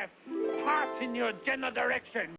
have heart in your general direction.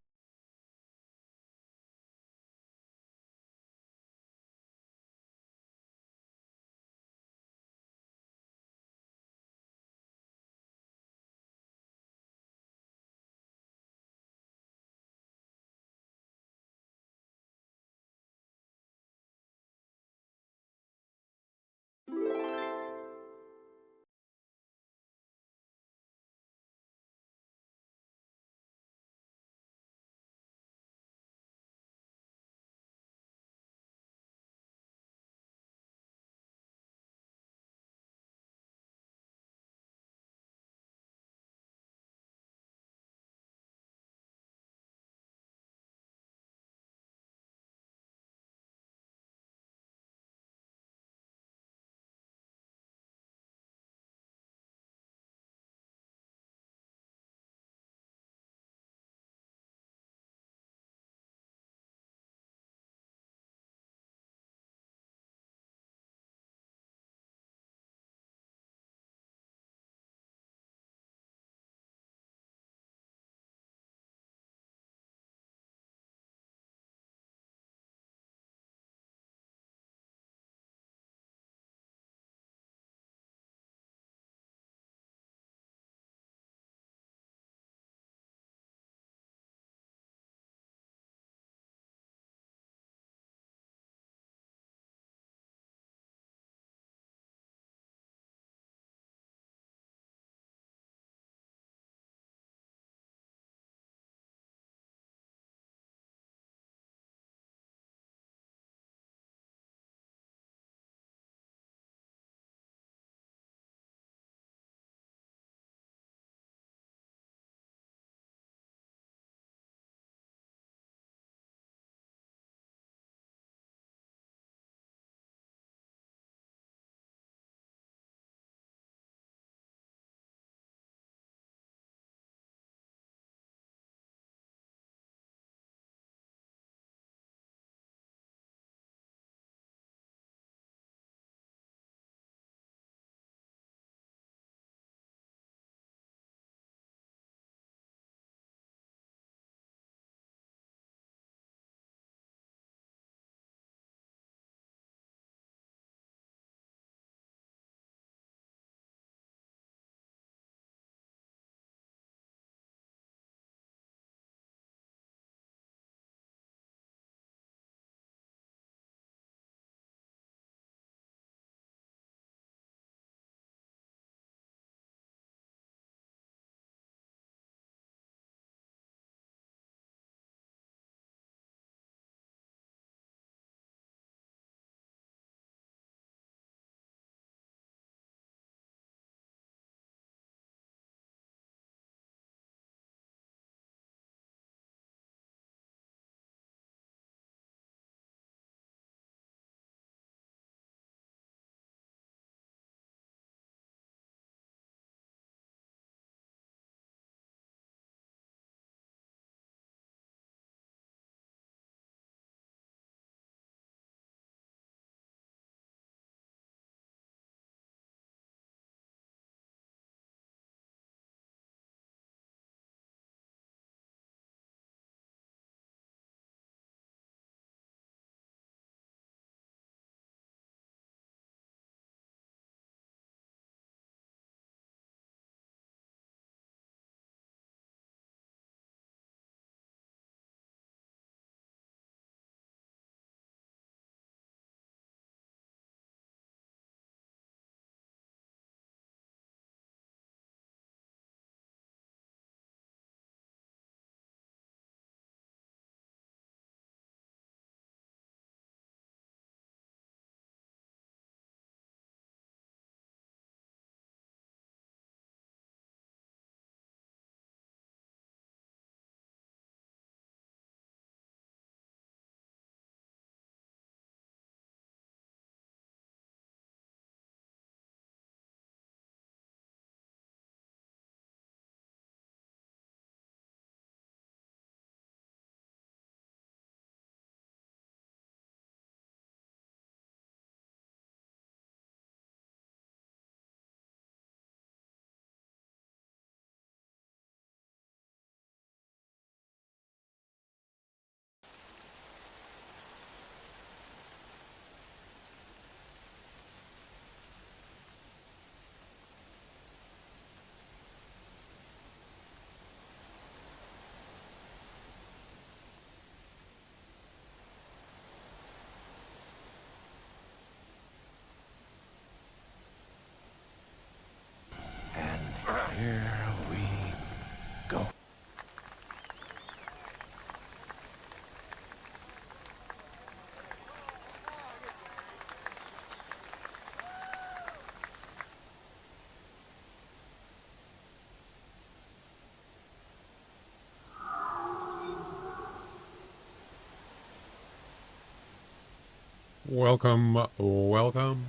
Welcome, welcome,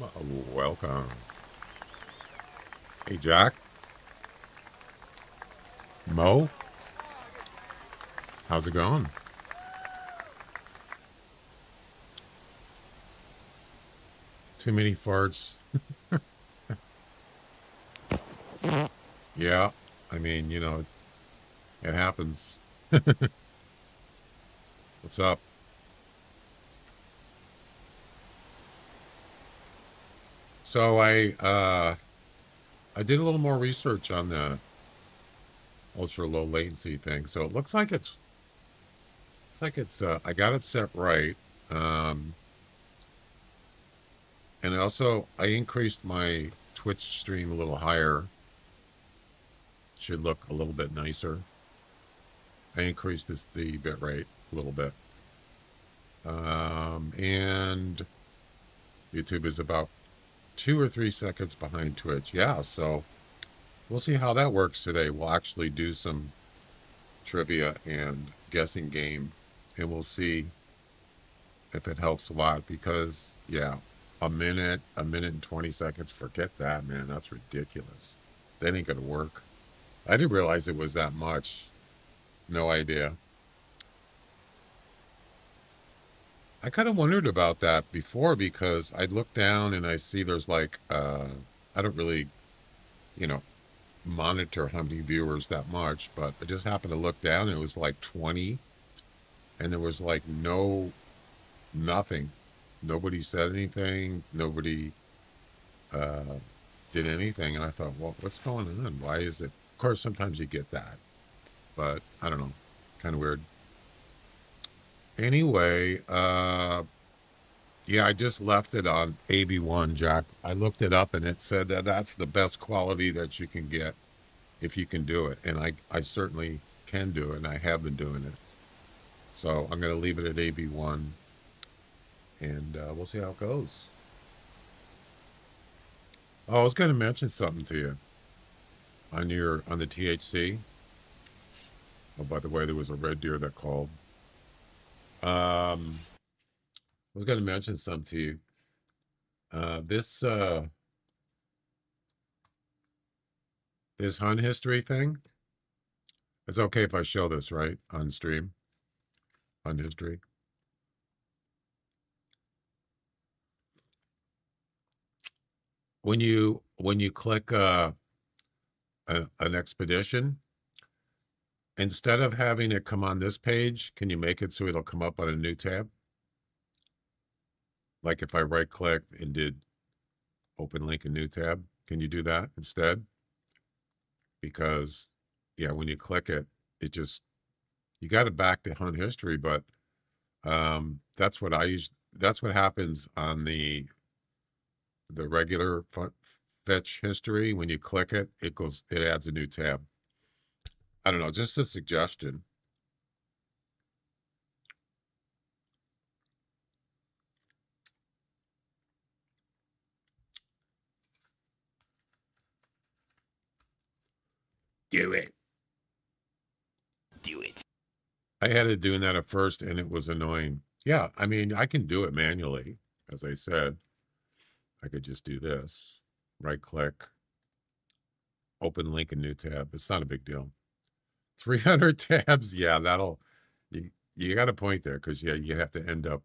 welcome. Hey, Jack, Mo, how's it going? Too many farts. Yeah, I mean, it happens. What's up? So I did a little more research on the ultra low latency thing. So it looks like it's I got it set right. Um, and also I increased my Twitch stream a little higher. Should look a little bit nicer. I increased the bit rate a little bit. And YouTube is about 2 or 3 seconds behind Twitch. Yeah, so we'll see how that works today. We'll actually do some trivia and guessing game, and we'll see if it helps a lot because, yeah, a minute and 20 seconds, forget that, man. That's ridiculous. That ain't gonna work. I didn't realize it was that much. No idea. I kind of wondered about that before because I'd look down and I see there's like, I don't really, you know, monitor how many viewers that much, but I just happened to look down and it was like 20 and there was like nothing. Nobody said anything. Nobody uh, did anything. And I thought, well, what's going on? Why is it? Of course, sometimes you get that, but I don't know. Kind of weird. Anyway, yeah, I just left it on AB1, Jack. I looked it up and it said that that's the best quality that you can get if you can do it. And I certainly can do it, and I have been doing it. So I'm going to leave it at AB1, and we'll see how it goes. Oh, I was going to mention something to you on the THC. Oh, by the way, there was a red deer that called. I was going to mention something to you. This hunt history thing. It's okay if I show this, right, on stream. Hunt history. When you click an expedition, instead of having it come on this page, can you make it so it'll come up on a new tab? Like if I right clicked and did open link a new tab, can you do that instead? Because yeah, when you click it, it just you got it back to hunt history, but that's what I use. That's what happens on the regular fetch history. When you click it, it adds a new tab. I don't know, just a suggestion. Do it. Do it. I had it doing that at first and it was annoying. Yeah, I mean, I can do it manually. As I said, I could just do this, right click, open link, a new tab. It's not a big deal. 300 tabs. Yeah, you got a point there because, yeah, you have to end up,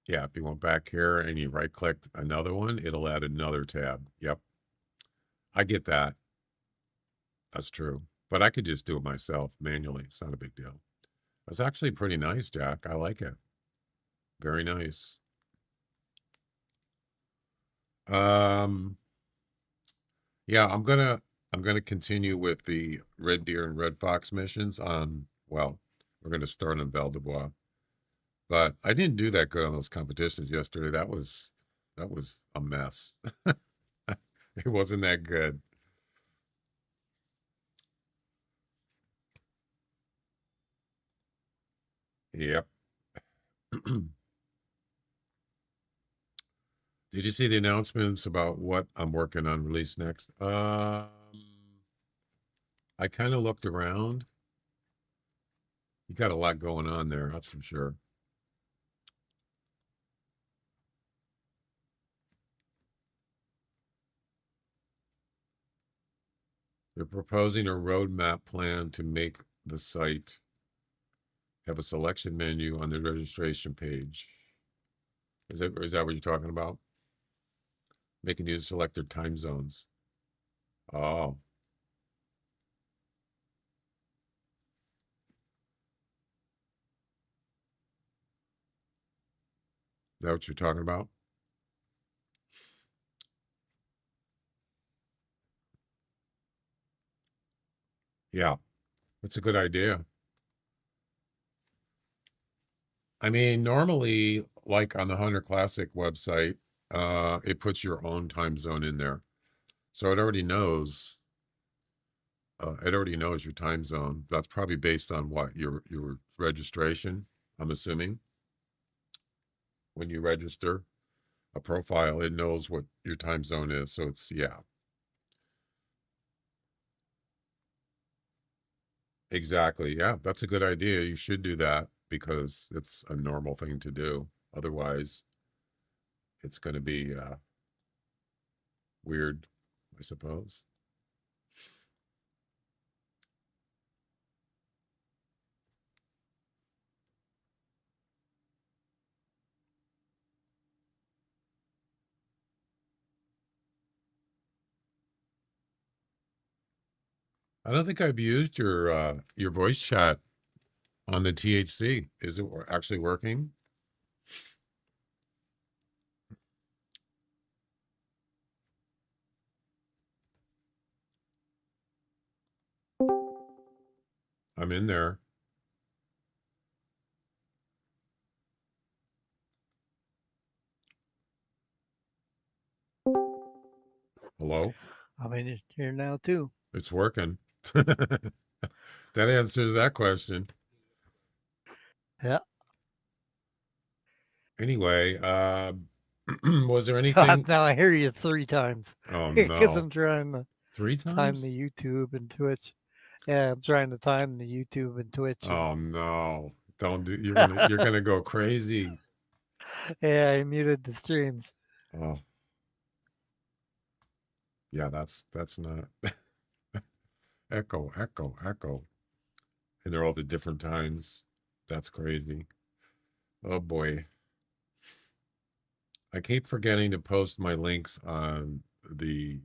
yeah, if you went back here and you right clicked another one, it'll add another tab. Yep. I get that. That's true. But I could just do it myself manually. It's not a big deal. That's actually pretty nice, Jack. I like it. Very nice. Um, yeah, I'm gonna continue with the red deer and red fox missions on, well, we're gonna start on Val de Bois. But I didn't do that good on those competitions yesterday. That was a mess. It wasn't that good. Yep. Did you see the announcements about what I'm working on release next? I kind of looked around. You got a lot going on there, that's for sure. They're proposing a roadmap plan to make the site have a selection menu on the registration page. Is that what you're talking about? Making you select their time zones. Oh. Is that what you're talking about? Yeah, that's a good idea. I mean, normally, like on the Hunter Classic website, it puts your own time zone in there. So it already knows your time zone. That's probably based on what your registration, I'm assuming. When you register a profile, it knows what your time zone is. So it's, yeah. Exactly. Yeah, that's a good idea. You should do that because it's a normal thing to do. Otherwise, it's going to be weird, I suppose. I don't think I've used your voice chat on the THC. Is it actually working? I'm in there. Hello? I'm in here now too. It's working. That answers that question. Yeah. Anyway, was there anything? Now I hear you 3 times. Oh Because no. I'm trying to 3 time times? the YouTube and Twitch. Yeah, I'm trying to time the YouTube and Twitch. Oh no. Don't do you're gonna go crazy. Yeah, I muted the streams. Oh. Yeah, that's not echo. And they're all the different times. That's crazy. Oh boy. I keep forgetting to post my links on the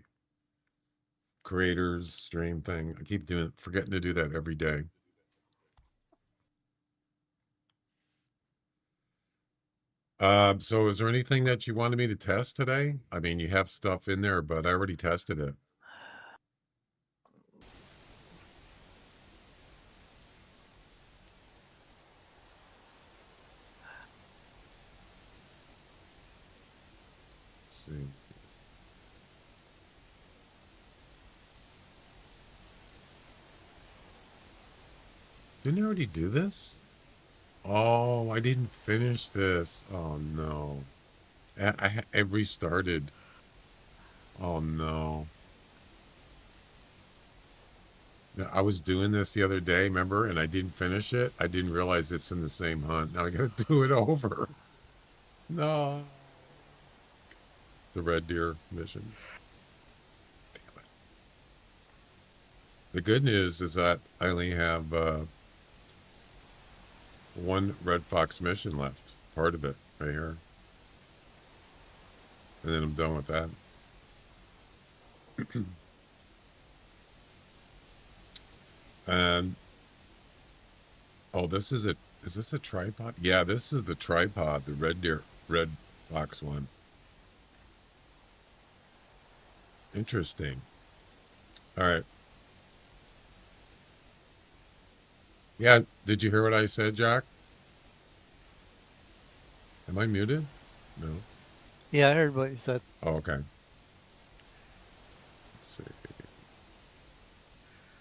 creators stream thing. I keep forgetting to do that every day. So is there anything that you wanted me to test today? I mean, you have stuff in there, but I already tested it. Let's see. Didn't I already do this? Oh, I didn't finish this. Oh no. I restarted. Oh no. I was doing this the other day, remember? And I didn't finish it. I didn't realize it's in the same hunt. Now I gotta do it over. No. The red deer missions. Damn it. The good news is that I only have one red fox mission left. Part of it right here. And then I'm done with that. And oh, is this a tripod? Yeah, this is the tripod, the red fox one. Interesting. All right. Yeah, did you hear what I said, Jack? Am I muted? No. Yeah, I heard what you said. Oh, okay. Let's see.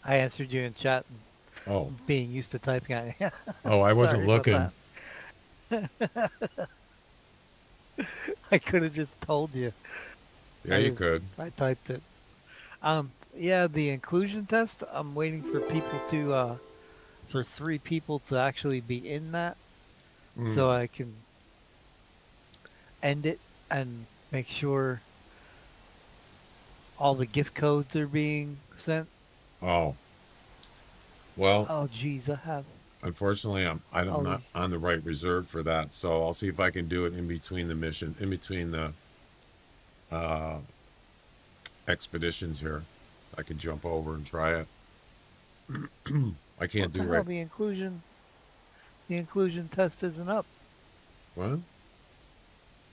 I answered you in chat. Oh. Being used to typing. Oh, I wasn't looking. I could have just told you. Yeah, you could. I typed it. Yeah, the inclusion test. I'm waiting for people to, for 3 people to actually be in that, so I can end it and make sure all the gift codes are being sent. Oh, well, Oh, geez, I have unfortunately, I'm all not these. on the right reserve for that. So I'll see if I can do it in between the mission, in between the uh, expeditions here. I can jump over and try it. I can't What do the hell? right. The inclusion test isn't up. What?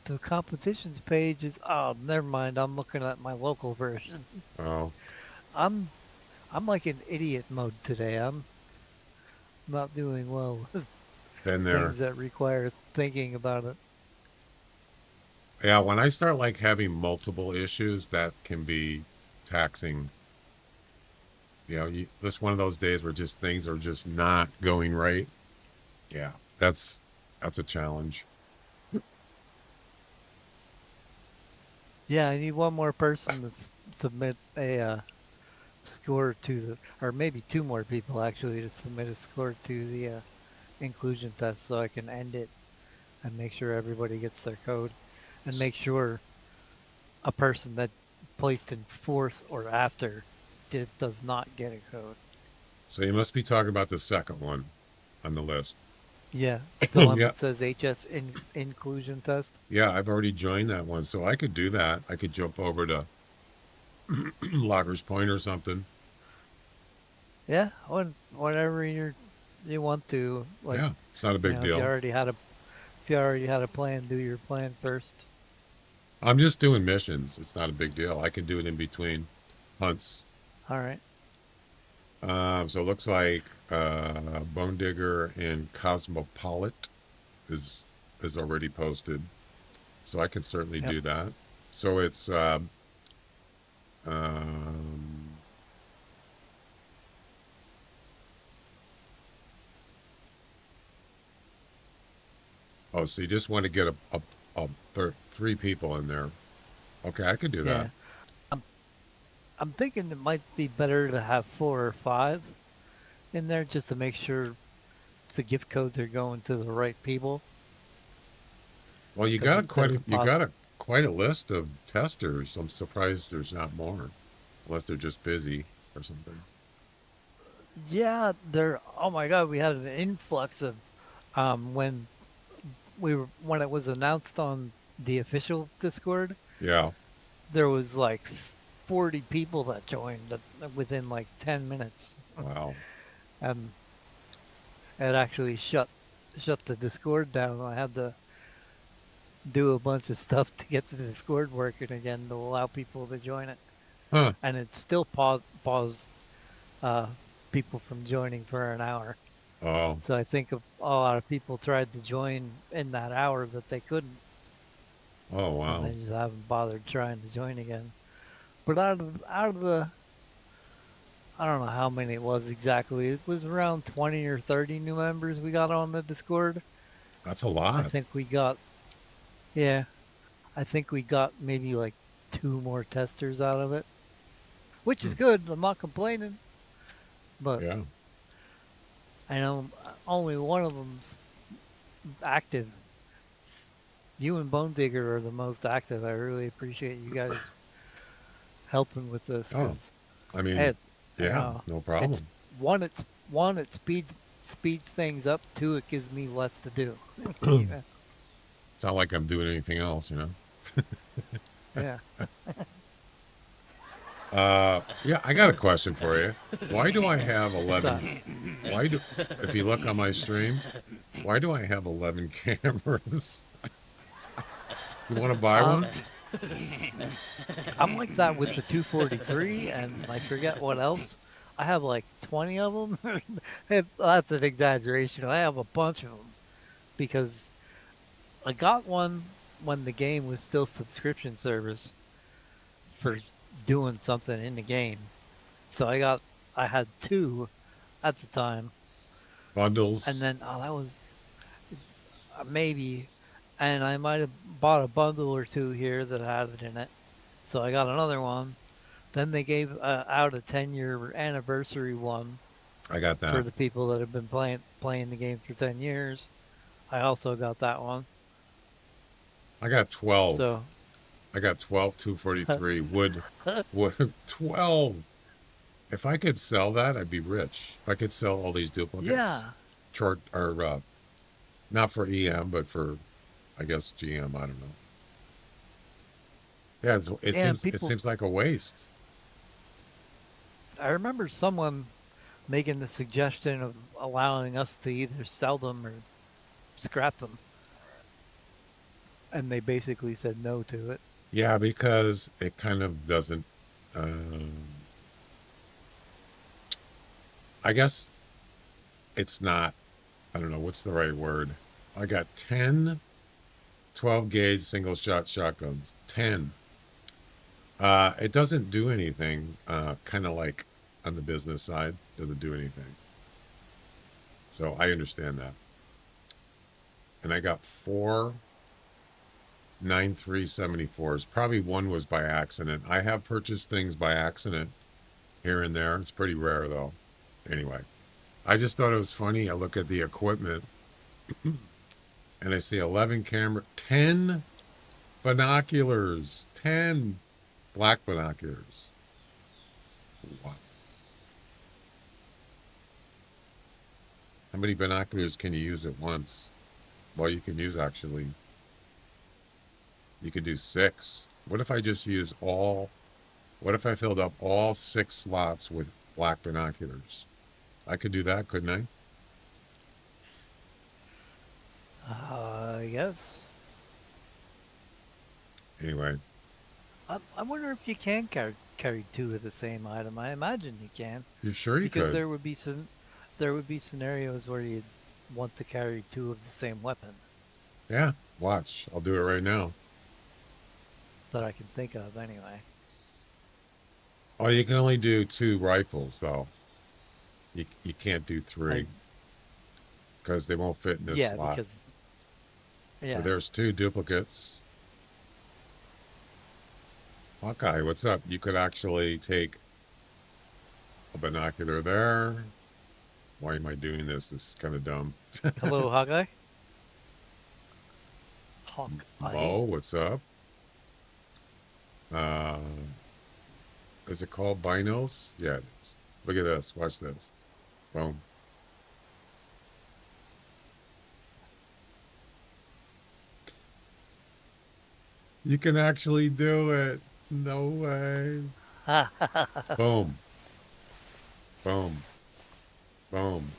The competitions page is. Oh, never mind. I'm looking at my local version. Oh, I'm I'm like in idiot mode today. I'm not doing well with been there. things that require thinking about it. Yeah, when I start like having multiple issues, that can be taxing. This one of those days where just things are just not going right. Yeah, that's a challenge. Yeah, I need one more person to submit a score to the, or maybe two more people actually to submit a score to the inclusion test so I can end it and make sure everybody gets their code and make sure a person that placed in fourth or after does not get a code. So you must be talking about the second one on the list. Yeah, the one Yeah, that says HS inclusion test. yeah, I've already joined that one, so I could do that. I could jump over to Loggers Point or something. Yeah, whenever you want to, like, Yeah, it's not a big if you deal. already had a if you already had a plan, do your plan first. I'm just doing missions. It's not a big deal. I can do it in between hunts. All right. So it looks like Bone Digger and Cosmopolite is already posted. So I can certainly Yep. do that. So it's um, oh, so you just want to get three people in there. Okay, I could do that. Yeah. I'm I'm thinking it might be better to have four or five in there just to make sure the gift codes are going to the right people. Well, Because there's a you got a quite a list of testers. I'm surprised there's not more, unless they're just busy or something. Yeah, there. Oh my God, we had an influx of when when it was announced on the official Discord. Yeah. There was like 40 people that joined within like 10 minutes, Wow. and it actually shut the Discord down. I had to do a bunch of stuff to get the Discord working again to allow people to join it, Huh. and it still paused uh, people from joining for an hour. Oh. So I think a lot of people tried to join in that hour that they couldn't, Oh. and Wow. they just haven't bothered trying to join again. But out of the, I don't know how many it was exactly. It was around 20 or 30 new members we got on the Discord. That's a I lot. think we got, yeah, I think we got maybe like two more testers out of it, which is Hmm. good. I'm not complaining, but Yeah. I know only one of them's active. You and Bone Digger are the most active. I really appreciate you guys helping with this Oh. because I mean, it, you yeah, know, no it's problem. it's one, it speeds things up. Two, it gives me less to do. Yeah, It's not like I'm doing anything else, yeah. Yeah, I got a question for you. Why do I have What's that? 11? If you look on my stream, why do I have 11 cameras? You want to buy Um, one? I'm like that with the 243, and I forget what else. I have like 20 of them. That's an exaggeration. I have a bunch of them because I got one when the game was still subscription service for doing something in the game. So I had two at the time, and Bundles. then that was maybe, and I might have bought a bundle or two here that had it in it. So I got another one. Then they gave out a 10-year anniversary one I got for that. the people that have been playing the game for 10 years. I also got that one. I got 12. So, 243 wood 12. If I could sell that, I'd be rich. If I could sell all these duplicates, Yeah. short or not for EM, but for, I guess, GM. I don't know. Yeah, And it people, seems like a waste. I remember someone making the suggestion of allowing us to either sell them or scrap them, and they basically said no to it. Yeah, because it kind of doesn't. Um, I guess it's not. I don't know what's the right word. I got 10 12 gauge single shot shotguns. 10. It doesn't do anything. Kind of like on the business side, doesn't do anything. So I understand that. And I got 4 9.374s. Probably one was by accident. I have purchased things by accident here and there. It's pretty rare though. Anyway, I just thought it was funny. I look at the equipment and I see 11 camera, 10 binoculars, 10 black binoculars. Wow. How many binoculars can you use at once? Well, you can use actually, you could do 6. What if I just use what if I filled up all 6 slots with black binoculars? I could do that, couldn't Yes. I? Anyway, I wonder if you can carry two of the same item. I imagine you can, you sure you because could? there would be scenarios where you'd want to carry two of the same weapon Yeah, watch. I'll do it right now. that I can think of anyway. Oh, you can only do 2 rifles, though. You can't do 3 because they won't fit in this Yeah, slot. because So there's 2 duplicates. Hawkeye, what's up? You could actually take a binocular there. Why am I doing this? This is kind of dumb. hello, Hawkeye. Hawkeye. Mo, what's up? Uh, is it called binos? Yeah, it is. Look at this. Watch this. Boom. You can actually do it. No way. Boom. Boom. Boom.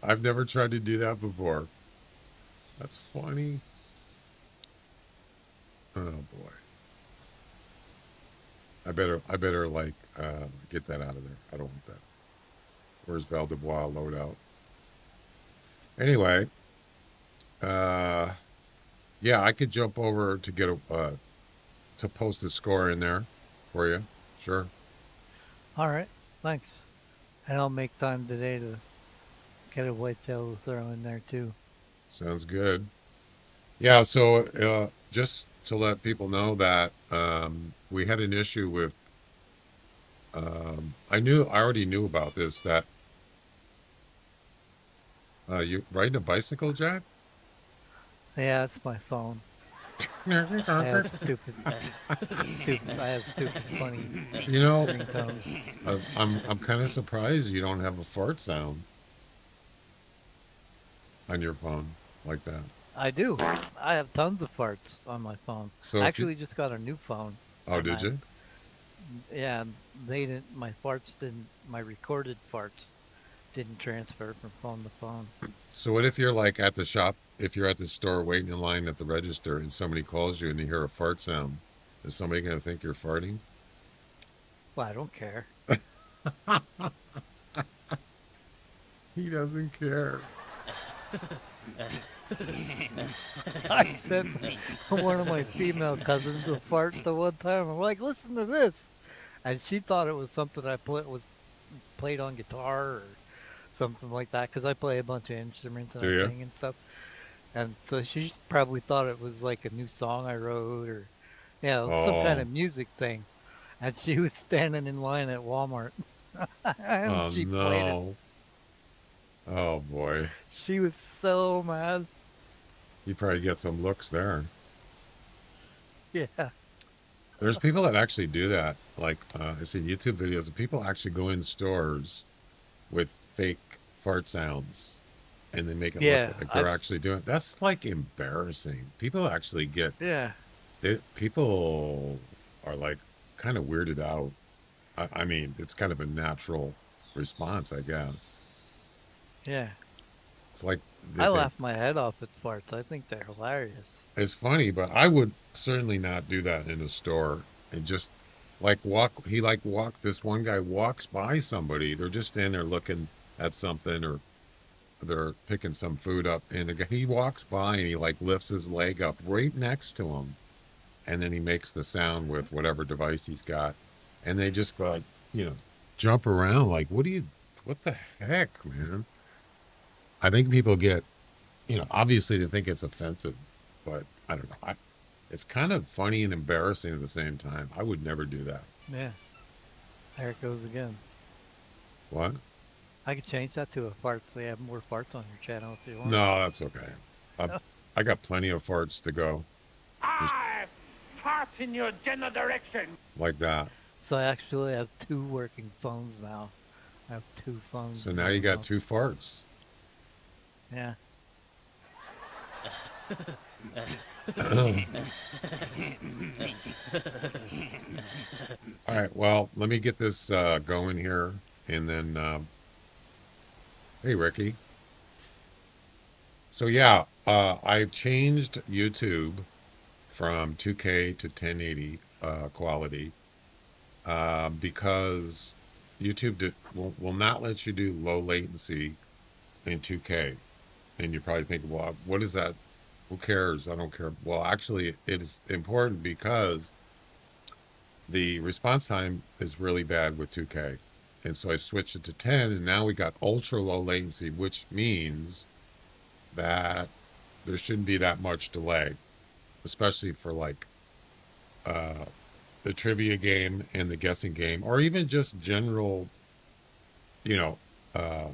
I've never tried to do that before. That's funny. Oh boy. I better like get that out of there. I don't want that. Where's Val Dubois loadout? Anyway, yeah, I could jump over to get to post a score in there for you. Sure. All right, thanks. And I'll make time today to get a whitetail to throw in there too. Sounds good. Yeah, so just to let people know that we had an issue with I already knew about this, that you riding a bicycle, Jack? Yeah, it's my phone. I have stupid, I have stupid, funny You know, ringtones. I'm kind of surprised you don't have a fart sound on your phone like that. I do. I have tons of farts on my phone. So I if actually just got a new phone. Oh, did you? Yeah, they didn't. My farts didn't. My recorded farts didn't transfer from phone to phone. So what if you're like at the shop, if you're at the store waiting in line at the register and somebody calls you and you hear a fart sound, is somebody going to think you're farting? Well, I don't care. He doesn't care. I sent one of my female cousins a fart the one time. I'm like, listen to this, and she thought it was something I played on guitar or something like that, because I play a bunch of instruments and Do I ya? sing and stuff. And so she probably thought it was like a new song I wrote, or some kind Oh. of music thing. And she was standing in line at Walmart, and Oh she played it. no. Oh boy. She was so mad. You probably get some looks there. Yeah. There's people that actually do that. Like I see YouTube videos of people actually go in stores with fake fart sounds, and they make it look Yeah, like they're I've actually doing it. That's like embarrassing. People actually get yeah, people are like kind of weirded out. I mean, it's kind of a natural response, I guess. yeah. It's like they I think laugh my head off at farts. I think they're hilarious. it's funny, but I would certainly not do that in a store and just like walk. He like walk. This one guy walks by somebody. They're just standing there looking at something, or they're picking some food up, and he walks by and he like lifts his leg up right next to him, and then he makes the sound with whatever device he's got, and they just go like, jump around like, what the heck, man? I think people get, obviously they think it's offensive, but I don't know. It's kind of funny and embarrassing at the same time. I would never do that. Yeah, there it goes again. What? I could change that to a fart so you have more farts on your channel if you want. No, that's okay. I got plenty of farts to go. Just I fart in your general direction. like that. So I actually have 2 working phones now. I have 2 phones. So now you got 2 farts. Yeah. All right. Well, let me get this going here, and then hey, Ricky. So yeah, I've changed YouTube from 2K to 1080 quality because YouTube will not let you do low latency in 2K. And you probably think, well, what is that? Who cares? I don't care. Well, actually, it is important because the response time is really bad with 2K. And so I switched it to 10, and now we got ultra low latency, which means that there shouldn't be that much delay, especially for like the trivia game and the guessing game, or even just general, you know, uh,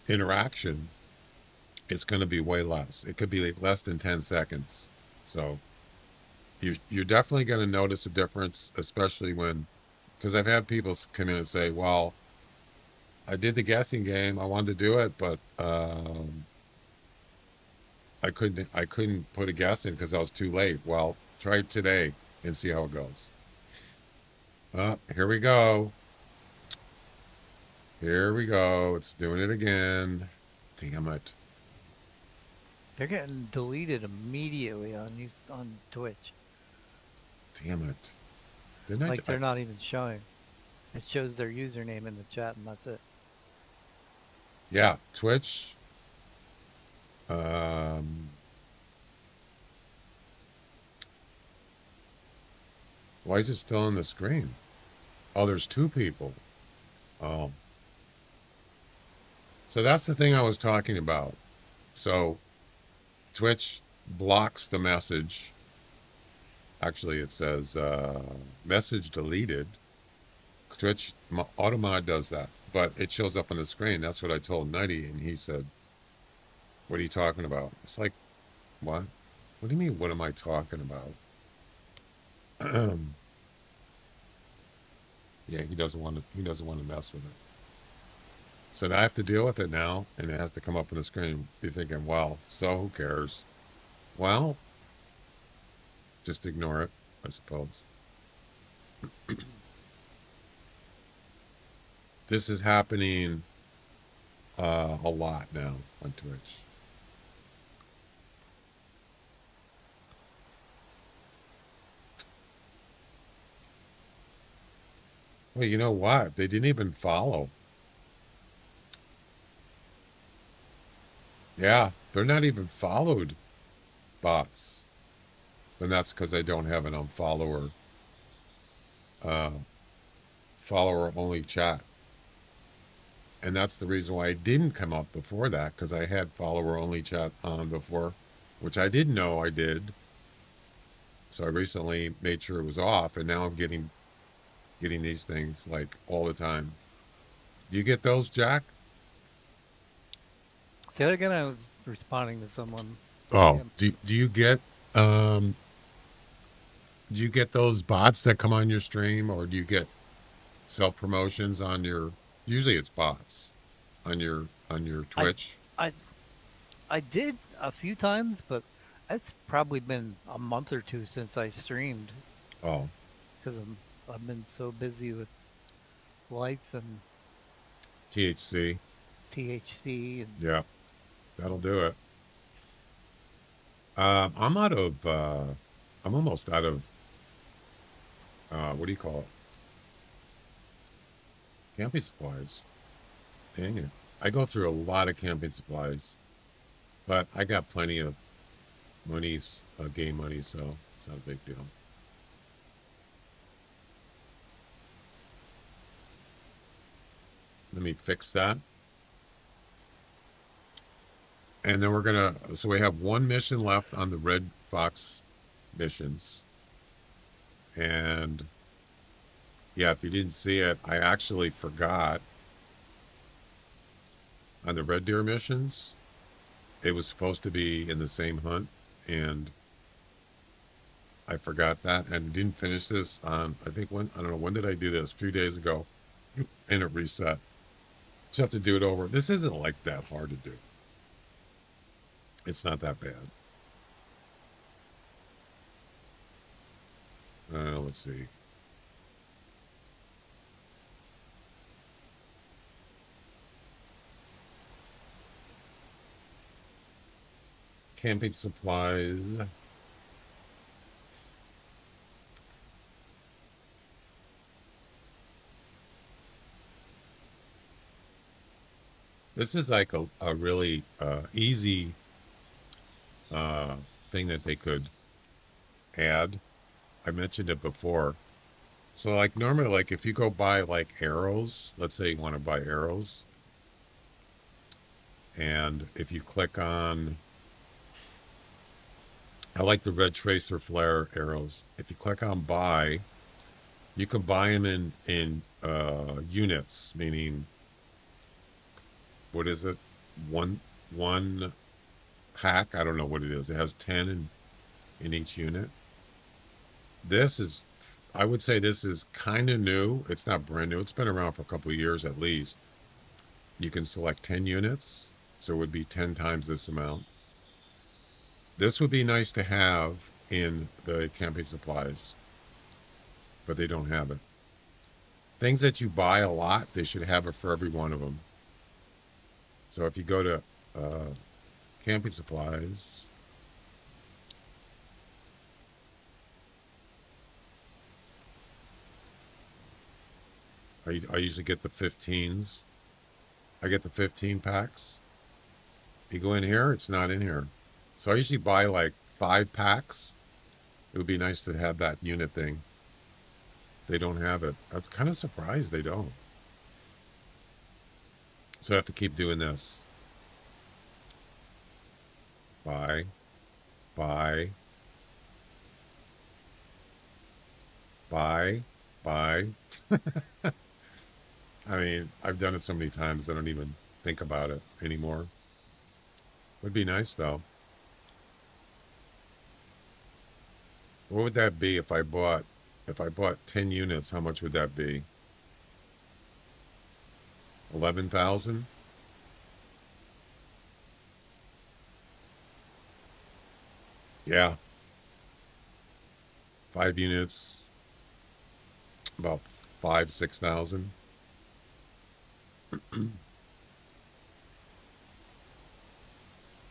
interaction. It's going to be way less. It could be like less than 10 seconds. So you're definitely going to notice a difference, especially when, because I've had people come in and say, well, I did the guessing game. I wanted to do it, but I couldn't put a guess in because I was too late. Well, try it today and see how it goes. Here we go. Here we go. It's doing it again. Damn it. They're getting deleted immediately on Twitch. Damn it. Didn't Like they're not even showing. It shows their username in the chat and that's it. Yeah, Twitch. Why is it still on the screen? Oh, there's 2 people. Oh. So that's the thing I was talking about. So Twitch blocks the message. Actually, it says message deleted. Twitch Automod does that, but it shows up on the screen. That's what I told Nutty, and he said, what are you talking about? It's like, what? What do you mean, what am I talking about? Yeah, he doesn't want to mess with it. So now I have to deal with it now, and it has to come up on the screen. You're thinking, well, so who cares? Well, just ignore it, I suppose. This is happening a lot now on Twitch. Well, you know what? They didn't even follow. Yeah, they're not even followed bots. And that's because I don't have an unfollower, follower only chat. And that's the reason why I didn't come up before that, because I had follower only chat on before, which I didn't know I did. So I recently made sure it was off, and now I'm getting these things like all the time. Do you get those, Jack? Say that again. I was responding to someone. Oh, do you get Do you get those bots that come on your stream, or do you get self promotions on your? Usually, it's bots on your I Twitch. I I did a few times, but it's probably been a month or two since I streamed Oh, because I've been so busy with life and THC. THC and Yeah, that'll do it. I'm out of. I'm almost out of. What do you call it? Camping supplies. Dang it! I go through a lot of camping supplies, but I got plenty of money, game money, so it's not a big deal. Let me fix that. And then we're gonna, so we have one mission left on the red box missions. And yeah, if you didn't see it, I actually forgot on the red deer missions. It was supposed to be in the same hunt, and I forgot that and didn't finish this on, I think when, I don't know, when did I do this? A few days ago, and it reset. Just have to do it over. This isn't like that hard to do. It's not that bad. Let's see. Camping supplies. This is like a really easy thing that they could add. I mentioned it before. So like normally, like if you go buy like arrows, let's say you want to buy arrows, and if you click on, I like the red tracer flare arrows. If you click on buy, you can buy them in units, meaning what is it? One pack. I don't know what it is. It has 10 in each unit. This is, I would say this is kind of new. It's not brand new. It's been around for a couple of years at least. You can select 10 units, so it would be 10 times this amount. This would be nice to have in the camping supplies, but they don't have it. Things that you buy a lot, they should have it for every one of them. So if you go to camping supplies, I usually get the 15s. I get the 15 packs. You go in here, it's not in here. So I usually buy like 5 packs. It would be nice to have that unit thing. They don't have it. I'm kind of surprised they don't. So I have to keep doing this. Buy. Buy. Buy. Buy. I mean, I've done it so many times I don't even think about it anymore. Would be nice though. What would that be if I bought 10 units? How much would that be? 11,000? Yeah. 5 units, about 6,000. All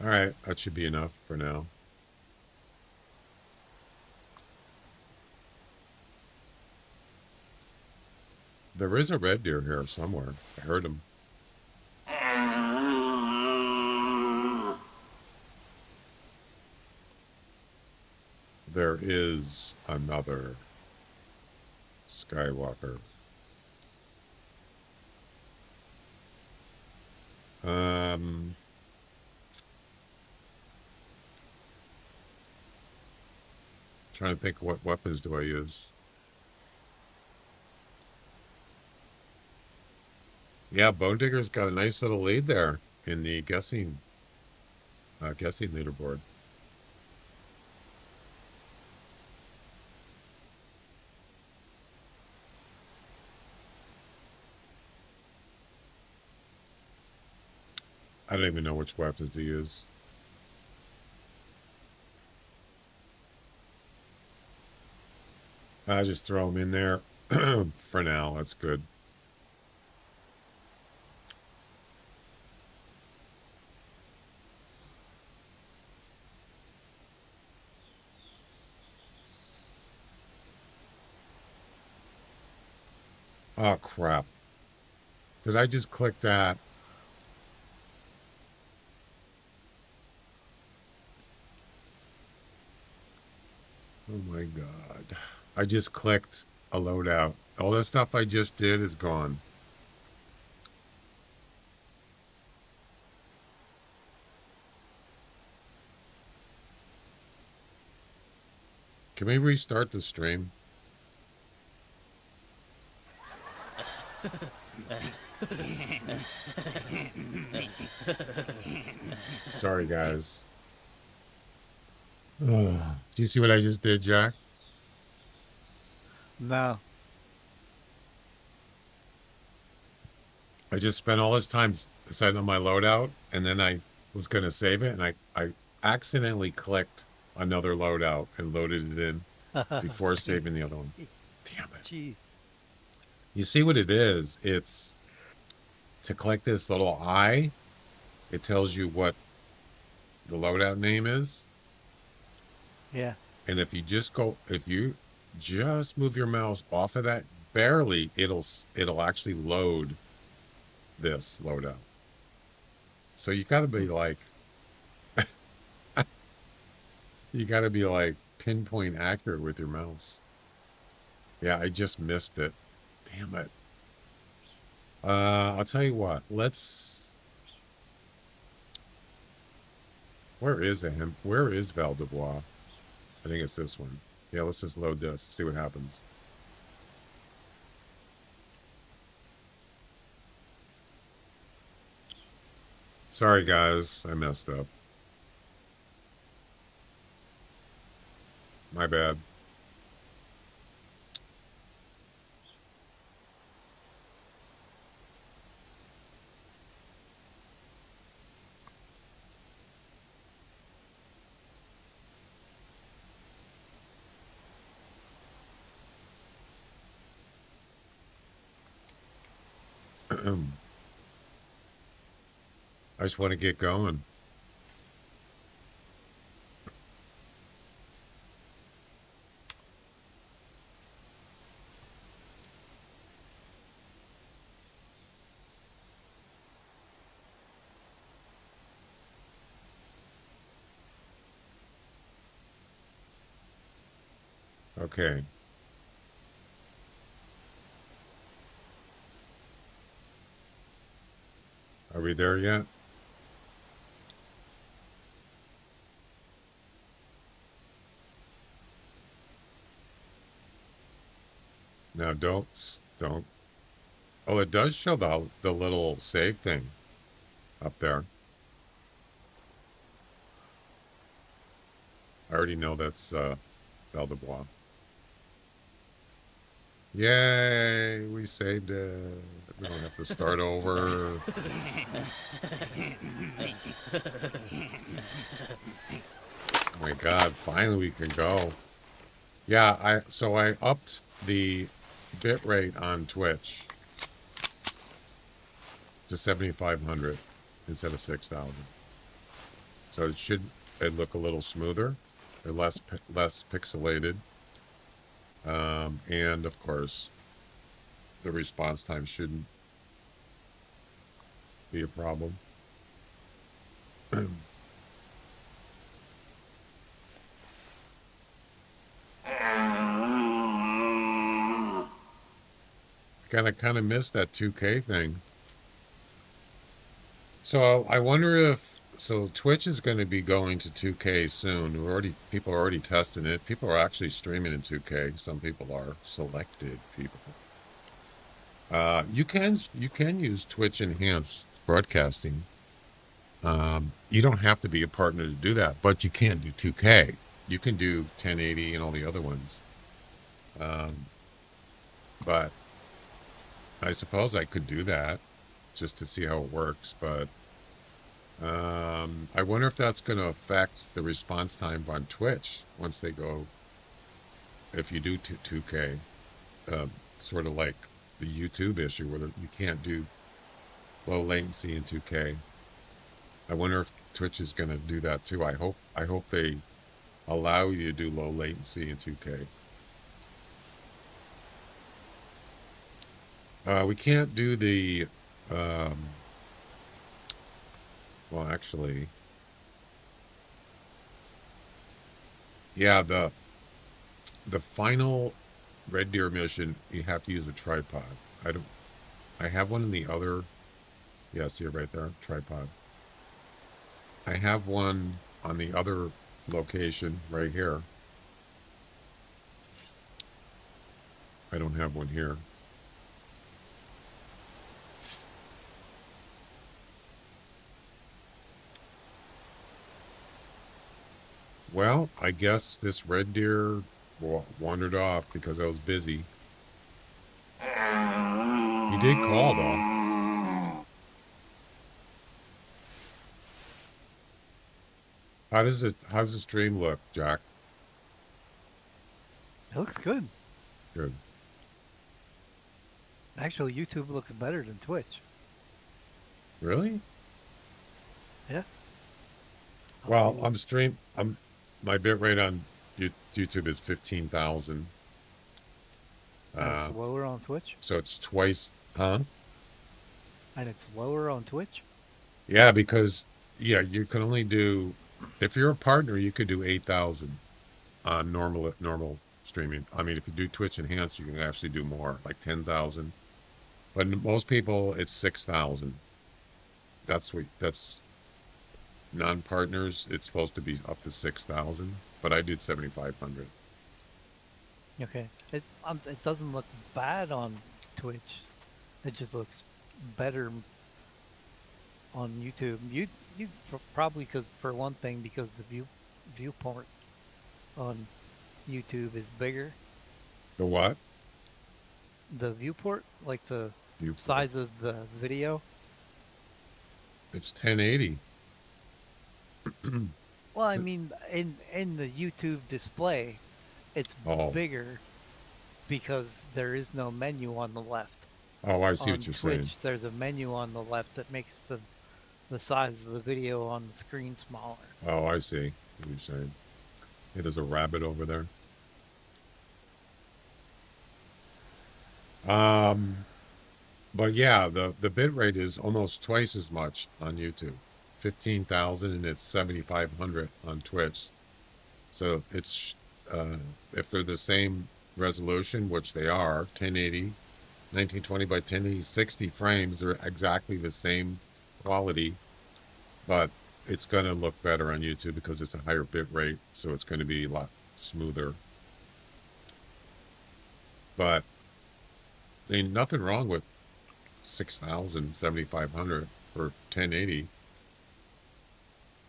right, that should be enough for now. There is a red deer here somewhere. I heard him. There is another Skywalker. Trying to think, what weapons do I use? Yeah, Bone Digger's got a nice little lead there in the guessing leaderboard. I don't even know which weapons to use. I just throw them in there for now. That's good. Oh, crap. Did I just click that? Oh my God. I just clicked a loadout. All the stuff I just did is gone. Can we restart the stream? Sorry, guys. Do you see what I just did, Jack? No. I just spent all this time deciding on my loadout, and then I was going to save it, and I accidentally clicked another loadout and loaded it in before saving the other one. Damn it. Jeez. You see what it is? It's to click this little I, it tells you what the loadout name is. Yeah. And if you just move your mouse off of that, barely, it'll actually load this loadout. So you got to be like, pinpoint accurate with your mouse. Yeah, I just missed it. Damn it. I'll tell you what. Where is Val Dubois? I think it's this one. Yeah, let's just load this, see what happens. Sorry, guys. I messed up. My bad. I just want to get going. Okay. Are we there yet? Now don't. Oh, it does show the little save thing up there. I already know that's Val Dubois. Yay, we saved it. We don't have to start over. Oh my God, finally we can go. Yeah, so I upped the bitrate on Twitch to 7,500 instead of 6,000. So it look a little smoother, less pixelated. And of course, the response time shouldn't be a problem. Kind of missed that 2K thing. So I wonder if Twitch is going to be going to 2K soon. People are already testing it. People are actually streaming in 2K. Some people are selected people. You can use Twitch enhanced broadcasting. You don't have to be a partner to do that, but you can't do 2K. You can do 1080 and all the other ones. But I suppose I could do that just to see how it works, but I wonder if that's going to affect the response time on Twitch once they go, if you do 2K, sort of like the YouTube issue where you can't do low latency in 2K. I wonder if Twitch is going to do that too. I hope they allow you to do low latency in 2K. We can't do the, well, actually, yeah, the final Red Deer mission, you have to use a tripod. I have one in the other, yeah, see it right there, tripod. I have one on the other location right here. I don't have one here. Well, I guess this red deer wandered off because I was busy. He did call, though. How's the stream look, Jack? It looks good. Good. Actually, YouTube looks better than Twitch. Really? Yeah. Well, my bit rate on YouTube is 15,000. And it's lower on Twitch? So it's twice, huh? And it's lower on Twitch? Yeah, because, yeah, you can only do, if you're a partner, you could do 8,000 on normal streaming. I mean, if you do Twitch Enhanced, you can actually do more, like 10,000. But most people, it's 6,000. That's non-partners, it's supposed to be up to 6,000, but I did 7,500. Okay. It doesn't look bad on Twitch. It just looks better on YouTube. You probably could, for one thing, because the viewport on YouTube is bigger. The what? The viewport, like the Viewport. size of the video. It's 1080. Well, I mean, in the YouTube display, it's bigger because there is no menu on the left. Oh, I see on what you're Twitch, saying. there's a menu on the left that makes the size of the video on the screen smaller. Oh, I see what you're saying. Hey, there's a rabbit over there. But yeah, the bit rate is almost twice as much on YouTube. 15,000 and it's 7,500 on Twitch. So it's if they're the same resolution, which they are, 1080, 1920 by 1080, 60 frames, they're exactly the same quality, but it's going to look better on YouTube because it's a higher bit rate, so it's going to be a lot smoother. But ain't nothing wrong with 6,000, 7,500 for 1080.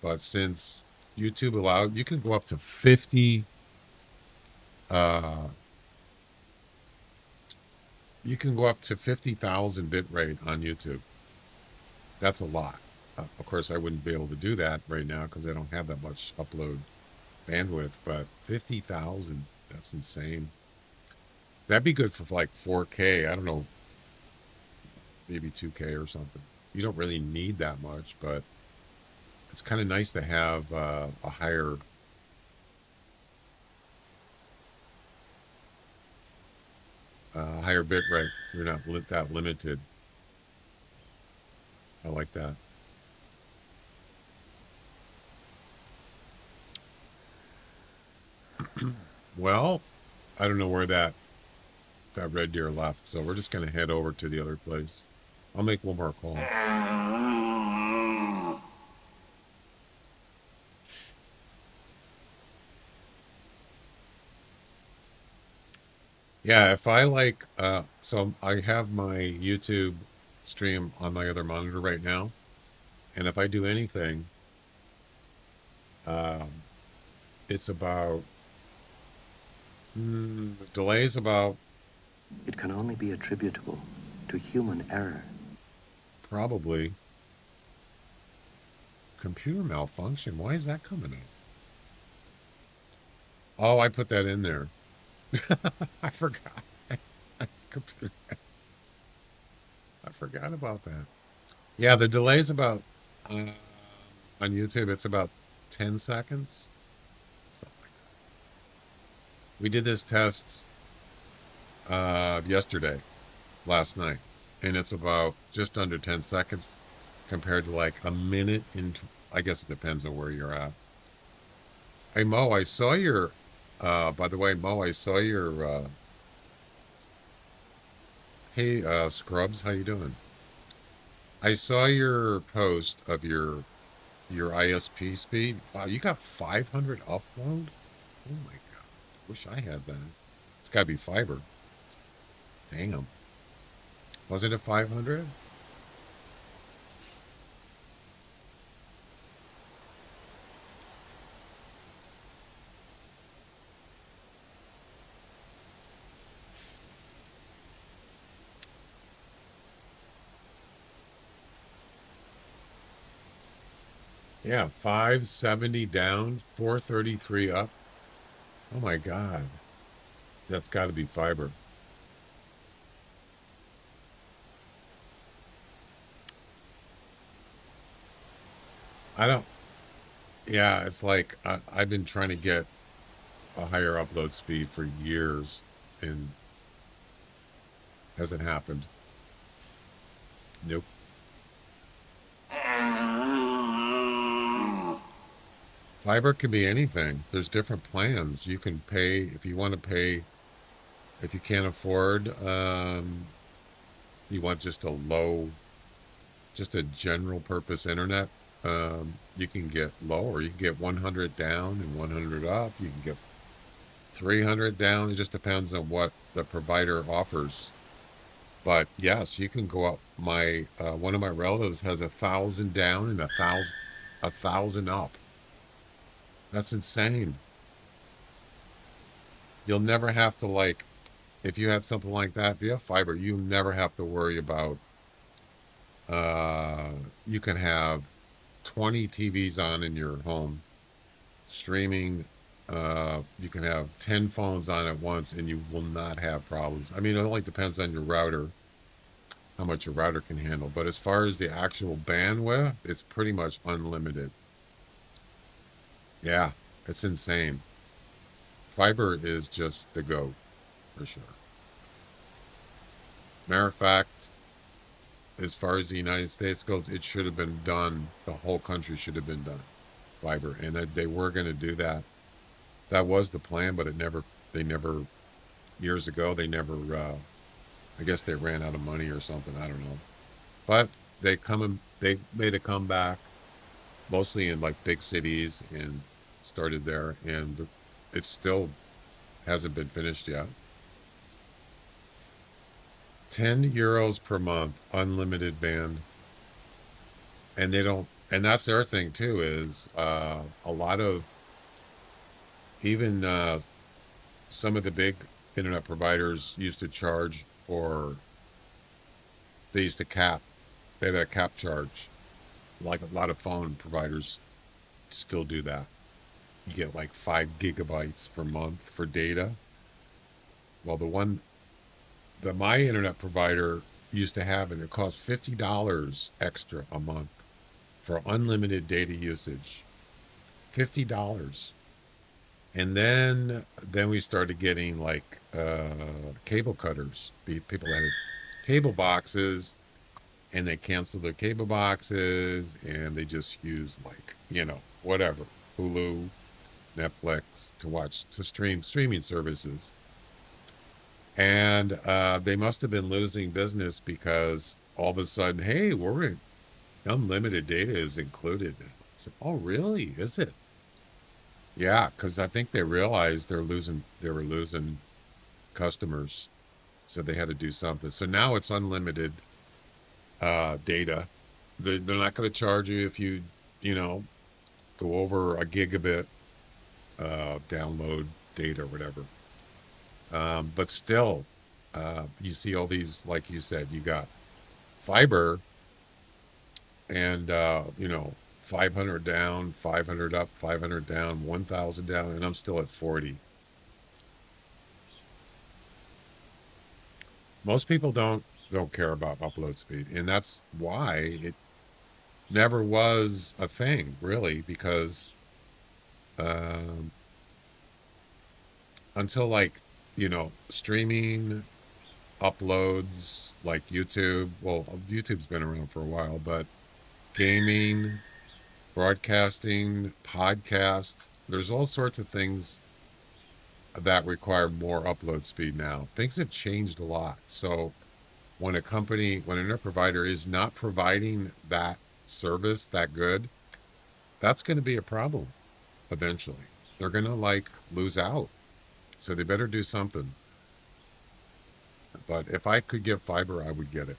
But since YouTube allowed, you can go up to 50. You can go up to 50,000 bit rate on YouTube. That's a lot. Of course, I wouldn't be able to do that right now because I don't have that much upload bandwidth. But 50,000, that's insane. That'd be good for like 4K. I don't know, maybe 2K or something. You don't really need that much, but it's kind of nice to have a higher bit rate. You're not that limited. I like that. Well, I don't know where that red deer left, so we're just gonna head over to the other place. I'll make one more call. Yeah, if I like, so I have my YouTube stream on my other monitor right now, and if I do anything, it's about, the delay is about, It can only be attributable to human error. probably Computer malfunction. Why is that coming up? Oh, I put that in there. I forgot. Computer. I forgot about that. Yeah, the delay's about on YouTube. It's about 10 seconds. Something like that. We did this test yesterday, last night, and it's about just under 10 seconds compared to like a minute into. I guess it depends on where you're at. Hey Mo, I saw your. By the way, Mo, I saw your. Hey, Scrubs, how you doing? I saw your post of your ISP speed. Wow, you got 500 upload? Oh my God. Wish I had that. It's got to be fiber. Damn. Was it a 500? Yeah, 570 down, 433 up. Oh my God. That's got to be fiber. I don't, yeah, it's like I've been trying to get a higher upload speed for years and hasn't happened. Nope. Fiber can be anything. There's different plans. You can pay if you want to pay. If you can't afford, you want just a low, just a general purpose internet. You can get lower. You can get 100 down and 100 up. You can get 300 down. It just depends on what the provider offers. But yes, you can go up. My one of my relatives has 1,000 down and 1,000 up. That's insane. You'll never have to like, if you had something like that, if you have fiber, you never have to worry about, you can have 20 TVs on in your home, streaming, you can have 10 phones on at once and you will not have problems. I mean, it only depends on your router, how much your router can handle. But as far as the actual bandwidth, it's pretty much unlimited. Yeah, it's insane. Fiber is just the GOAT, for sure. Matter of fact, as far as the United States goes, it should have been done. The whole country should have been done, fiber. And they were going to do that. That was the plan, but they never, years ago, they never, I guess they ran out of money or something. I don't know. But they made a comeback, mostly in like big cities, and started there, and it still hasn't been finished yet. 10 euros per month, unlimited band. And they don't, and that's their thing too, is a lot of, even some of the big internet providers used to charge for, they used to cap, they had a cap charge. Like a lot of phone providers still do that. You get like 5 gigabytes per month for data. Well, the one that my internet provider used to have, and it cost $50 extra a month for unlimited data usage. $50. And then we started getting like cable cutters. People had cable boxes, and they canceled their cable boxes, and they just used like, whatever, Hulu, Netflix to streaming services. And they must have been losing business because all of a sudden, hey, unlimited data is included. So, oh, really? Is it? Yeah, because I think they realized they were losing customers, so they had to do something. So now it's unlimited data. They're not going to charge you if you go over a gigabit download data or whatever. But still, you see all these, like you said, you got fiber and, 500 down, 500 up, 500 down, 1,000 down, and I'm still at 40. Most people don't care about upload speed, and that's why it never was a thing, really, because until, like, streaming uploads like YouTube. Well, YouTube's been around for a while, but gaming, broadcasting, podcasts, there's all sorts of things that require more upload speed now. Things have changed a lot. So when an internet provider is not providing that service that good, that's going to be a problem eventually. They're going to lose out. So they better do something. But if I could get fiber, I would get it.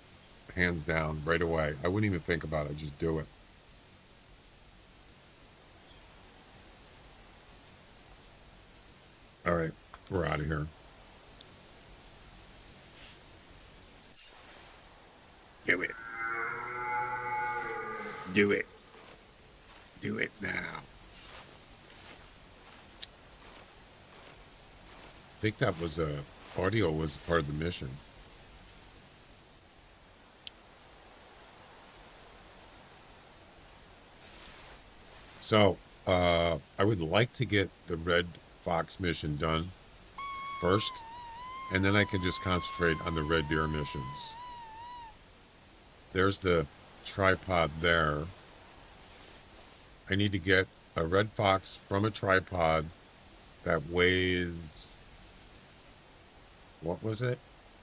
Hands down, right away. I wouldn't even think about it. Just do it. All right. We're out of here. Do it. Do it. Do it now. I think that was audio was part of the mission. So, I would like to get the Red Fox mission done first, and then I can just concentrate on the Red Deer missions. There's the tripod there. I need to get a Red Fox from a tripod that weighs, what was it?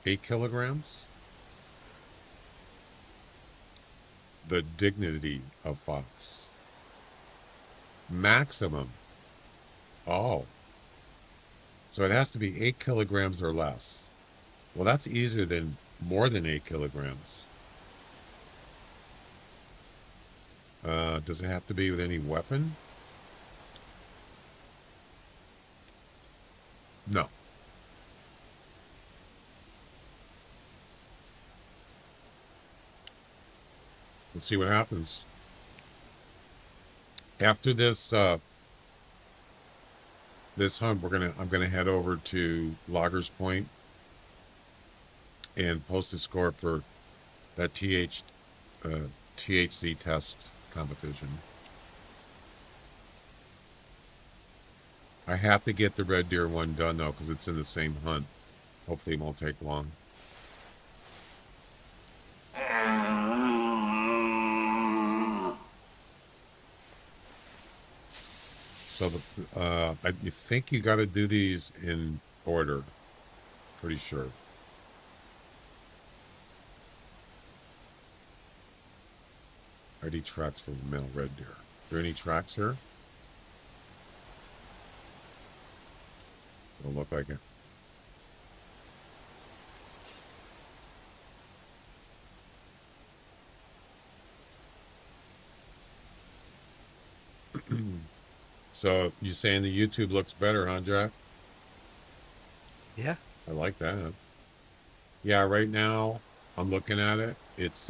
8 kilograms? The dignity of Fox. Maximum. Oh. So it has to be 8 kilograms or less. Well, that's easier than more than 8 kilograms. Does it have to be with any weapon? No. Let's see what happens. After this this hunt, I'm gonna head over to Loggers Point and post a score for that THC test competition. I have to get the Red Deer one done though, because it's in the same hunt. Hopefully it won't take long. So you think you got to do these in order? Pretty sure. ID tracks for the male red deer. Are there any tracks here? Don't look like it. So you saying the YouTube looks better, huh, Jack? Yeah. I like that. Yeah, right now I'm looking at it. It's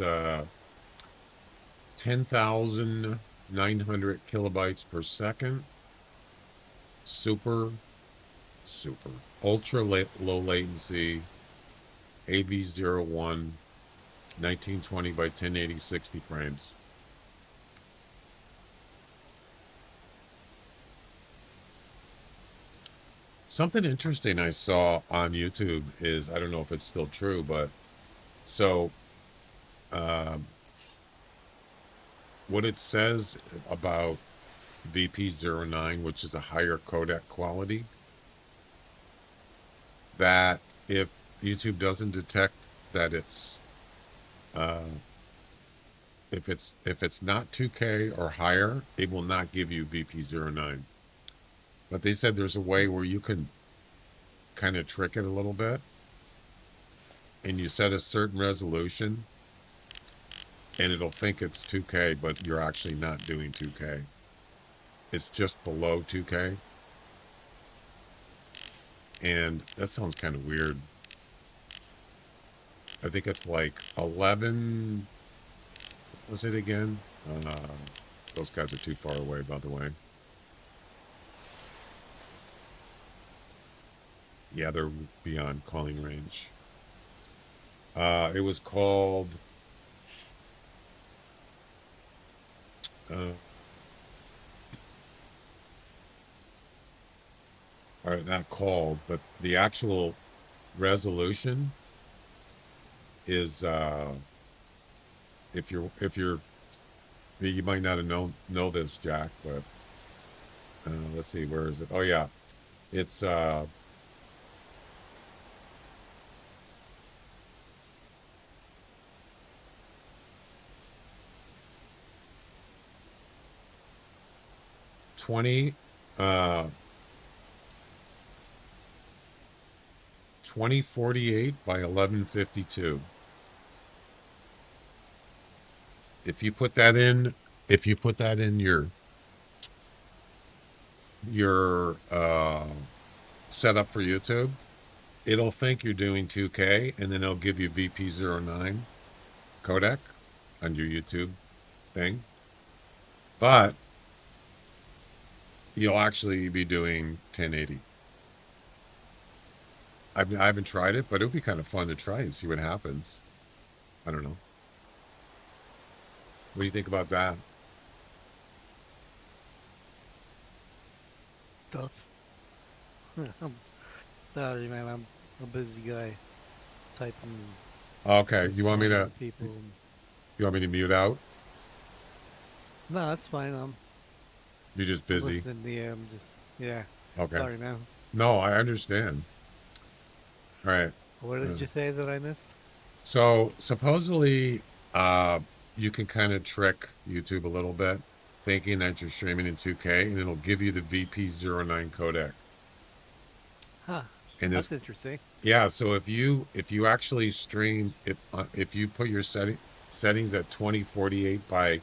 10,900 kilobytes per second. Super, ultra low latency, AV01, 1920 by 1080, 60 frames. Something interesting I saw on YouTube is, I don't know if it's still true, but so what it says about VP09, which is a higher codec quality, that if YouTube doesn't detect that it's if it's not 2K or higher, it will not give you VP09. But they said there's a way where you can kind of trick it a little bit, and you set a certain resolution and it'll think it's 2K, but you're actually not doing 2K. It's just below 2K. And that sounds kind of weird. I think it's like 11, what was it again? Those guys are too far away, by the way. Yeah, they're beyond calling range. It was called or not called, but the actual resolution is if you're you might not have know this, Jack, but let's see, where is it? Oh yeah, it's 2048 by 1152. If you put that in your setup for YouTube, it'll think you're doing 2K, and then it'll give you VP09 codec on your YouTube thing. But you'll actually be doing 1080. I haven't tried it, but it would be kind of fun to try and see what happens. I don't know. What do you think about that? Tough. I'm sorry, man. I'm a busy guy. Typing. Okay, you want me to people. mute out? No, that's fine. You're just busy. Listening to you. I'm just yeah. Okay. Sorry, man. No, I understand. All right. What did you say that I missed? So supposedly, you can kind of trick YouTube a little bit, thinking that you're streaming in 2K, and it'll give you the VP09 codec. Huh. And that's interesting. Yeah. So if you actually stream, if you put your settings at 2048 by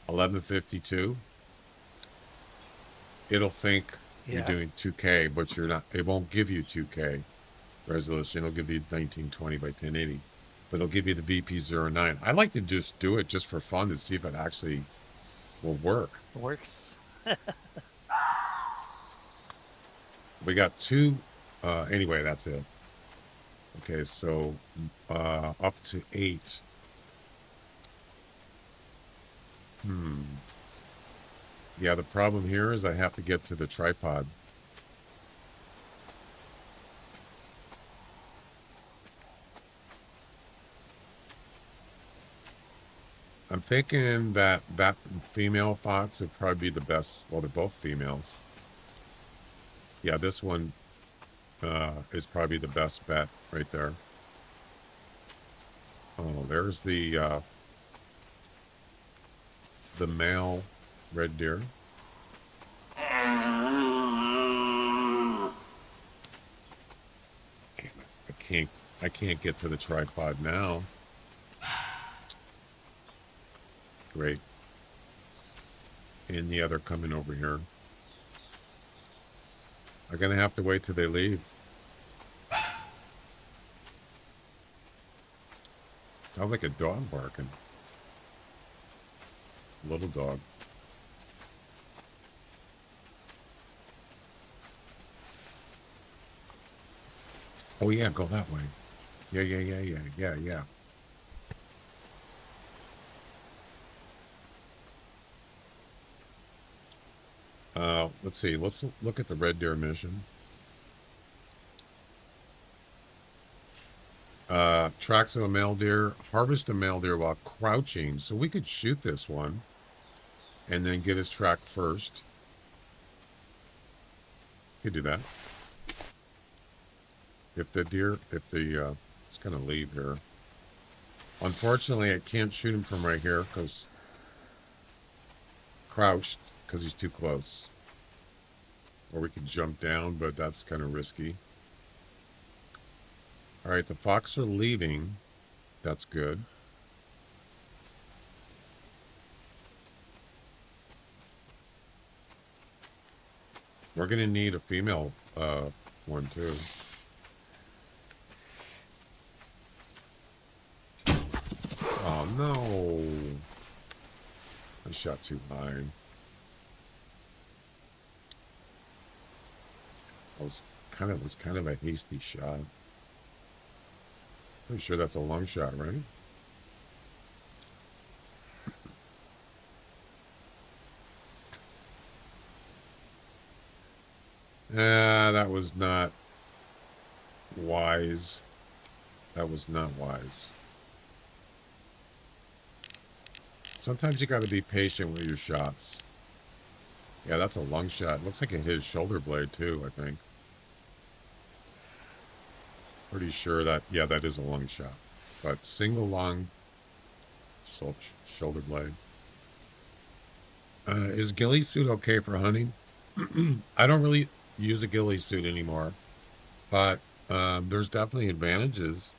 1152, it'll think you're doing 2K, but you're not. It won't give you 2K resolution. It'll give you 1920 by 1080, but it'll give you the VP09. I like to just do it just for fun to see if it actually will work. It works. We got two. Anyway, that's it. Okay, so up to 8. Yeah, the problem here is I have to get to the tripod. I'm thinking that female fox would probably be the best. Well, they're both females. Yeah, this one is probably the best bet right there. Oh, there's the male red deer. I can't get to the tripod now. Great. And the other coming over here. I'm gonna have to wait till they leave. Sounds like a dog barking. Little dog. Oh yeah, go that way. Yeah. Let's see. Let's look at the red deer mission. Tracks of a male deer. Harvest a male deer while crouching. So we could shoot this one and then get his track first. Could do that. If the it's gonna leave here. Unfortunately, I can't shoot him from right here because crouched, because he's too close. Or we can jump down, but that's kind of risky. All right, the fox are leaving. That's good. We're gonna need a female one too. Oh no! I shot too high. was kind of a hasty shot. Pretty sure that's a long shot, right? That was not wise. That was not wise. Sometimes you got to be patient with your shots. Yeah, that's a long shot. Looks like it hit his shoulder blade too, I think. Pretty sure that, yeah, that is a long shot. But single long shoulder blade. Is ghillie suit okay for hunting? I don't really use a ghillie suit anymore, but there's definitely advantages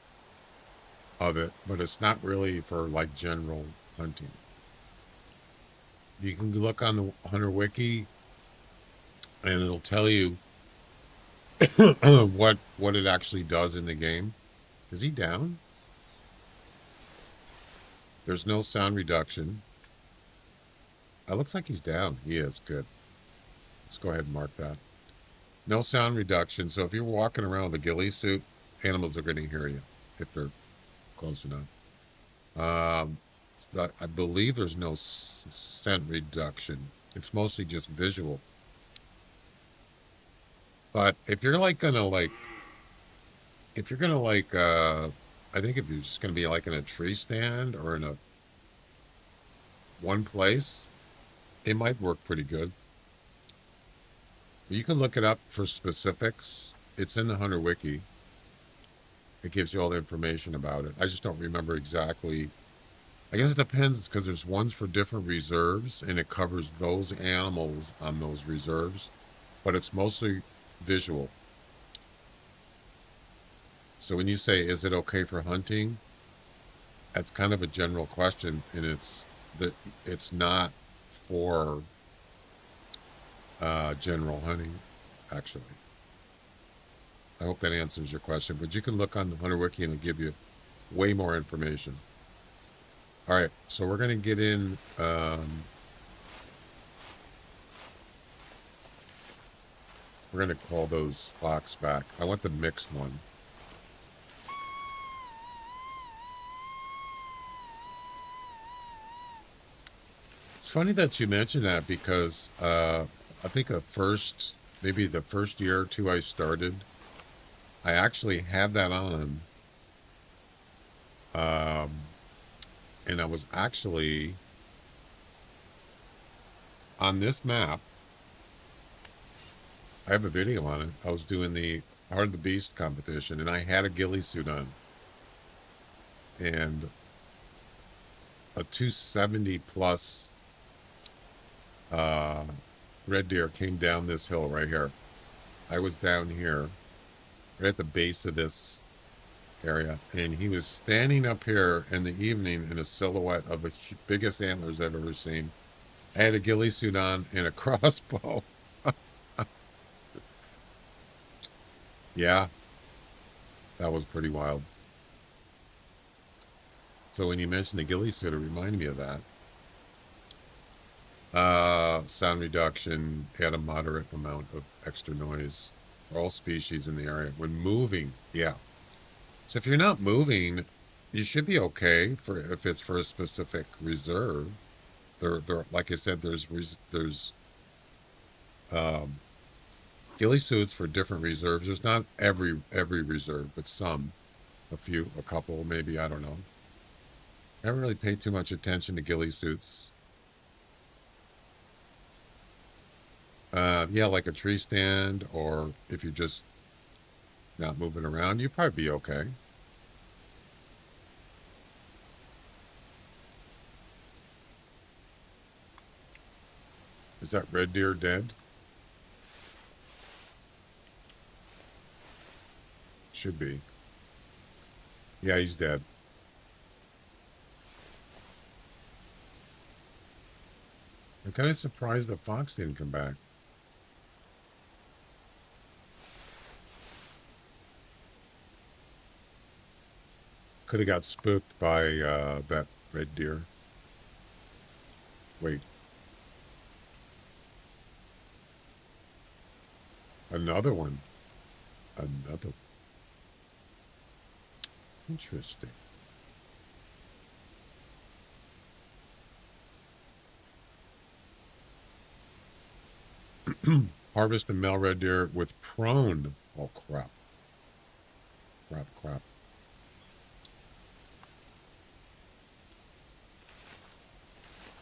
of it, but it's not really for like general hunting. You can look on the Hunter Wiki and it'll tell you what it actually does in the game. Is he down? There's no sound reduction. It looks like he's down. He is. Good. Let's go ahead and mark that. No sound reduction. So if you're walking around with a ghillie suit, animals are going to hear you if they're close enough. I believe there's no scent reduction. It's mostly just visual. But if you're like gonna like, I think if you're just gonna be like in a tree stand or in a one place, it might work pretty good. You can look it up for specifics. It's in the Hunter Wiki. It gives you all the information about it. I just don't remember exactly. I guess it depends because there's ones for different reserves and it covers those animals on those reserves, but it's mostly visual. So when you say, is it okay for hunting? That's kind of a general question, and it's not for general hunting, actually. I hope that answers your question, but you can look on the Hunter Wiki and it'll give you way more information. All right, so we're going to get in. We're going to call those fox back. I want the mixed one. It's funny that you mentioned that because I think maybe the first year or two I started, I actually had that on. And I was actually on this map. I have a video on it. I was doing the Heart of the Beast competition, and I had a ghillie suit on. And a 270 plus red deer came down this hill right here. I was down here, right at the base of this area, and he was standing up here in the evening in a silhouette of the biggest antlers I've ever seen. I had a ghillie suit on and a crossbow. Yeah, that was pretty wild. So when you mentioned the ghillie suit, it reminded me of that. Sound reduction, add a moderate amount of extra noise for all species in the area. When moving, yeah. So if you're not moving, you should be okay if it's for a specific reserve. There, like I said, there's ghillie suits for different reserves. There's not every reserve, but some, a couple, maybe, I don't know. I haven't really paid too much attention to ghillie suits. Yeah, like a tree stand, or if you're just not moving around, you'd probably be okay. Is that red deer dead? Should be. Yeah, he's dead. I'm kind of surprised that Fox didn't come back. Could have got spooked by that red deer. Wait. Another one. Another. Interesting. Harvest a male red deer with prone. Oh, crap. Crap.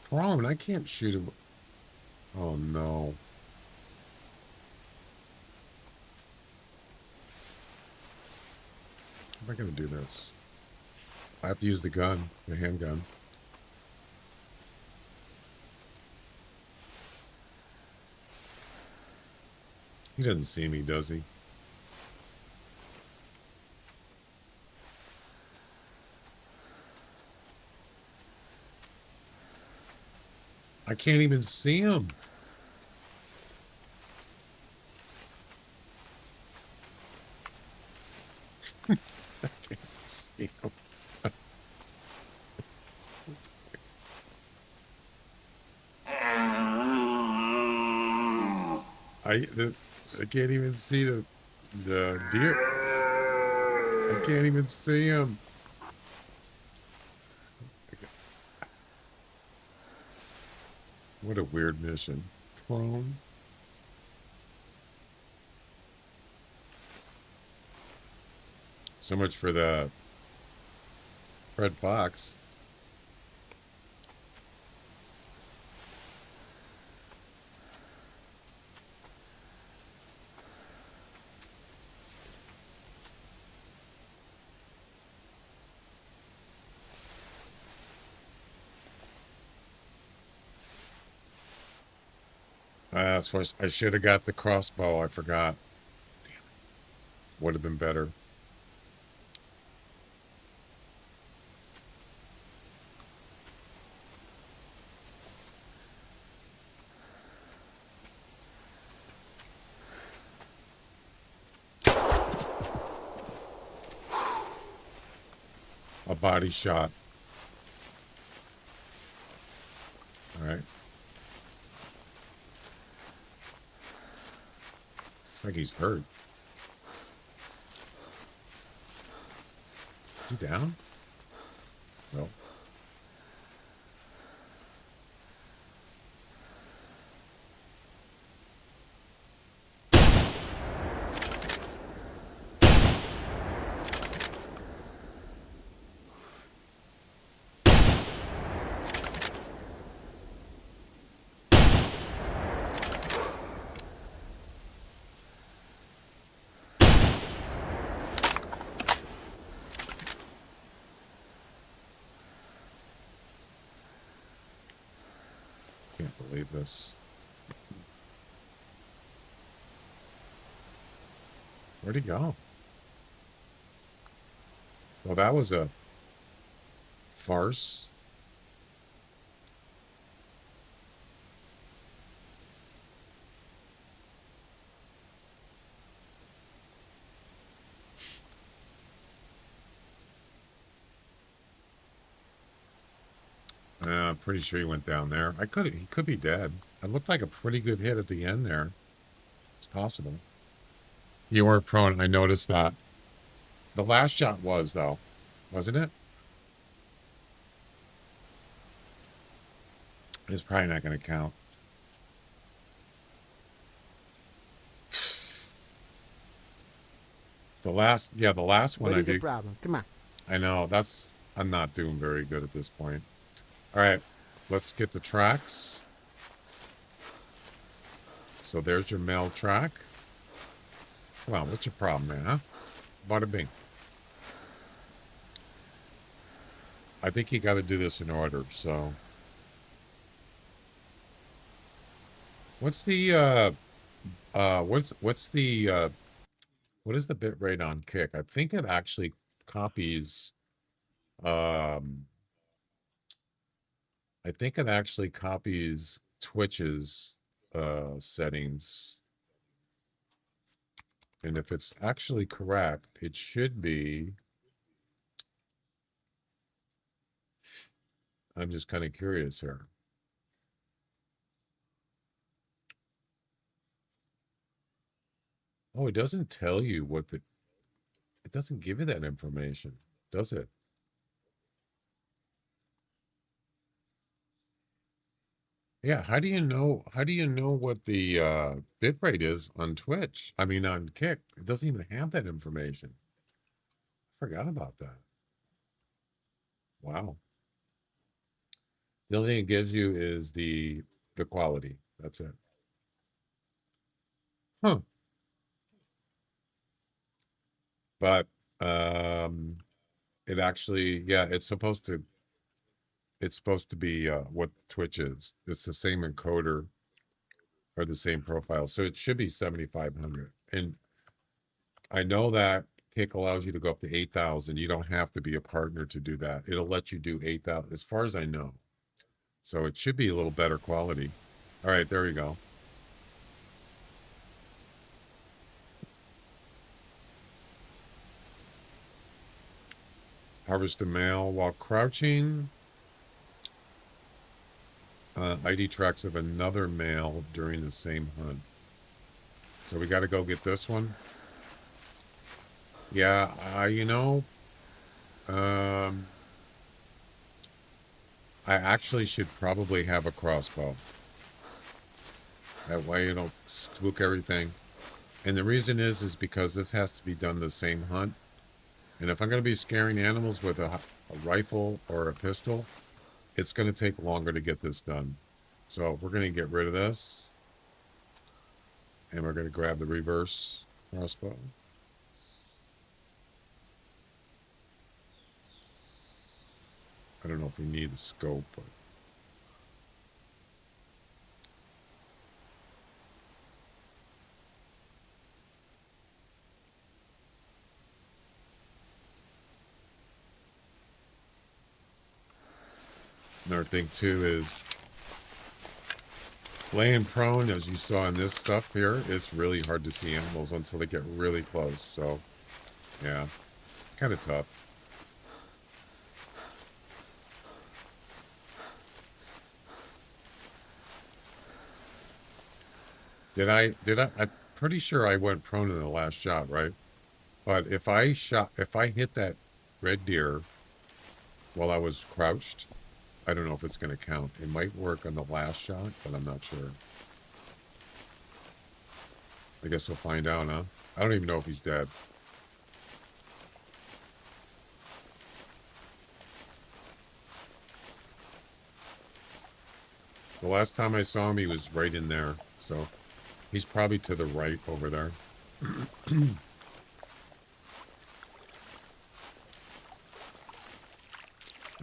Prone, I can't shoot him. Oh, no. How am I going to do this? I have to use the gun, the handgun. He doesn't see me, does he? I can't even see him. I can't see him. I can't even see the deer. I can't even see him. What a weird mission. Prone. So much for the red fox. That's what I should have got the crossbow. I forgot. Damn it. Would have been better. A body shot. All right. Looks like he's hurt. Is he down? No. Can't believe this. Where'd he go? Well, that was a farce. I'm pretty sure he went down there. He could be dead. It looked like a pretty good hit at the end there. It's possible. You weren't prone. I noticed that. The last shot was, though. Wasn't it? It's probably not going to count. The last one I did. Problem. Come on. I know. I'm not doing very good at this point. All right. Let's get the tracks. So there's your male track. Well, what's your problem, man, huh? Bada bing. I think you got to do this in order, so. What's the, what is the bit rate on Kick? I think it actually copies, Twitch's settings. And if it's actually correct, it should be. I'm just kind of curious here. Oh, it doesn't tell you what the, it doesn't give you that information, does it? Yeah, how do you know what the bit rate is on Twitch? I mean on Kick. It doesn't even have that information. I forgot about that. Wow. The only thing it gives you is the quality. That's it. Huh. But it actually, yeah, it's supposed to be what Twitch is. It's the same encoder or the same profile. So it should be 7,500. And I know that Kick allows you to go up to 8,000. You don't have to be a partner to do that. It'll let you do 8,000 as far as I know. So it should be a little better quality. All right, there you go. Harvest a male while crouching. ID tracks of another male during the same hunt. So we got to go get this one. Yeah, you know, I actually should probably have a crossbow. That way you don't spook everything. And the reason is because this has to be done the same hunt. And if I'm going to be scaring animals with a rifle or a pistol, it's going to take longer to get this done. So we're going to get rid of this. And we're going to grab the reverse crossbow. I don't know if we need a scope, but another thing too is laying prone, as you saw in this stuff here, it's really hard to see animals until they get really close. So yeah, kind of tough. I'm pretty sure I went prone in the last shot, right? But if I hit that red deer while I was crouched, I don't know if it's going to count. It might work on the last shot, but I'm not sure. I guess we'll find out, huh? I don't even know if he's dead. The last time I saw him, he was right in there. So he's probably to the right over there.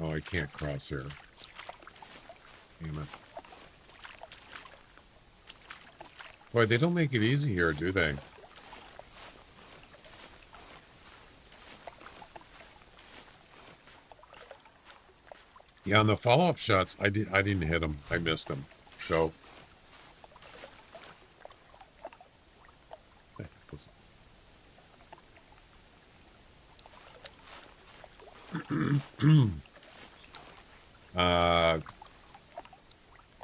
Oh, I can't cross here. Damn it. Boy, they don't make it easy here, do they? Yeah, on the follow-up shots, I didn't hit them. I missed them. So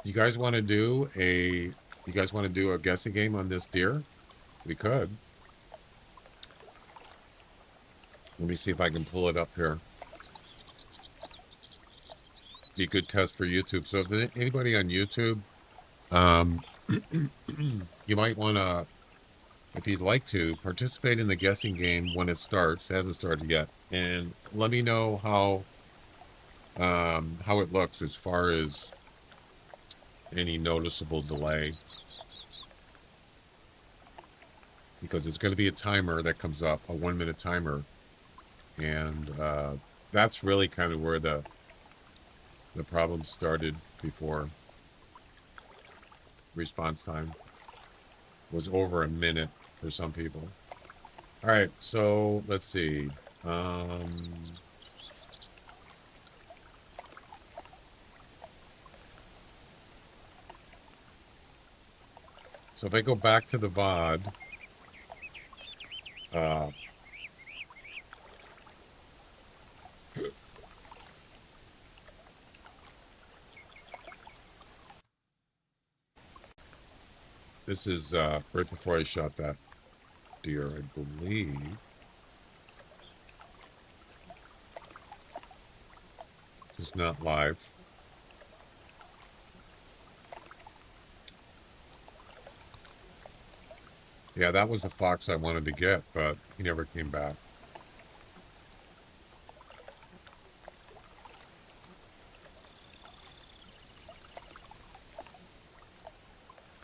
you guys want to do a guessing game on this deer? We could. Let me see if I can pull it up here. Be a good test for YouTube. So if anybody on YouTube, you might want to, if you'd like to, participate in the guessing game when it starts. It hasn't started yet. And let me know how it looks as far as any noticeable delay. Because there's going to be a timer that comes up, a 1-minute timer. And that's really kind of where the problem started before. Response time was over a minute for some people. All right, so let's see. So if I go back to the VOD, this is right before I shot that deer, I believe. This is not live. Yeah, that was the fox I wanted to get, but he never came back.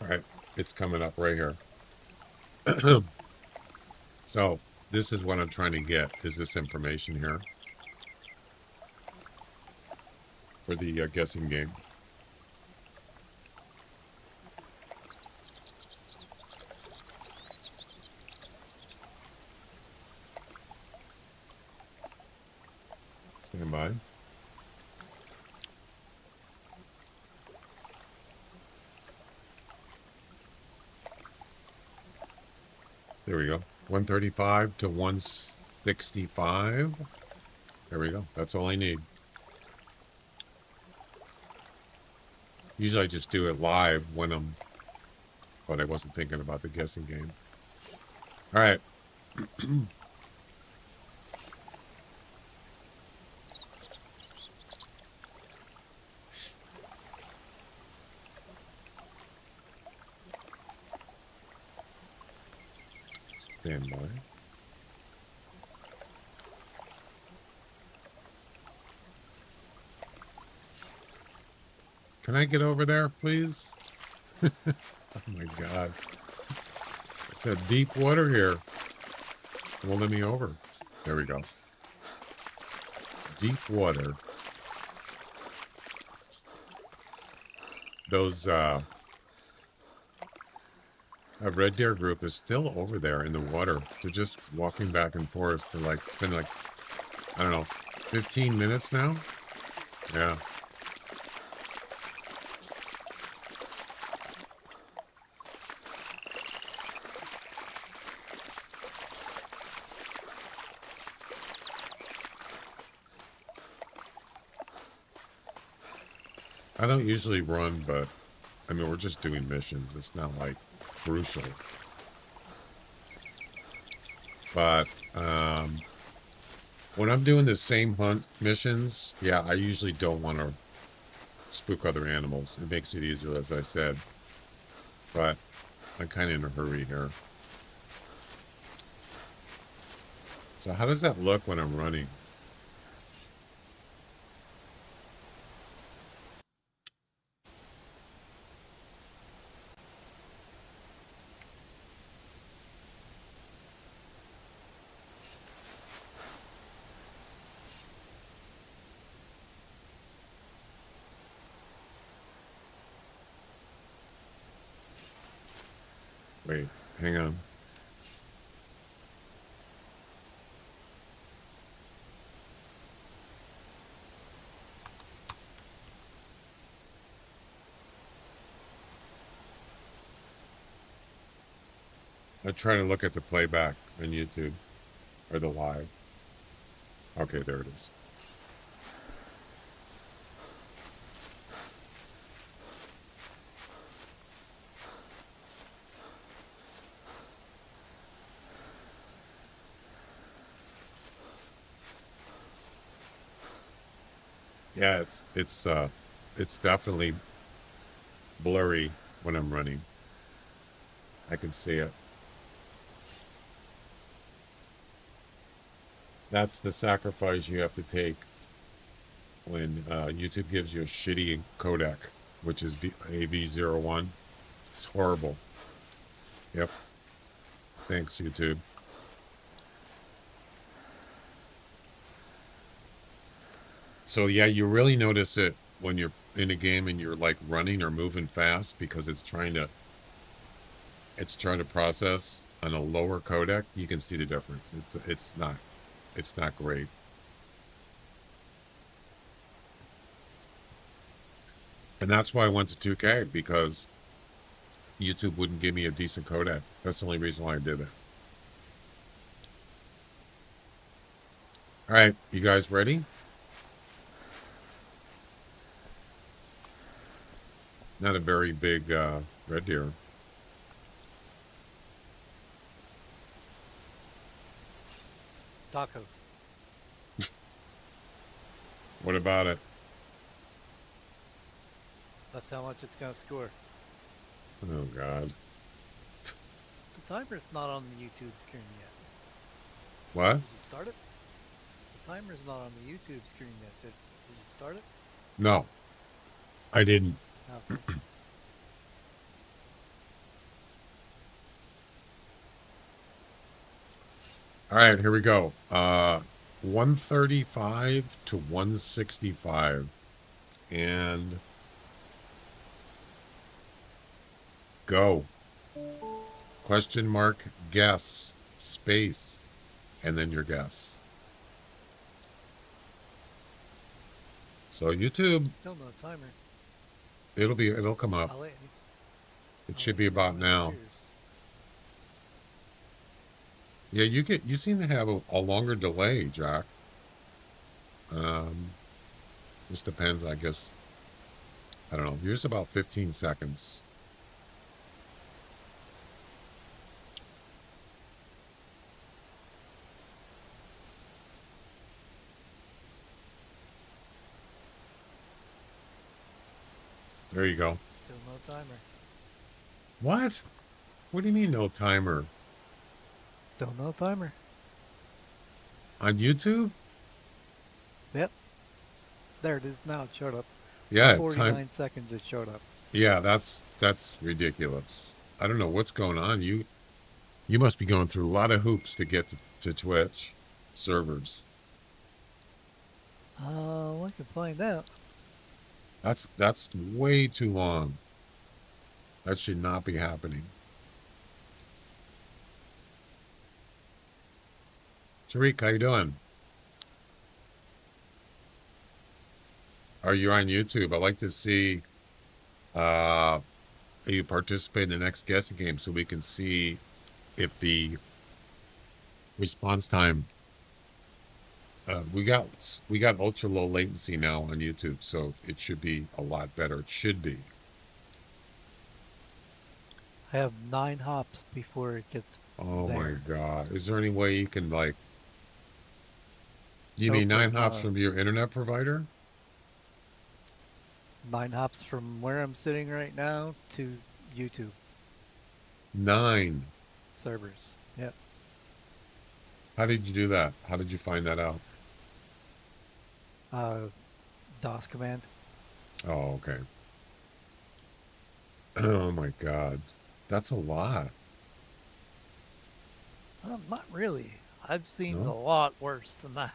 All right, it's coming up right here. So this is what I'm trying to get, is this information here for the guessing game. Stand by. There we go. 135 to 165. There we go. That's all I need. Usually I just do it live when I'm, but I wasn't thinking about the guessing game. All right. Stand by. Can I get over there, please? Oh my God. It's a deep water here. It won't let me over. There we go. Deep water. Those, a red deer group is still over there in the water. They're just walking back and forth for like, it's been like, I don't know, 15 minutes now? Yeah. I don't usually run, but I mean, we're just doing missions. It's not like crucial. But when I'm doing the same hunt missions, yeah, I usually don't want to spook other animals. It makes it easier, as I said. But I'm kind of in a hurry here. So how does that look when I'm running? Wait, hang on. I try to look at the playback on YouTube or the live. Okay, there it is. Yeah, it's definitely blurry when I'm running. I can see it. That's the sacrifice you have to take when YouTube gives you a shitty codec, which is the AV01. It's horrible. Yep. Thanks, YouTube. So yeah, you really notice it when you're in a game and you're like running or moving fast because it's trying to process on a lower codec. You can see the difference. It's not great. And that's why I went to 2K, because YouTube wouldn't give me a decent codec. That's the only reason why I did it. All right, you guys ready? Not a very big red deer. Tacos. What about it? That's how much it's gonna score. Oh God. The timer's not on the YouTube screen yet. What? Did you start it? The timer's not on the YouTube screen yet. Did you start it? No, I didn't. Okay. All right, here we go. 135 to 165. And go. Question mark, guess, space, and then your guess. So YouTube, Still no timer. it'll come up. It should be about now. Yeah, you seem to have a longer delay, Jack. Just depends, I guess. I don't know. Yours about 15 seconds. There you go. Still no timer. What? What do you mean no timer? Still no timer. On YouTube? Yep. There it is now. It showed up. Yeah, 49 seconds it showed up. Yeah, that's ridiculous. I don't know what's going on. You must be going through a lot of hoops to get to Twitch servers. We can find out. That's way too long. That should not be happening. Tariq, how you doing? Are you on YouTube? I'd like to see you participate in the next guessing game so we can see if the response time we got ultra low latency now on YouTube, so it should be a lot better. It should be. I have 9 hops before it gets Oh there. my God. Is there any way you can like you Nope, mean 9 hops uh, from your internet provider? 9 hops from where I'm sitting right now to YouTube 9. servers. Yep. How did you do that? How did you find that out? DOS command. Oh, okay. Oh my God. That's a lot. Not really. I've seen No? a lot worse than that.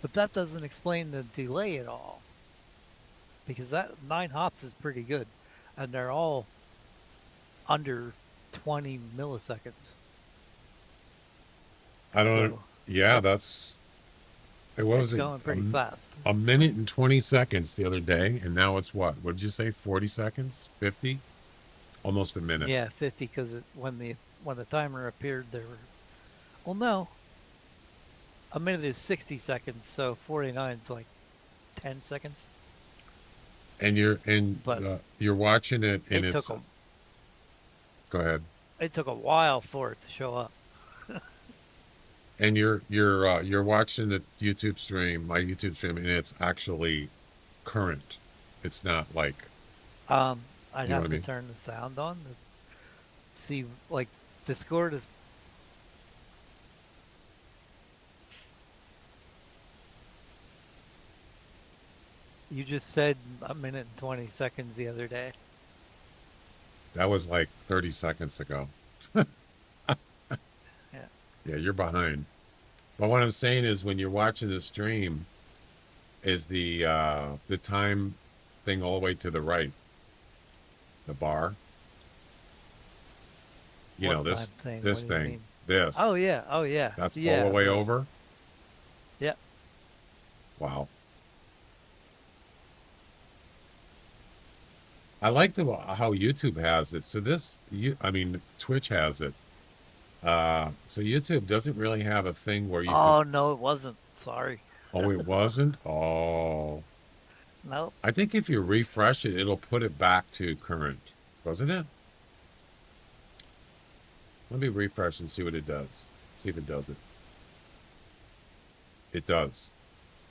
But that doesn't explain the delay at all. Because that 9 hops is pretty good. And they're all under 20 milliseconds. I don't So, yeah, that's- it was It's going pretty fast. a minute and 20 seconds the other day, and now it's what? What did you say? 40 seconds? 50? Almost a minute. Yeah, 50 because when the timer appeared there were... Well, no. A minute is 60 seconds, so 49 is like 10 seconds. And you're But you're watching it and It it's took go ahead. a while for it to show up. And you're watching the YouTube stream, my YouTube stream, and it's actually current. It's not like I'd You know have what I to mean? turn the sound on to see, like, Discord is... You just said a minute and 20 seconds the other day. that was like 30 seconds ago. Yeah. Yeah, you're behind. But what I'm saying is when you're watching the stream, is the time thing all the way to the right. The bar. You What know, this time thing? this What do you thing. mean? This. Oh yeah. That's yeah, all the way but- over? Yep. Wow. I like how YouTube has it. So Twitch has it. So YouTube doesn't really have a thing where you Oh no, it wasn't. Sorry. oh, it wasn't? Oh. Nope. I think if you refresh it, it'll put it back to current. Wasn't it? Let me refresh and see what it does. See if it does it. It does.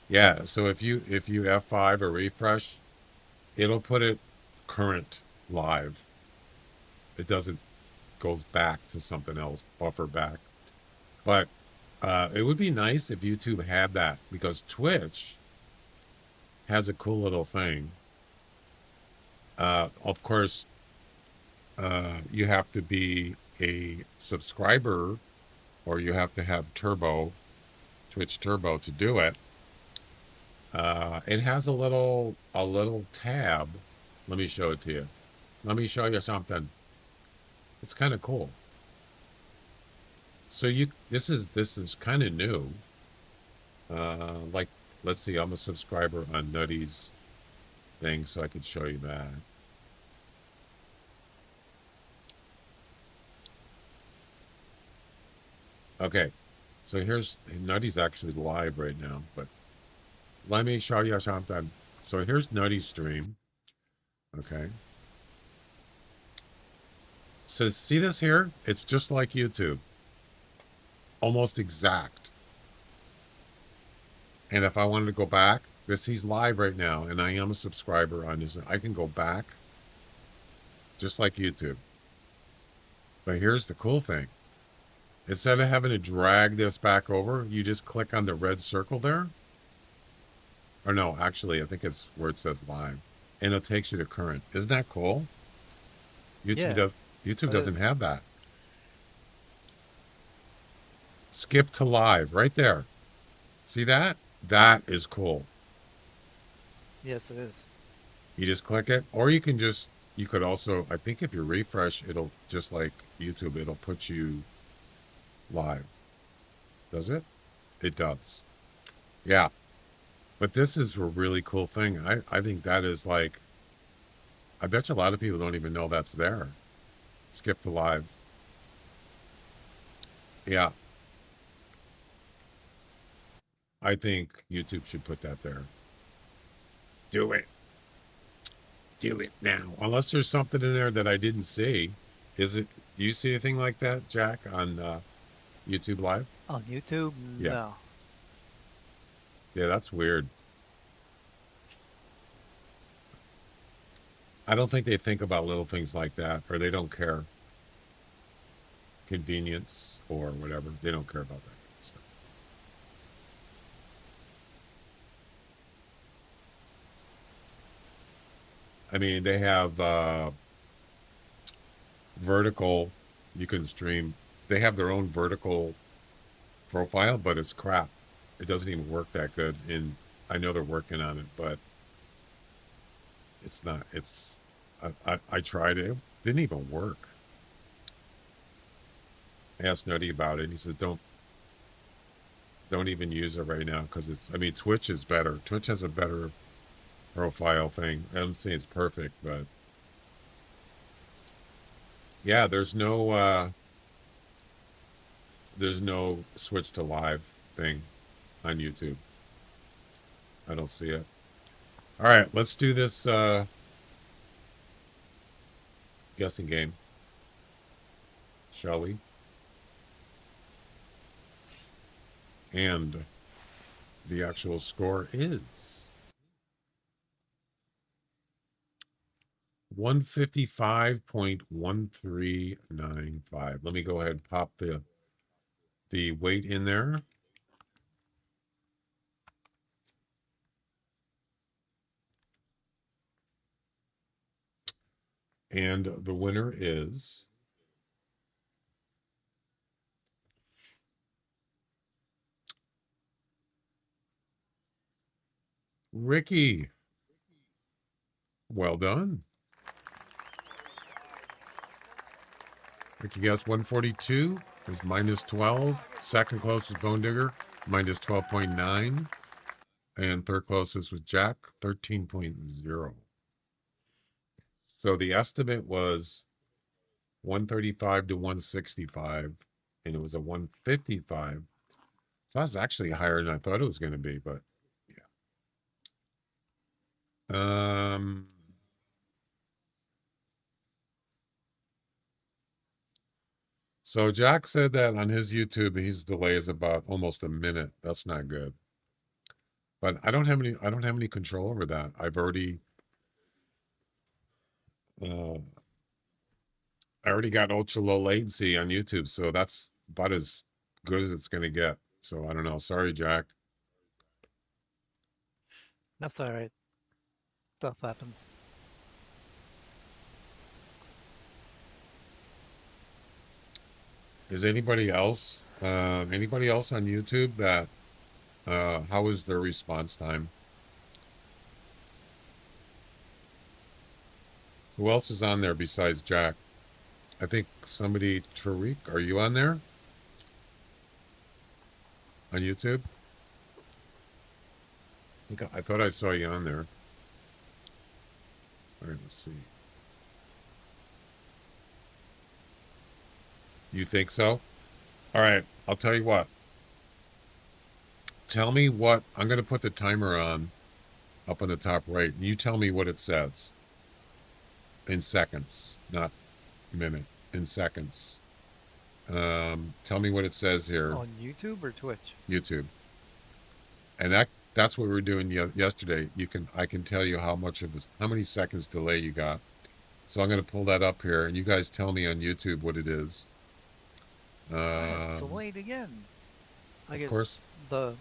Yeah. So if you F5 or refresh, it'll put it current live. It doesn't goes back to something else, buffer back. But it would be nice if YouTube had that, because Twitch has a cool little thing. Of course, you have to be a subscriber, or you have to have Twitch Turbo to do it. It has a little tab. Let me show it to you. Let me show you something. It's kind of cool. So this is kind of new. Like, let's see, I'm a subscriber on Nutty's thing, so I could show you that. Okay, so here's Nutty's actually live right now, but let me show you something. So here's Nutty's stream. Okay. So see this here? It's just like YouTube. Almost exact. And if I wanted to go back, he's live right now, and I am a subscriber on his. I can go back just like YouTube. But here's the cool thing. Instead of having to drag this back over, you just click on the red circle there. Or no, actually, I think it's where it says live. And it takes you to current. Isn't that cool? YouTube doesn't have that. Skip to live right there. See that? That is cool. Yes, it is. You just click it, or you could also, I think if you refresh, it'll, just like YouTube, it'll put you live. Does it? It does. Yeah. But this is a really cool thing. I think that is like, I bet you a lot of people don't even know that's there. Skip to live. Yeah. I think YouTube should put that there. Do it. Do it now. Unless there's something in there that I didn't see. Do you see anything like that, Jack, on YouTube Live? On YouTube? Yeah. No. Yeah, that's weird. I don't think they think about little things like that, or they don't care. Convenience or whatever. They don't care about that. So. I mean, they have vertical, you can stream. They have their own vertical profile, but it's crap. It doesn't even work that good. And I know they're working on it, but it's not. I tried it. It didn't even work. I asked Nutty about it, and he said, don't even use it right now, because I mean, Twitch is better. Twitch has a better profile thing. I'm saying it's perfect, but yeah, there's no switch to live thing on YouTube. I don't see it. All right, let's do this guessing game, shall we? And the actual score is 155.1395. Let me go ahead and pop the weight in there. And the winner is Ricky. Well done. Ricky guessed 142 is minus 12. Second closest Bone Digger, minus 12.9. And third closest was Jack, 13.0. So the estimate was 135 to 165, and it was a 155. So that's actually higher than I thought it was going to be, but yeah. So Jack said that on his YouTube, his delay is about almost a minute. That's not good. But I don't have any control over that. Uh, I already got ultra low latency on YouTube, so that's about as good as it's gonna get. So I don't know. Sorry, Jack. That's all right. Stuff happens. Is anybody else on YouTube that how is their response time? Who else is on there besides Jack? I think somebody, Tariq, are you on there? On YouTube? I thought I saw you on there. All right, let's see. You think so? All right, I'll tell you what. Tell me what, I'm going to put the timer on up on the top right. And you tell me what it says in seconds, not minute, in seconds. Tell me what it says here. On YouTube or Twitch? YouTube. And that's what we were doing yesterday. I can tell you how many seconds delay you got. So I'm going to pull that up here, and you guys tell me on YouTube what it is. Delayed again. Of course. The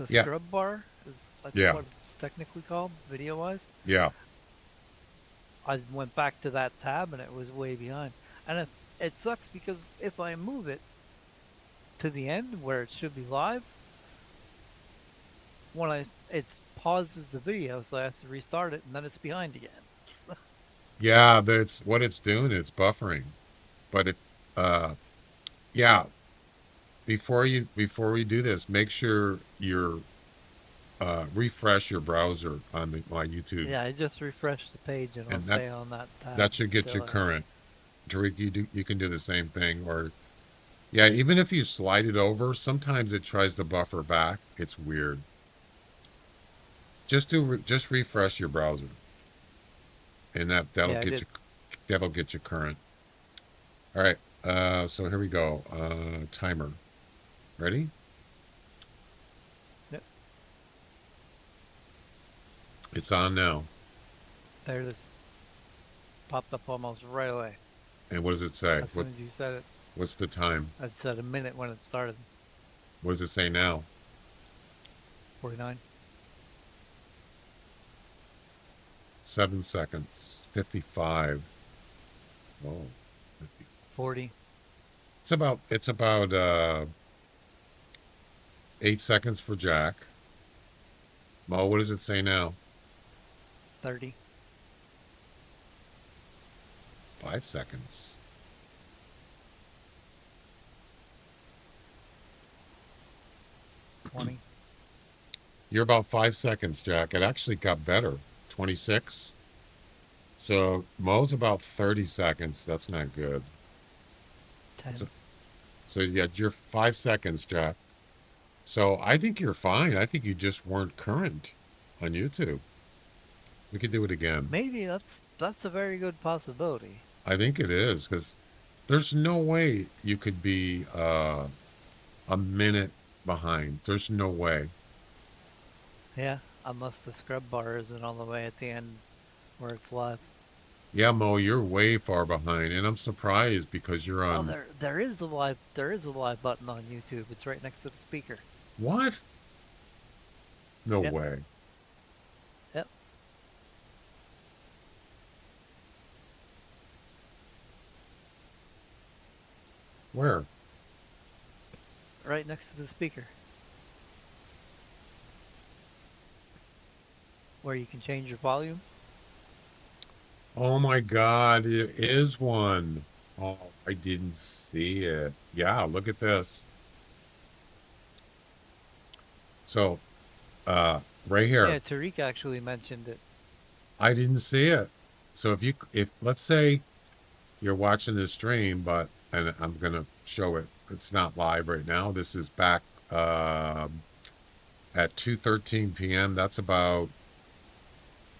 Yeah. scrub bar is that's Yeah. what it's technically called, video-wise. Yeah. I went back to that tab and it was way behind. And it sucks because if I move it to the end where it should be live, it pauses the video, so I have to restart it, and then it's behind again. Yeah, that's what it's doing. It's buffering. But yeah, before we do this, make sure you're refresh your browser on my YouTube. Yeah, I just refreshed the page and I'll stay on that tab. That should get you current. Tariq, you can do the same thing, or yeah, even if you slide it over, sometimes it tries to buffer back. It's weird. Just refresh your browser, and that'll get you current. All right, so here we go. Timer. Ready? Yep. It's on now. There it is. Popped up almost right away. And what does it say? As soon as you said it. What's the time? It said a minute when it started. What does it say now? 49. 7 seconds. 55. Oh. 40. It's about 8 seconds for Jack. Mo, what does it say now? 30. 5 seconds. 20. You're about 5 seconds, Jack. It actually got better. 26. So Mo's about 30 seconds. That's not good. 10. So yeah, you're 5 seconds, Jack. So I think you're fine. I think you just weren't current on YouTube. We could do it again. Maybe that's a very good possibility. I think it is, because there's no way you could be a minute behind. There's no way. Yeah, unless the scrub bar isn't all the way at the end where it's live. Yeah, Mo, you're way far behind, and I'm surprised because you're on. Oh, there is a live button on YouTube. It's right next to the speaker. What? No Yep. way. Yep. Where? Right next to the speaker. Where you can change your volume. Oh my God, it is one. Oh, I didn't see it. Yeah, look at this. So, right here. Yeah, Tariq actually mentioned it. I didn't see it. So if let's say you're watching this stream, and I'm gonna show it. It's not live right now. This is back at 2:13 p.m. That's about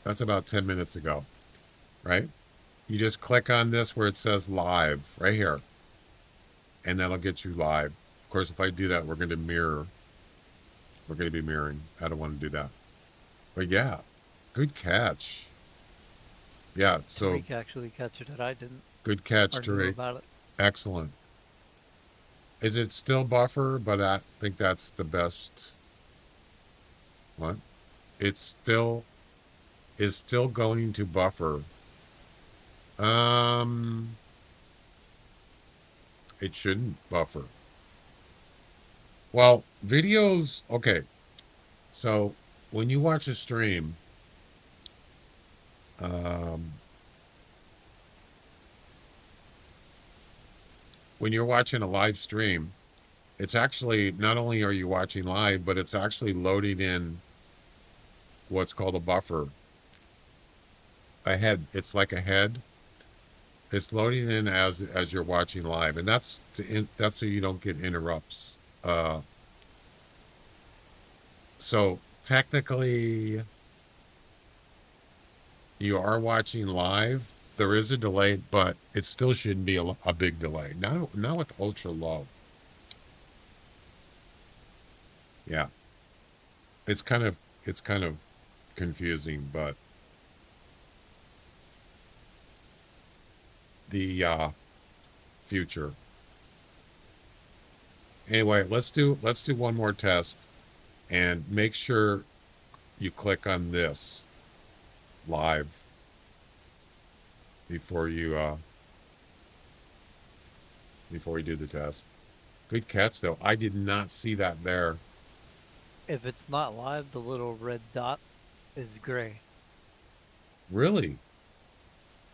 10 minutes ago, right? You just click on this where it says live right here, and that'll get you live. Of course, if I do that, we're going to mirror. We're going to be mirroring. I don't want to do that. But yeah, good catch. Yeah, so Tariq actually catch it. I didn't. good catch, Or knew Tariq. about it. Excellent. Is it still buffer? But I think that's the best. What? It's still is still going to buffer. It shouldn't buffer. Well, videos, okay. So when you watch a stream, when you're watching a live stream, it's actually not only are you watching live, but it's actually loading in what's called a buffer. A head. It's like a head. It's loading in as you're watching live, and that's so you don't get interrupts. So technically, you are watching live. There is a delay, but it still shouldn't be a big delay. Not with ultra low. Yeah, it's kind of confusing, but the future. Anyway, let's do one more test, and make sure you click on this live before you do the test. Good catch though. I did not see that there. If it's not live, the little red dot is gray. Really?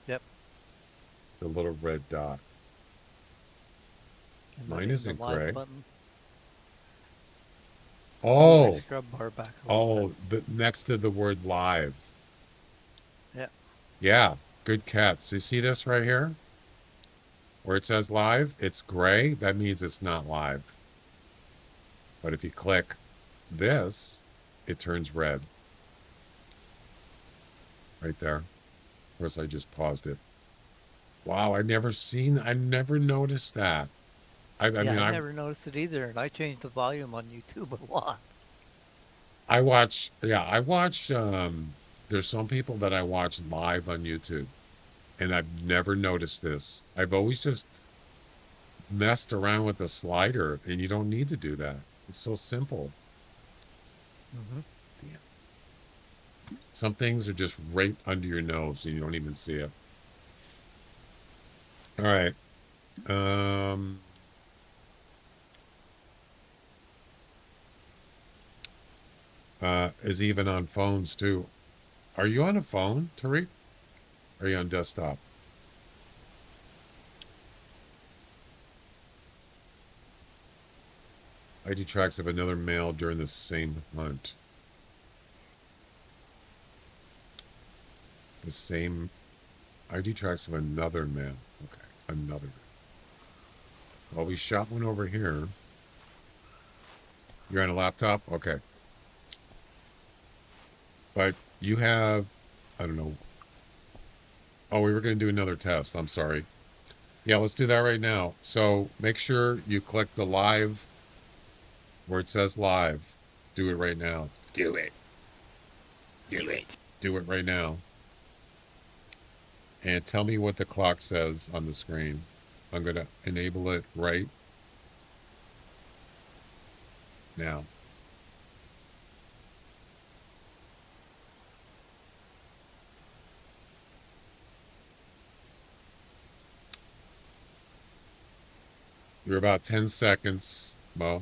Yep. The little red dot. And Mine that is isn't the live gray. button. Oh. Scrub bar back a little bit. Next to the word live. Yeah. Yeah, good catch. So you see this right here? Where it says live, it's gray. That means it's not live. But if you click this, it turns red. Right there. Of course, I just paused it. Wow, I never noticed that. I never noticed it either, and I changed the volume on YouTube a lot. I watch, there's some people that I watch live on YouTube, and I've never noticed this. I've always just messed around with the slider, and you don't need to do that. It's so simple. Mm-hmm. Damn. Some things are just right under your nose, and you don't even see it. All right. Is even on phones too. Are you on a phone, Tariq? Or are you on desktop? ID tracks of another male during the same hunt. The same ID tracks of another male. Okay, another. Well, we shot one over here. You're on a laptop? Okay. But you have, I don't know. Oh, we were going to do another test. I'm sorry. Yeah, let's do that right now. So make sure you click the live where it says live. Do it right now. Do it. Do it. Do it right now. And tell me what the clock says on the screen. I'm going to enable it right now. You're about 10 seconds, Mo.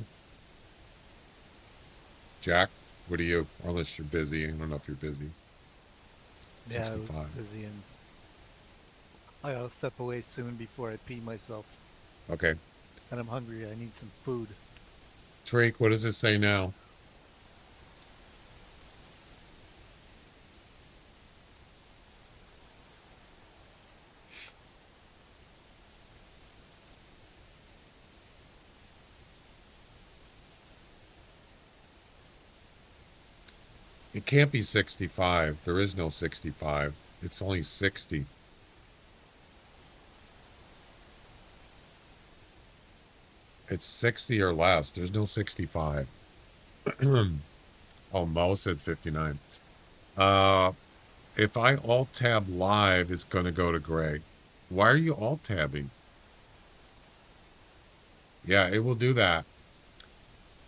Jack, what are you? Unless you're busy. I don't know if you're busy. Yeah, 65. I was busy, and I gotta step away soon before I pee myself. Okay. And I'm hungry. I need some food. Tariq, what does it say now? It can't be 65. There is no 65. It's only 60. It's 60 or less. There's no 65. Oh, Mo said 59. Uh, if I alt tab live, it's going to go to Greg. Why are you alt tabbing? Yeah, it will do that.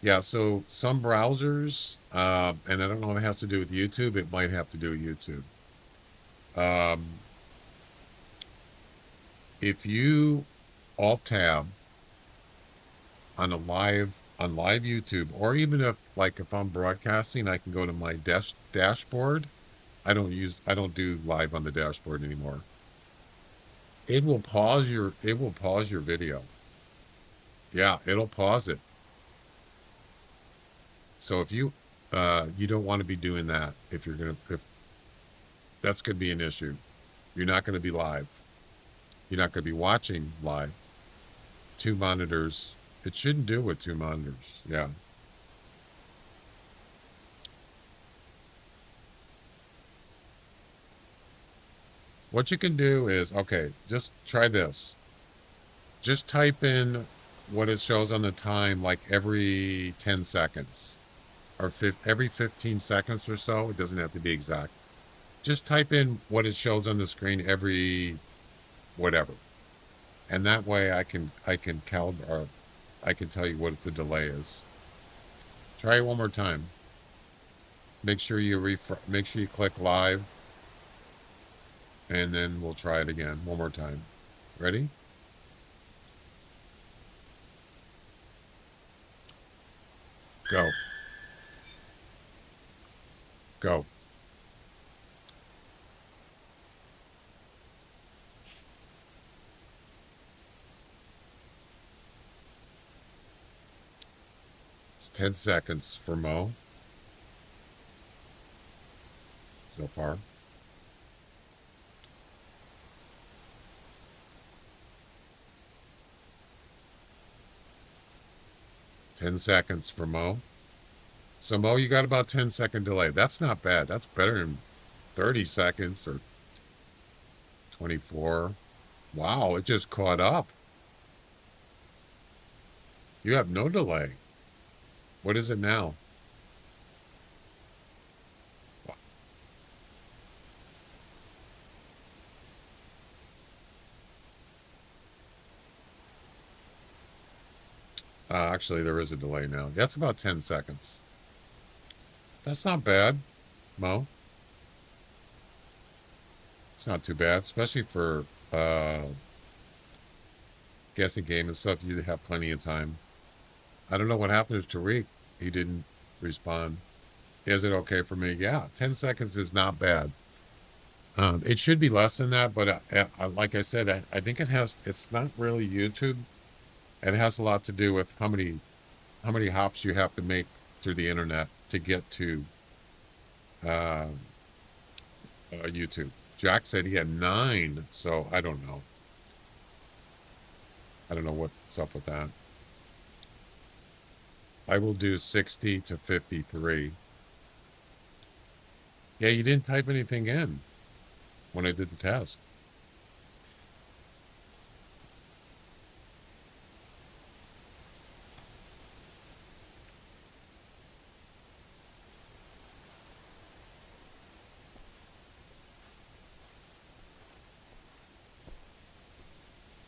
Yeah, so some browsers, and I don't know if it has to do with YouTube. It might have to do with YouTube. If you alt tab on live YouTube, or even if I'm broadcasting, I can go to my dashboard. I don't do live on the dashboard anymore. It will pause your video. Yeah, it'll pause it. So if you don't want to be doing that, if that's going to be an issue. You're not going to be live. You're not going to be watching live. 2 monitors. It shouldn't do with 2 monitors. Yeah. What you can do is, okay, just try this. Just type in what it shows on the time like every 10 seconds or every 15 seconds or so. It doesn't have to be exact. Just type in what it shows on the screen every whatever. And that way I can calibrate, or I can tell you what the delay is. Try it one more time. Make sure you click live, and then we'll try it again one more time. Ready? Go. Go. It's 10 seconds for Mo so far. Ten seconds for Mo. So Mo, you got about 10-second delay. That's not bad. That's better than 30 seconds or 24. Wow, it just caught up. You have no delay. What is it now? Actually, there is a delay now. That's about 10 seconds. That's not bad, Mo. It's not too bad, especially for guessing game and stuff. You have plenty of time. I don't know what happened to Tariq. He didn't respond. Is it okay for me? Yeah, 10 seconds is not bad. It should be less than that, but like I said, I think it's not really YouTube. It has a lot to do with how many hops you have to make through the internet to get to YouTube. Jack said he had 9, so I don't know. I don't know what's up with that. I will do 60 to 53. Yeah, you didn't type anything in when I did the test.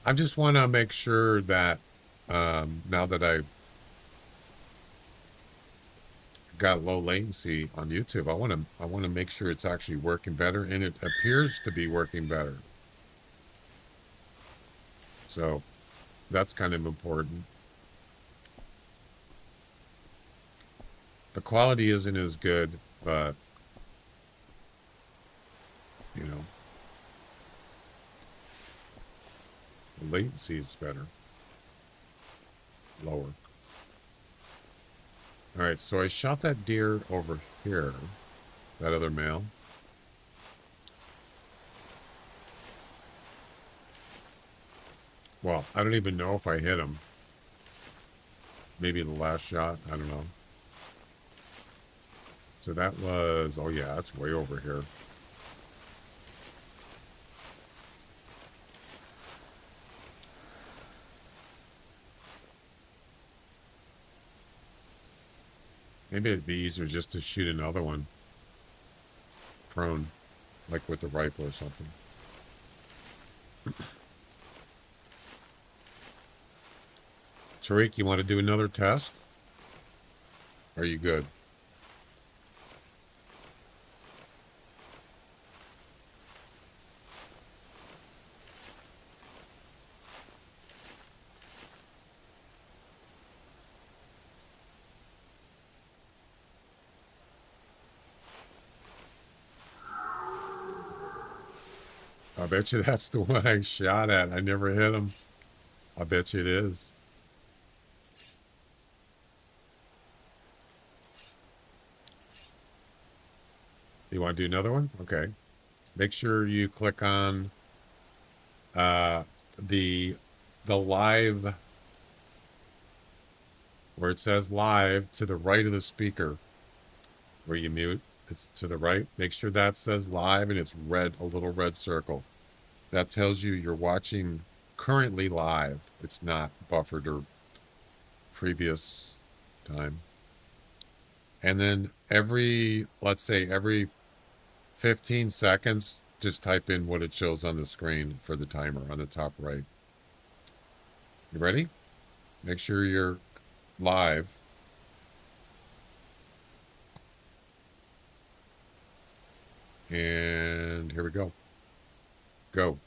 I just want to make sure that now that I've got low latency on YouTube, I want to make sure it's actually working better, and it appears to be working better. So that's kind of important. The quality isn't as good, but you know, the latency is better. Lower. All right, so I shot that deer over here, that other male. Well, I don't even know if I hit him. Maybe the last shot, I don't know. So that was, oh yeah, that's way over here. Maybe it'd be easier just to shoot another one. Prone. Like with the rifle or something. Tariq, you want to do another test? Are you good? I bet you that's the one I shot at. I never hit him. I bet you it is. You want to do another one? Okay. Make sure you click on the live, where it says live, to the right of the speaker where you mute. It's to the right. Make sure that says live and it's red, a little red circle. That tells you you're watching currently live. It's not buffered or previous time. And then let's say every 15 seconds, just type in what it shows on the screen for the timer on the top right. You ready? Make sure you're live. And here we go. Go.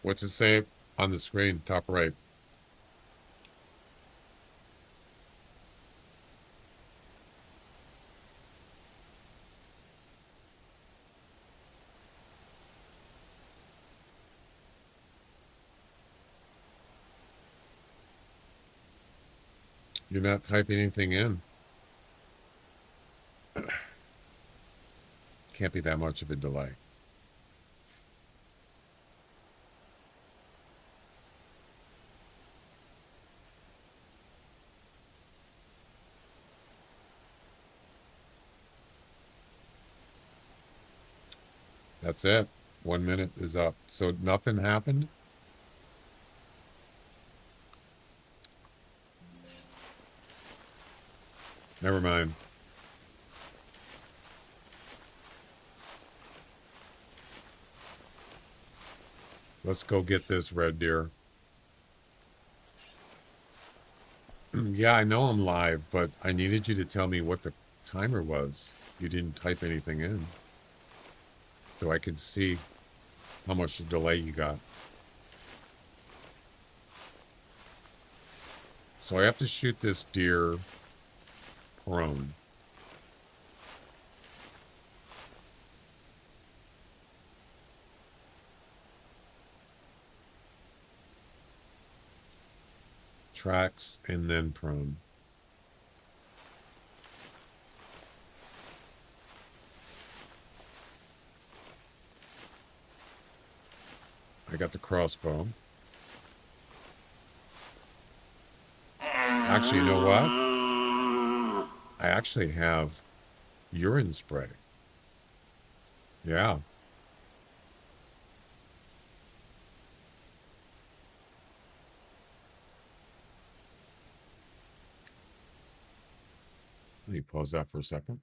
What's it say on the screen, top right? You're not typing anything in. Can't be that much of a delay. That's it. 1 minute is up. So nothing happened? Never mind. Let's go get this red deer. Yeah, I know I'm live, but I needed you to tell me what the timer was. You didn't type anything in. So I could see how much delay you got. So I have to shoot this deer prone. Tracks and then prone. I got the crossbow. Actually, you know what? I actually have urine spray. Yeah. Let me pause that for a second.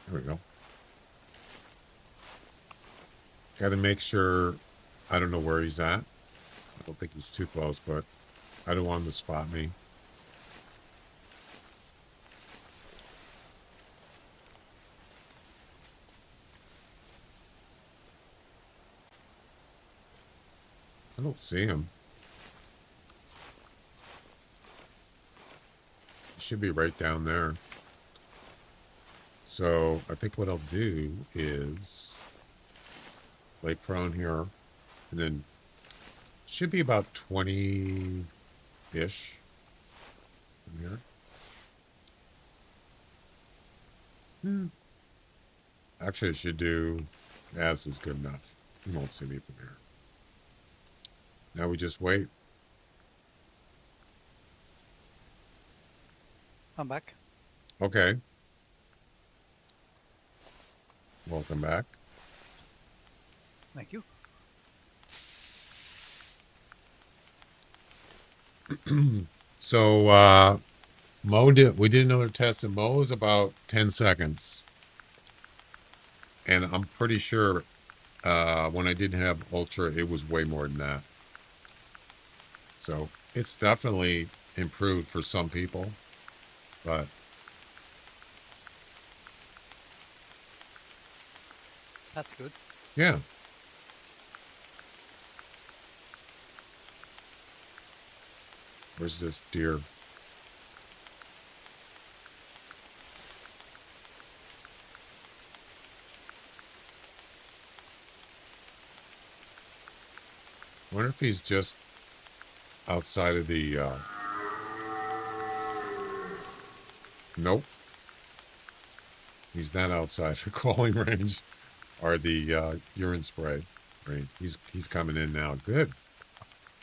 There we go. Got to make sure, I don't know where he's at. I don't think he's too close, but I don't want him to spot me. I don't see him. He should be right down there. So I think what I'll do is lay prone here, and then should be about 20-ish from here. Actually, I should do as is good enough. You won't see me from here. Now we just wait. I'm back. Okay. Welcome back. Thank you. So we did another test, and Mo is about 10 seconds. And I'm pretty sure when I didn't have Ultra, it was way more than that. So it's definitely improved for some people, but That's good. yeah. Where's this deer? I wonder if he's just outside of the nope. He's not outside the calling range or the urine spray range. He's coming in now. Good.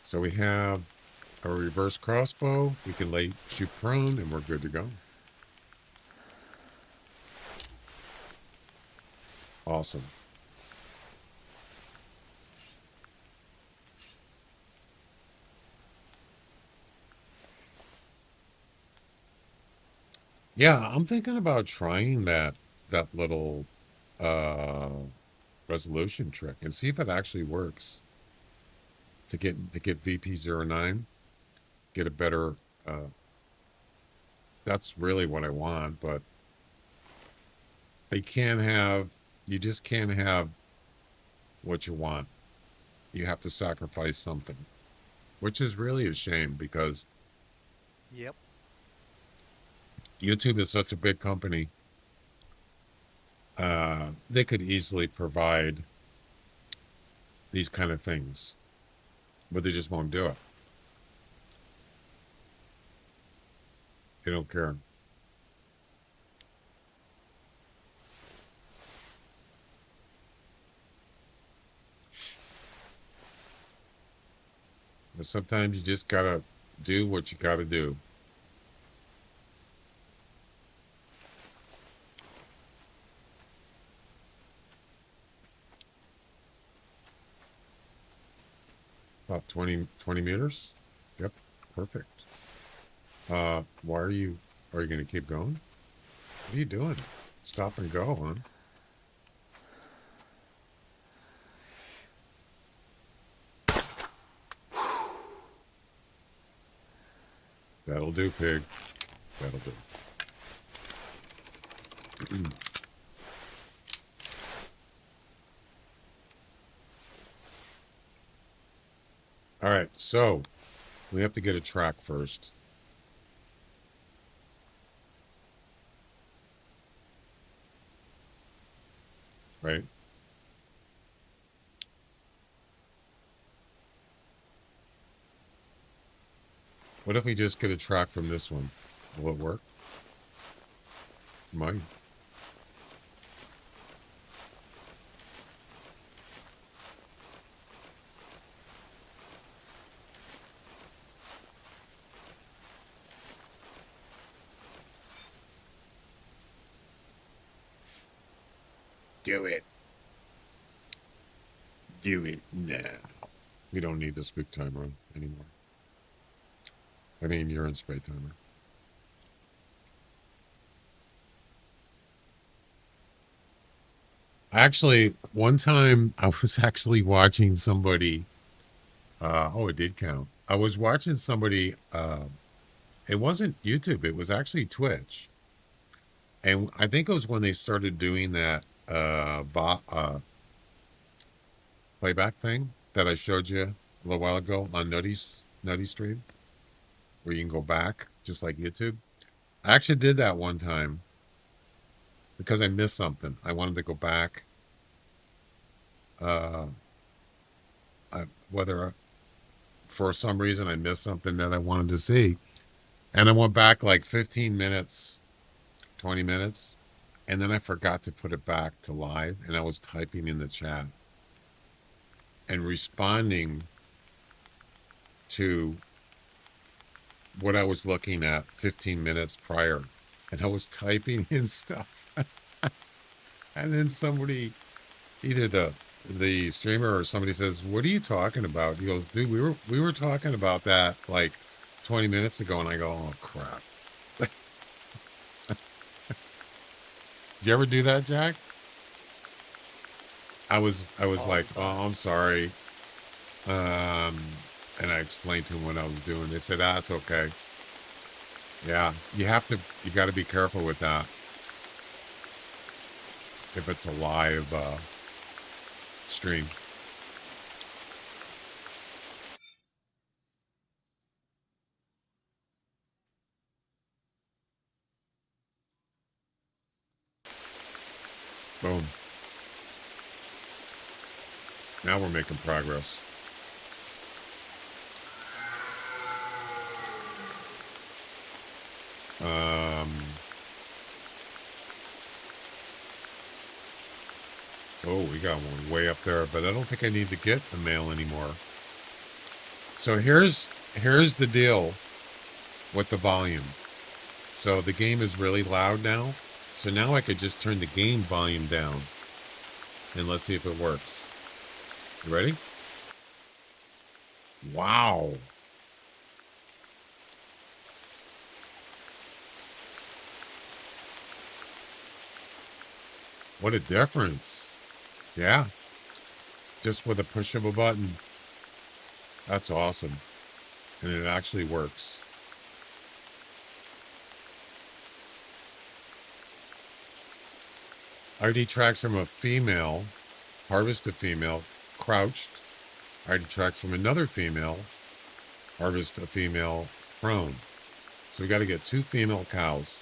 So we have a reverse crossbow. We can shoot prone, and we're good to go. Awesome. Yeah, I'm thinking about trying that little resolution trick and see if it actually works to get VP09, get a better that's really what I want, but you just can't have what you want. You have to sacrifice something, which is really a shame because Yep. YouTube is such a big company. They could easily provide these kind of things, but they just won't do it. They don't care. But sometimes you just gotta do what you gotta do. About 20 meters. Yep, perfect. Why are you gonna keep going? What are you doing? Stop and go, huh? That'll do, pig. That'll do. All right, so we have to get a track first. Right? What if we just get a track from this one? Will it work? Might. Do it. Do it now. We don't need this big timer anymore. I mean, urine spray timer. Actually, one time I was actually watching somebody. Oh, it did count. I was watching somebody. It wasn't YouTube. It was actually Twitch. And I think it was when they started doing that playback thing that I showed you a little while ago on Nutty Stream, where you can go back just like YouTube. I actually did that one time because I missed something. I wanted to go back uh, whether for some reason I missed something that I wanted to see. And I went back like 15 minutes, 20 minutes, and then I forgot to put it back to live. And I was typing in the chat and responding to what I was looking at 15 minutes prior. And I was typing in stuff. And then somebody, either the streamer or somebody says, "What are you talking about?" He goes, "Dude, we were talking about that like 20 minutes ago." And I go, "Oh crap." Did you ever do that, Jack? I was like, "Oh, I'm sorry." And I explained to them what I was doing. They said, "Ah, it's okay." Yeah, you got to be careful with that. If it's a live stream. Boom. Now we're making progress. Oh, we got one way up there, but I don't think I need to get the mail anymore. So here's the deal with the volume. So the game is really loud now. So now I could just turn the game volume down. And let's see if it works. You ready? Wow. What a difference. Yeah. Just with a push of a button. That's awesome. And it actually works. ID tracks from a female, harvest a female, crouched. ID tracks from another female, harvest a female, prone. So we got to get 2 female cows.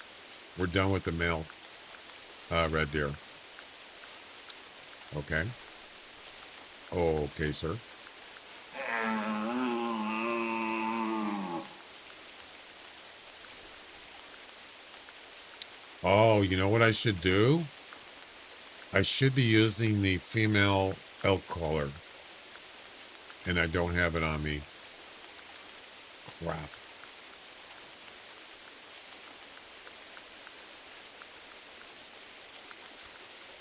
We're done with the male red deer. Okay. Okay, sir. Oh, you know what I should do? I should be using the female elk caller. And I don't have it on me. Crap.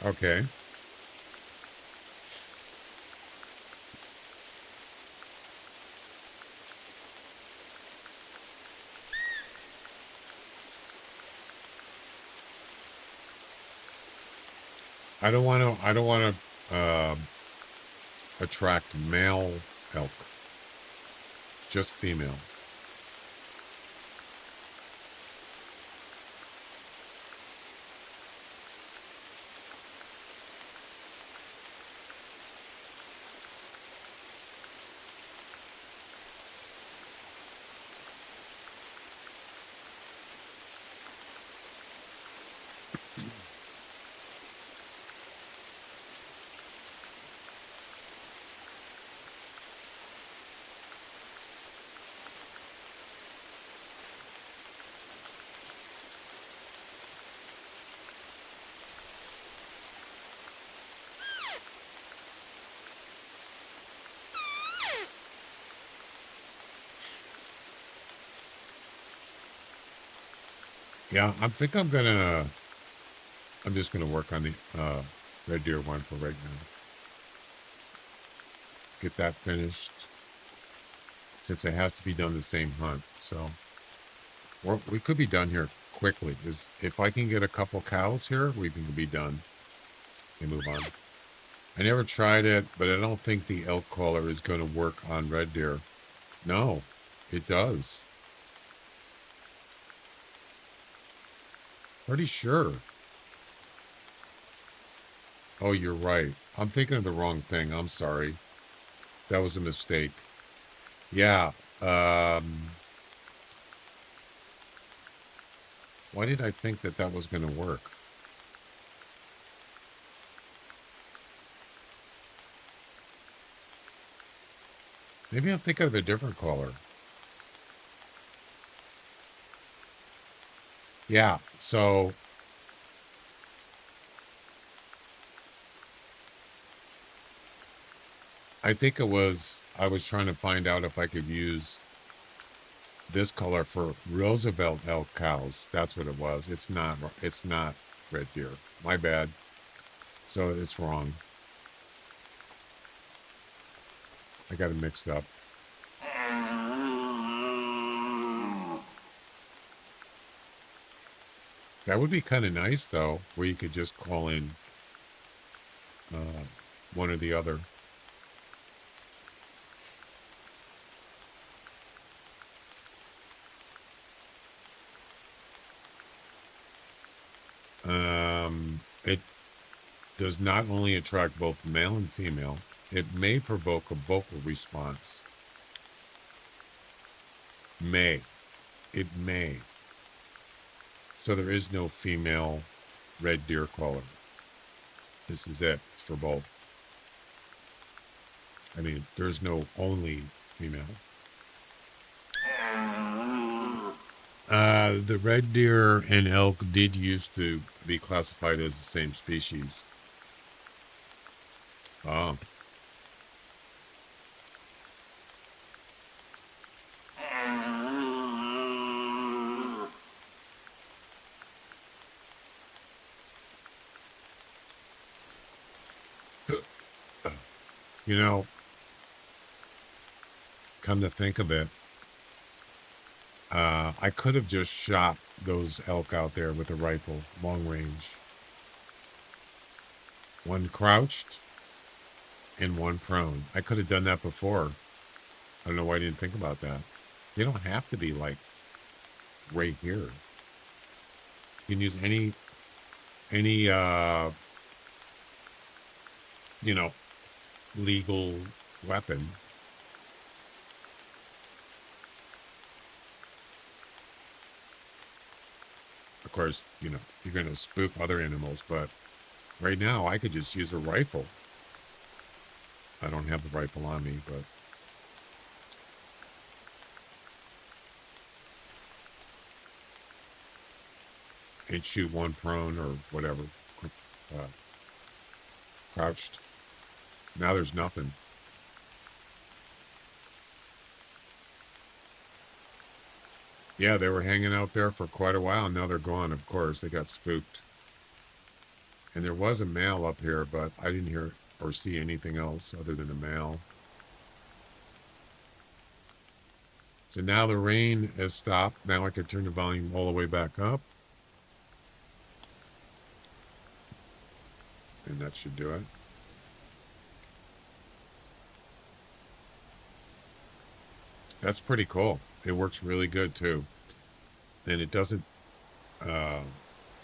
Okay. I don't want to attract male elk. Just female. Yeah, I'm just gonna work on the red deer one for right now. Get that finished, since it has to be done the same hunt. So we could be done here quickly. Because if I can get a couple cows here, we can be done and move on. I never tried it, but I don't think the elk caller is going to work on red deer. No, it does. Pretty sure. Oh, you're right. I'm thinking of the wrong thing. I'm sorry. That was a mistake. Yeah. Why did I think that was going to work? Maybe I'm thinking of a different color. Yeah, so I think I was trying to find out if I could use this color for Roosevelt elk cows. That's what it was. It's not red deer. My bad. So it's wrong. I got it mixed up. That would be kind of nice though, where you could just call in one or the other. It does not only attract both male and female, it may provoke a vocal response. May. It may. So there is no female red deer caller. This is it. It's for both. I mean, there's no only female. The red deer and elk did used to be classified as the same species. Oh. You know, come to think of it, I could have just shot those elk out there with a rifle, long range. One crouched and one prone. I could have done that before. I don't know why I didn't think about that. They don't have to be like right here. You can use any you know, legal weapon. Of course, you know, you're going to spook other animals, but right now I could just use a rifle. I don't have the rifle on me, but and shoot one prone or whatever, crouched. Now there's nothing. Yeah, they were hanging out there for quite a while, and now they're gone, of course. They got spooked. And there was a male up here, but I didn't hear or see anything else other than a male. So now the rain has stopped. Now I can turn the volume all the way back up. And that should do it. That's pretty cool. It works really good too. And it doesn't, I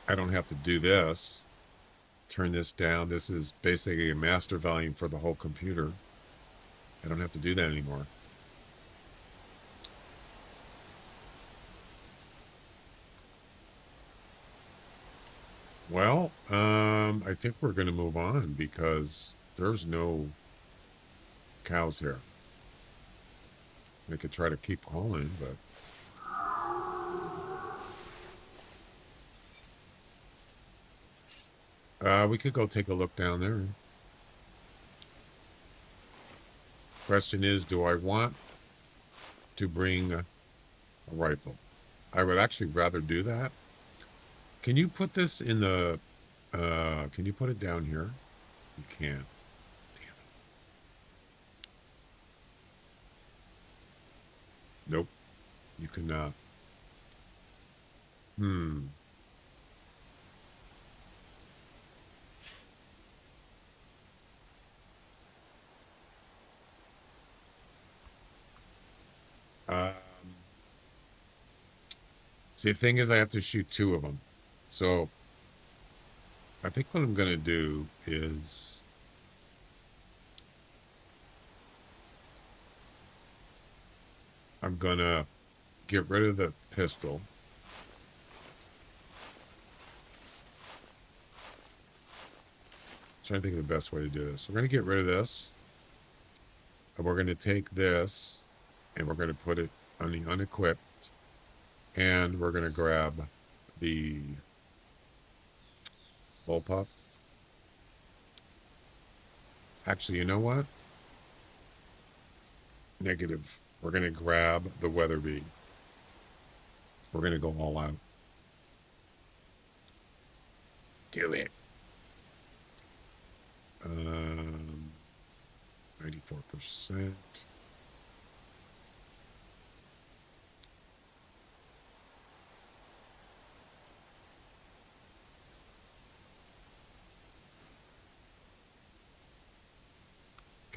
don't have to do this. Turn this down. This is basically a master volume for the whole computer. I don't have to do that anymore. Well, I think we're going to move on because there's no cows here. We could try to keep calling, but we could go take a look down there. Question is, do I want to bring a rifle? I would actually rather do that. Can you put this in the, can you put it down here? You can't. Damn it. Nope. You cannot. See, the thing is, I have to shoot 2 of them. So, I think what I'm going to do is I'm going to get rid of the pistol. Trying to think of the best way to do this. We're going to get rid of this. And we're going to take this and we're going to put it on the unequipped. And we're going to grab the bullpup. Actually, you know what? Negative. We're going to grab the Weatherby. We're going to go all out. Do it. 94%.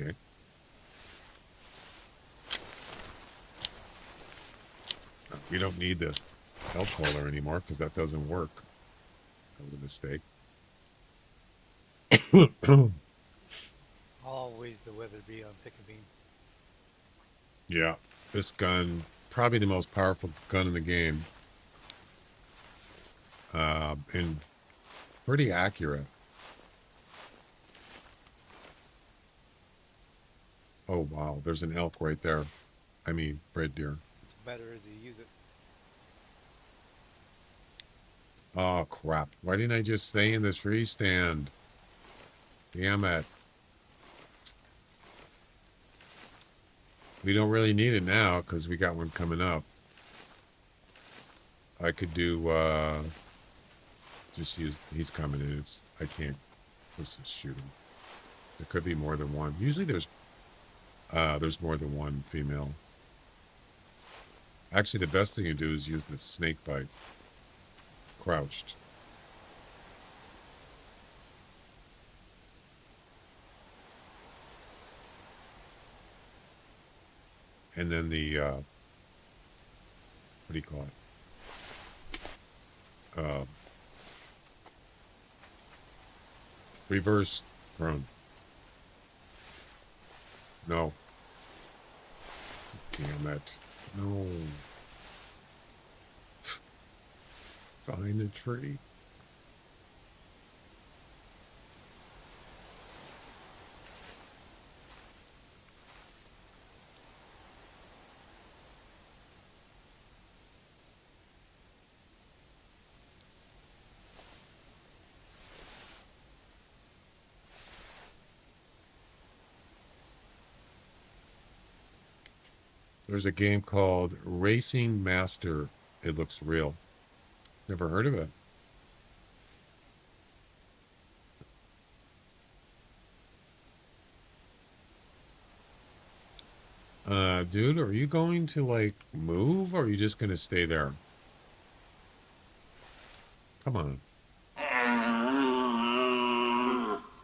Okay. We don't need the health holder anymore because that doesn't work. That was a mistake. Always the Weatherby on Pick-a-Bean. Yeah, this gun, probably the most powerful gun in the game. And pretty accurate. Oh, wow, there's an elk right there. I mean, red deer. It's better as you use it. Oh, crap. Why didn't I just stay in the tree stand? Damn it. We don't really need it now because we got one coming up. I could do, just use, he's coming in. I can't, let's just shoot him. There could be more than one. Usually there's more than one female. Actually, the best thing to do is use the snake bite. Crouched. And then the, what do you call it? Reverse prone. No. Damn it. No. Behind the tree. There's a game called Racing Master. It looks real. Never heard of it. Dude, are you going to, like, move, or are you just going to stay there? Come on.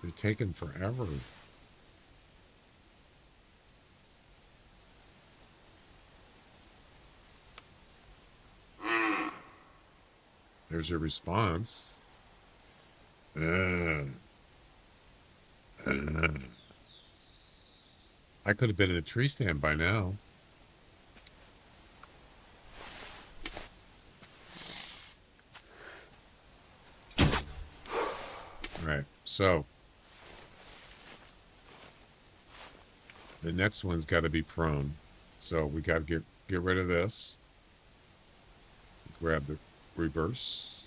You're taking forever. There's your response. I could have been in a tree stand by now. Right, so the next one's got to be prone. So we got to get rid of this. Grab the reverse.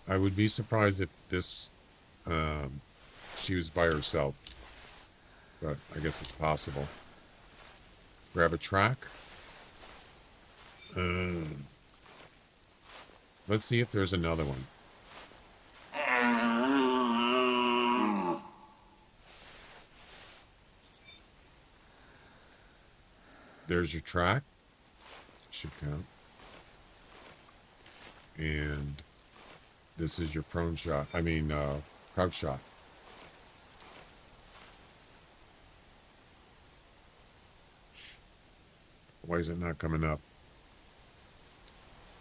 I would be surprised if this she was by herself, but I guess it's possible. Grab a track. Let's see if there's another one. There's your track. Should count. And this is your prone shot. I mean, crouch shot. Why is it not coming up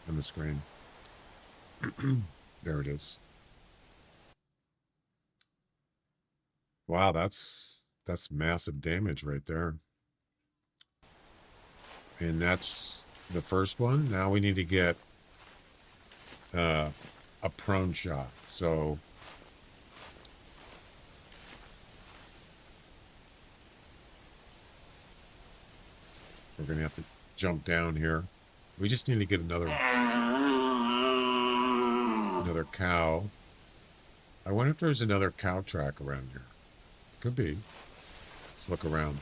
on the screen? There it is. Wow, that's massive damage right there. And that's the first one. Now we need to get a prone shot. So We're going to have to jump down here. We just need to get another cow. I wonder if there's another cow track around here. Could be. Let's look around.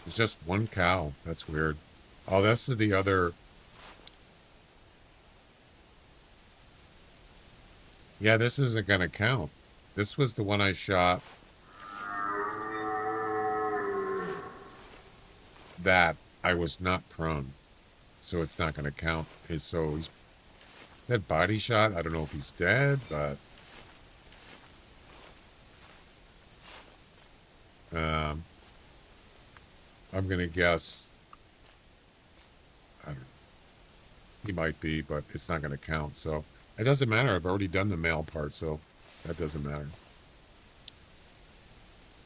It's just one cow. That's weird. Oh, that's the other. Yeah, this isn't going to count. This was the one I shot that I was not prone. So it's not going to count. So he's that body shot. I don't know if he's dead, but I'm going to guess. I don't know. He might be, but it's not going to count. So it doesn't matter. I've already done the male part, so that doesn't matter. I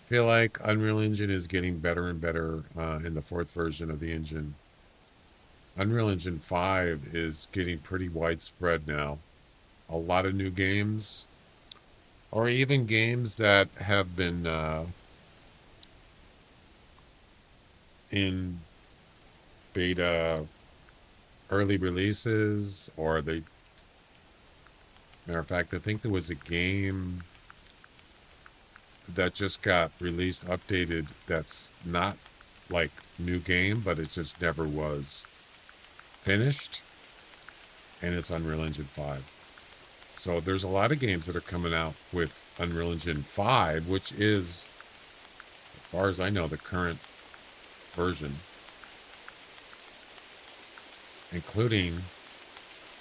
feel like Unreal Engine is getting better and better in the 4th version of the engine. Unreal Engine 5 is getting pretty widespread now. A lot of new games, or even games that have been in beta early matter of fact, I think there was a game that just got released, updated, that's not like new game, but it just never was finished, and it's Unreal Engine 5. So there's a lot of games that are coming out with Unreal Engine 5, which is, as far as I know, the current version, including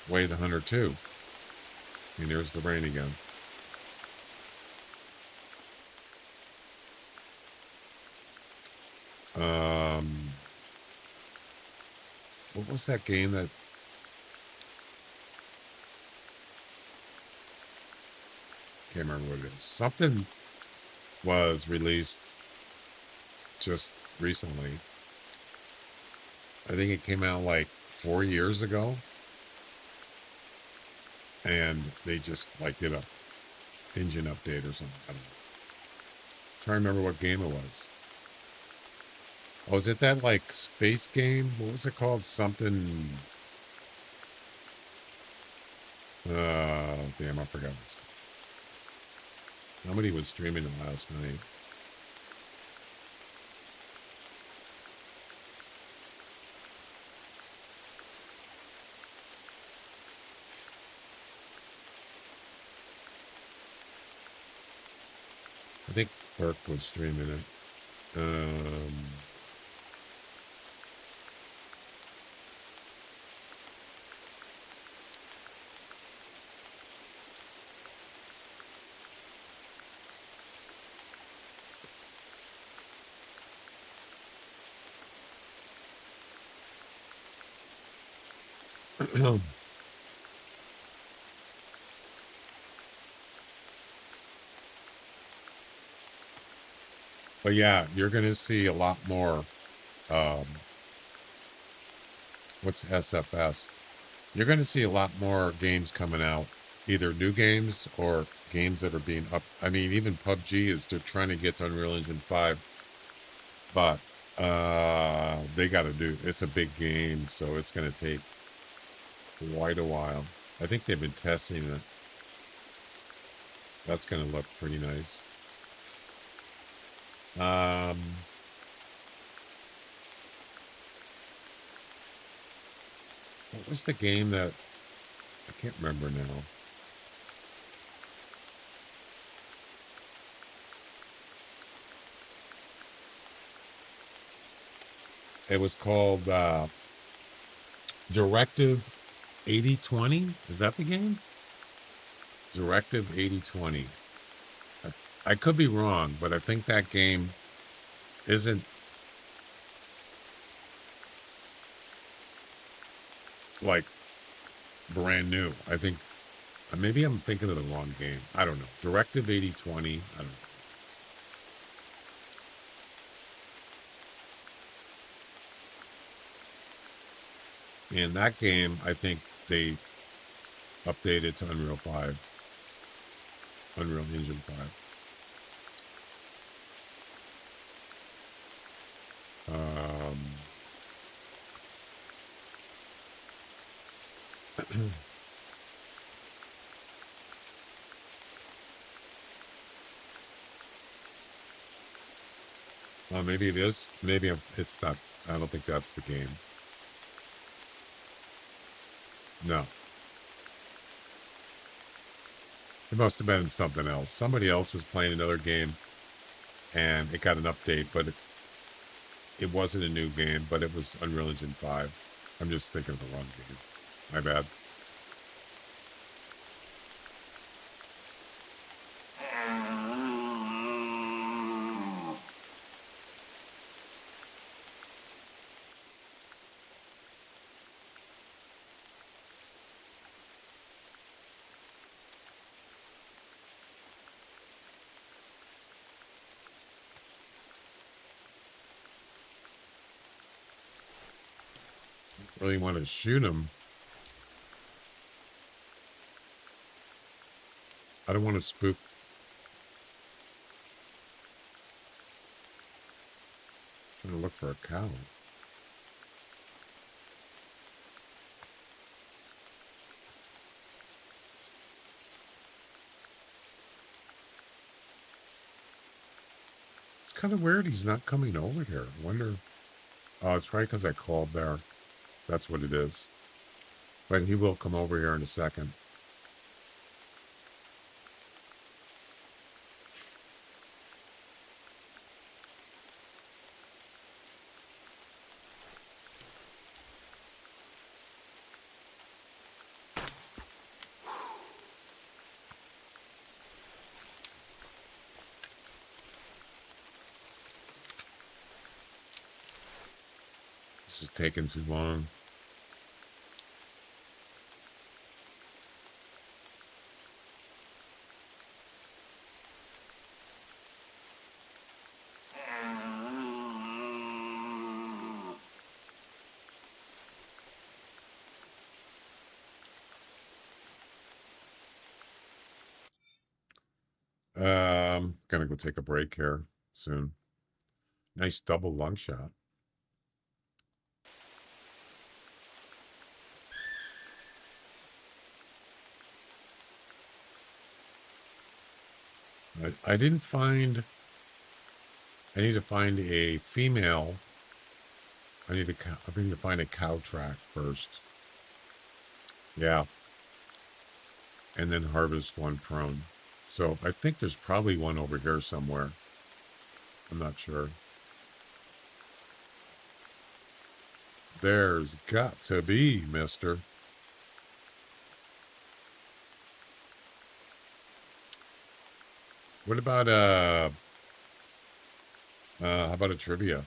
theHunter 2. I mean, there's the rain again. What was that game that can't remember what it is. Something was released just recently. I think it came out like 4 years ago. And they just like did a engine update or something. I don't know. Trying to remember what game it was. Oh, is it that like space game? What was it called? Something. Damn, I forgot. Somebody was streaming it last night. I think Burke was streaming it. But yeah, you're going to see a lot more. What's SFS? You're going to see a lot more games coming out, either new games or games that are being up. I mean, even PUBG is they're trying to get to Unreal Engine 5, but they got to do. It's a big game, so it's going to take quite a while. I think they've been testing it. That's going to look pretty nice. What was the game that I can't remember now? It was called Directive 8020. Is that the game? Directive 8020. I could be wrong, but I think that game isn't like brand new. I think Maybe I'm thinking of the wrong game. I don't know. Directive 8020. I don't know. In that game, I think they updated to Unreal 5. Unreal Engine 5. Well, maybe it is. Maybe it's not. I don't think that's the game. No. It must have been something else. Somebody else was playing another game, and it got an update, but it wasn't a new game, but it was Unreal Engine 5. I'm just thinking of the wrong game. My bad. Really want to shoot him. I don't want to spook. I'm going to look for a cow. It's kind of weird he's not coming over here. I wonder. Oh, it's probably because I called there. That's what it is. But he will come over here in a second. This is taking too long. Gonna go take a break here soon. Nice double lung shot. I didn't find. I need to find a female. I need to find a cow track first. Yeah. And then harvest one prone. So I think there's probably one over here somewhere. I'm not sure. There's got to be, mister. What about how about a trivia?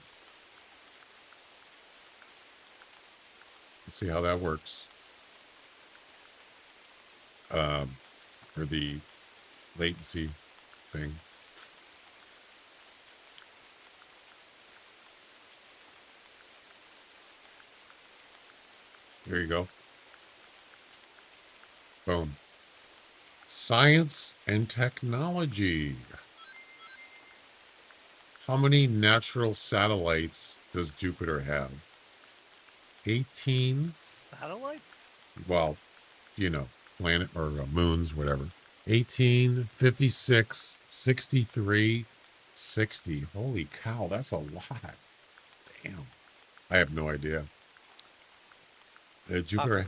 Let's see how that works. Or the latency thing. There you go. Boom. Science and technology. How many natural satellites does Jupiter have? 18. Satellites? Well, you know, planet or moons, whatever. 18, 56, 63, 60. Holy cow, that's a lot. Damn. I have no idea. Jupiter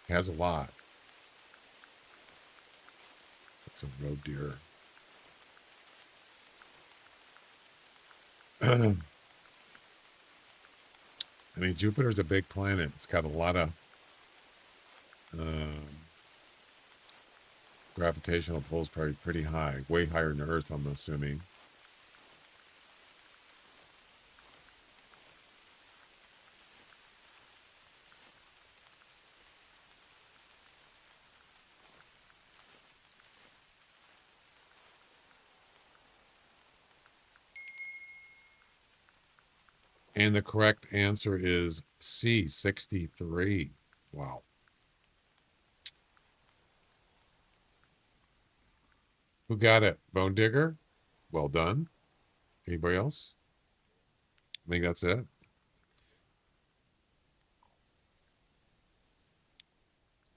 has a lot. It's a road deer. I mean, Jupiter's a big planet. It's got a lot of gravitational pull is probably pretty high, way higher than Earth, I'm assuming. And the correct answer is C, 63. Wow. Who got it? Bone Digger? Well done. Anybody else? I think that's it.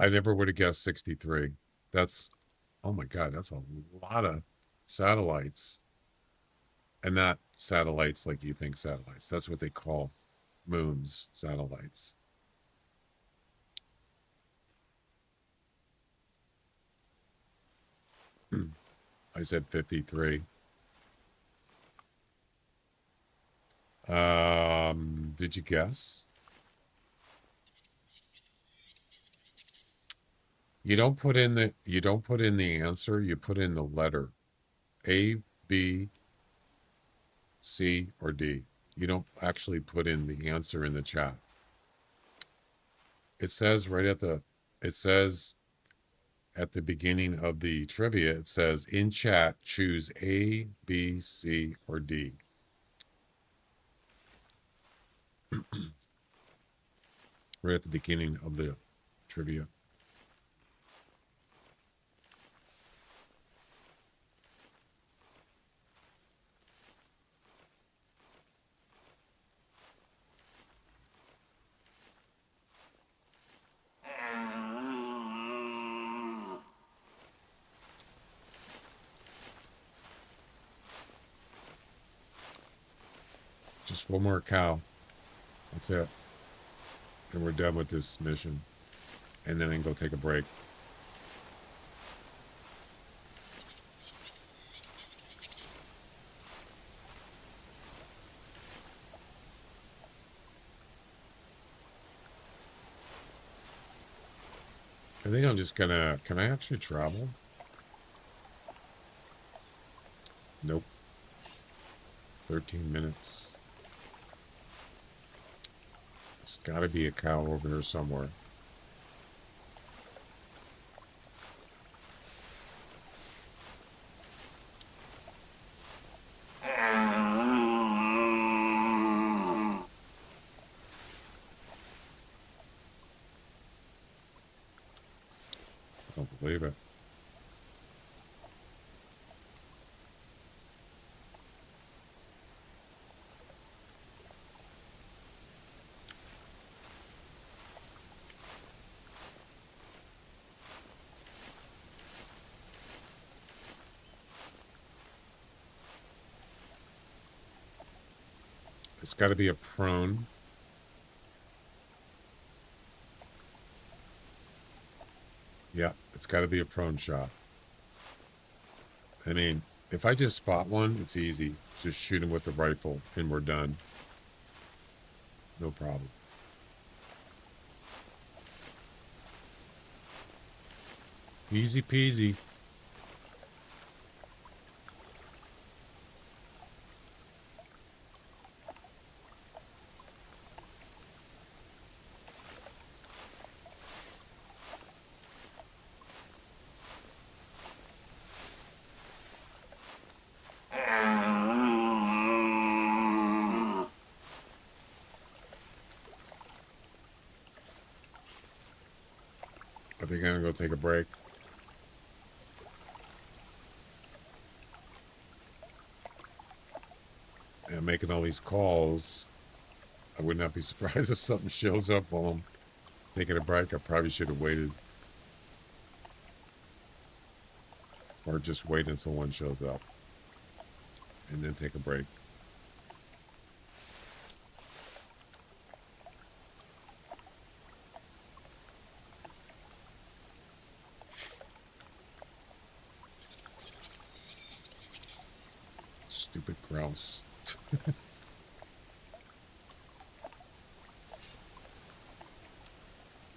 I never would have guessed 63. That's, oh my God, that's a lot of satellites. And not satellites like you think satellites. That's what they call moons, satellites. I said 53. Did you guess? You don't put in the answer, you put in the letter A, B, C, or D. You don't actually put in the answer in the chat. It says at the beginning of the trivia, it says in chat, choose A, B, C, or D. Right at the beginning of the trivia. Just one more cow. That's it. And we're done with this mission. And then I can go take a break. I think I'm just gonna, can I actually travel? Nope. 13 minutes. There's gotta be a cow over here somewhere. I don't believe it. It's got to be a prone. Yeah, it's got to be a prone shot. I mean, if I just spot one, it's easy. Just shoot him with the rifle and we're done. No problem. Easy peasy. I think I'm gonna go take a break. And making all these calls, I would not be surprised if something shows up while I'm taking a break. I probably should have waited. Or just wait until one shows up. And then take a break. Stupid grouse.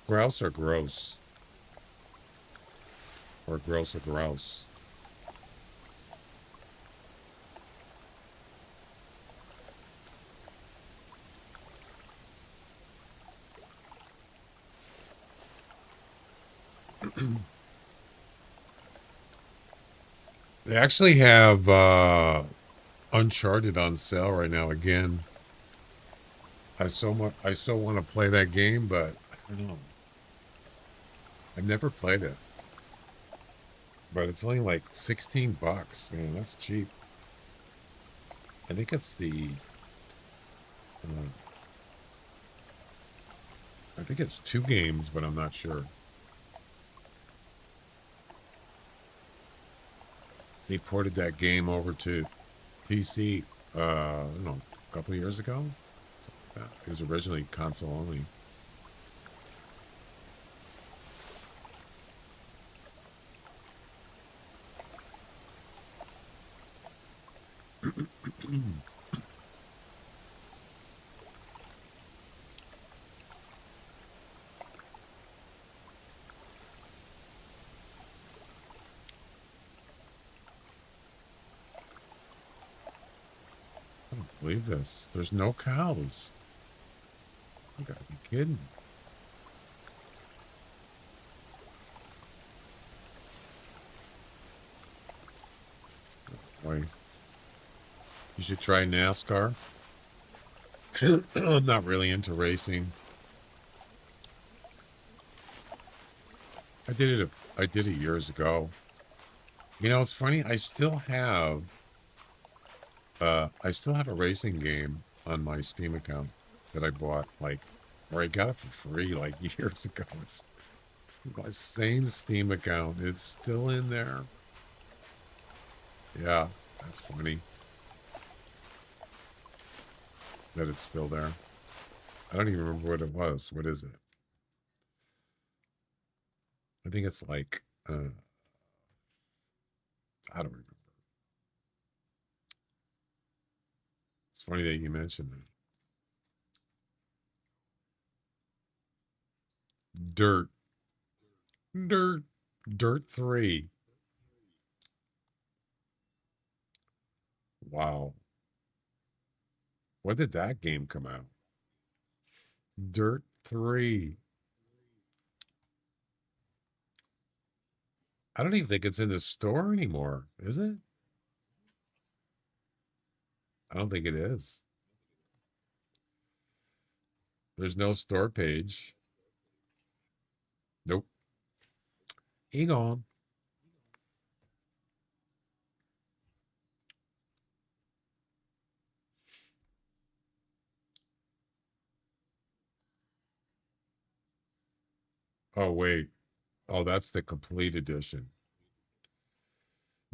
Grouse or gross? Or gross or grouse? They actually have Uncharted on sale right now again. I so want to play that game, but I don't know. I've never played it. But it's only like $16, man. That's cheap. I think it's the I think it's 2 games, but I'm not sure. They ported that game over to PC, I don't know, a couple of years ago. Something like that. It was originally console only. I don't believe this. There's no cows. You gotta be kidding. Boy, you should try NASCAR. I'm not really into racing. I did it years ago. You know, it's funny. I still have a racing game on my Steam account that I bought, or I got it for free like years ago. It's my same Steam account. It's still in there. Yeah, that's funny that it's still there. I don't even remember what it was. What is it? I think it's like, I don't remember. It's funny that you mentioned that. Dirt 3. Wow. When did that game come out? Dirt 3. I don't even think it's in the store anymore, is it? I don't think it is. There's no store page. Nope. Hang on. Oh, wait. Oh, that's the complete edition.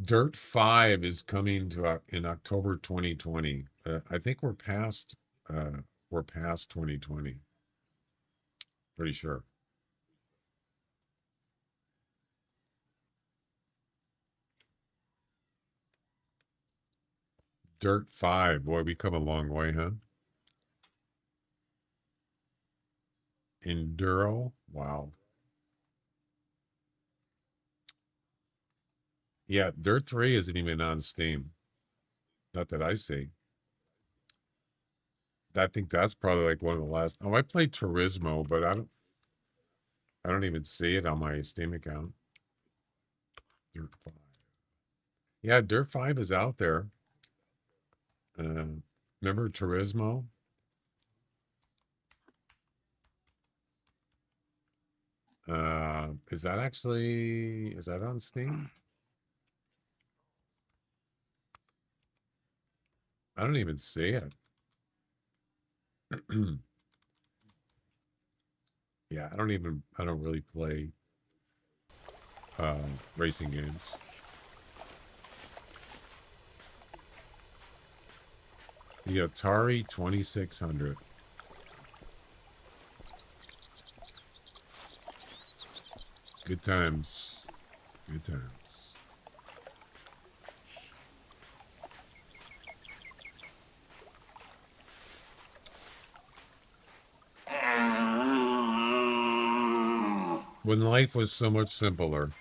Dirt 5 is coming to in October 2020. I think we're past 2020. Pretty sure. Dirt 5. Boy, we come a long way, huh? Enduro. Wow. Yeah, Dirt 3 isn't even on Steam. Not that I see. I think that's probably like one of the last. Oh, I played Turismo, but I don't even see it on my Steam account. Dirt 5. Yeah, Dirt 5 is out there. Remember Turismo? Is that on Steam? I don't even see it. Yeah, I don't really play racing games. The Atari 2600. Good times. Good times. When life was so much simpler.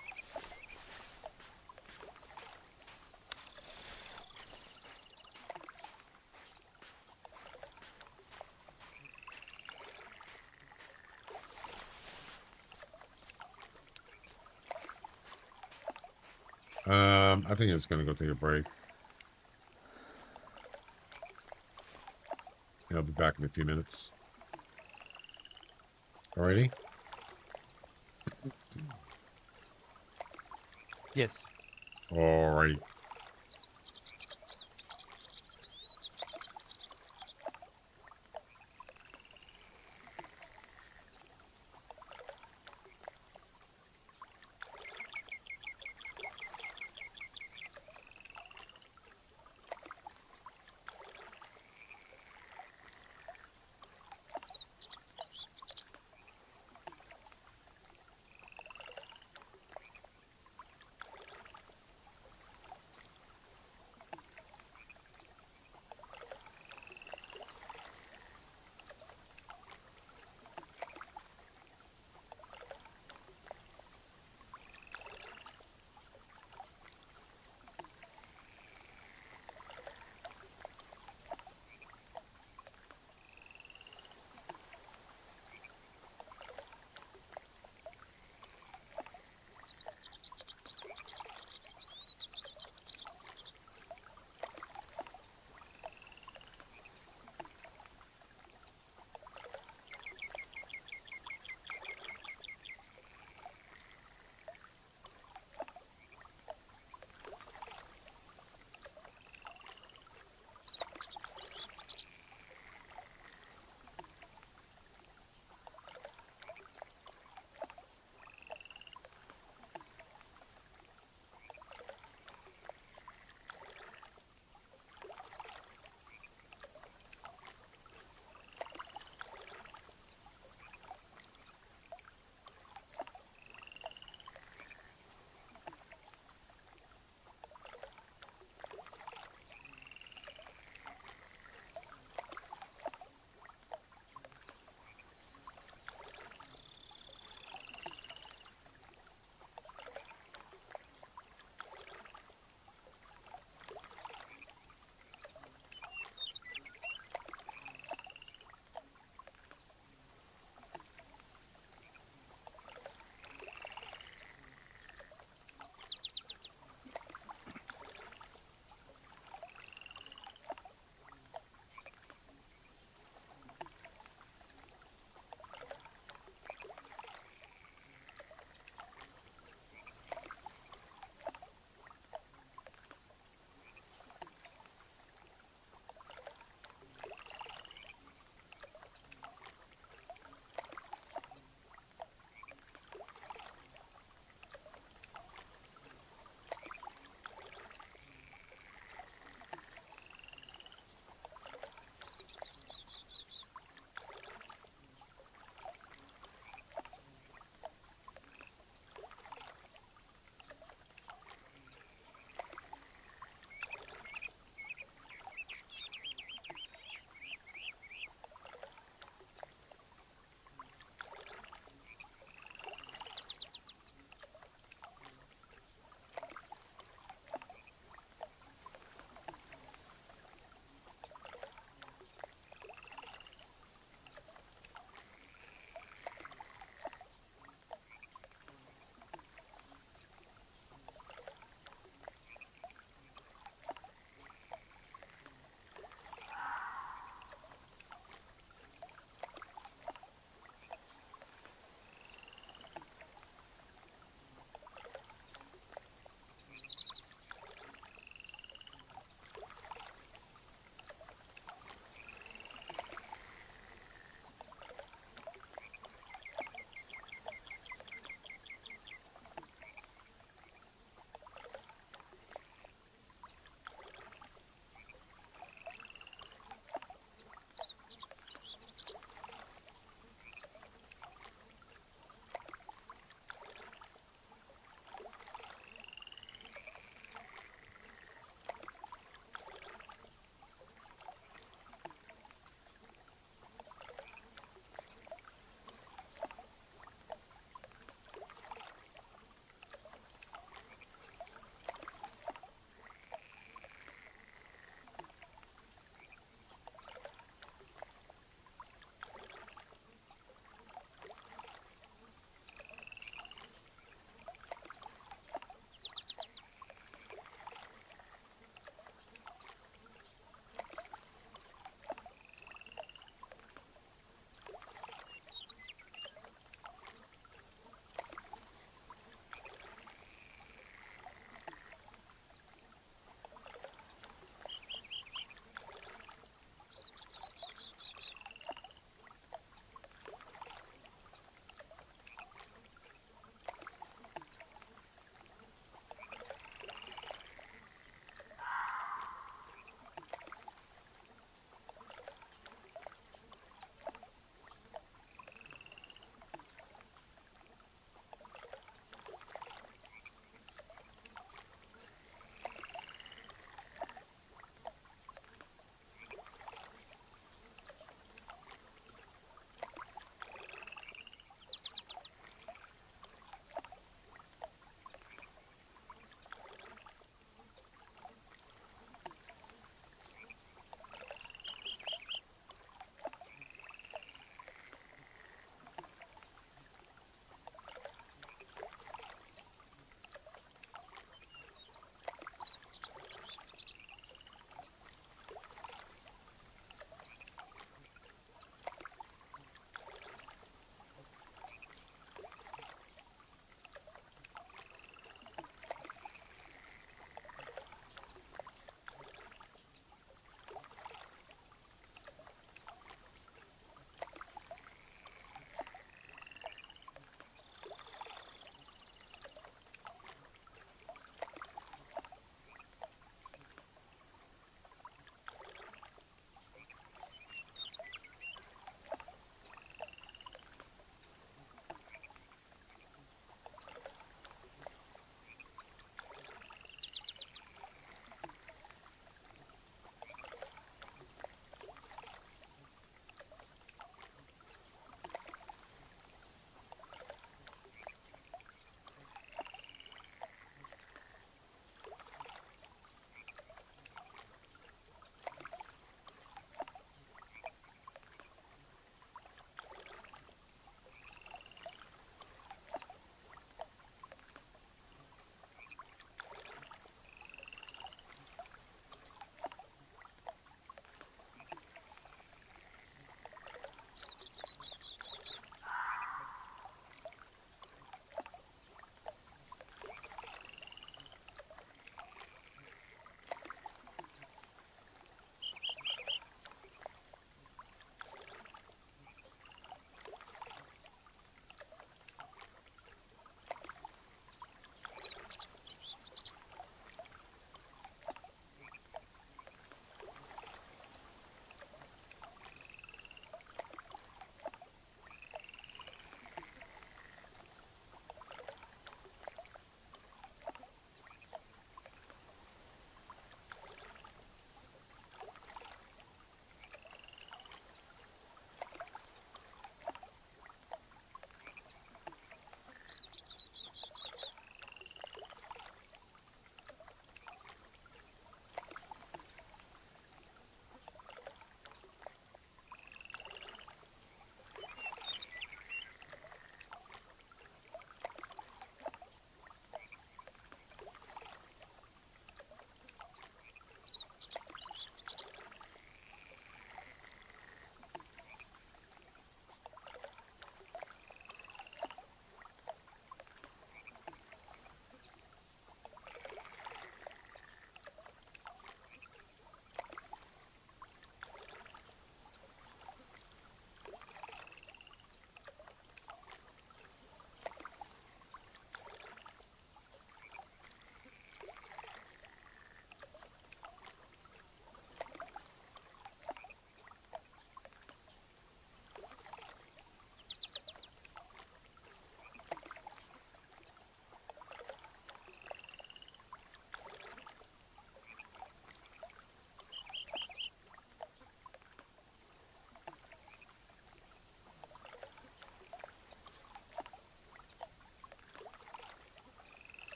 I think it's going to go take a break. I'll be back in a few minutes. Alrighty? Yes. Alright.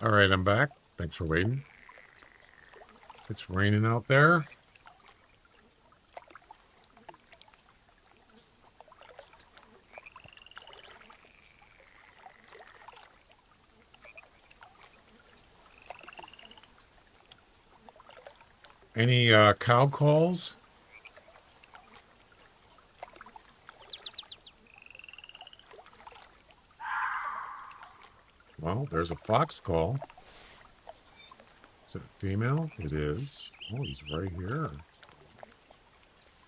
All right, I'm back. Thanks for waiting. It's raining out there. Any cow calls? Well, there's a fox call. Is it a female? It is. Oh, he's right here.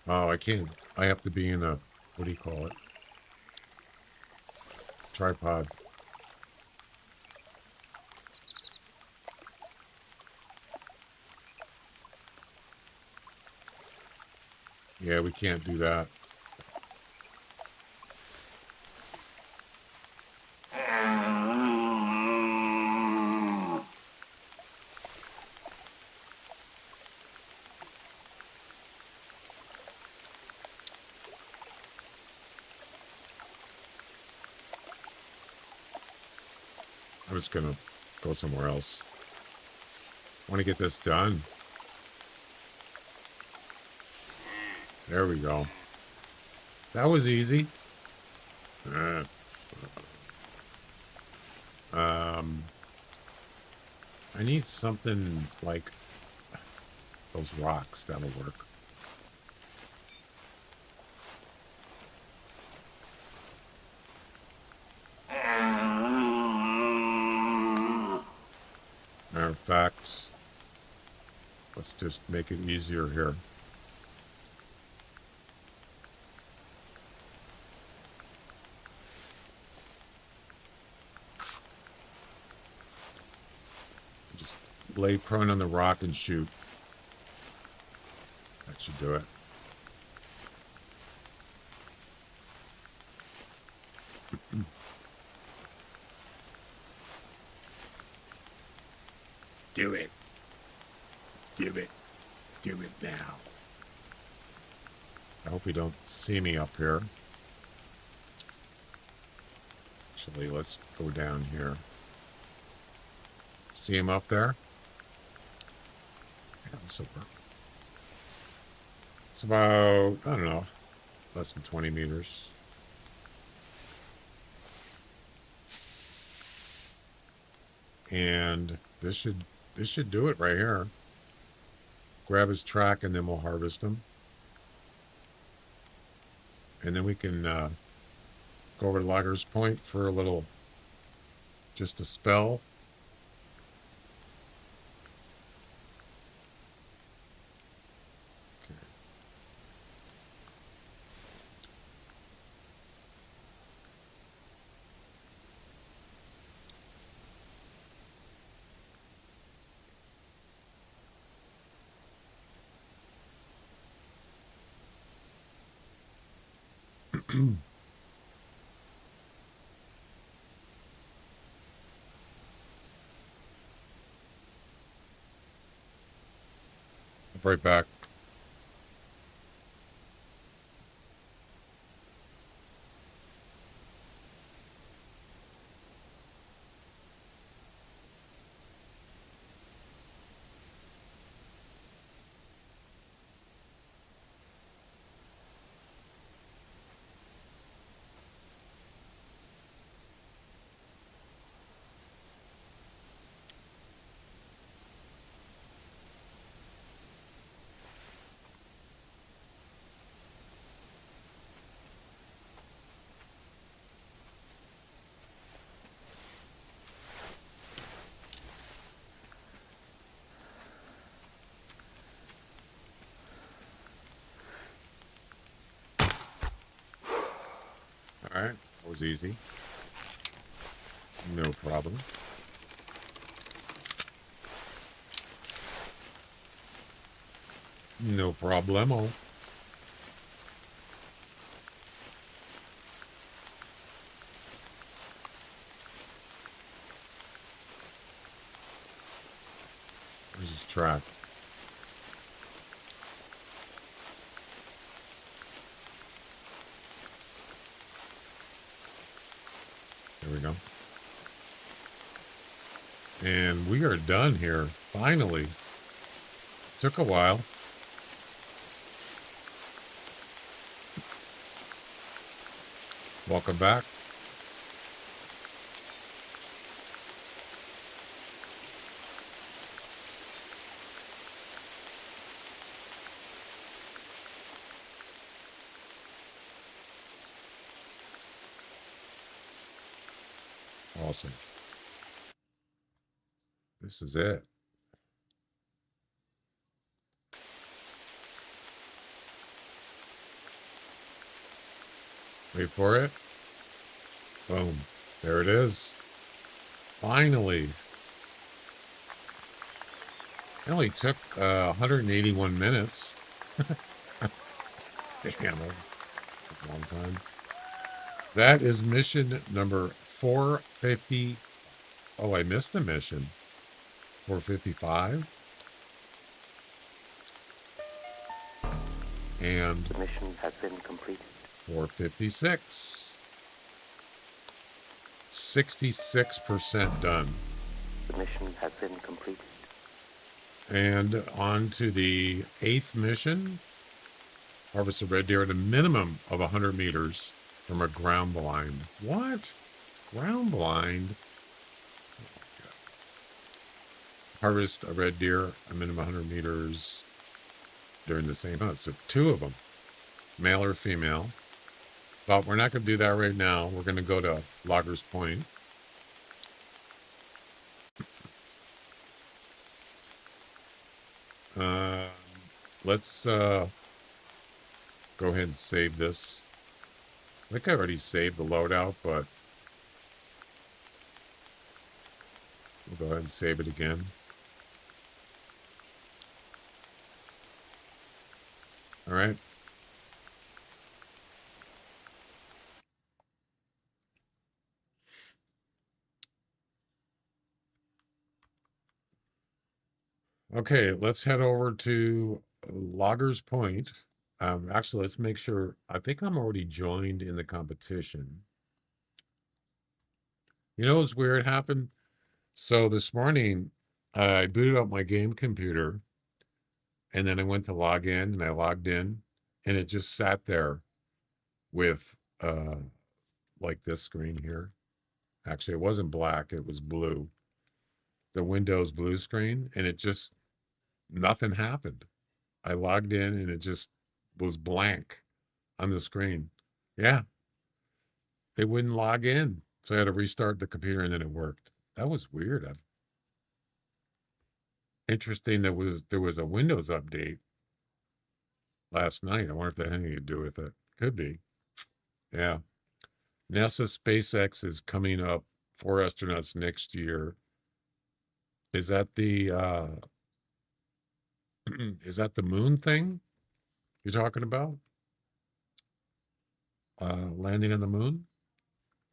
Oh, I can't. I have to be in a, what do you call it? Tripod. Yeah, we can't do that. I'm just gonna go somewhere else. I want to get this done. There we go. That was easy. I need something like those rocks. That'll work. Matter of fact, let's just make it easier here. Just lay prone on the rock and shoot. That should do it. Do it. Do it. Do it now. I hope you don't see me up here. Actually, let's go down here. See him up there? Yeah, this'll work. It's about, I don't know, less than 20 meters. And this should do it right here. Grab his track and then we'll harvest him. And then we can go over to Logger's Point for a little, just a spell. Right back. All right, that was easy. No problem. No problemo. Where's his track? There we go. And we are done here. Finally. Took a while. Welcome back. Awesome. This is it. Wait for it. Boom. There it is. Finally. It only took 181 minutes. Damn, that's a long time. That is mission number 450. Oh, I missed the mission. 455. And The mission has been completed. 456. 66% done. The mission has been completed. And on to the 8th mission. Harvest a red deer at a minimum of 100 meters from a ground blind. What? Ground blind? Oh my God. Harvest a red deer a minimum of 100 meters during the same hunt. So 2 of them, male or female. But we're not going to do that right now. We're going to go to Loggers Point. Let's go ahead and save this. I think I already saved the loadout, but we'll go ahead and save it again. All right. Okay, let's head over to Loggers Point. Actually, let's make sure. I think I'm already joined in the competition. You know what's weird happened? So this morning, I booted up my game computer, and then I went to log in, and I logged in, and it just sat there with like this screen here. Actually, it wasn't black, it was blue. The Windows blue screen, and it just, nothing happened. I logged in and it just was blank on the screen. Yeah, it wouldn't log in. So I had to restart the computer and then it worked. That was weird. Interesting that there was a Windows update last night. I wonder if that had anything to do with it. Could be. Yeah. NASA SpaceX is coming up 4 astronauts next year. Is that the is that the moon thing you're talking about? Landing on the moon?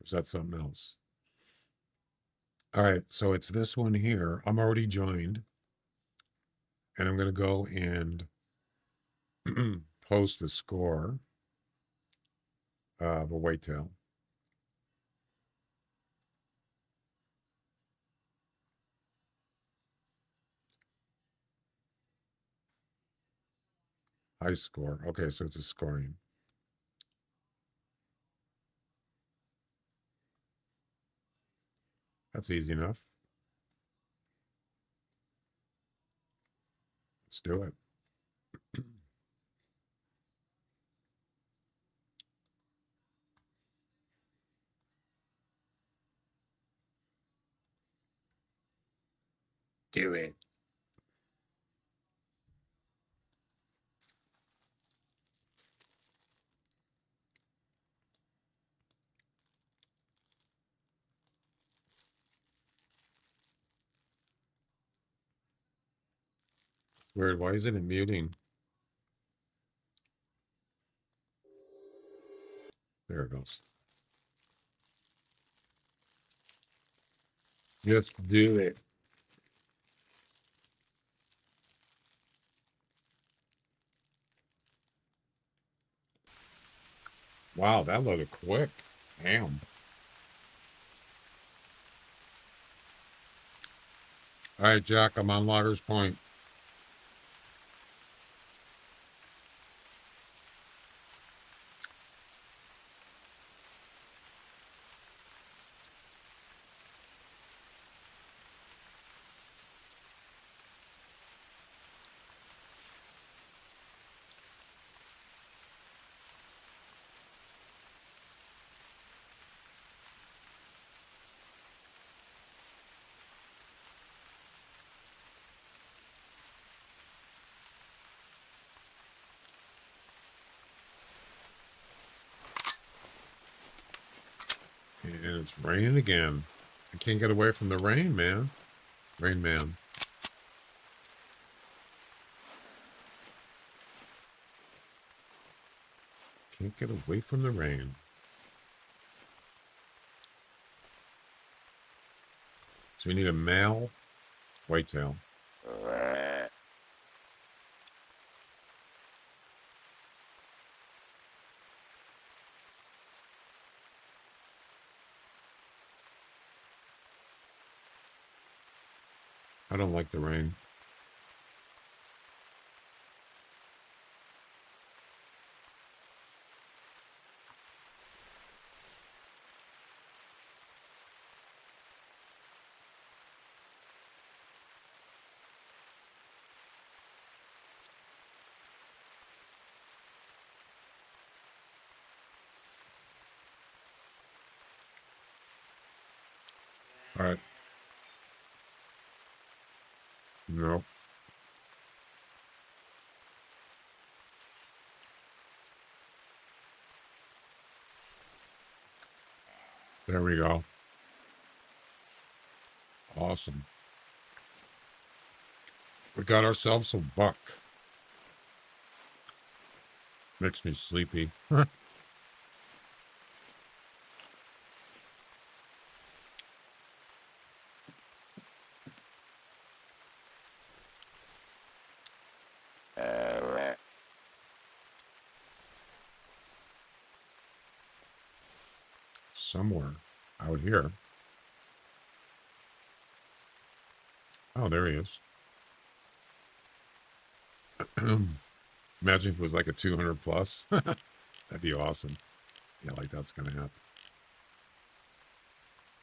Or is that something else? All right, so it's this one here. I'm already joined. And I'm going to go and post the score of a whitetail. High score. Okay, so it's a scoring. That's easy enough. Let's do it. Do it. It's weird. Why isn't it muting? There it goes. Just do it. Wow, that loaded quick. Damn. All right, Jack, I'm on Loggers Point. And it's raining again. I can't get away from the rain, man. Rain Man. Can't get away from the rain. So we need a male whitetail. I don't like the rain. All right. Nope. There we go. Awesome. We got ourselves a buck. Makes me sleepy. Somewhere out here. Oh, there he is. Imagine if it was like a 200 plus. That'd be awesome. Yeah, like that's going to happen.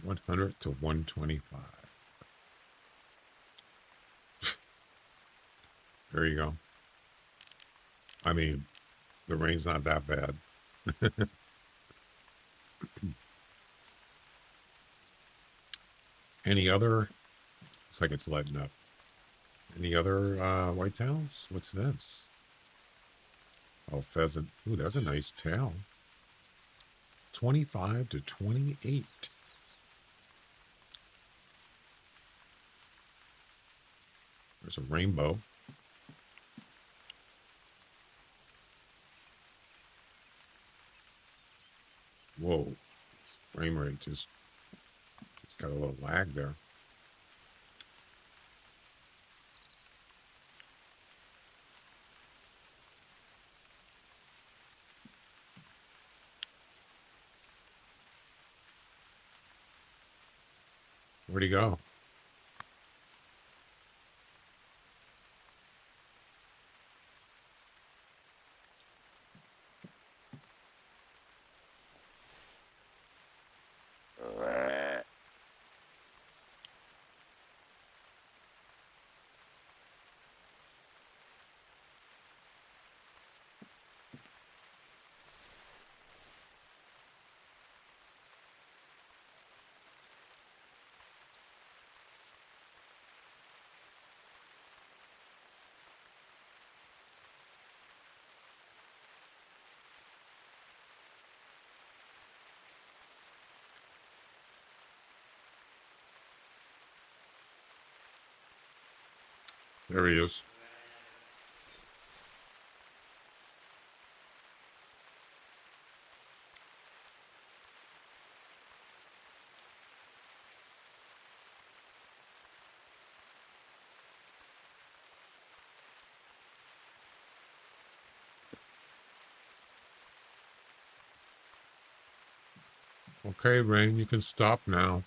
100 to 125. There you go. I mean, the rain's not that bad. Any other? Looks like it's letting up. Any other whitetails? What's this? Oh, pheasant. Ooh, there's a nice tail. 25 to 28. There's a rainbow. Whoa. Frame rate just got a little lag there. Where'd he go? There he is. Okay, Rain, you can stop now.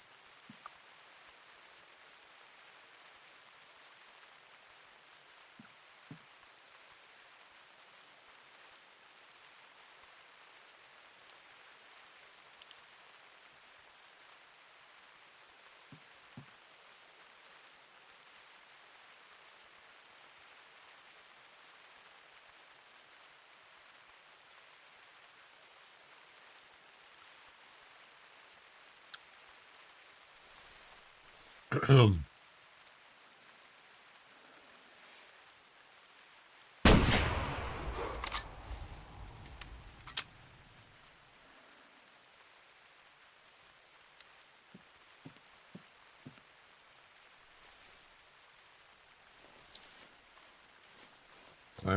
Clam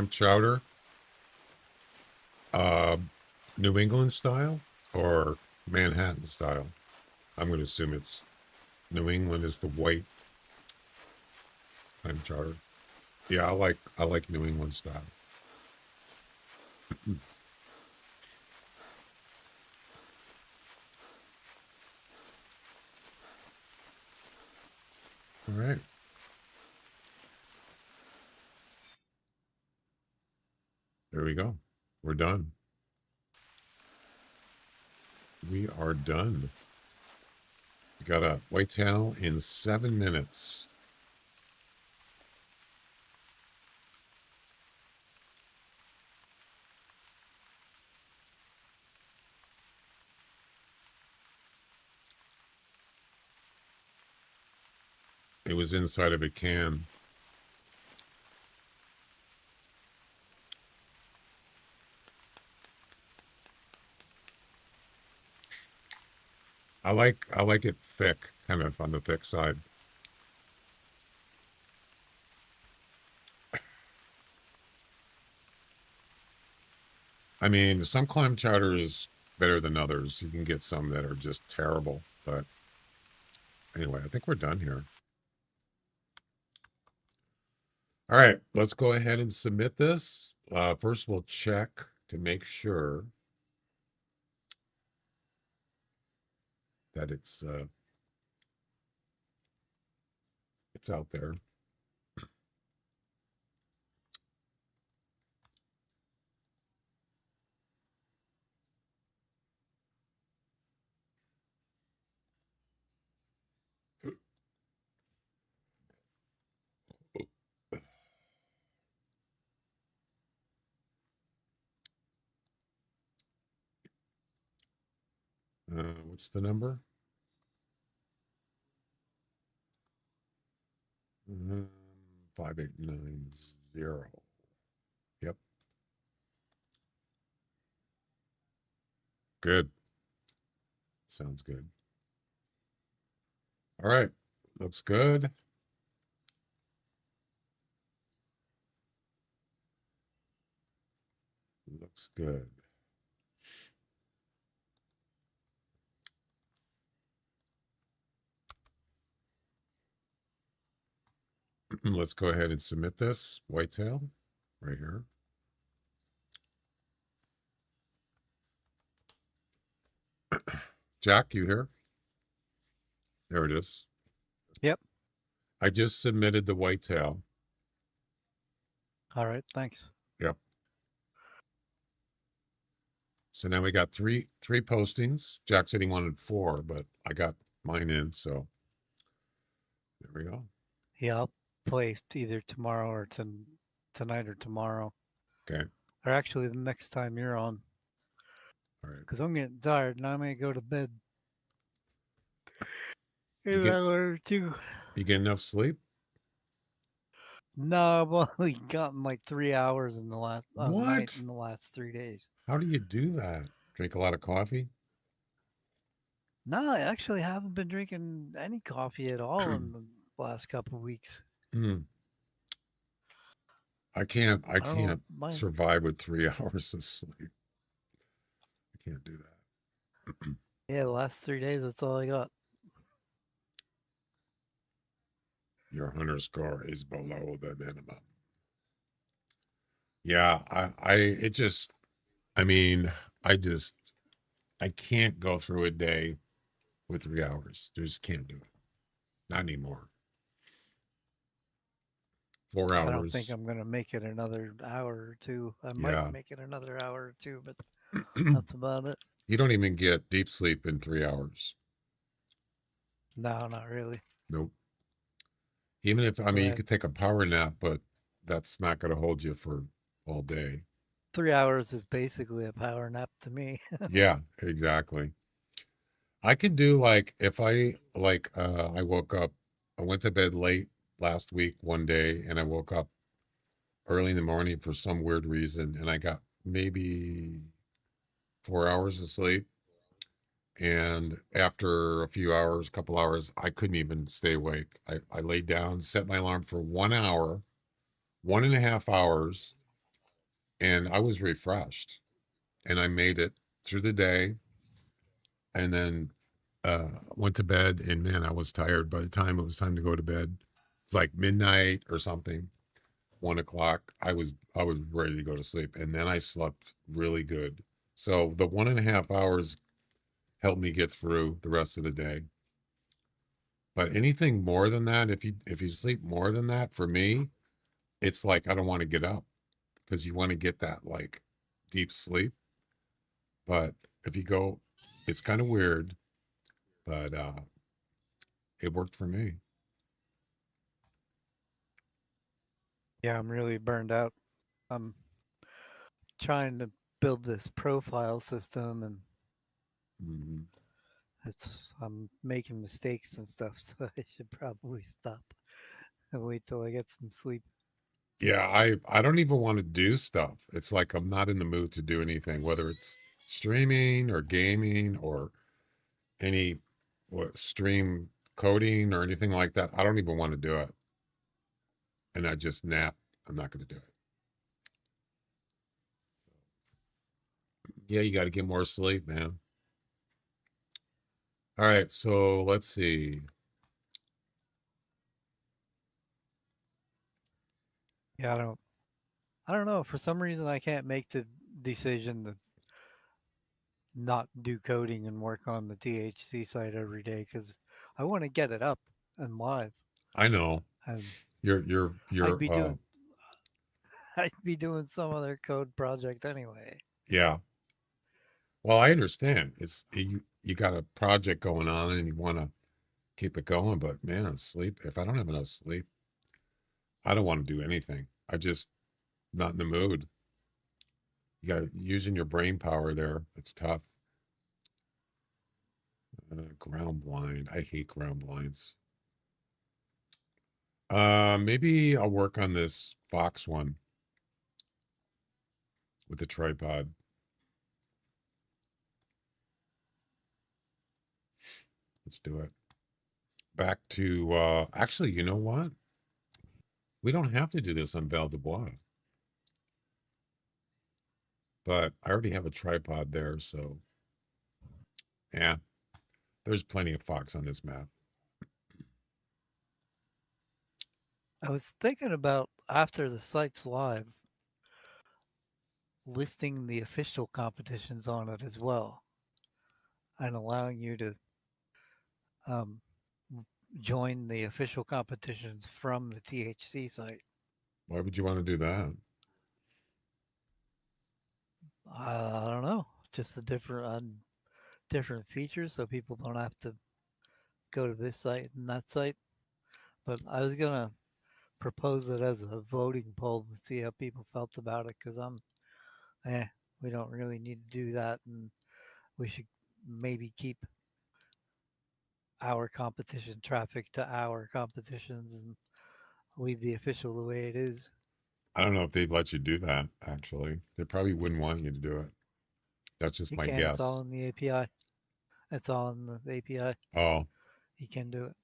chowder, New England style or Manhattan style? I'm going to assume it's New England is the white clam chowder. Yeah, I like New England style. All right. There we go. We're done. We are done. We got a whitetail in 7 minutes. It was inside of a can. I like it thick, kind of on the thick side. I mean, some clam chowder is better than others. You can get some that are just terrible, but anyway, I think we're done here. All right, let's go ahead and submit this. First, we'll check to make sure that it's out there. What's the number? 5890. Yep. Good. Sounds good. All right. Looks good. Looks good. Let's go ahead and submit this whitetail right here. Jack, you here? There it is. Yep. I just submitted the whitetail. All right. Thanks. Yep. So now we got three postings. Jack said he wanted 4, but I got mine in, so there we go. Yeah, I'll play either tomorrow or tonight or tomorrow. Okay. Or actually the next time you're on. All right. Because I'm getting tired and I may go to bed in an hour or 2. You get enough sleep? No, I've only gotten like 3 hours in the last night What? in the last 3 days. How do you do that? Drink a lot of coffee? No, I actually haven't been drinking any coffee at all in the last couple of weeks. I can't Mine. survive with 3 hours of sleep. I can't do that. Yeah, the last 3 days, that's all I got. Your hunter score is below the minimum. Yeah, I can't go through a day with 3 hours. Just can't do it. Not anymore. 4 hours. I don't think I'm going to make it another hour or 2. I might make it another hour or 2, but that's about it. You don't even get deep sleep in 3 hours. No, not really. Nope. Even if, you could take a power nap, but that's not going to hold you for all day. 3 hours is basically a power nap to me. Yeah, exactly. I could do if I woke up I went to bed late last week one day, and I woke up early in the morning for some weird reason, and I got maybe 4 hours of sleep. And after a few hours, a couple hours, I couldn't even stay awake. I laid down, set my alarm for 1 hour, 1.5 hours, and I was refreshed. And I made it through the day, and then went to bed. And man, I was tired by the time it was time to go to bed. It's like midnight or something, 1 o'clock. I was ready to go to sleep, and then I slept really good. So the 1.5 hours helped me get through the rest of the day. But anything more than that, if you sleep more than that, for me, it's like I don't want to get up, because you want to get that like deep sleep. But if you go, it's kind of weird, but it worked for me. Yeah, I'm really burned out. I'm trying to build this profile system, and Mhm. I'm making mistakes and stuff, so I should probably stop and wait till I get some sleep. Yeah, I don't even want to do stuff. It's like I'm not in the mood to do anything, whether it's streaming or gaming or any stream coding or anything like that. I don't even want to do it. And I just nap. I'm not going to do it. Yeah, you got to get more sleep, man. All right, so let's see. Yeah, I don't know. For some reason, I can't make the decision to not do coding and work on the THC site every day because I want to get it up and live. I know And you're I'd be doing I'd be doing some other code project anyway. yeah. Well, I understand. It's you got a project going on and you want to keep it going, but man, sleep. If I don't have enough sleep, I don't want to do anything. I just not in the mood. You got using your brain power there. It's tough. Ground blind. I hate ground blinds. Maybe I'll work on this Fox one with the tripod. Let's do it. Back to actually, you know what? We don't have to do this on Val de Bois. But I already have a tripod there, so yeah, there's plenty of Fox on this map. I was thinking about after the site's live, listing the official competitions on it as well, and allowing you to um, join the official competitions from the THC site. Why would you want to do that? I don't know, just the different features, so people don't have to go to this site and that site. But I was gonna propose it as a voting poll to see how people felt about it, because we don't really need to do that, and we should maybe keep our competition traffic to our competitions and leave the official the way it is. I don't know if they'd let you do that, actually. They probably wouldn't want you to do it. That's just You my can. It's all guess. in the API. It's all in the API. Oh, You can do it.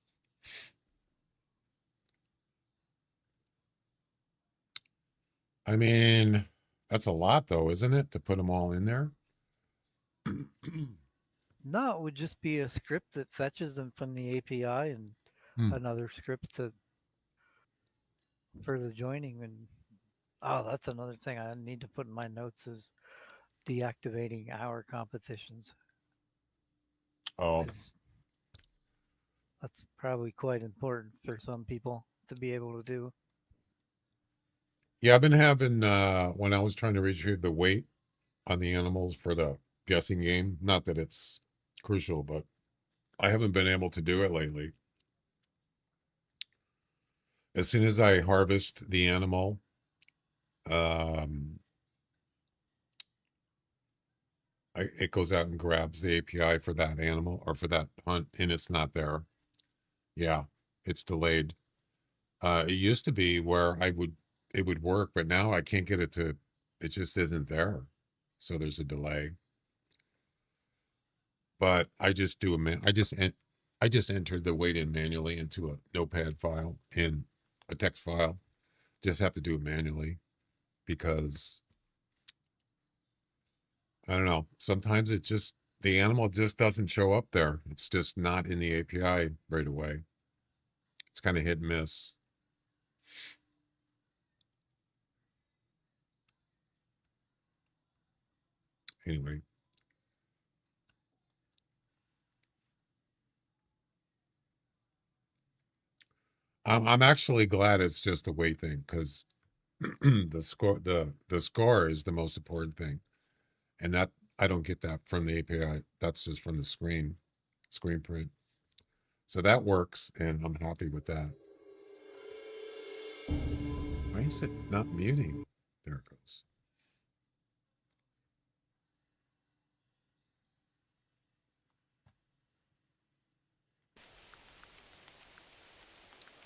I mean, that's a lot though, isn't it, to put them all in there? No, it would just be a script that fetches them from the API and Hmm. another script for the joining. And that's another thing I need to put in my notes is deactivating our competitions, Oh, because that's probably quite important for some people to be able to do. yeah, I've been having when I was trying to retrieve the weight on the animals for the guessing game, not that it's crucial, but I haven't been able to do it lately. As soon as I harvest the animal, um, it goes out and grabs the API for that animal or for that hunt, and it's not there. Yeah, it's delayed. It used to be where it would work, but now I can't get it to. It just isn't there, so there's a delay. But I just do a man. I just entered the weight in manually into a notepad file in a text file. Just have to do it manually because I don't know. Sometimes it just the animal just doesn't show up there. It's just not in the API right away. It's kind of hit and miss. Anyway, I'm actually glad it's just a weight thing because the score is the most important thing, and that I don't get that from the API. That's just from the screen print. So that works, and I'm happy with that. Why is it not muting? There it goes.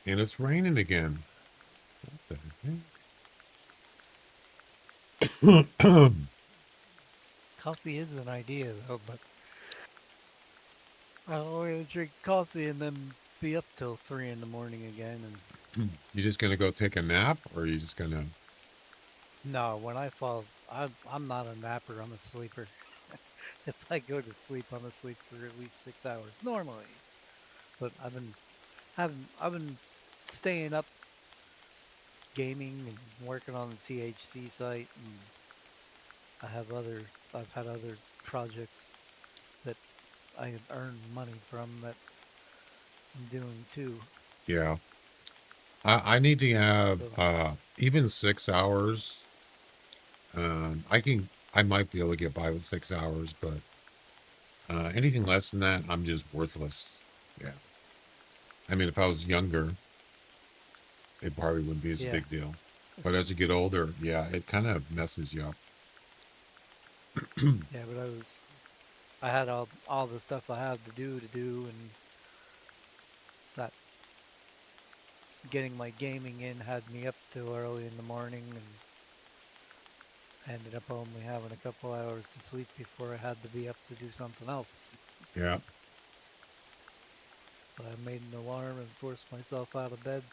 And it's raining again. What the heck? Coffee is an idea though, but I don't want to drink coffee and then be up till 3 in the morning again. And You just gonna go take a nap, or are you just gonna? no, when I fall, I'm not a napper. I'm a sleeper. If I go to sleep, I'm asleep for at least 6 hours normally. But I've been staying up, gaming and working on the THC site, and I've had other projects that I have earned money from that I'm doing too. Yeah, I need to have So even 6 hours. I might be able to get by with 6 hours, but anything less than that, I'm just worthless. Yeah, I mean, if I was younger, it probably wouldn't be as a yeah, big deal. But as you get older, yeah, it kind of messes you up. yeah. But I had all the stuff I had to do, and that getting my gaming in had me up till early in the morning, and ended up only having a couple hours to sleep before I had to be up to do something else. Yeah, So I made an alarm and forced myself out of bed.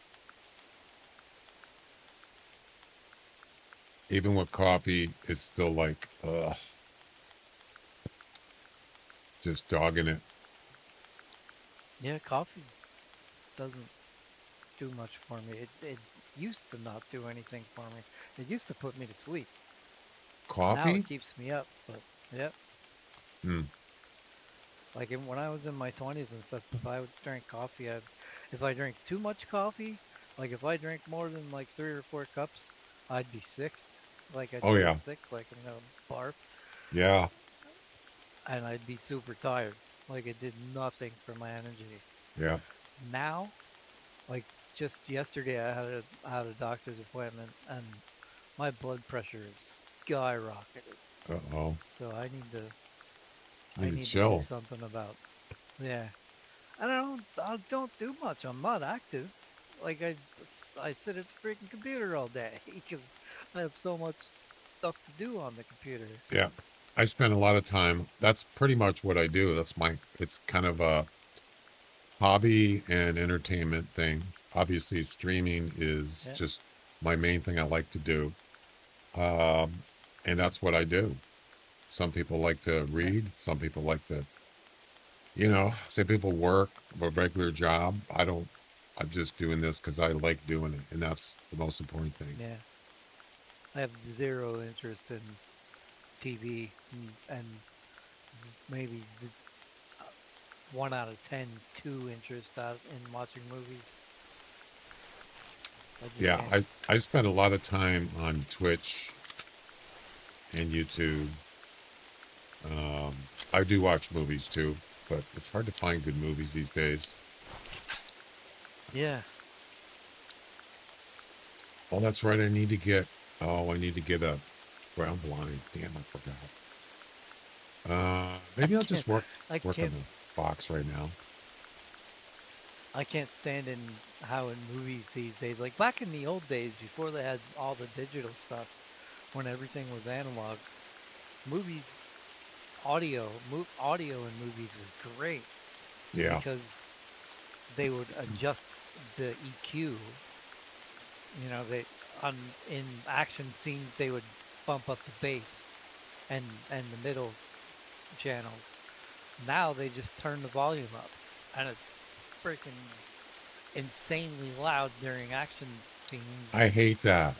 even with coffee, it's still like, just dogging it. Yeah, coffee doesn't do much for me. It used to not do anything for me. It used to put me to sleep. Now Coffee? it keeps me up, but yeah. Hmm. Like when I was in my 20s and stuff, if I would drink coffee, if I drank too much coffee, like if I drank more than like 3 or 4 cups, I'd be sick. Like I'd Oh feel yeah, sick, like I'm gonna barf, yeah, and I'd be super tired. Like it did nothing for my energy. yeah. Now, like just yesterday, I had a doctor's appointment, and my blood pressure is skyrocketed. Uh-oh. So I Need to need to do chill. something about. Yeah, and I don't do much. I'm not active. Like I sit at the freaking computer all day because I have so much stuff to do on the computer. Yeah. I spend a lot of time. That's pretty much what I do. It's kind of a hobby and entertainment thing. Obviously, streaming is Yeah, just my main thing I like to do. Um, and that's what I do. Some people like to yeah, read. Some people like to, some people work a regular job. I don't, I'm just doing this because I like doing it. And that's the most important thing. yeah. I have zero interest in TV, and maybe 1 out of 10 two interest out in watching movies. I just Yeah, can't. I spend a lot of time on Twitch and YouTube. Um, I do watch movies too, but it's hard to find good movies these days. Yeah, Oh, that's right. I need to get a. Well, I'm blind. Damn, I forgot. I Maybe I'll can't. just I work on can't. the box right now. I can't stand in how in movies these days, like back in the old days before they had all the digital stuff, when everything was analog, movies, audio in movies was great Yeah. because they would adjust the EQ. You know, they on in action scenes they would bump up the bass and the middle channels. Now they just turn the volume up, and it's freaking insanely loud during action scenes. I hate that.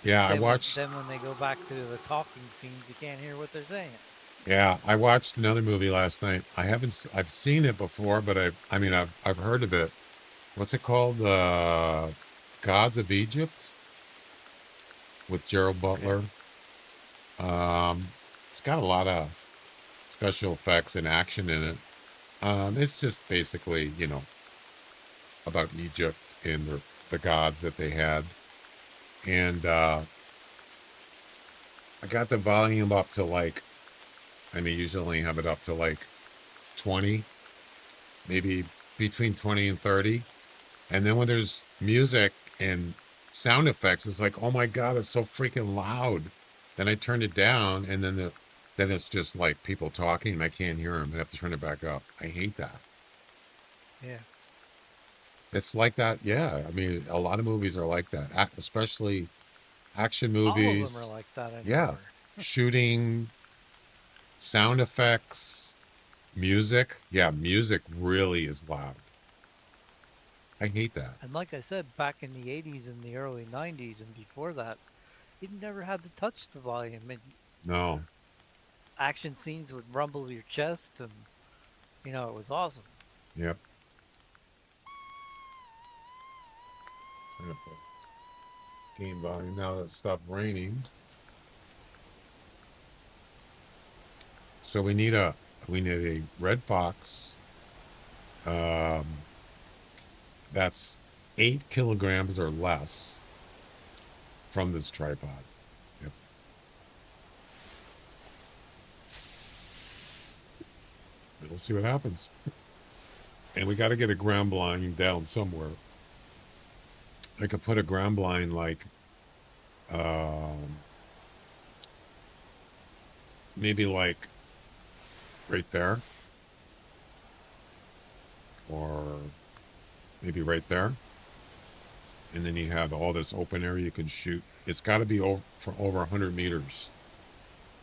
Yeah, I Then watched. when they go back to the talking scenes, you can't hear what they're saying. Yeah, I watched another movie last night. I haven't. I've seen it before, but I mean, I've heard of it. What's it called? Gods of Egypt with Gerald Okay. Butler. It's got a lot of special effects and action in it. It's just basically, about Egypt and the gods that they had. And I got the volume up to usually have it up to like 20, maybe between 20 and 30. And then when there's music and sound effects, it's like, oh my God, it's so freaking loud. Then I turned it down, and then it's just like people talking, and I can't hear them. I have to turn it back up. I hate that. Yeah. It's like that. Yeah. I mean, a lot of movies are like that, especially action All of them are movies. like that Yeah. anymore. Shooting, sound effects, music. Yeah. Music really is loud. I hate that. And like I said, back in the 80s and the early 90s and before that, you never had to touch the volume. And No. action scenes would rumble your chest, and it was awesome. Yep. Game volume now that it stopped raining. So we need a red fox. Um, that's 8 kilograms or less from this tripod. Yep. We'll see what happens. And we got to get a ground blind down somewhere. I could put a ground blind um, maybe like right there, or maybe right there. And then you have all this open area you can shoot. It's got to be for over 100 meters.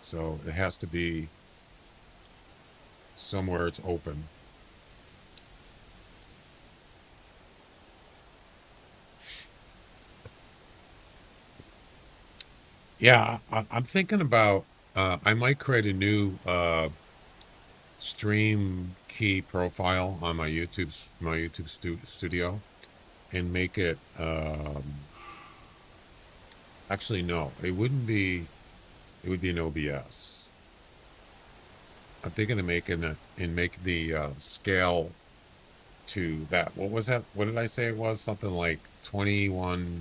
So it has to be somewhere it's open. Yeah, I'm thinking about, I might create a new stream key profile on my YouTube studio and make it, actually, no, it wouldn't be, it would be an OBS. I'm thinking of make the scale to that. What was that? What did I say it was? Something like 21.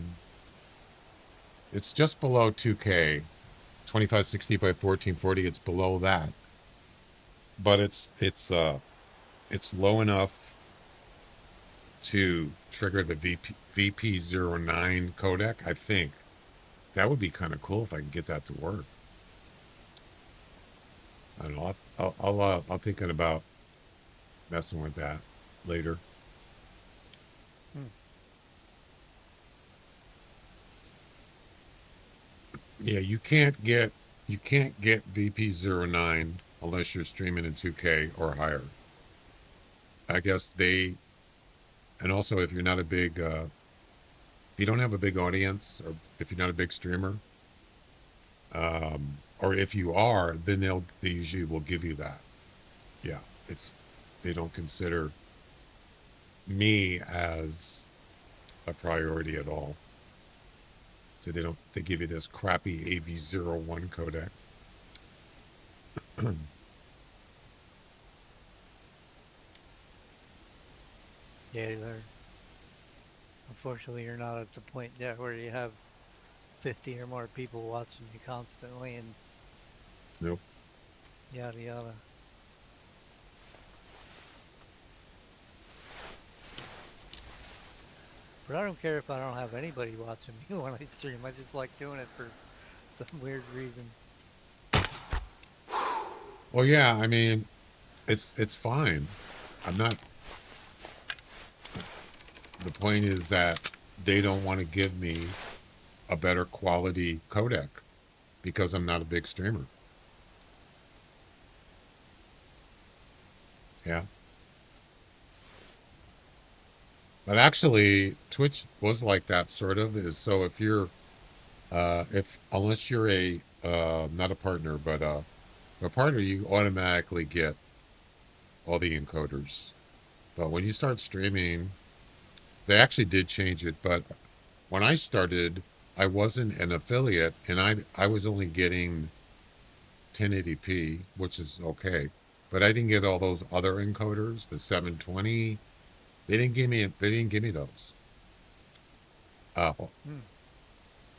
It's just below 2K, 2560 by 1440. It's below that, but it's low enough to trigger the VP09 codec. I think that would be kind of cool if I can get that to work. I don't know. I'm thinking about messing with that later. Hmm. Yeah, you can't get VP09 unless you're streaming in 2K or higher. I guess and also if you're not a big, if you don't have a big audience, or if you're not a big streamer, or if you are, then they usually will give you that. Yeah, they don't consider me as a priority at all. So they give you this crappy AV01 codec. Yeah, unfortunately, you're not at the point yet where you have 50 or more people watching you constantly and Nope. yada yada. But I don't care if I don't have anybody watching me when I stream. I just like doing it for some weird reason. Well, yeah, I mean, it's fine. I'm not. The point is that they don't want to give me a better quality codec because I'm not a big streamer. Yeah. But actually, Twitch was like that sort of. Is so if you're, if unless you're a not a partner, but a partner, you automatically get all the encoders. But when you start streaming, they actually did change it. But when I started, I wasn't an affiliate, and I was only getting 1080p, which is okay. But I didn't get all those other encoders, the 720. They didn't give me. They didn't give me those.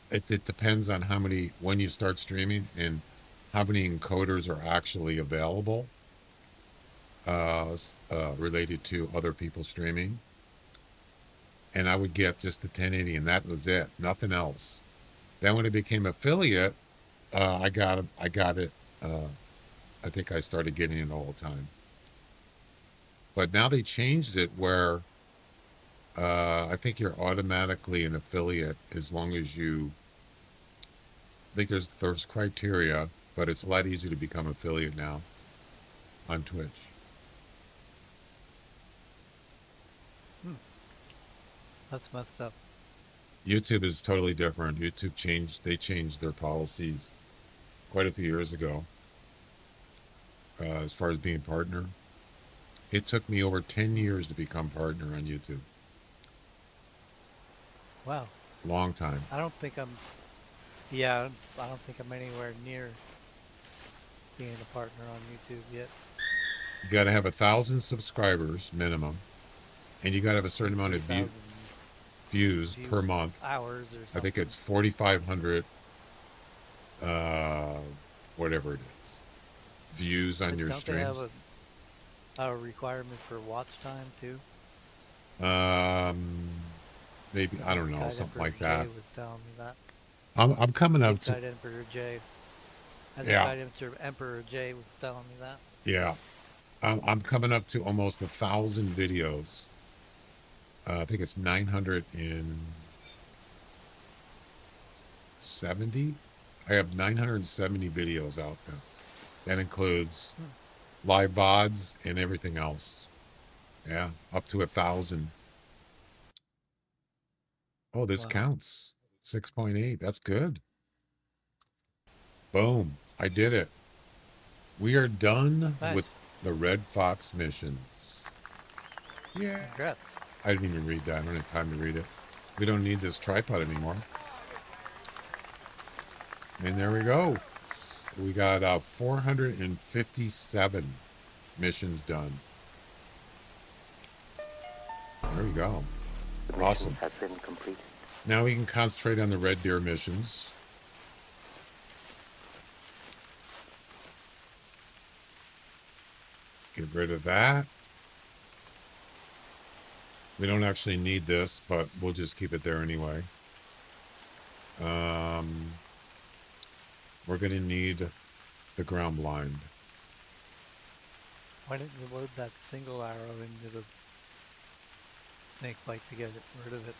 It depends on how many when you start streaming and how many encoders are actually available related to other people streaming. And I would get just the 1080, and that was it, nothing else. Then when it became affiliate, I got it. I think I started getting it all the time. But now they changed it where I think you're automatically an affiliate as long as you. I think there's criteria, but it's a lot easier to become affiliate now on Twitch. That's messed up. YouTube is totally different. They changed their policies quite a few years ago as far as being partner. It took me over 10 years to become partner on YouTube. Wow. Long time. I don't think I'm. Yeah, I don't think I'm anywhere near being a partner on YouTube yet. You got to have 1,000 subscribers minimum, and you got to have a certain amount of 3,000 views per month. hours or something. I think it's 4,500, whatever it is, views on But your don't streams. they have a requirement for watch time too? Maybe I don't know, Guide something Emperor like Jay that. was telling me that. I'm coming up to Guide Emperor Jay. yeah. Guide Emperor Jay was telling me that. Yeah. I'm coming up to almost 1,000 videos. I think it's 970. I have 970 videos out now. That includes live VODs and everything else. Yeah, up to 1,000. Oh, this Wow. counts. 6.8. That's good. Boom. I did it. We are done Nice. with the Red Fox missions. Yeah. Congrats. I didn't even read that. I don't have time to read it. We don't need this tripod anymore. And there we go. We got 457 missions done. There we go. The mission Awesome. has been completed. Now we can concentrate on the Red Deer missions. Get rid of that. We don't actually need this, but we'll just keep it there anyway. We're going to need the ground blind. Why didn't you load that single arrow into the snake bite to get rid of it?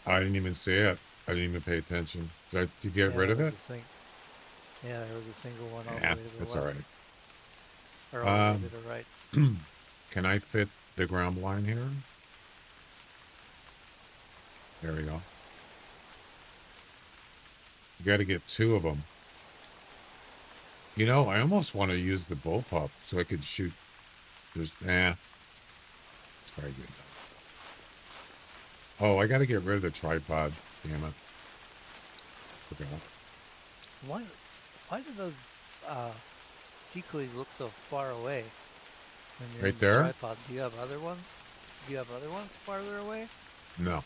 I didn't even see it. I didn't even pay attention. Did you get rid of there it? was yeah, there was a single one all Yeah, the way to the that's left. all right. Or all the way to the right. Can I fit the ground blind here? There we go. You got to get 2 of them. You know, I almost want to use the bullpup so I could shoot. It's probably good. Oh, I got to get rid of the tripod. Damn it. Forgot. Why do those decoys look so far away? When you're Right in the there? tripod? Do you have other ones? Do you have other ones farther away? No.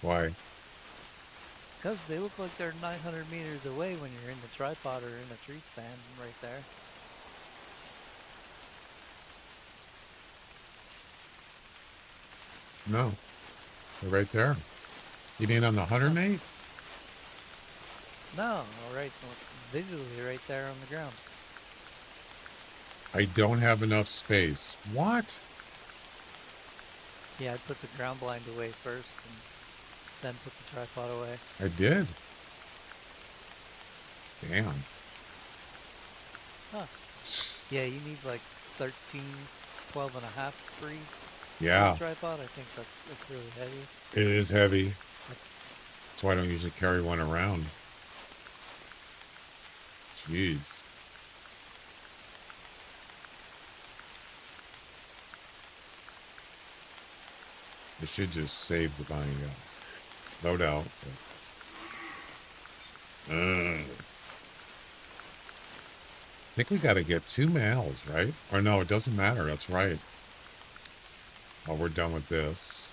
Why? Because they look like they're 900 meters away when you're in the tripod or in a tree stand right there. No. They're right there. You mean on the Hunter, Nate? No, right, visually right there on the ground. I don't have enough space. What? Yeah, I'd put the ground blind away first and then put the tripod away. I did. Damn. Huh. Yeah, you need like 13, 12 and a half free Yeah, tripod. I think that's really heavy. it is heavy. That's why I don't usually carry one around. Jeez. I should just save the buying out. No doubt. I think we got to get 2 males, right? Or no, it doesn't matter. That's right. Oh, we're done with this.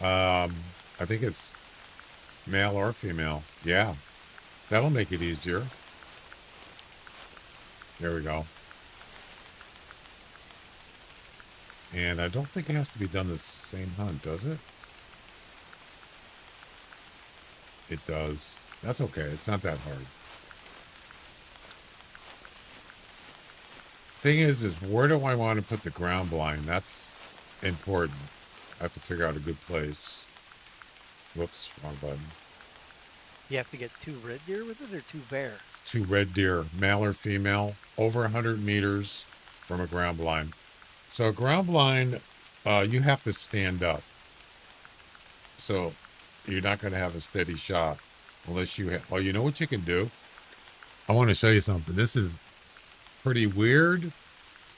I think it's male or female. Yeah, that'll make it easier. There we go. And I don't think it has to be done the same hunt, does it? It does. That's okay. It's not that hard. Thing is where do I want to put the ground blind? That's important. I have to figure out a good place. Whoops, wrong button. You have to get 2 red deer with it or 2 bear? 2 red deer, male or female, over 100 meters from a ground blind. So a ground blind, you have to stand up. So you're not going to have a steady shot unless you have... Oh, you know what you can do? I want to show you something. This is pretty weird,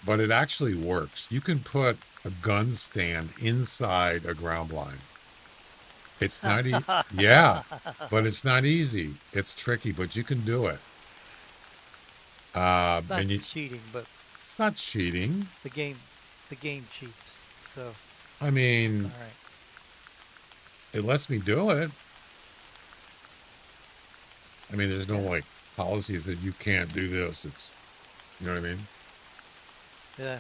but it actually works. You can put a gun stand inside a ground blind. It's not easy. Yeah, but it's not easy. It's tricky, but you can do it. That's cheating, but it's not cheating. the game cheats. So I mean, all right. It lets me do it. I mean, there's no like policies that you can't do this. It's, you know what I mean? Yeah.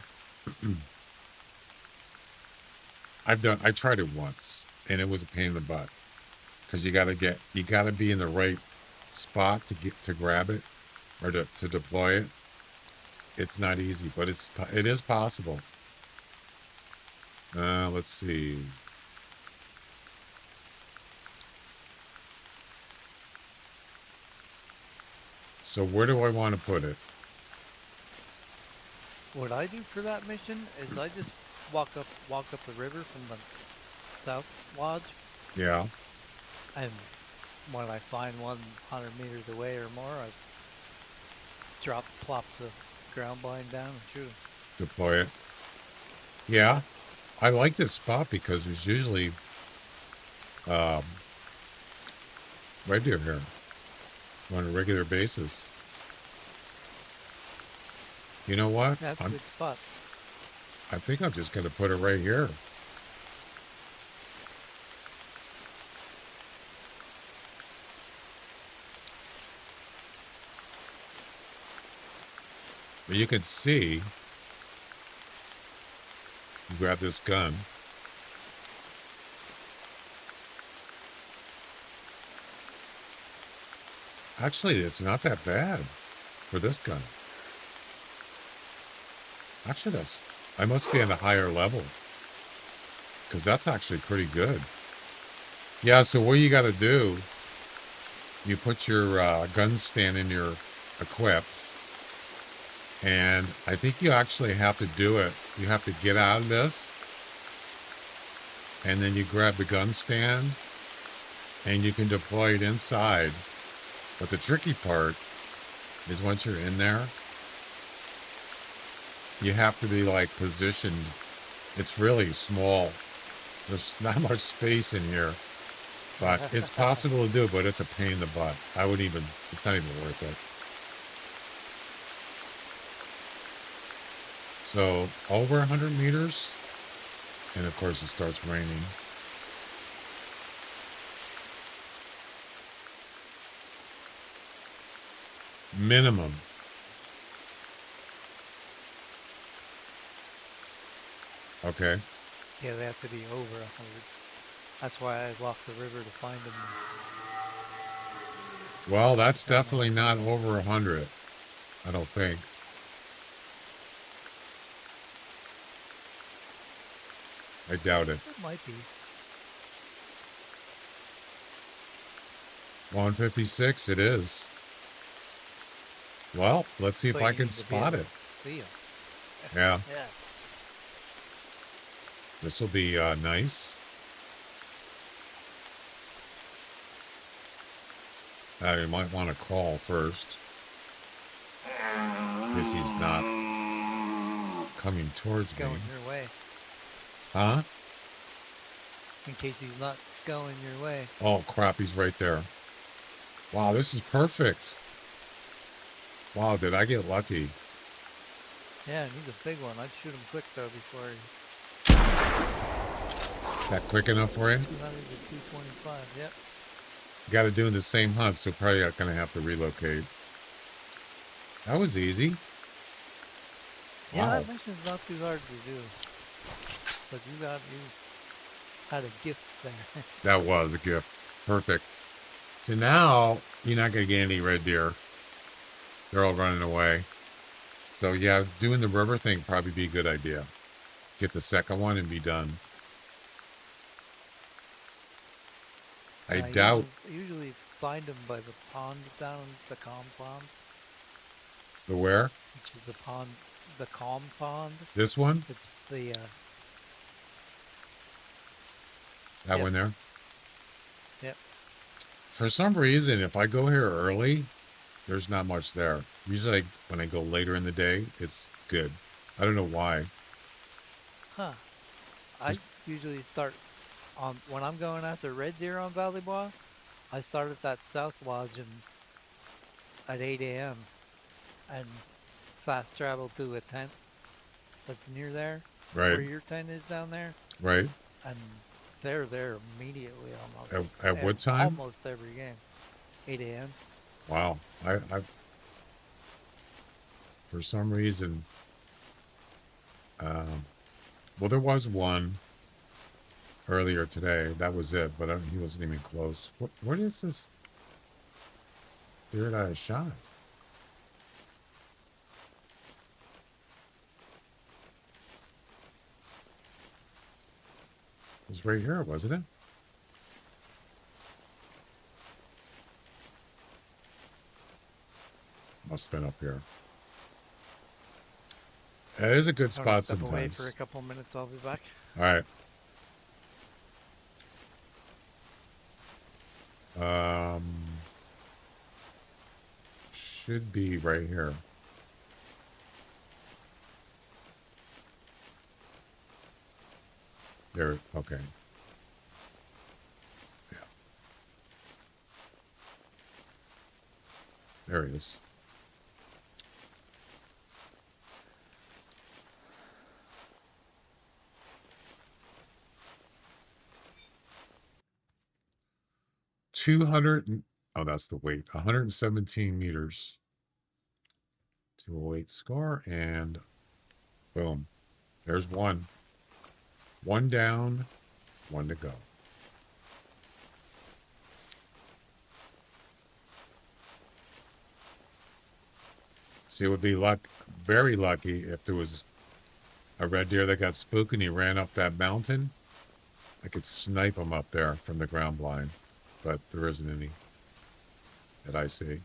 I tried it once and it was a pain in the butt because you got to be in the right spot to grab it or to deploy it. It's not easy, but it is possible. Let's see. So where do I want to put it? What I do for that mission is I just walk up the river from the south lodge, Yeah. and when I find one 100 meters away or more, I plop the ground blind down and shoot him. Deploy it. Yeah. I like this spot because there's usually red deer here on a regular basis. You know what? That's a good spot. I think I'm just going to put it right here. But you can see, you grab this gun. Actually, it's not that bad for this gun. Actually, I must be on a higher level because that's actually pretty good. Yeah, so what you got to do, you put your gun stand in your equip, and I think you actually have to do it. You have to get out of this, and then you grab the gun stand, and you can deploy it inside. But the tricky part is once you're in there, you have to be like positioned. It's really small. There's not much space in here, but it's possible to do, but it's a pain in the butt. It's not even worth it. So over 100 meters, and of course it starts raining. Minimum. Okay. Yeah, they have to be over 100. That's why I walk the river to find them. Well, that's Down definitely not over 100. I don't think. I doubt it. It might be. 156, it is. Well, let's see if But I you can need to be spot able it. to see them. Yeah, Yeah. this will be nice. You might want to crawl first. Because he's not coming towards me. Going your way. Huh? In case he's not going your way. Oh, crap, he's right there. Wow, this is perfect. Wow, did I get lucky? Yeah, and he's a big one. I'd shoot him quick, though, before he... Is that quick enough for you? 200 to 225, yep. You got to do in the same hunt, so probably not going to have to relocate. That was easy. Yeah, Wow. that mission's not too hard to do. But you had a gift there. That was a gift. Perfect. So now, you're not going to get any red deer. They're all running away. So yeah, doing the river thing probably be a good idea. Get the second one and be done. I doubt. Usually find them by the pond down the calm pond. The where? Which is the pond, the calm pond. This one? It's the, That Yep. one there? Yep. For some reason, if I go here early, there's not much there. Usually when I go later in the day, it's good. I don't know why. Huh. I usually start when I'm going after red deer on Valley Bois, I start at that South Lodge at 8 a.m. and fast travel to a tent that's near there. Right. Where your tent is down there. Right. And they're there immediately almost. At what time? Almost every game. 8 a.m. Wow. I for some reason, well, there was one earlier today. That was it, but he wasn't even close. What is this deer that I shot? It was right here, wasn't it? Must have been up here. It is a good I'm gonna spot step away sometimes. for a couple minutes. I'll be back. All right. Should be right here. There. Okay. Yeah. There he is. Oh, that's the weight. 117 meters. 208 score, and boom. There's one. One down, one to go. See, it would be very lucky if there was a red deer that got spooked and he ran up that mountain. I could snipe him up there from the ground blind, but there isn't any that I see.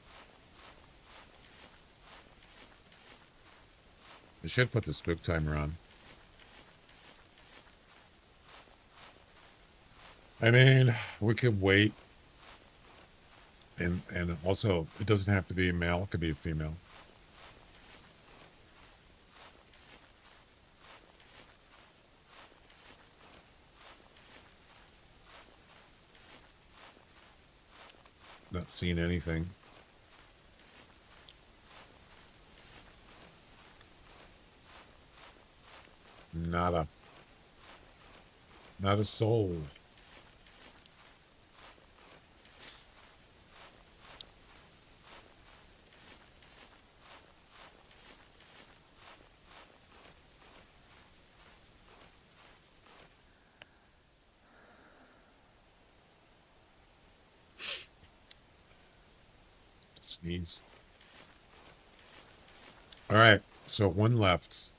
I should put the spook timer on. I mean, we could wait. And also, it doesn't have to be a male. It could be a female. Not seeing anything. Nada. Not a soul. Sneeze. All right, so one left.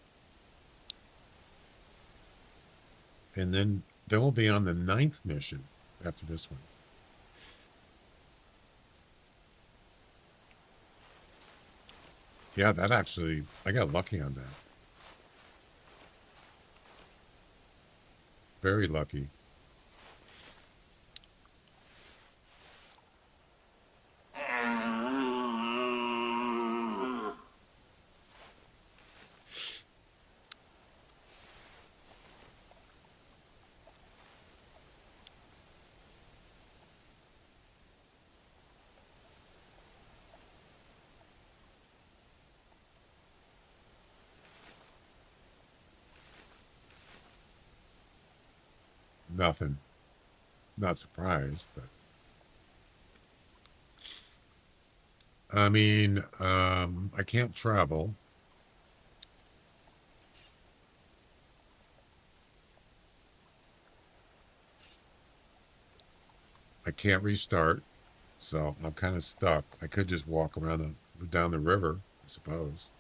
And then we'll be on the 9th mission after this one. Yeah, that actually, I got lucky on that. Very lucky. Nothing. Not surprised, but I mean, I can't travel. I can't restart, so I'm kind of stuck. I could just walk around down the river, I suppose.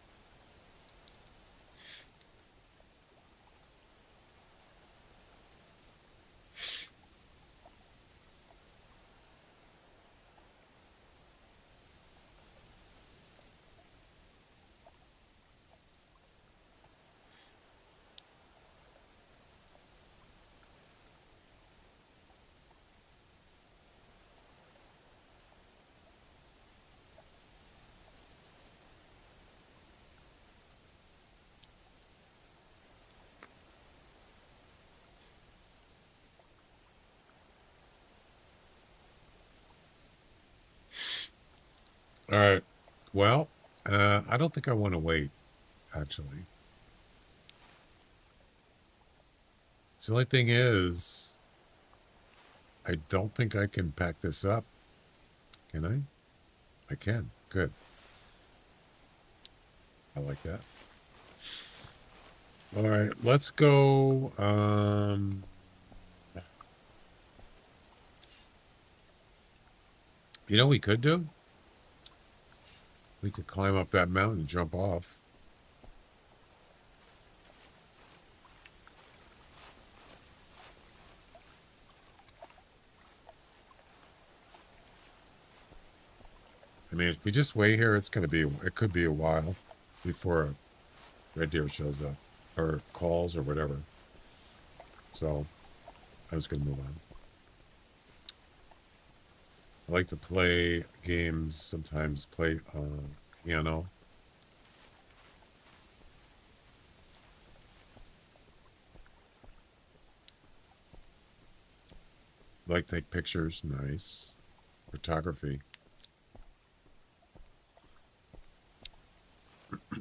All right. Well, I don't think I want to wait, actually. So the only thing is, I don't think I can pack this up. Can I? I can. Good. I like that. All right, let's go. You know what we could do? We could climb up that mountain and jump off. I mean, if we just wait here, it could be a while before a red deer shows up or calls or whatever. So I was going to move on. I like to play games, sometimes play piano. Like to take pictures, nice. Photography. I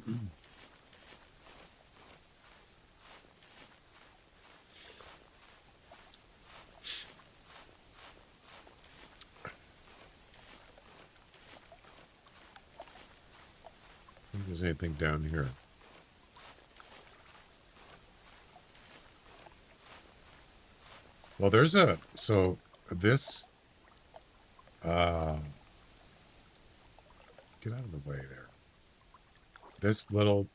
don't think there's anything down here. Well, there's this, get out of the way there. This little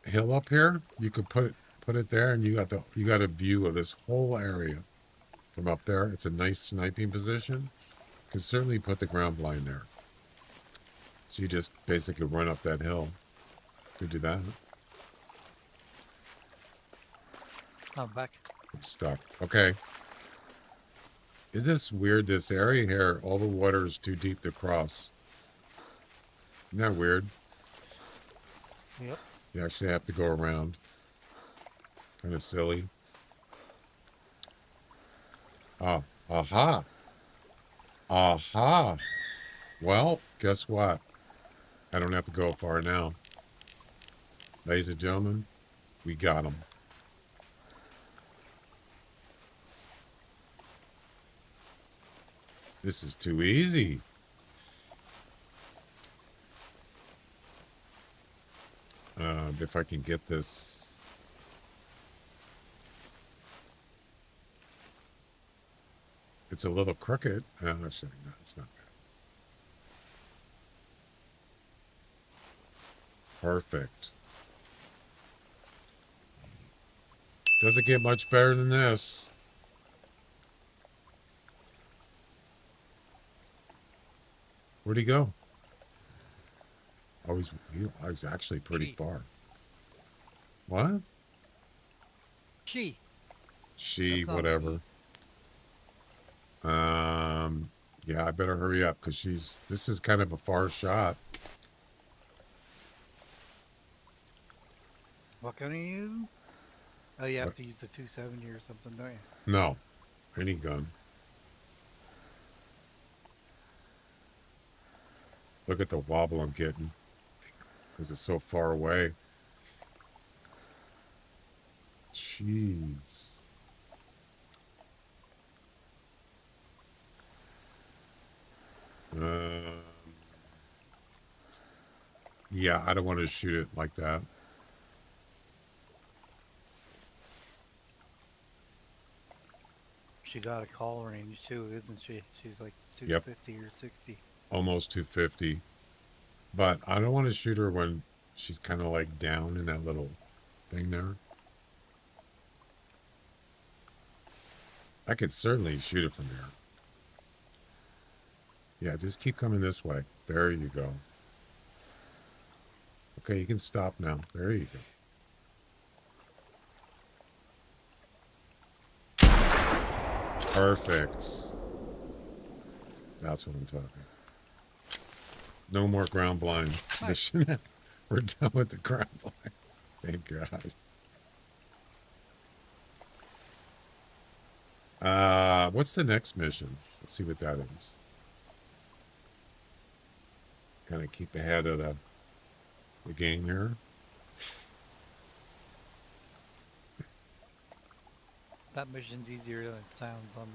hill up here, you could put it there, and you got a view of this whole area from up there. It's a nice sniping position. You could certainly put the ground blind there. So you just basically run up that hill. Could do that. I'm back. I'm stuck. Okay. Isn't this weird? This area here, all the water is too deep to cross. Isn't that weird? Yep. You actually have to go around. Kind of silly. Oh, aha. Aha. Well, guess what? I don't have to go far now. Ladies and gentlemen, we got them. This is too easy. If I can get this. It's a little crooked. Actually, no, it's not bad. Perfect. Doesn't get much better than this. Where'd he go? Oh, he's actually pretty far. What? She. She, That's not whatever. Yeah, I better hurry up because this is kind of a far shot. What gun are you using? Oh, you have to use the 270 or something, don't you? No, any gun. Look at the wobble I'm getting because it's so far away. Jeez. Yeah, I don't want to shoot it like that. She's out of call range too, isn't she? She's like 250 or 60. Almost 250. But I don't want to shoot her when she's kind of like down in that little thing there. I could certainly shoot it from there. Yeah, just keep coming this way. There you go. Okay, you can stop now. There you go. Perfect. That's what I'm talking. No more ground blind mission. We're done with the ground blind. Thank God. What's the next mission? Let's see what that is. Kind of keep ahead of the game here. That mission's easier than it sounds on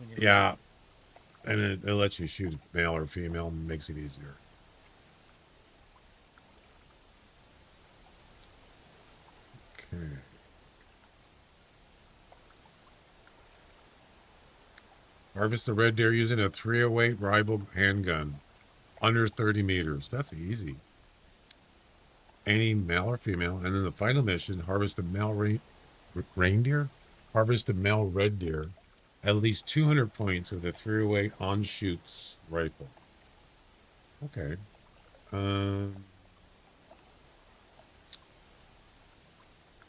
the. Yeah, and it lets you shoot male or female and makes it easier. Okay. Harvest the red deer using a 308 rival handgun. Under 30 meters. That's easy. Any male or female. And then the final mission, harvest a male reindeer? Harvest a male red deer. At least 200 points with a 308 on-shoots rifle. Okay.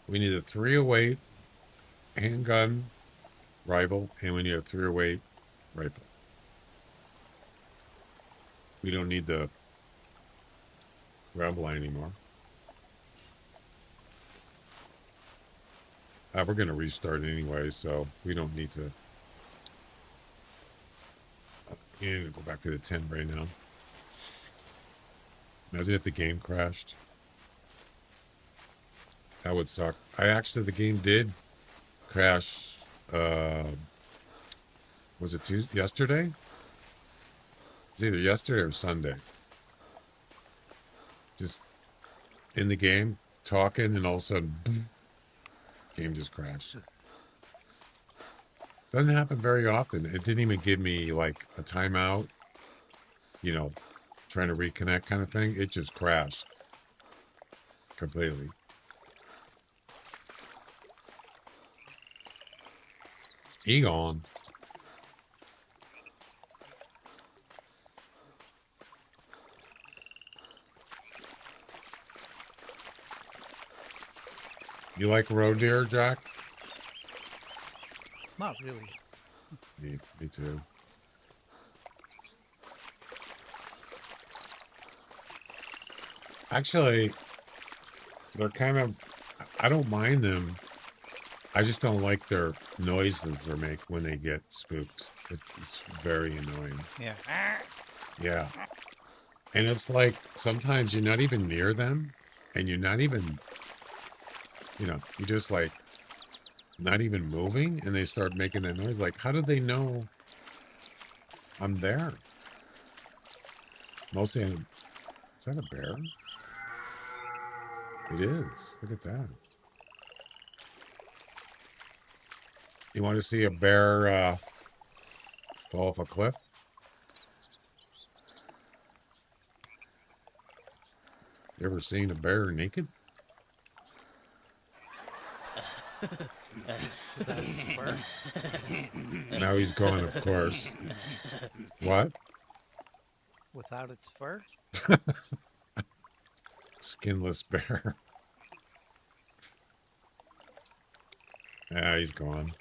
We need a 308 handgun rifle, and we need a 308 rifle. We don't need the ground blind anymore. We're going to restart anyway, so we don't need to. You need to go back to the 10 right now. Imagine if the game crashed. That would suck. The game did crash. Was it yesterday? It's either yesterday or Sunday. Just in the game, talking, and all of a sudden, boom, game just crashed. Doesn't happen very often. It didn't even give me like a timeout, trying to reconnect kind of thing. It just crashed completely. Egon. You like roe deer, Jack? Not really. Me too. Actually, they're I don't mind them. I just don't like their noises they make when they get spooked. It's very annoying. Yeah. Yeah. And it's like sometimes you're not even near them and you're not even, you're just like not even moving and they start making that noise. Like, how do they know I'm there? Mostly, is that a bear? It is. Look at that. You want to see a bear fall off a cliff? You ever seen a bear naked? Without its fur. Now he's gone, of course. What? Without its fur? Skinless bear. Yeah, he's gone.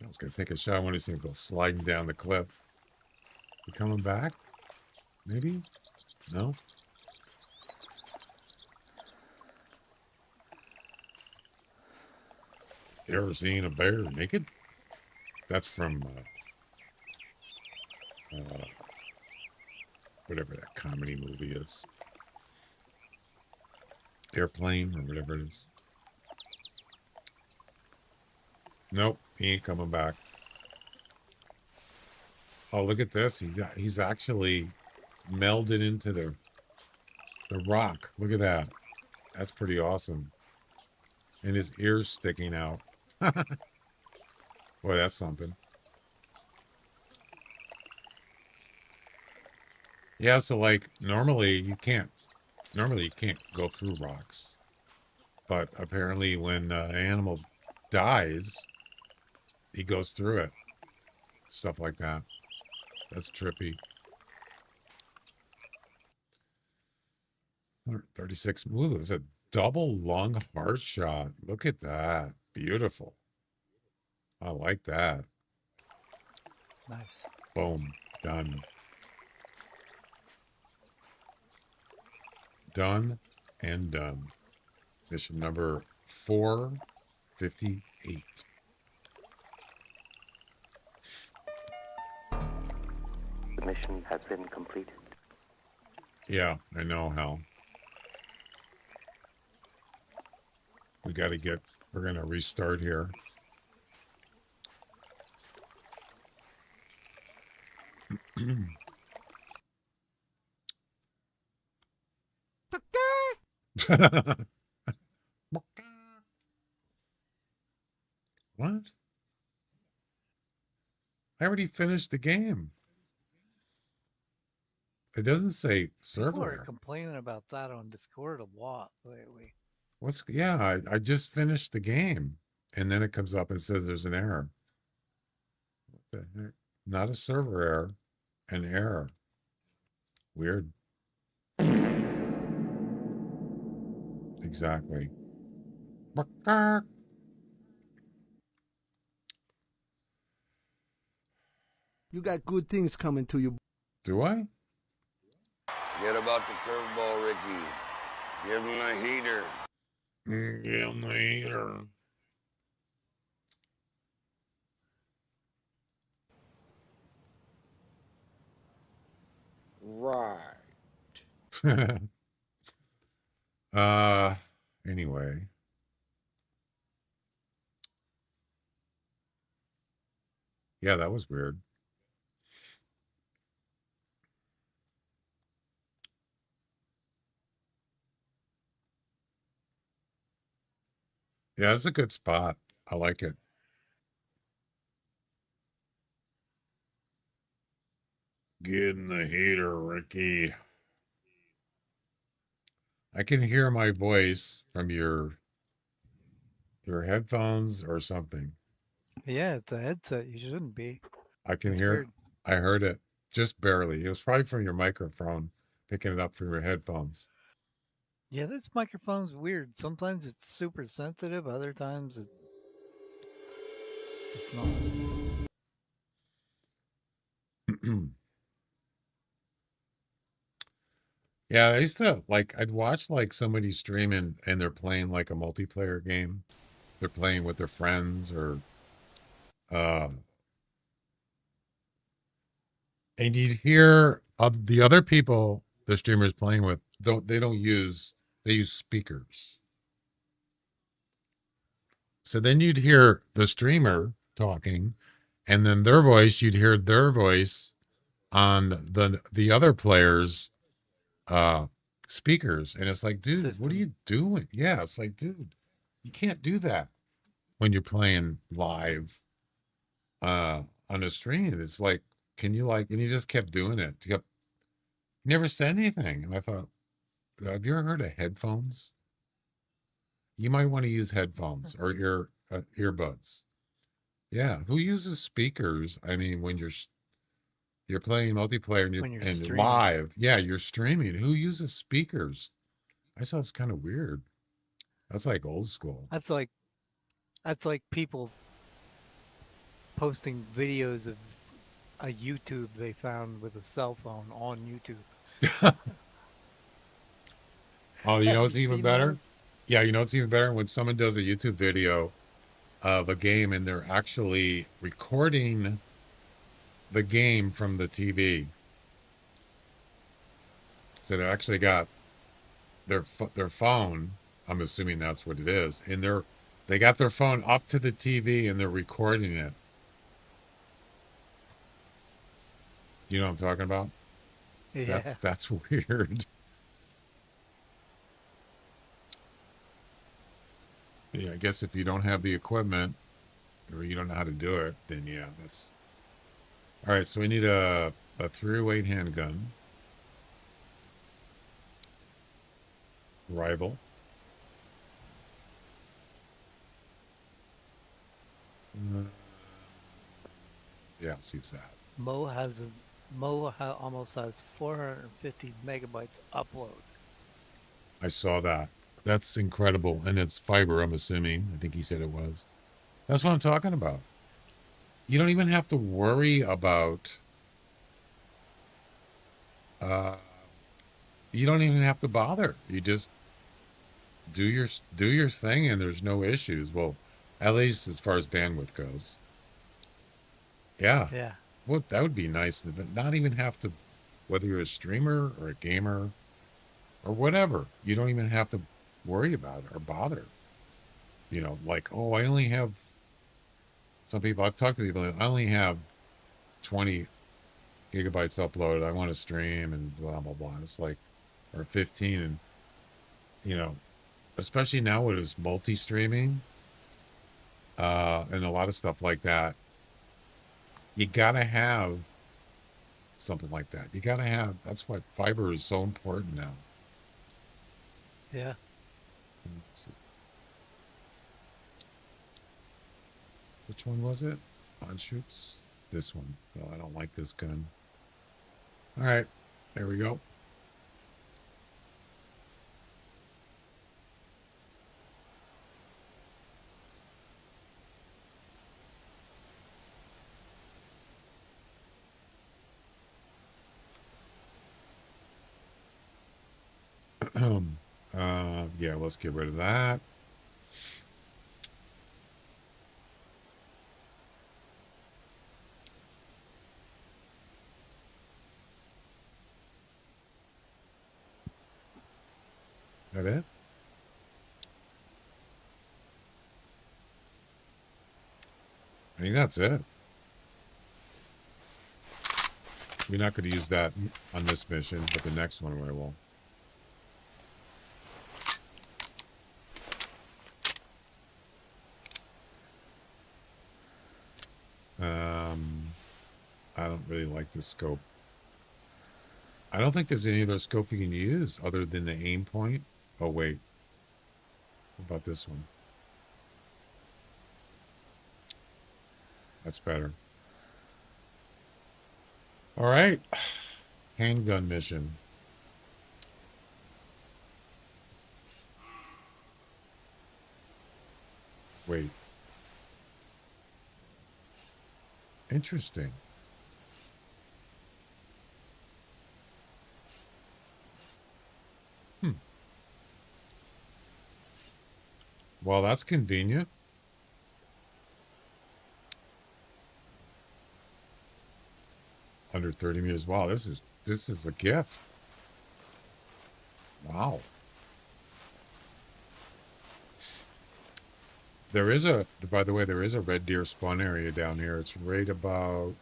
I was going to take a shot. I want to see him go sliding down the cliff. You coming back? Maybe? No? You ever seen a bear naked? That's from whatever that comedy movie is. Airplane or whatever it is. Nope, he ain't coming back. Oh, look at this. He's actually melded into the rock. Look at that. That's pretty awesome. And his ears sticking out. Boy, that's something. Yeah, so like normally you can't go through rocks. But apparently when an animal dies, he goes through it. Stuff like that. That's trippy. 136. Ooh, there's a double lung heart shot. Look at that. Beautiful. I like that. Nice. Boom. Done. Done and done. Mission number 458. The mission has been completed. Yeah, I know, Hal. We're going to restart here. What? I already finished the game. It doesn't say server. People are complaining about that on Discord a lot lately. Yeah, I just finished the game. And then it comes up and says there's an error. What the heck? Not a server error, an error. Weird. Exactly. You got good things coming to you. Do I? Forget about the curveball, Ricky. Give him a heater. Give him the heater. Right. Anyway. Yeah, that was weird. Yeah, it's a good spot. I like it. Get in the heater, Ricky. I can hear my voice from your headphones or something. Yeah, it's a headset. You shouldn't be. I can It's hear weird. I heard it just barely. It was probably from your microphone, picking it up from your headphones. Yeah, this microphone's weird. Sometimes it's super sensitive. Other times it's not. Yeah, I used to I'd watch like somebody streaming and they're playing like a multiplayer game. They're playing with their friends or and you'd hear of the other people the streamer's playing with, they use speakers. So then you'd hear the streamer talking, and then you'd hear their voice on the other players' speakers. And it's like, dude, System. what are you doing? Yeah, it's like, dude, you can't do that when you're playing live on a stream. It's like, can you and he just kept doing it. He never said anything. And I thought, have you ever heard of headphones? You might want to use headphones or earbuds. Yeah, who uses speakers? I mean, when you're playing multiplayer and when you're and streaming. live, yeah, you're streaming. Who uses speakers? I thought it's kind of weird. That's like old school. That's like people posting videos of a YouTube they found with a cell phone on YouTube. Oh, you know Have what's you even seen better? those? Yeah, you know what's even better when someone does a YouTube video of a game and they're actually recording the game from the TV. So they actually got their phone. I'm assuming that's what it is, and they got their phone up to the TV and they're recording it. You know what I'm talking about? Yeah. That's weird. Yeah, I guess if you don't have the equipment or you don't know how to do it, then yeah, that's all right. So we need a 308 handgun. Rival. Yeah, let's use that. Almost has 450 megabytes upload. I saw that. That's incredible. And it's fiber, I'm assuming. I think he said it was. That's what I'm talking about. You don't even have to worry about you don't even have to bother. You just do your thing and there's no issues. Well, at least as far as bandwidth goes. Yeah. Yeah. Well, that would be nice. Not even have to, whether you're a streamer or a gamer or whatever, you don't even have to worry about it or bother. You know, like, oh, I only have, some people, I've talked to people, I only have 20 gigabytes uploaded. I want to stream and blah, blah, blah. It's like, or 15. And, you know, especially now with it's multi-streaming and a lot of stuff like that, you got to have something like that. You got to have, that's why fiber is so important now. Yeah. Let's see. Which one was it? On shoots? This one. Oh, I don't like this gun. All right. There we go. Yeah, let's get rid of that. That it? I think that's it. We're not going to use that on this mission, but the next one I will. I don't really like this scope. I don't think there's any other scope you can use other than the aim point. Oh, wait. What about this one? That's better. All right. Handgun mission. Wait. Interesting. Well, that's convenient. Under 30 meters. Wow, this is a gift. Wow. There is by the way, there is a red deer spawn area down here. It's right about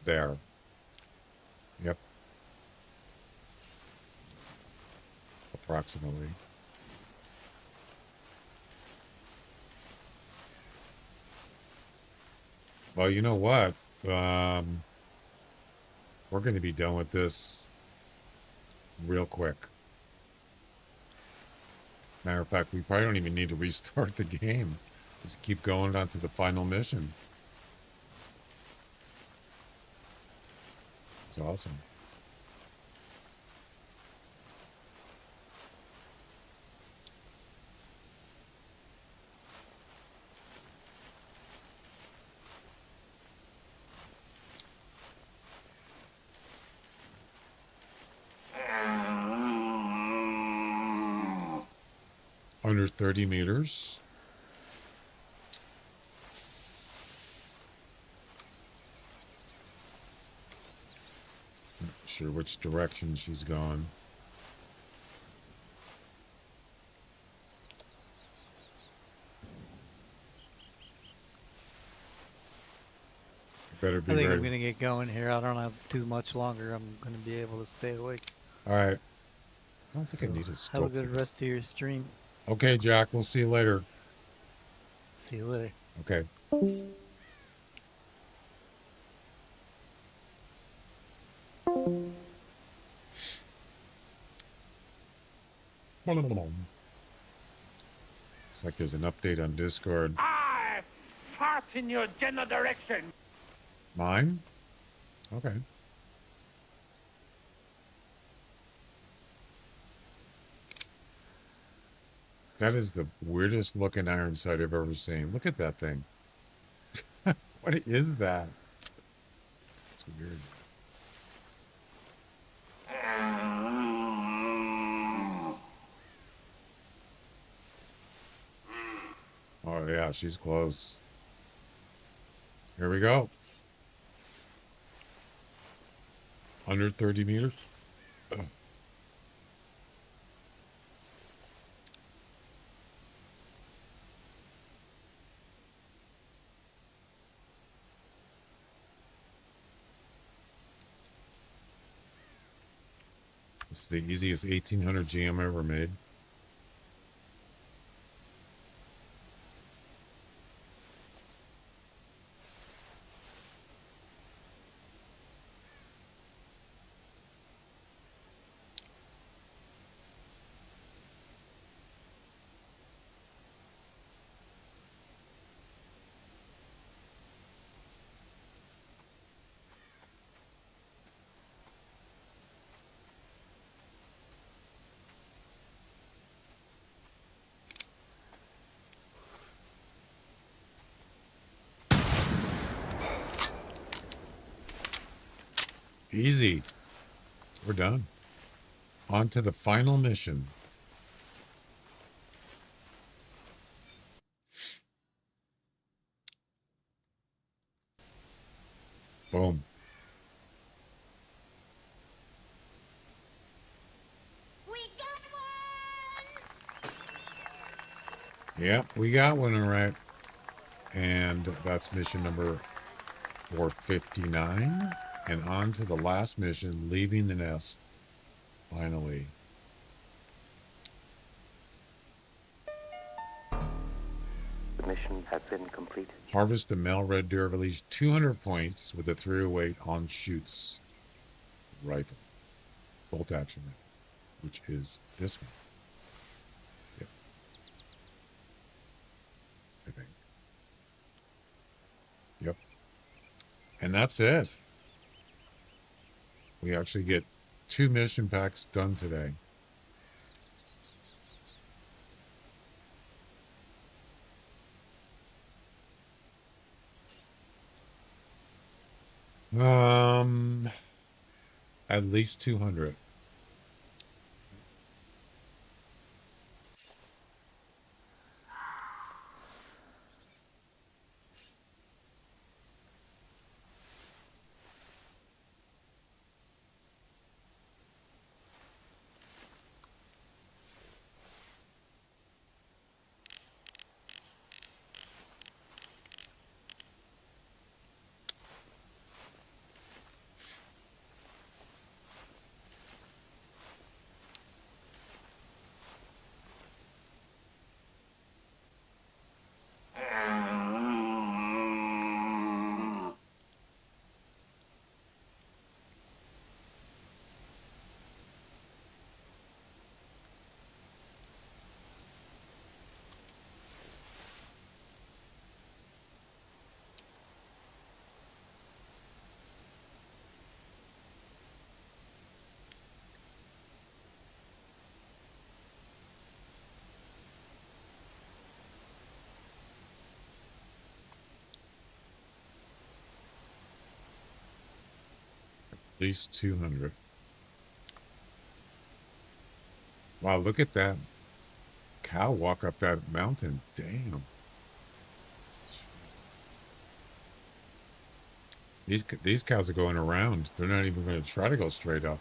there. Yep. Approximately. Well, you know what? We're going to be done with this real quick. Matter of fact, we probably don't even need to restart the game. Just keep going on to the final mission. It's awesome. Under 30 meters. Not sure which direction she's gone. Better be I think ready. I'm gonna get going here. I don't have too much longer. I'm gonna be able to stay awake. All right. I don't think I need a Have a scope. good rest of your stream. Okay, Jack. We'll see you later. See you later. Okay. Looks like there's an update on Discord. I fart in your general direction. Mine? Okay. That is the weirdest looking iron sight I've ever seen. Look at that thing. What is that? It's weird. Oh, yeah, she's close. Here we go. Under 30 meters. Ugh. This is the easiest 1800 GM I ever made. Easy. We're done. On to the final mission. Boom. We got one! Yep, we got one, all right. And that's mission number 459. And on to the last mission, leaving the nest. Finally. The mission has been completed. Harvest a male red deer, release 200 points with a 308 on shoots rifle. Bolt action rifle, which is this one. Yep. I think. Yep. And that's it. We actually get 2 mission packs done today. At least 200. least 200. Wow, look at that cow walk up that mountain. Damn. These cows are going around. They're not even going to try to go straight up.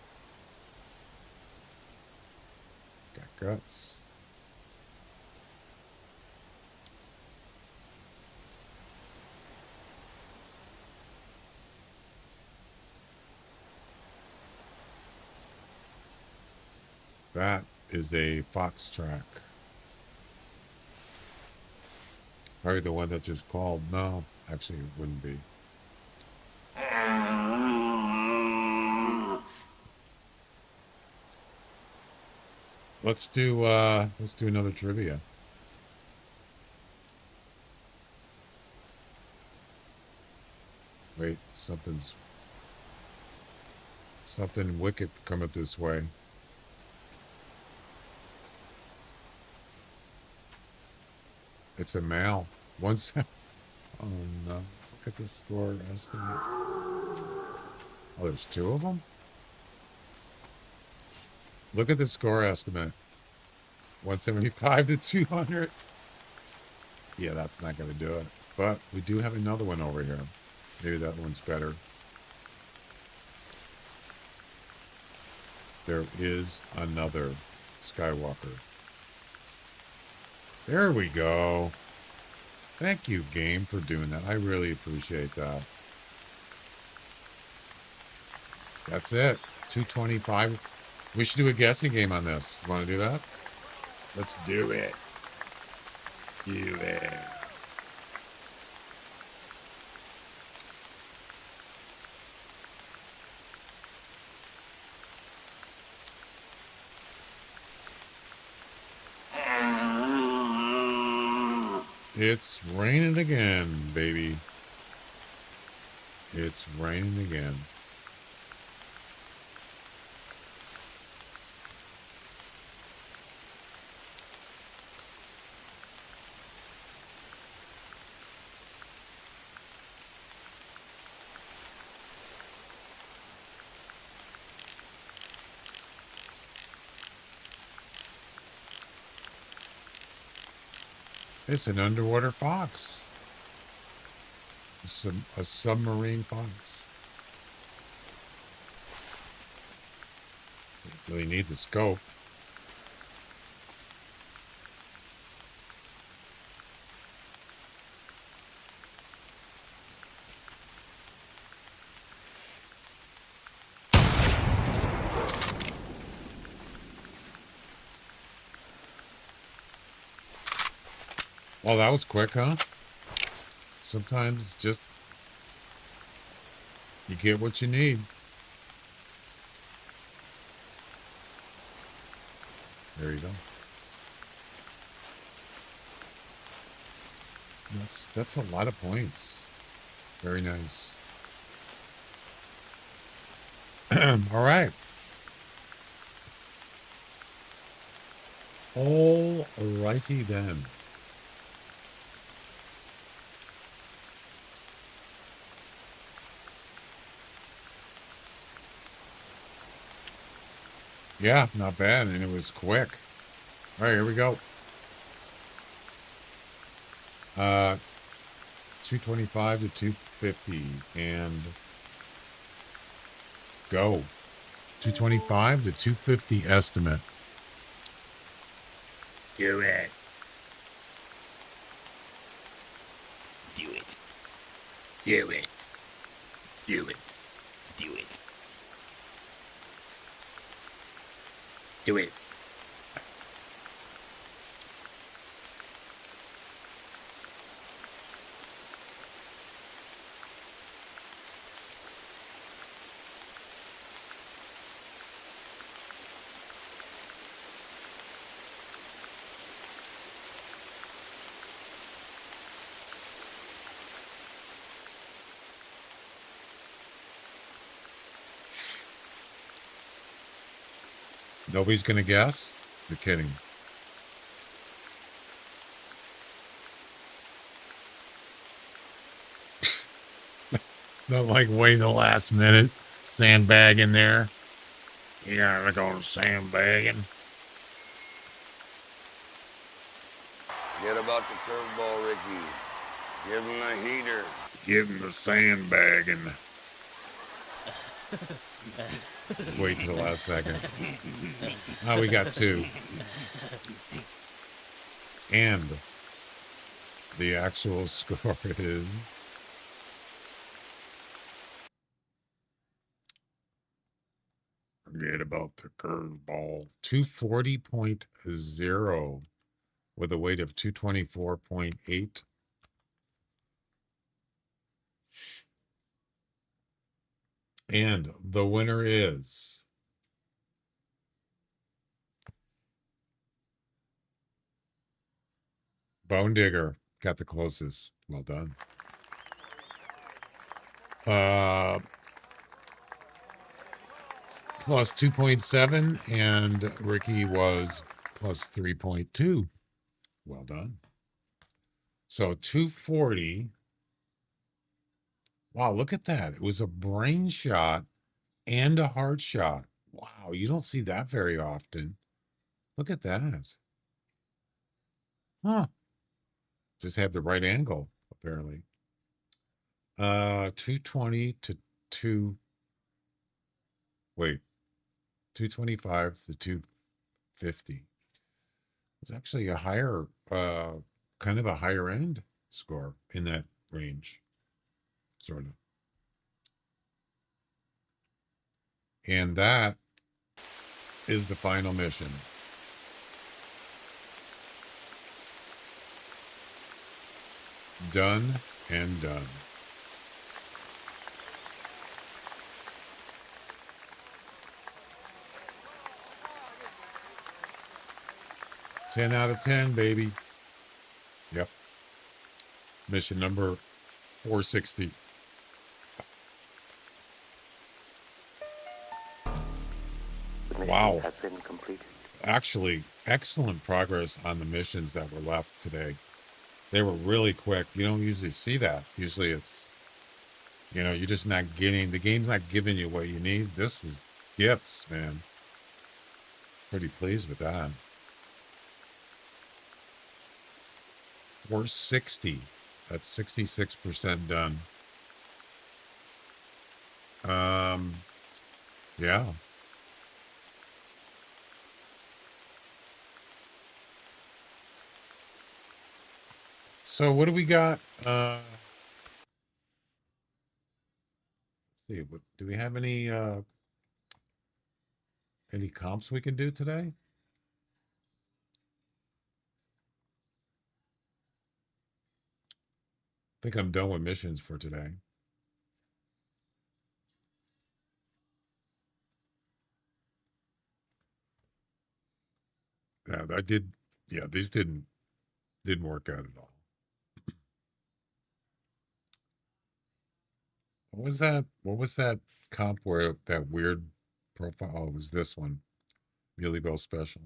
Got guts. That is a fox track. Probably the one that just called. No, actually it wouldn't be. Let's do another trivia. Wait, something wicked come up this way. It's a male. Once. Oh no! Look at the score estimate. Oh, there's two of them. Look at the score estimate. 175 to 200. Yeah, that's not going to do it. But we do have another one over here. Maybe that one's better. There is another Skywalker. There we go. Thank you, game, for doing that. I really appreciate that. That's it. 225. We should do a guessing game on this. You want to do that? Let's do it. Do it. It's raining again, baby. It's raining again. It's an underwater fox. A submarine fox. Don't really need the scope. Well, that was quick, huh? Sometimes just you get what you need. There you go. That's a lot of points. Very nice. All right. All righty then. Yeah, not bad, and it was quick. All right, here we go. 225 to 250, and go. 225 to 250 estimate. Do it. Do it. Do it. Do it. Do it. Do it. Nobody's gonna guess? You're kidding. Not like waiting the last minute. Sandbag in there. You gotta go sandbagging. Forget about the curveball, Ricky. Give him the heater. Give him the sandbagging. Wait till the last second. Oh, we got two. And the actual score is forget about the curveball. 240.0 with a weight of 224.8. And the winner is Bone Digger. Got the closest. Well done. Plus 2.7, and Ricky was plus 3.2. Well done. So 240. Wow, look at that. It was a brain shot and a heart shot. Wow, you don't see that very often. Look at that. Huh. Just had the right angle, apparently. 220 to 225 to 250. It's actually a higher, kind of a higher end score in that range, sort of. And that is the final mission. Done and done. Ten out of 10, baby. Yep. Mission number 460. Wow. Has been completed. Actually, excellent progress on the missions that were left today. They were really quick. You don't usually see that. Usually it's, you're just not getting, the game's not giving you what you need. This was gifts, man. Pretty pleased with that. 460. That's 66% done. Yeah. So what do we got? Let's see. What do we have any comps we can do today? I think I'm done with missions for today. Yeah, I did. Yeah, these didn't work out at all. What was that? What was that comp where that weird profile? Oh, it was this one. Muley Bell Special.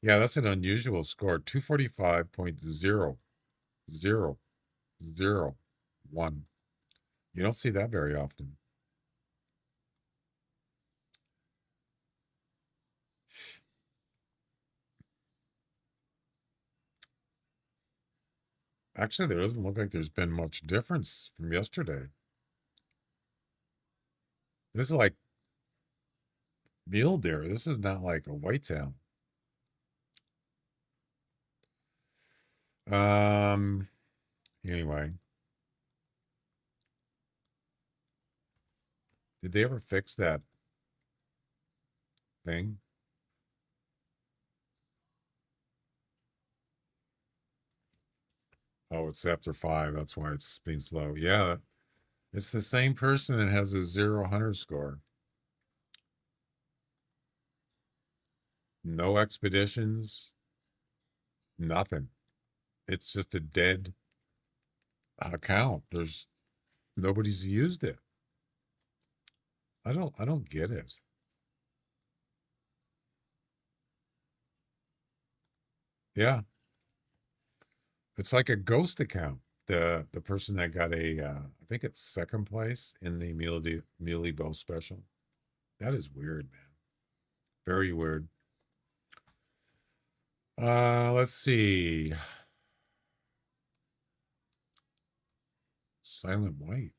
Yeah, that's an unusual score. 245.00001. You don't see that very often. Actually, there doesn't look like there's been much difference from yesterday. This is like mule deer. This is not like a whitetail. Anyway. Did they ever fix that thing? Oh, it's after 5. That's why it's being slow. Yeah, it's the same person that has a 0 hunter score. No expeditions, nothing. It's just a dead account. Nobody's used it. I don't get it. Yeah. It's like a ghost account. the person that got a I think it's second place in the Muley Bow special. That is weird, man. Very weird. Let's see. Silent White.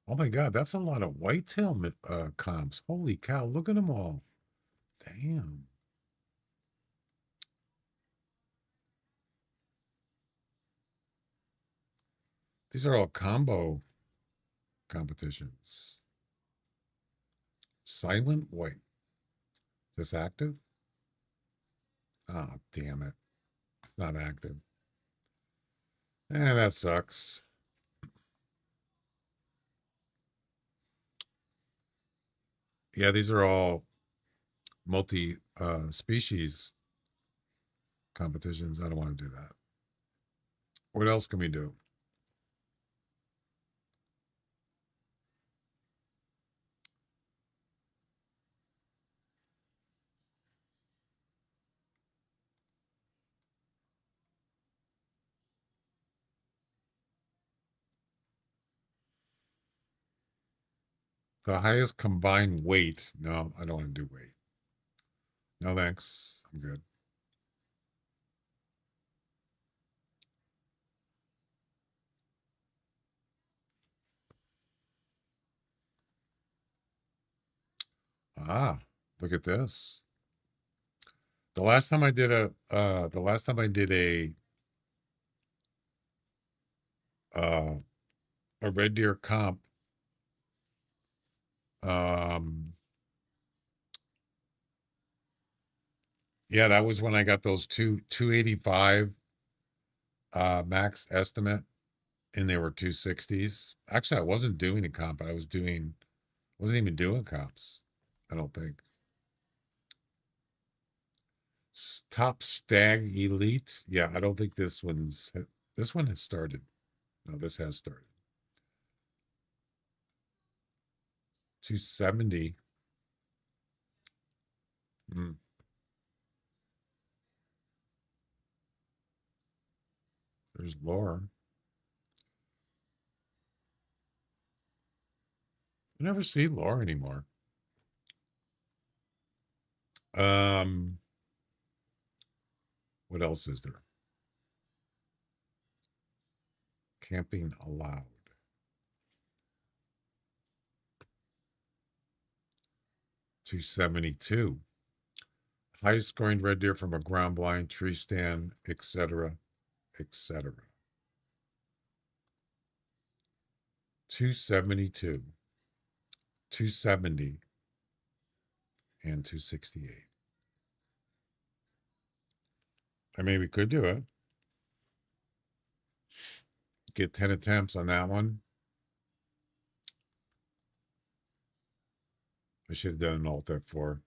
Oh my God, that's a lot of whitetail comps. Holy cow, look at them all. Damn. These are all combo competitions. Silent White. Is this active? Oh, damn it. It's not active. That sucks. Yeah, these are all multi species competitions. I don't want to do that. What else can we do? The highest combined weight. No, I don't want to do weight. No, thanks. I'm good. Ah, look at this. The last time I did a red deer comp, yeah, that was when I got those 285 max estimate, and they were 260s. Actually, I wasn't doing a comp, but wasn't even doing comps, I don't think. Top Stag Elite. Yeah, I don't think this one has started. No, this has started. 270. There's Laura. I never see Laura anymore. What else is there? Camping allowed. 272. Highest scoring red deer from a ground blind, tree stand, etc., etc. 272, 270, and 268. I mean, we could do it. Get 10 attempts on that one. I should have done an alt F4.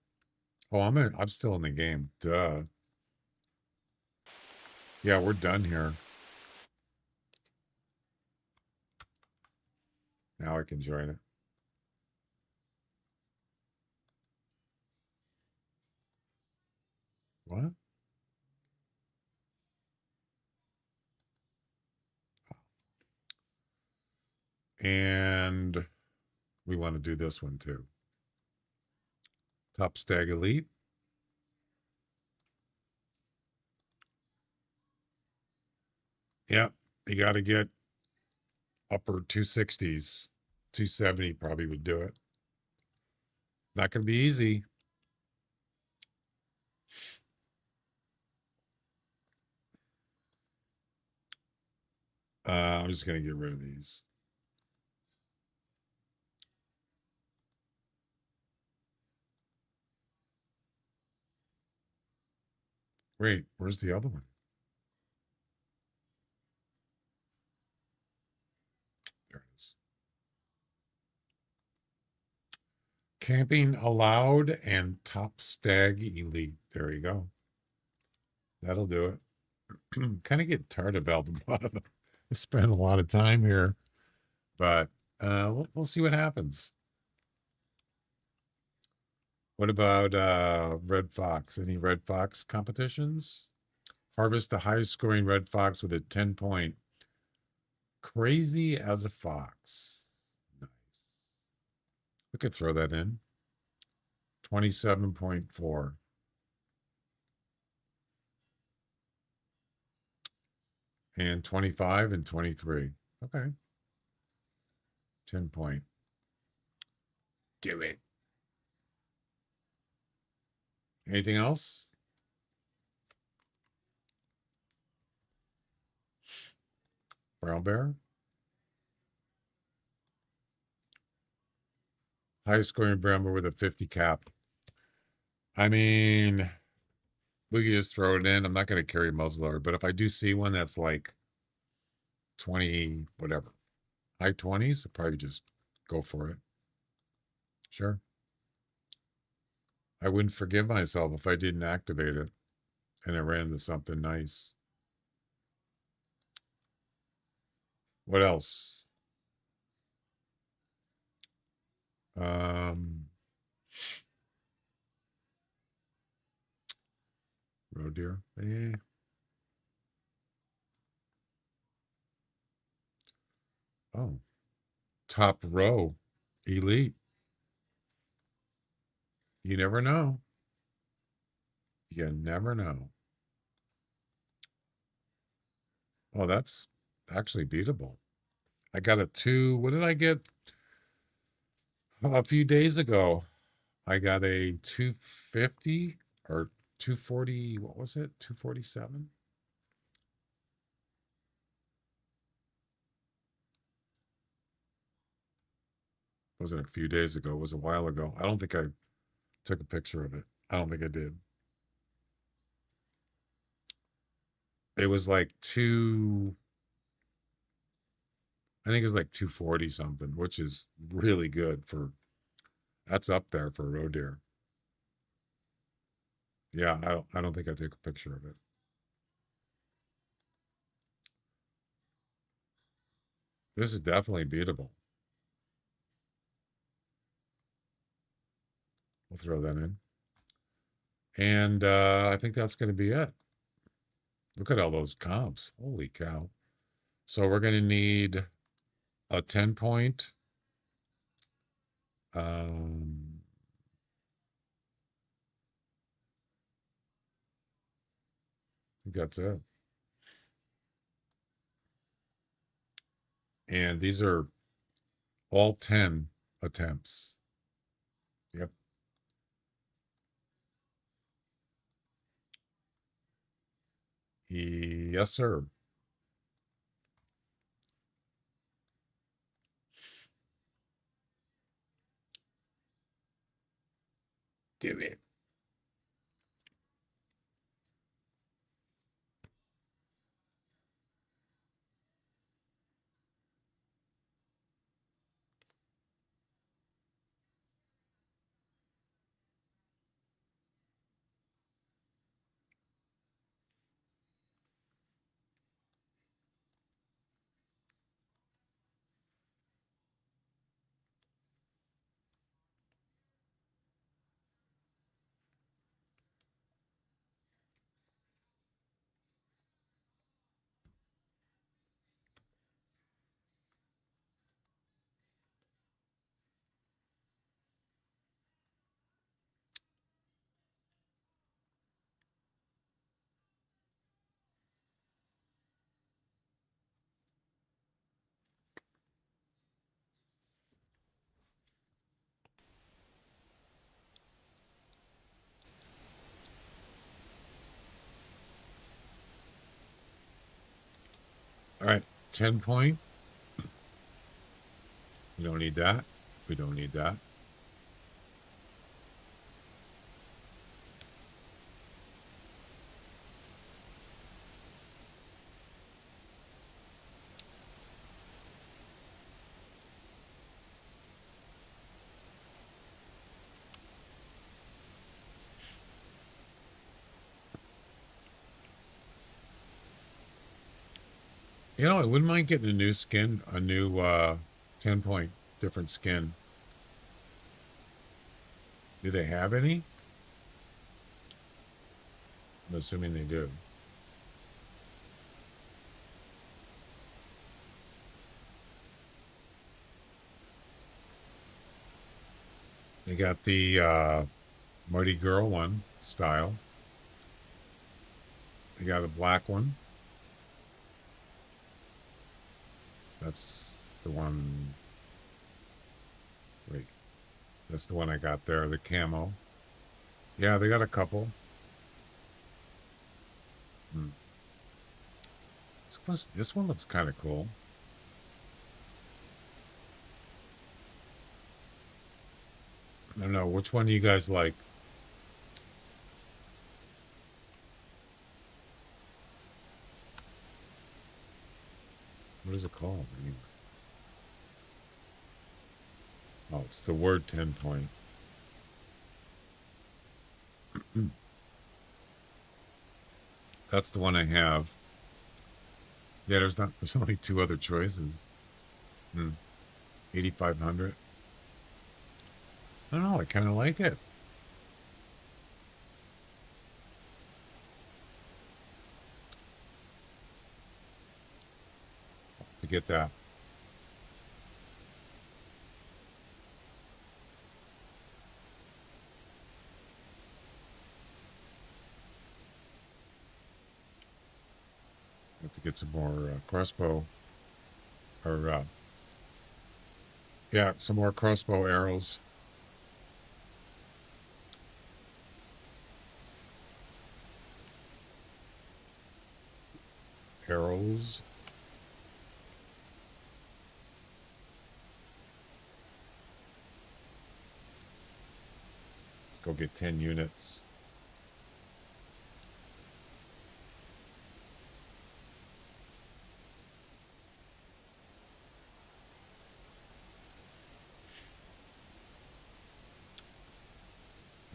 Oh, I'm still in the game. Duh. Yeah, we're done here. Now I can join it. What? And we want to do this one too. Top Stag Elite. Yep, you got to get upper 260s. 270 probably would do it. Not going to be easy. I'm just going to get rid of these. Wait, where's the other one? There it is. Camping allowed and Top Stag Elite. There you go. That'll do it. Kind of get tired of Valdemar. I spent a lot of time here, but we'll see what happens. What about Red Fox? Any Red Fox competitions? Harvest the highest scoring Red Fox with a 10-point Crazy as a fox. Nice. We could throw that in. 27.4. And 25 and 23. Okay. 10 point. Do it. Anything else? Brown bear. Highest scoring brown bear with a 50 cap. I mean, we could just throw it in. I'm not going to carry muzzleloader, but if I do see one that's like 20, whatever, high 20s, I'll probably just go for it. Sure. I wouldn't forgive myself if I didn't activate it and it ran into something nice. What else? Roe deer. Oh, top row, elite. You never know. You never know. Oh, that's actually beatable. I got a 2. What did I get? A few days ago, I got a 250 or 240. What was it? 247. Wasn't a few days ago. It was a while ago. I don't think I took a picture of it. I don't think I did. It was like I think it was like 240 something, which is really good for, that's up there for a roe deer. Yeah, I don't think I took a picture of it. This is definitely beatable. We'll throw that in. And I think that's going to be it. Look at all those comps. Holy cow. So we're going to need a 10 point. I think that's it. And these are all 10 attempts. Yep. Yes, sir. Do it. All right. 10 point. We don't need that. We don't need that. You know, I wouldn't mind getting a new skin, a new 10 point, different skin. Do they have any? I'm assuming they do. They got the Mighty Girl one style. They got a black one. That's the one. Wait, that's the one I got there. The camo. Yeah, they got a couple. This one looks kind of cool. I don't know. Which one do you guys like? What is it called? Anyway? Oh, it's the word 10 point. That's the one I have. Yeah, there's only two other choices. 8,500. I don't know, I kind of like it. To get that. Have to get some more crossbow, or yeah, some more crossbow arrows. Let's go get 10 units.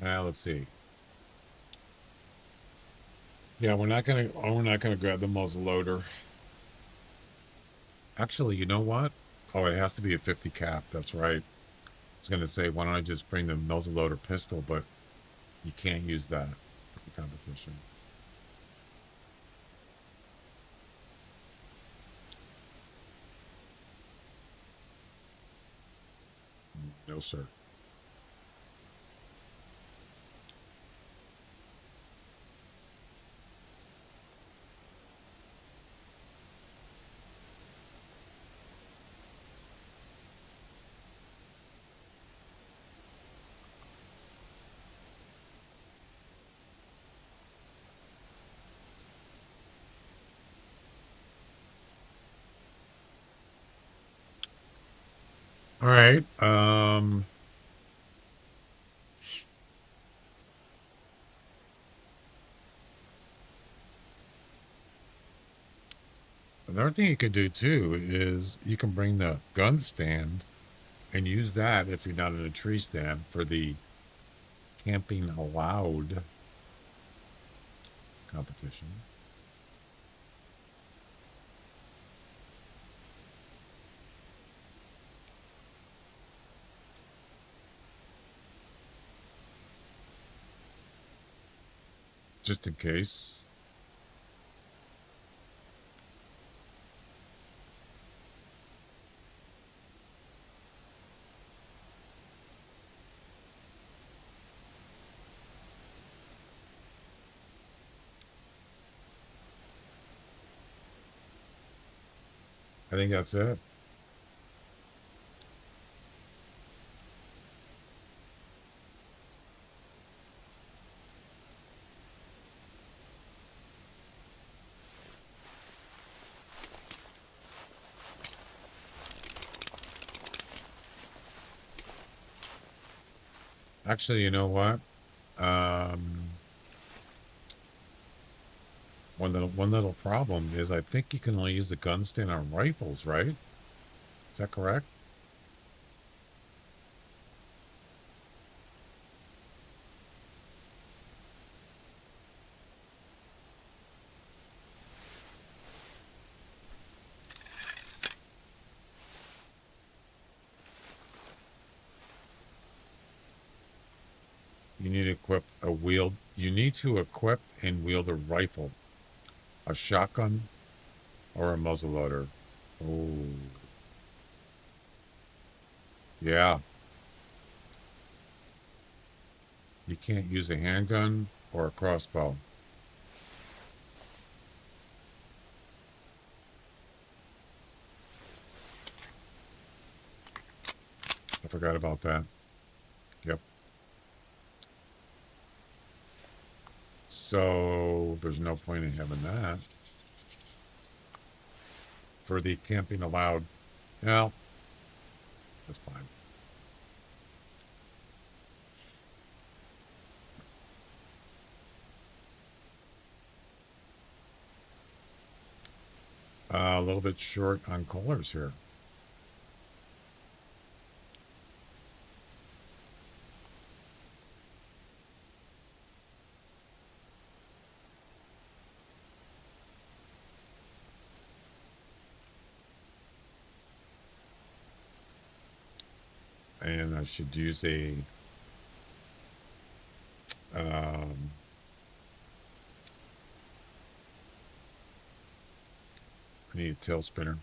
Let's see. Yeah, we're not gonna grab the muzzle loader. Actually, you know what? Oh, it has to be a 50 cap. That's right. I was gonna say, why don't I just bring the muzzle loader pistol? But you can't use that for the competition. No, sir. All right. Another thing you could do too is you can bring the gun stand and use that if you're not in a tree stand for the camping allowed competition. Just in case. I think that's it. Actually, you know what? One little problem is I think you can only use the gun stand on rifles, right? Is that correct? You need to equip a wield. You need to equip and wield a rifle, a shotgun, or a muzzleloader. Oh, yeah. You can't use a handgun or a crossbow. I forgot about that. Yep. So there's no point in having that. For the camping allowed. Well, that's fine. A little bit short on colors here. And I should use a I need a tail spinner.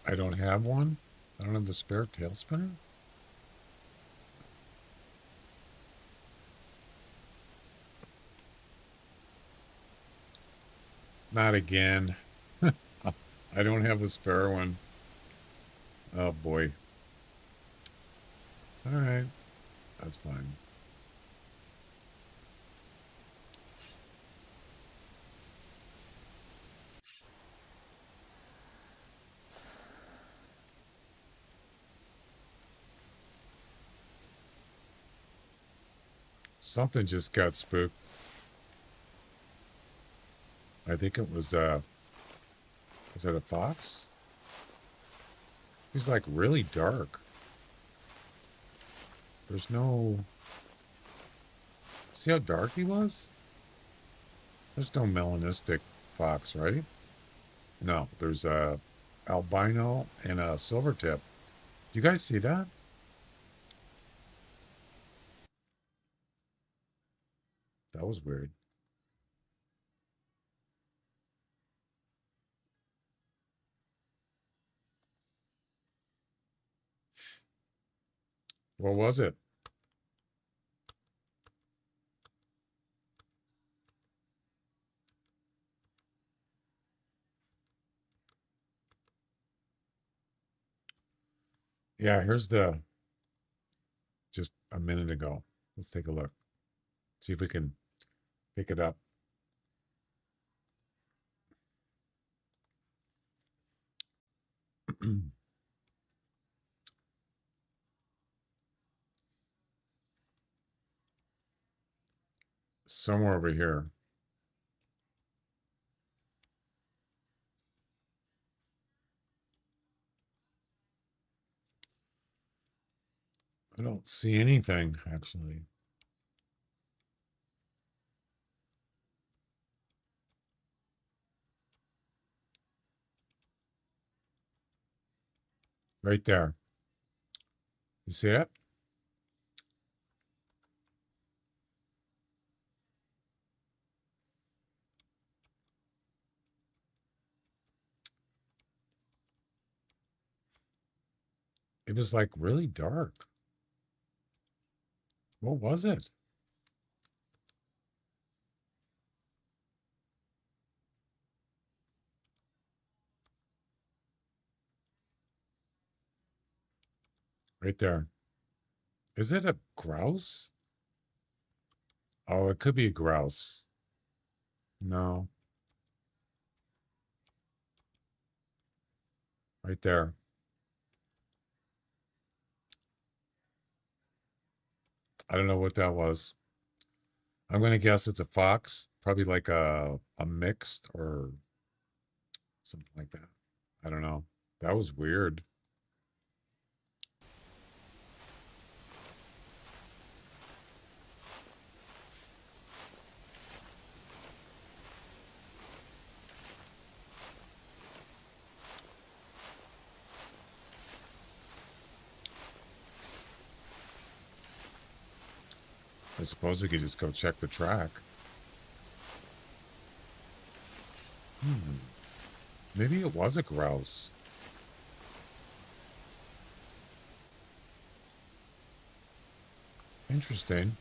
I don't have one. I don't have a spare tail spinner. Not again. I don't have a spare one. Oh boy. All right. That's fine. Something just got spooked. I think it was that a fox? He's like really dark. There's no... See how dark he was? There's no melanistic fox, right? No, there's a albino and a silver tip. You guys see that? That was weird. What was it? Yeah, here's the... Just a minute ago. Let's take a look. See if we can pick it up. Somewhere over here. I don't see anything, actually. Right there. You see it? It was like really dark. What was it? Right there. Is it a grouse? Oh, it could be a grouse. No. Right there. I don't know what that was. I'm going to guess it's a fox. Probably like a mixed or something like that. I don't know. That was weird. I suppose we could just go check the track. Maybe it was a grouse. Interesting.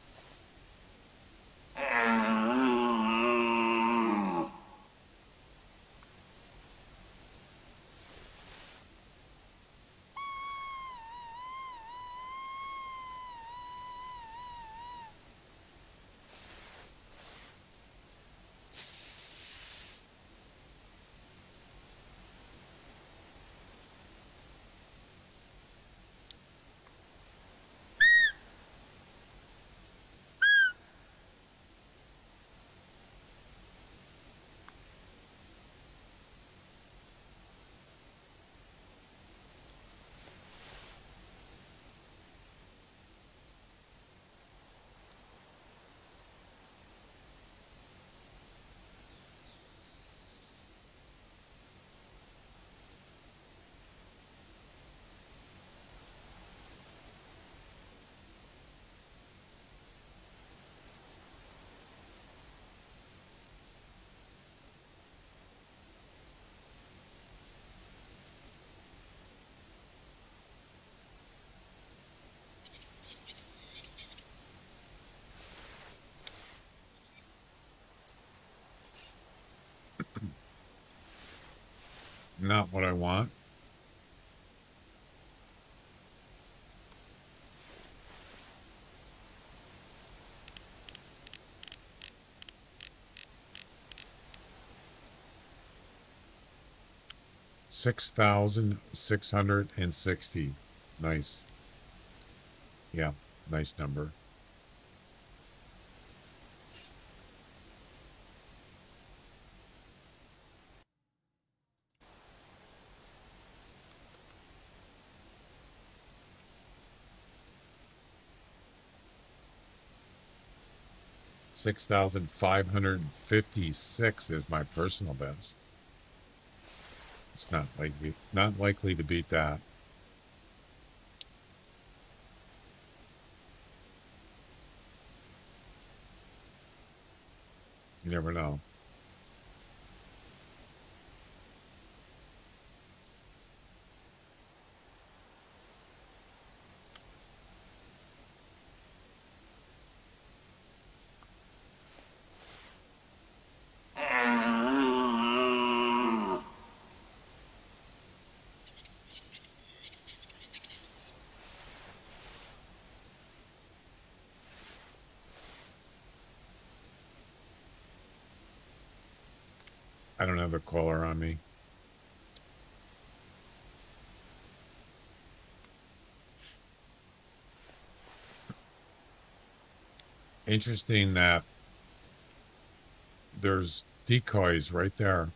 Not what I want. $6,660. Nice. Yeah, nice number. $6,556 is my personal best. It's not likely to beat that. You never know. I don't have a caller on me. Interesting that there's decoys right there.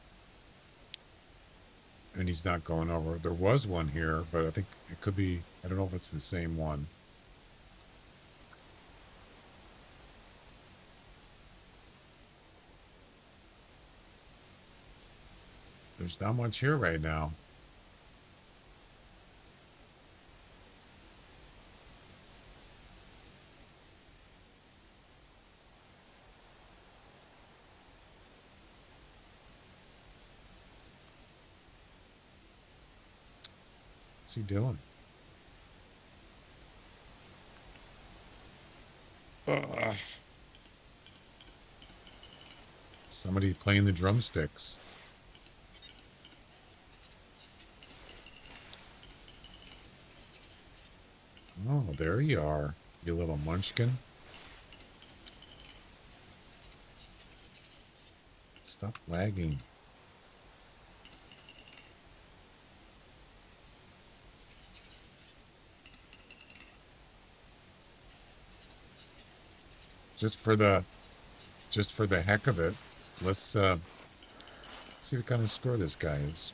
And he's not going over. There was one here, but I think it could be, I don't know if it's the same one. There's not much here right now. What's he doing? Somebody playing the drumsticks. Oh, there you are, you little munchkin. Stop lagging. Just for the heck of it, let's see what kind of score this guy is.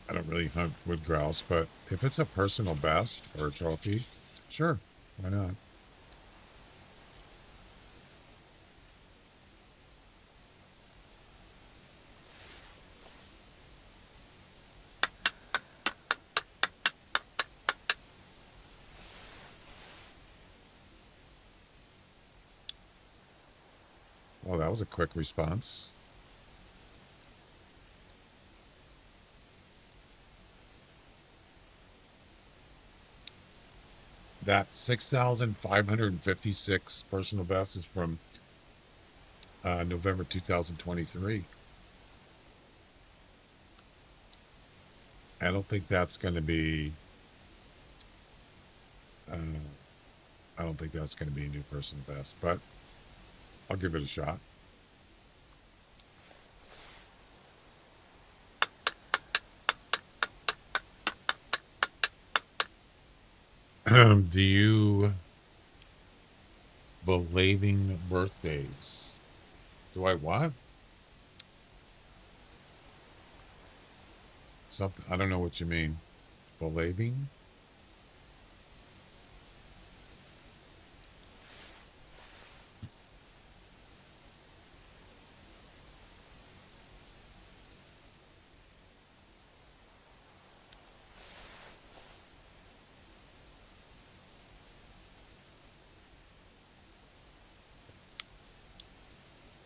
I don't really hunt wood grouse, but if it's a personal best or a trophy, sure, why not? Well, that was a quick response. That 6,556 personal best is from November 2023. I don't think that's going to be. I don't think that's going to be a new personal best, but I'll give it a shot. Do you believing birthdays? Do I what? Something, I don't know what you mean. Believing?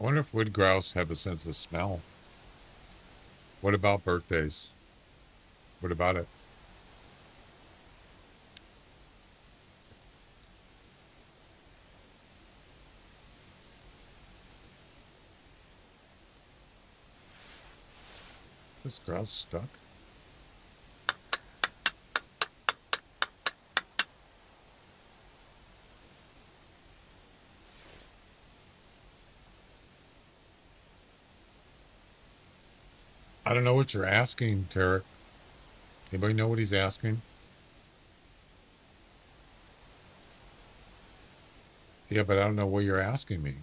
I wonder if wood grouse have a sense of smell. What about birthdays? What about it? This grouse stuck? I don't know what you're asking, Tarek. Anybody know what he's asking? Yeah, but I don't know what you're asking me.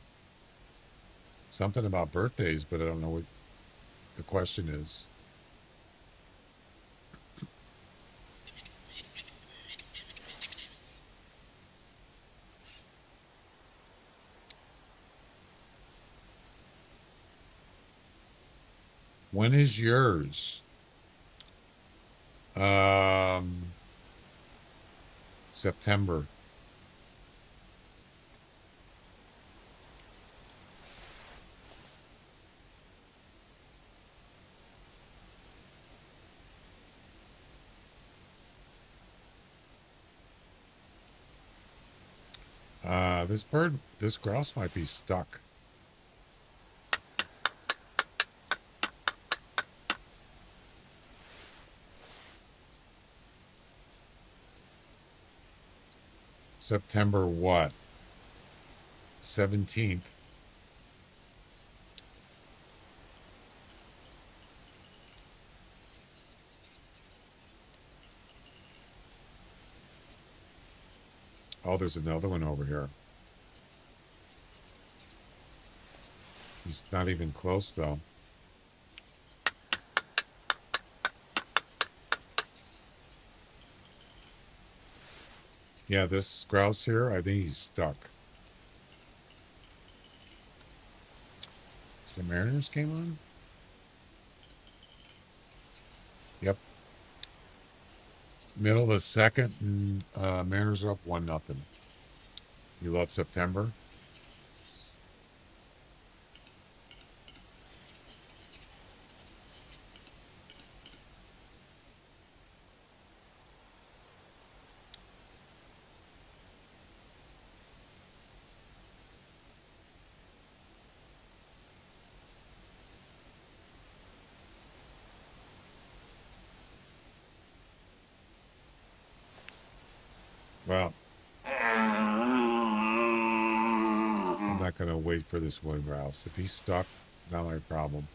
Something about birthdays, but I don't know what the question is. When is yours? September. This grouse might be stuck. September what? 17th. Oh, there's another one over here. He's not even close, though. Yeah, this grouse here, I think he's stuck. The Mariners came on? Yep. Middle of the second, and Mariners are up 1-0. You love September? Well, I'm not going to wait for this wood grouse. If he's stuck, not my problem.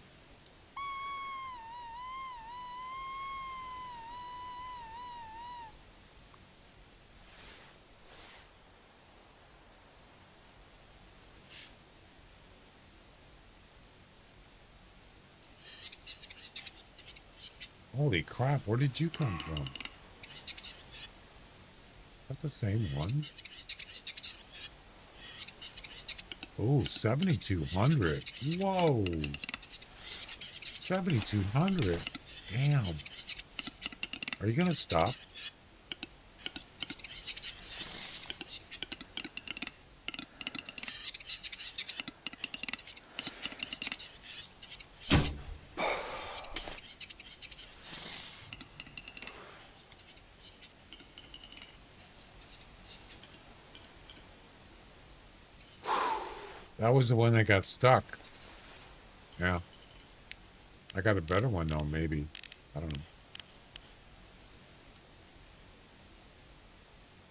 Holy crap, where did you come from? That the same one? Oh, 7,200. Whoa. 7,200. Damn. Are you going to stop? That was the one that got stuck. Yeah. I got a better one though, maybe. I don't know.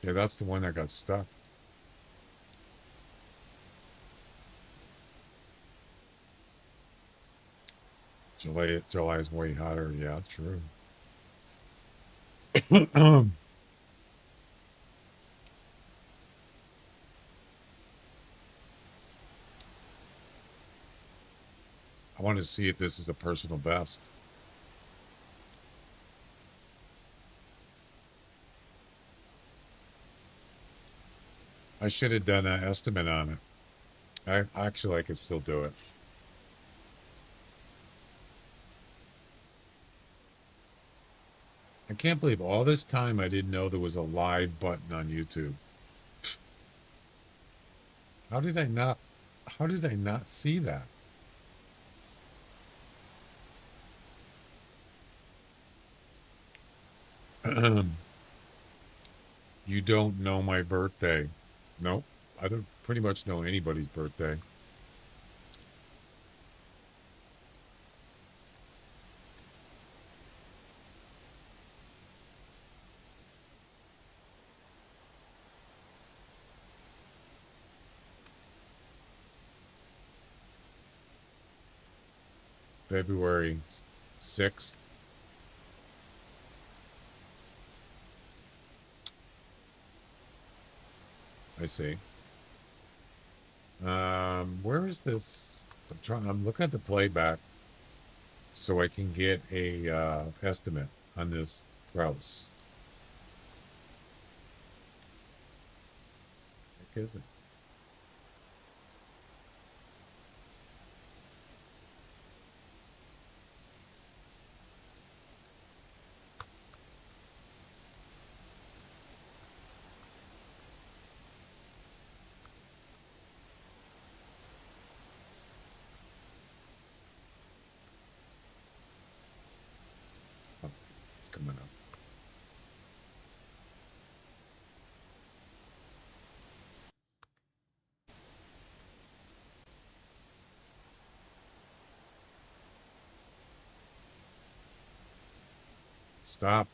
Yeah, that's the one that got stuck. July is way hotter. Yeah, true. I want to see if this is a personal best. I should have done an estimate on it. I could still do it. I can't believe all this time I didn't know there was a live button on YouTube. How did I not see that? You don't know my birthday. Nope. I don't pretty much know anybody's birthday. February 6th. I see. Where is this? I'm looking at the playback so I can get a estimate on this grouse. What is it? Oh, it's coming up. Stop.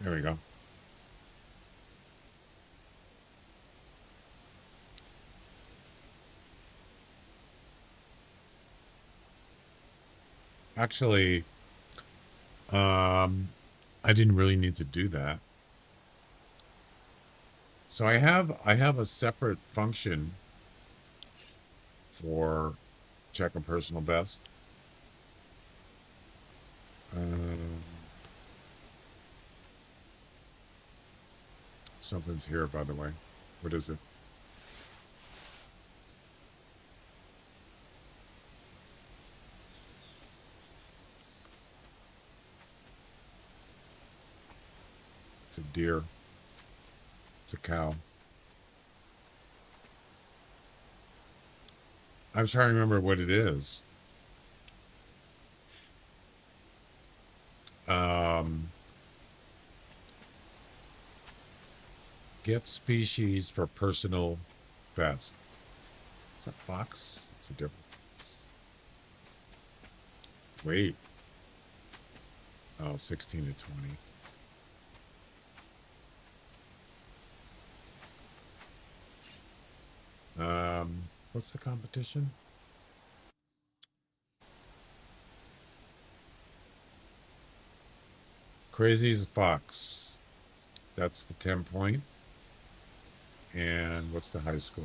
There we go. Actually, I didn't really need to do that. So I have a separate function for checking personal best. Something's here, by the way. What is it? It's a deer. It's a cow. I'm trying to remember what it is. Get species for personal best. Is that fox? It's a different. Wait. Oh, 16 to 20. What's the competition? Crazy as a fox. That's the 10 point. And what's the high score?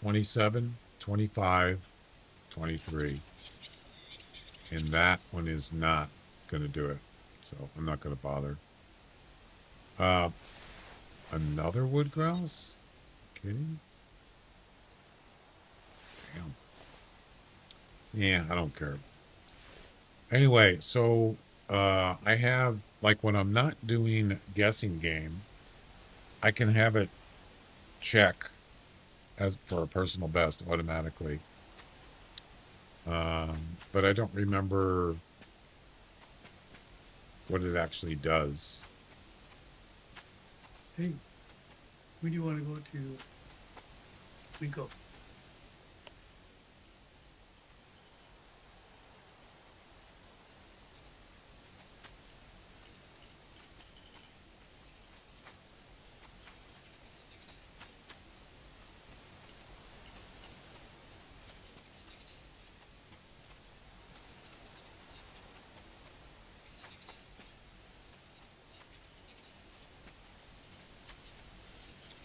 27, 25, 23. And that one is not going to do it. So I'm not going to bother. Another wood grouse? Kidding? Damn. Yeah, I don't care. Anyway, so I have, like, when I'm not doing guessing game, I can have it check as for a personal best automatically. But I don't remember what it actually does. Hey, when do you want to go to Winko?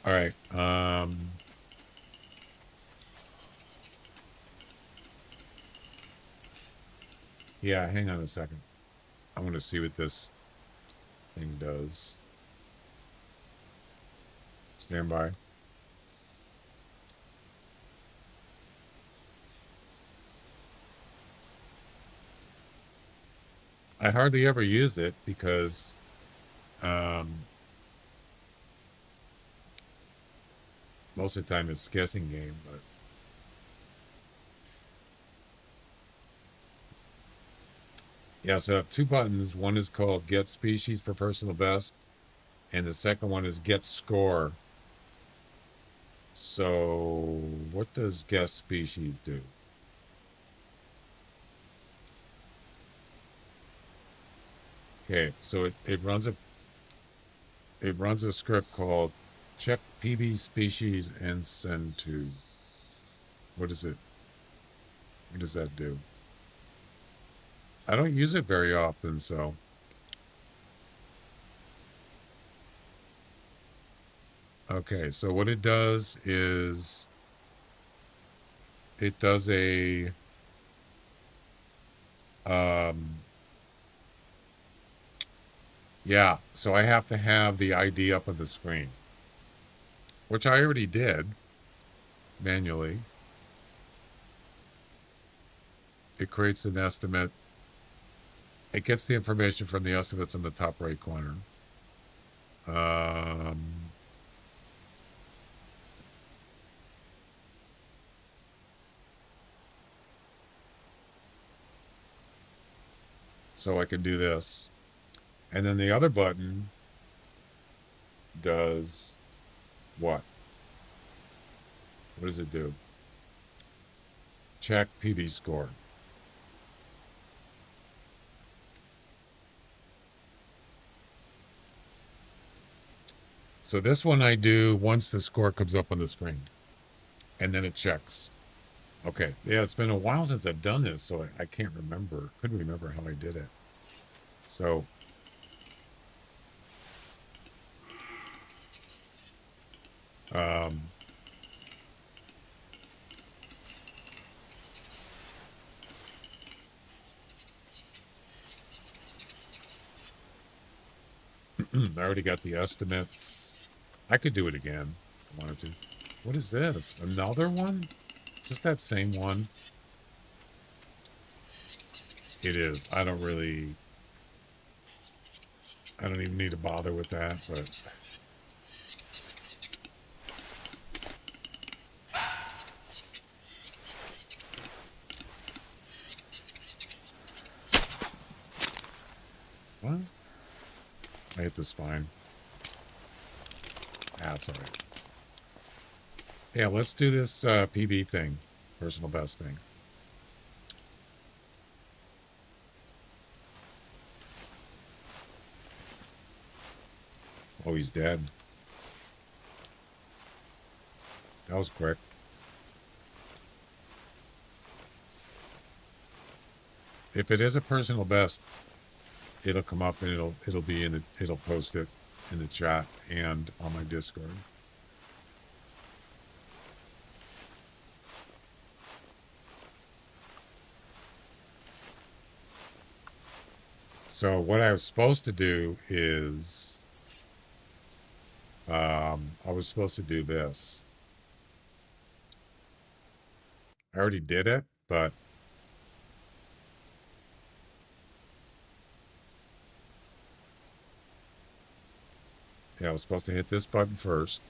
All right. Yeah, hang on a second. I want to see what this thing does. Stand by. I hardly ever use it because most of the time it's guessing game, but yeah, so I have two buttons. One is called Get Species for Personal Best, and the second one is Get Score. So what does Guess Species do? Okay, so it runs a script called check PB species and send to. What is it? What does that do? I don't use it very often, so. Okay, so what it does is it does a yeah, so I have to have the ID up on the screen, which I already did manually. It creates an estimate. It gets the information from the estimates in the top right corner. So I can do this. And then the other button does what? What does it do? Check PB score. So this one I do once the score comes up on the screen. And then it checks. Okay. Yeah, it's been a while since I've done this, so I can't remember. Couldn't remember how I did it. So I already got the estimates. I could do it again if I wanted to. What is this? Another one? Is this that same one? It is. I don't even need to bother with that, but what? I hit the spine. That's all right. Yeah, let's do this PB thing. Personal best thing. Oh, he's dead. That was quick. If it is a personal best, it'll come up and it'll be in the, it'll post it in the chat and on my Discord. So what I was supposed to do is, I was supposed to do this. I already did it, but yeah, I was supposed to hit this button first.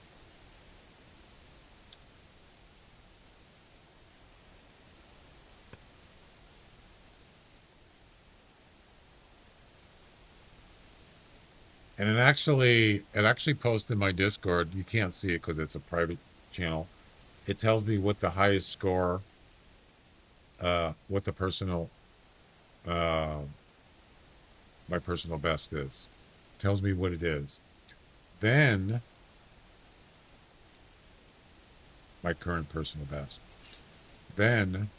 And it actually posted in my Discord. You can't see it because it's a private channel. It tells me what the highest score, what the personal, my personal best is. Tells me what it is. Then my current personal best. Then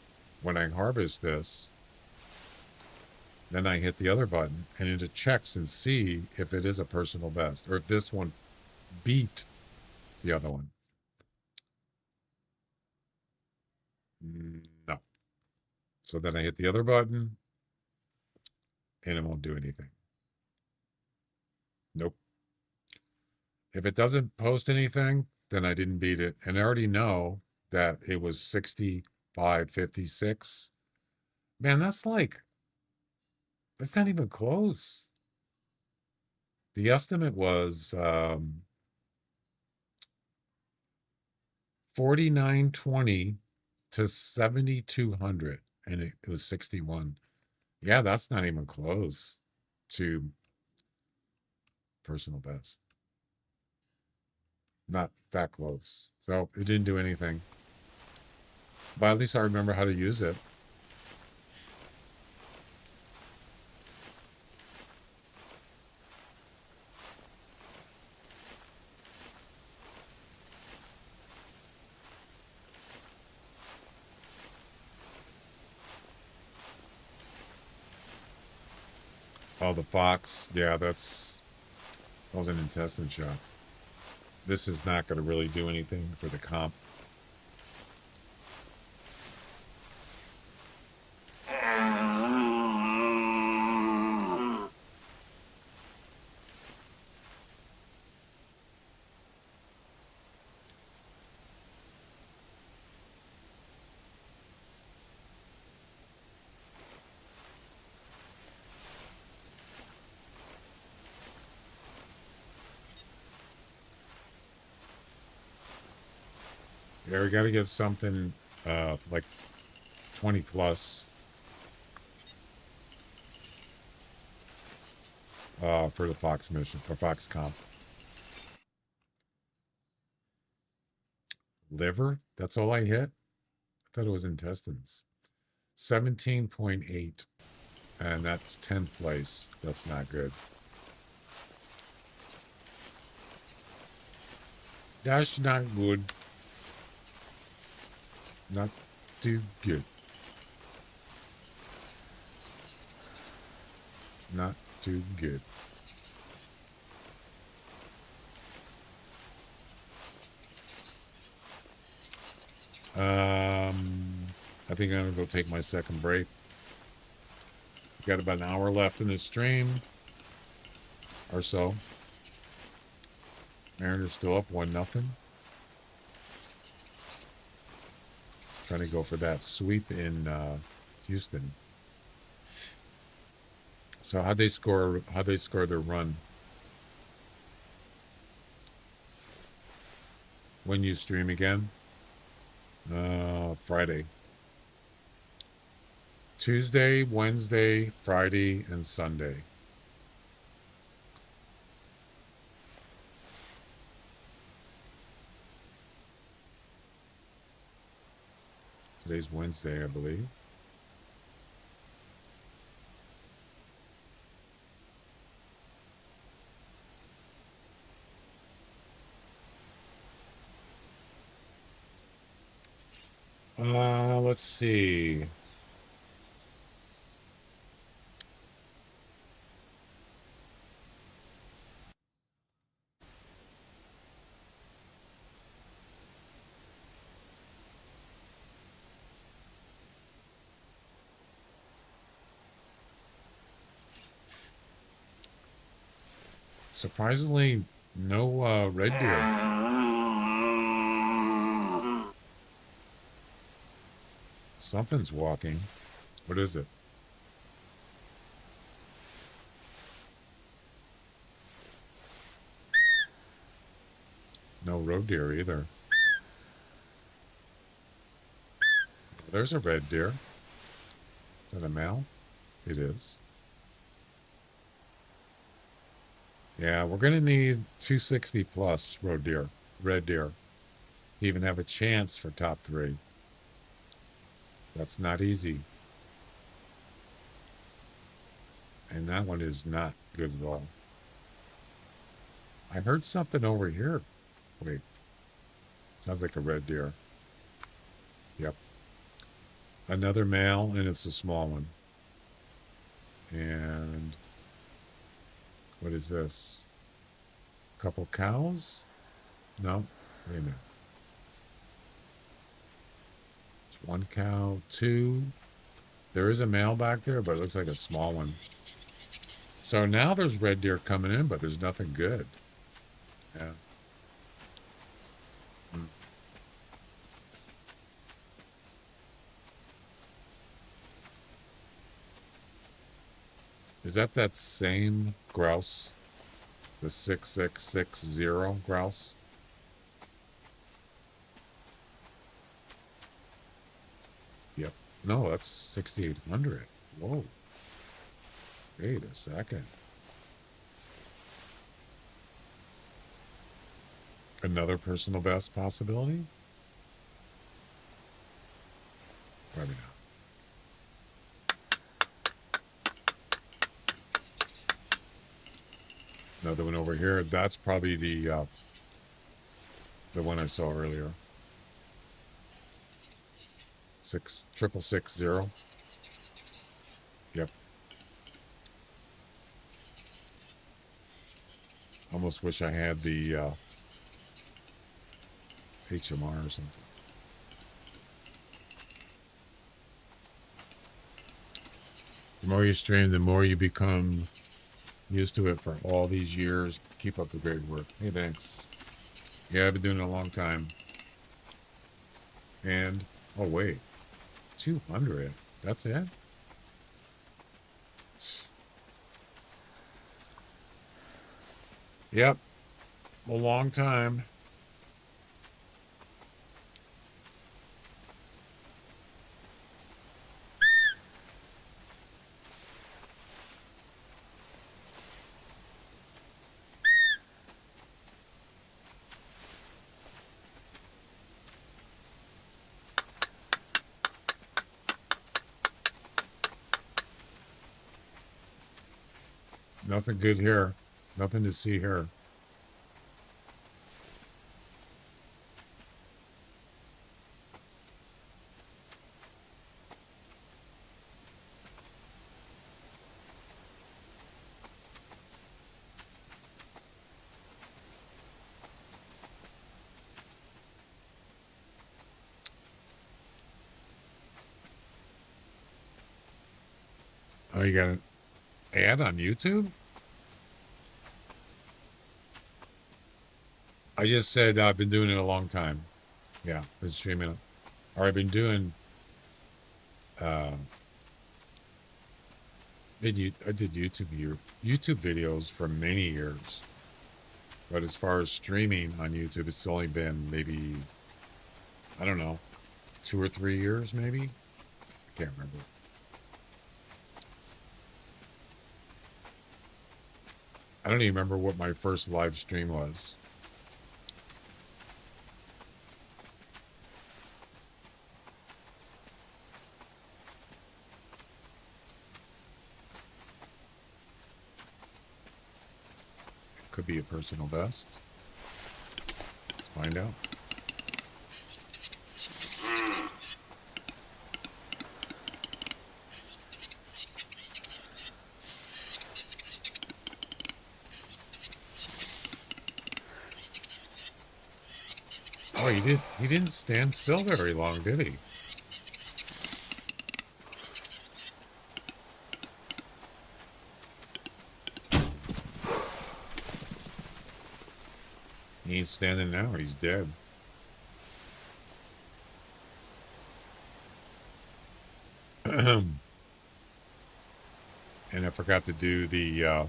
when I harvest this, then I hit the other button and it checks and see if it is a personal best or if this one beat the other one. No. So then I hit the other button and it won't do anything. Nope. If it doesn't post anything, then I didn't beat it. And I already know that it was 65.56. Man, that's not even close. The estimate was 4920 to 7200, and it was 61. Yeah, that's not even close to personal best. Not that close. So it didn't do anything. But at least I remember how to use it. Oh, the fox. Yeah, that was an intestine shot. This is not going to really do anything for the comp. Yeah, we got to get something like 20 plus for the Fox mission, for Fox comp. Liver? That's all I hit? I thought it was intestines. 17.8. And that's 10th place. That's not good. That's not good. Not too good. Not too good. I think I'm gonna go take my second break. Got about an hour left in this stream or so. Mariners still up 1-0. Trying to go for that sweep in Houston. So how'd they score their run? When you stream again? Friday. Tuesday, Wednesday, Friday, and Sunday. Today's Wednesday, I believe. Let's see. Surprisingly, no red deer. Something's walking. What is it? No road deer either. There's a red deer. Is that a male? It is. Yeah, we're going to need 260 plus red deer to even have a chance for top 3. That's not easy. And that one is not good at all. I heard something over here. Wait. Sounds like a red deer. Yep. Another male, and it's a small one. And what is this? Couple cows? No. Wait a minute. There's 1 cow, 2. There is a male back there, but it looks like a small one. So now there's red deer coming in, but there's nothing good. Yeah. Is that same grouse? The 6660 grouse? Yep. No, that's 6800. Whoa. Wait a second. Another personal best possibility? Probably not. Another one over here. That's probably the one I saw earlier. 6660. Yep. Almost wish I had the HMR or something. The more you stream, the more you become used to it for all these years. Keep up the great work. Hey, thanks. Yeah, I've been doing it a long time. And, oh wait, 200. That's it? Yep. A long time. Nothing good here. Nothing to see here. Oh, you got an ad on YouTube? I just said I've been doing it a long time. Yeah, been streaming it. Or I've been doing I did YouTube videos for many years. But as far as streaming on YouTube, it's only been maybe, I don't know, 2 or 3 years maybe? I can't remember. I don't even remember what my first live stream was. Could be a personal best. Let's find out. Oh, he didn't stand still very long, did he? He ain't standing now. He's dead. And I forgot to do the, I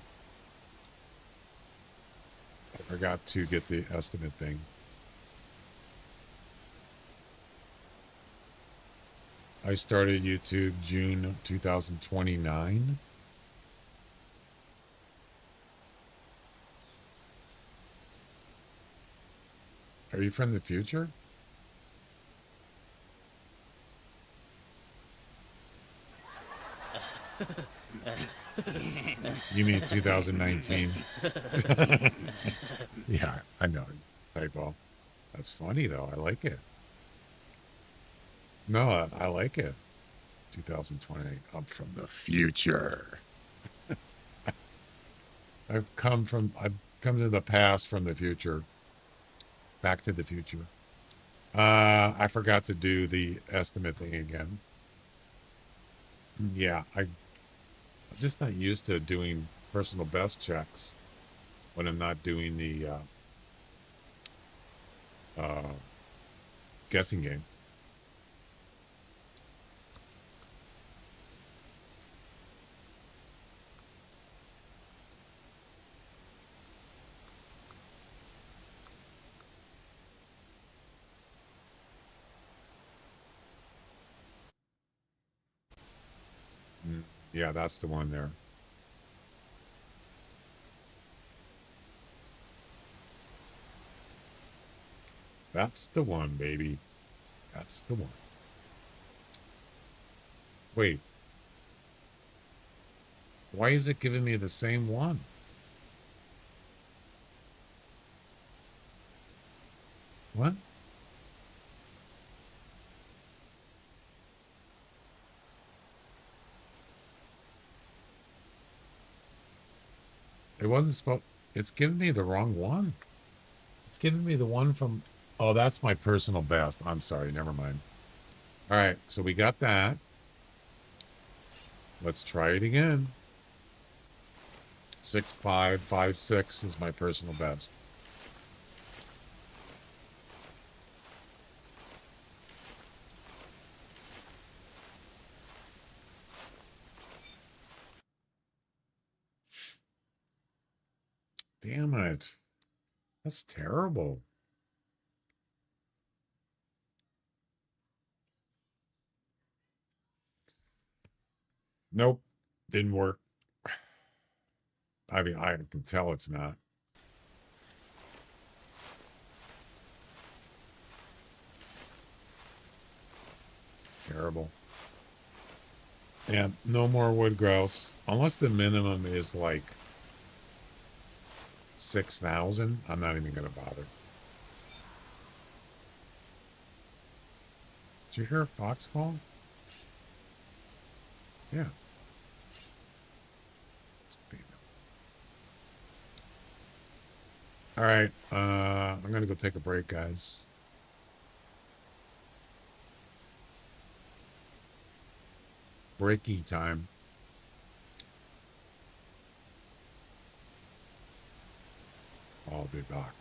forgot to get the estimate thing. I started YouTube June 2029. Are you from the future? You mean 2019? Yeah, I know. Typo. That's funny, though. I like it. No, I like it. 2028. I'm from the future. I've come to the past from the future. Back to the future. I forgot to do the estimate thing again. Yeah, I'm just not used to doing personal best checks when I'm not doing the guessing game. Yeah, that's the one there. That's the one, baby. That's the one. Wait. Why is it giving me the same one? What? It wasn't supposed... It's giving me the wrong one. It's giving me the one from... Oh, that's my personal best. I'm sorry. Never mind. All right. So we got that. Let's try it again. 6556 is my personal best. Damn it. That's terrible. Nope. Didn't work. I mean, I can tell it's not. Terrible. And no more wood grouse. Unless the minimum is like 6,000. I'm not even going to bother. Did you hear a fox call? Yeah. All right. I'm going to go take a break, guys. Breaky time. I'll be back.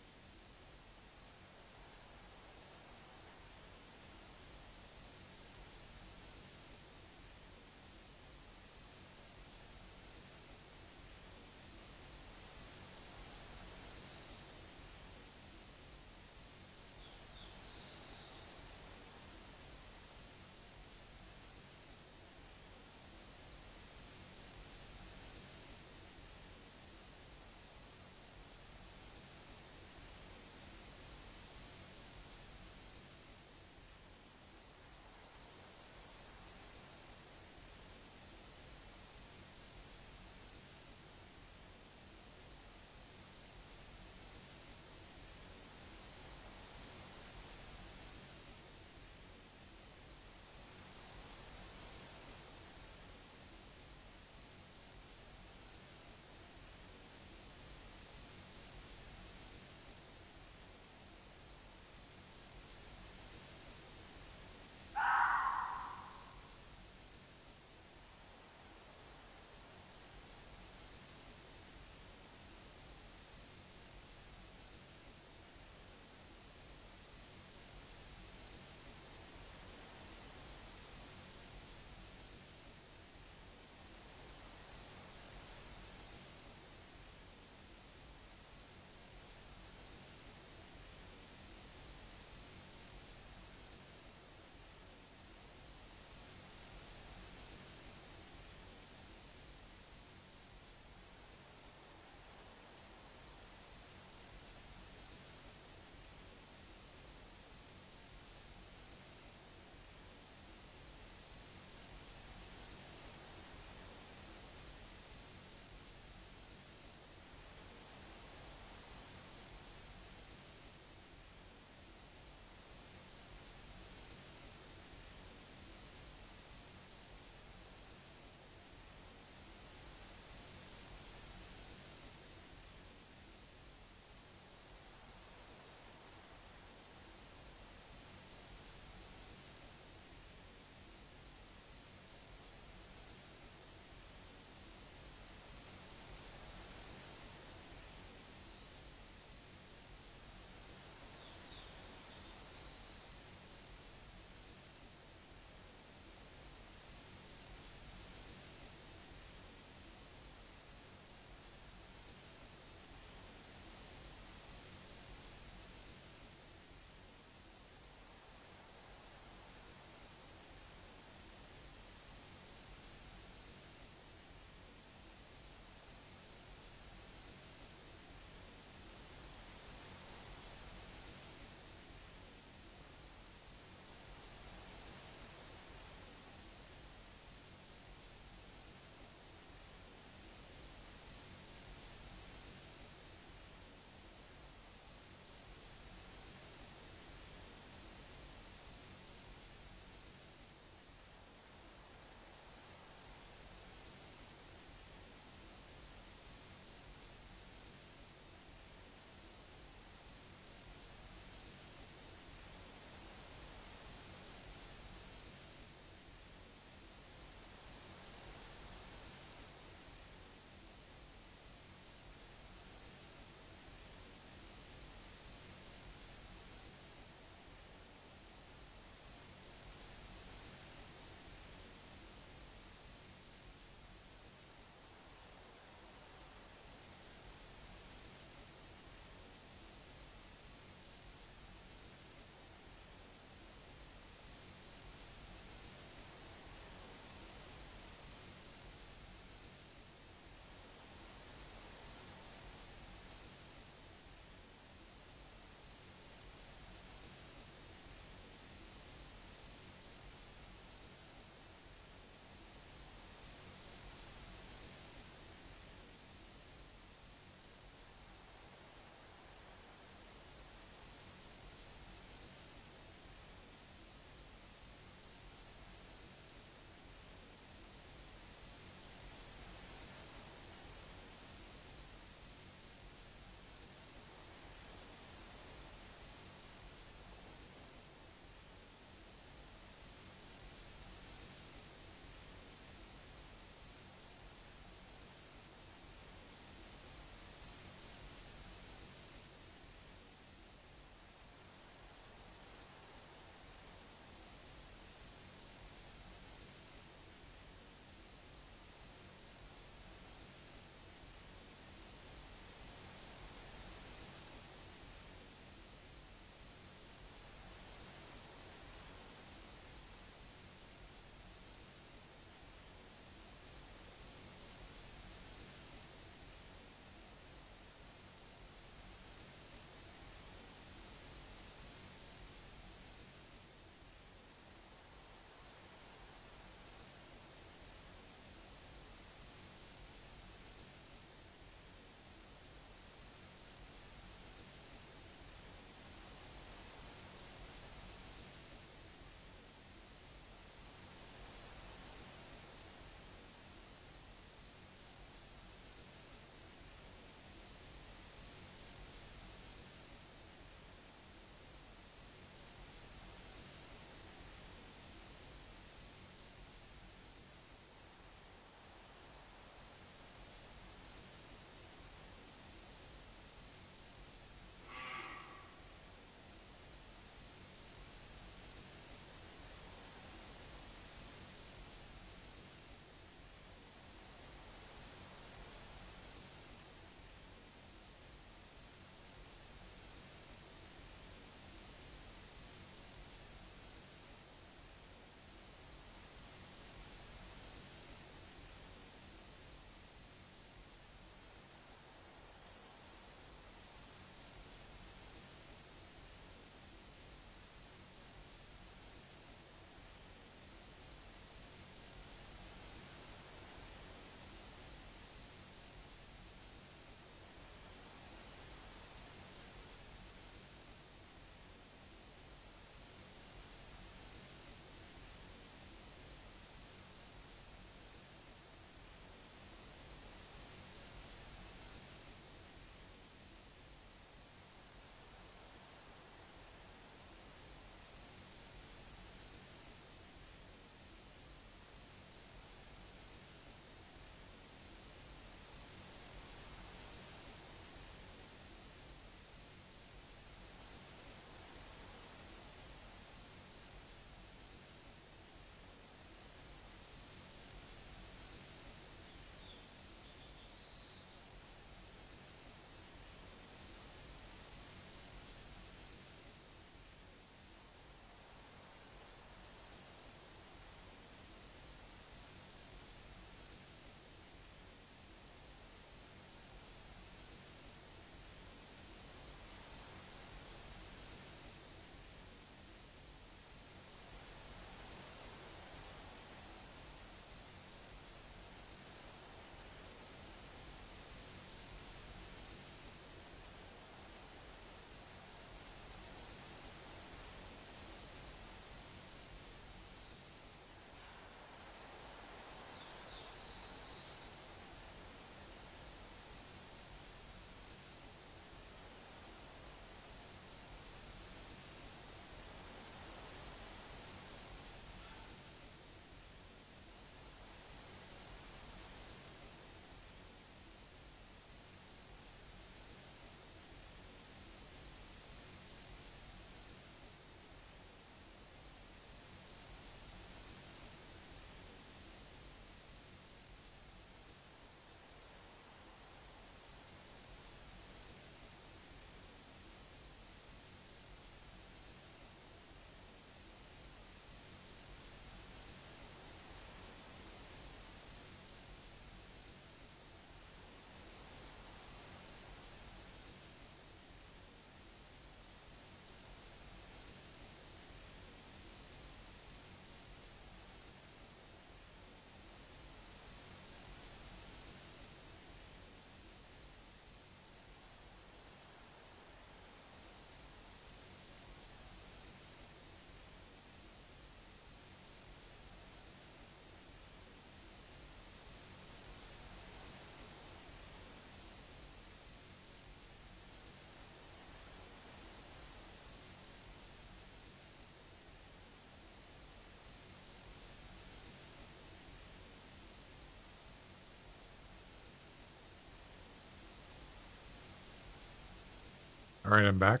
All right, I'm back.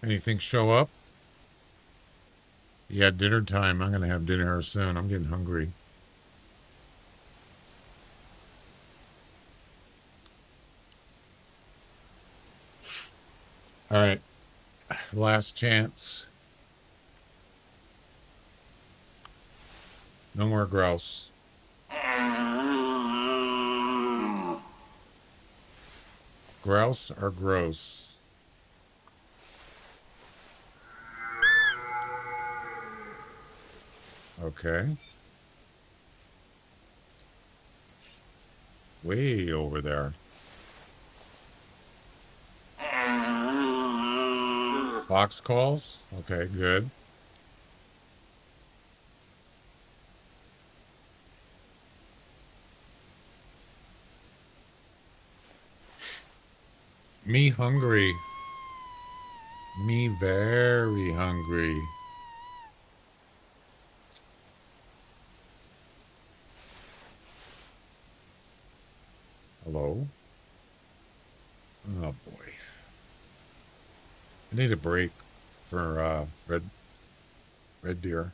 Anything show up? Yeah, dinner time. I'm going to have dinner soon. I'm getting hungry. All right. Last chance. No more grouse. Grouse are gross. Okay. Way over there. Fox calls? Okay, good. Me hungry. Me very hungry. Hello? Oh boy. I need a break for red deer.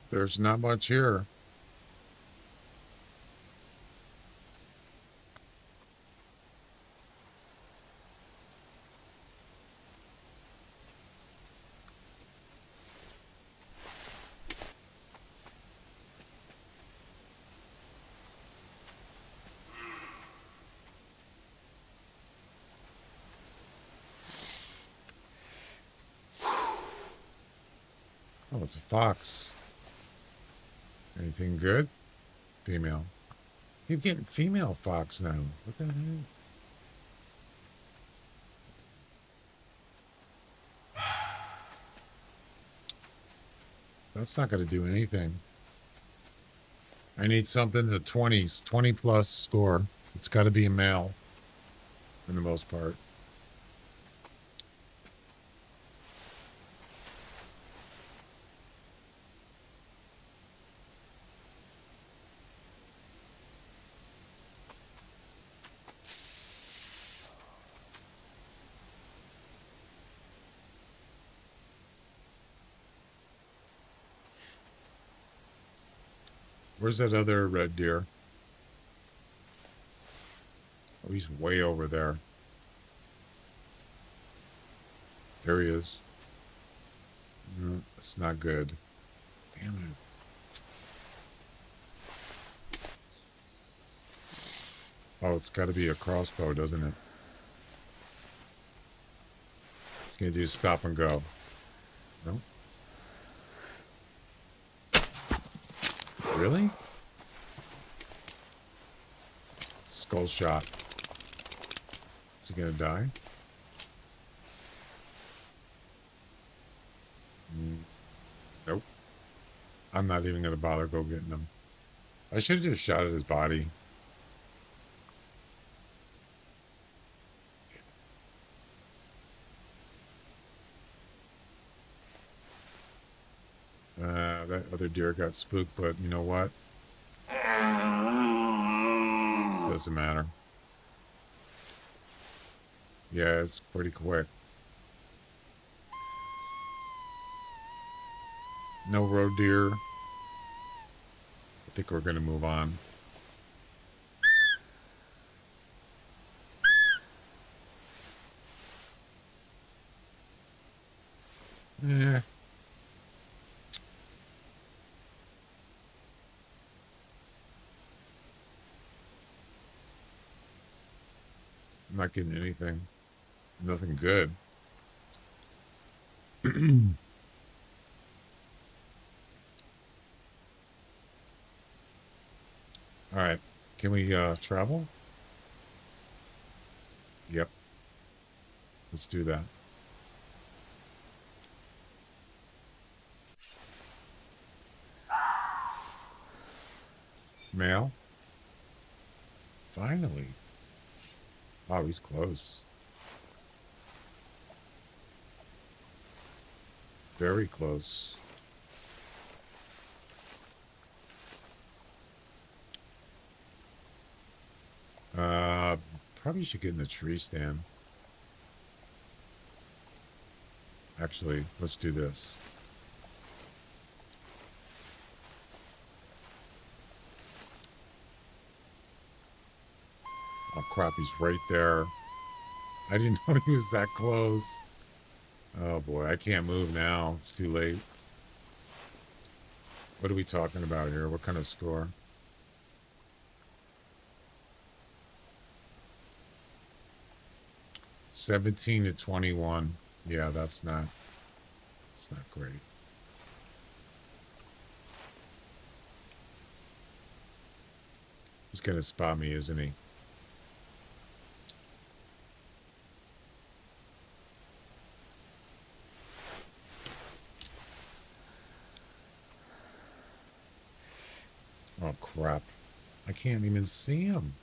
There's not much here. Oh, it's a fox. Anything good? Female. Keep getting female fox now. What the hell? That's not going to do anything. I need something in the 20s, 20 plus score. It's got to be a male for the most part. Where's that other red deer? Oh, he's way over there. There he is. No, it's not good. Damn it. Oh, it's got to be a crossbow, doesn't it? It's going to do stop and go. No? Really? Skull shot. Is he going to die? Nope. I'm not even going to bother go getting him. I should have just shot at his body. That other deer got spooked, but you know what? Doesn't matter. Yeah, it's pretty quick. No road deer. I think we're going to move on. Yeah. I'm not getting anything. Nothing good. All right. Can we travel? Yep. Let's do that. Mail? Finally. Wow, he's close. Very close. Probably should get in the tree stand. Actually, let's do this. Oh crap, he's right there. I didn't know he was that close. Oh boy, I can't move now. It's too late. What are we talking about here? What kind of score? $17-21. Yeah, that's not great. He's gonna spot me, isn't he? Oh crap. I can't even see him.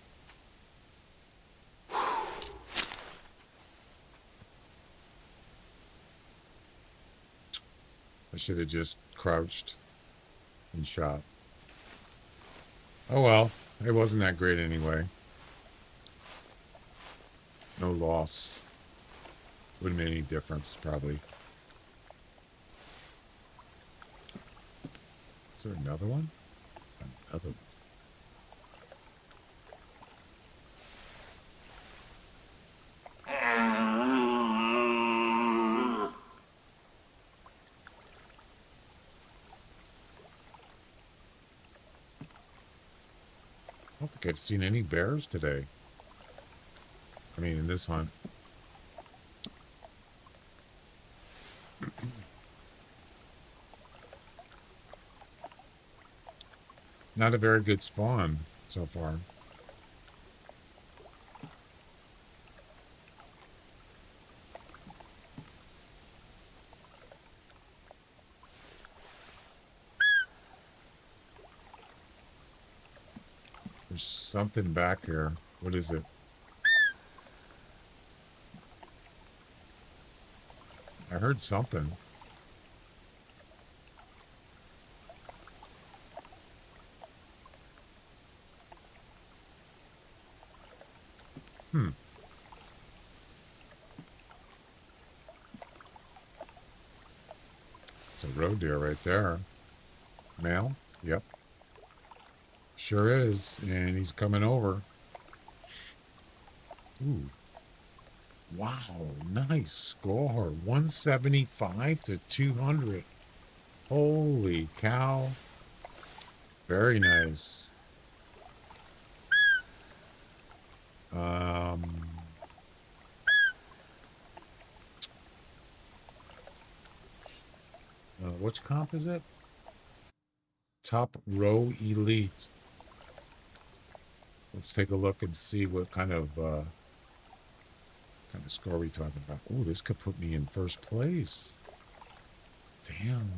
I should have just crouched and shot. Oh well, it wasn't that great anyway. No loss. Wouldn't make any difference, probably. Is there another one? Another one. I don't think I've seen any bears today. I mean, in this hunt. Not a very good spawn so far. There's something back here. What is it? I heard something. It's a road deer right there. Male? Yep. Sure is. And he's coming over. Ooh. Wow. Nice score. 175-200. Holy cow. Very nice. Which comp is it? Top row elite. Let's take a look and see what kind of score we talking about. Oh, this could put me in first place. Damn.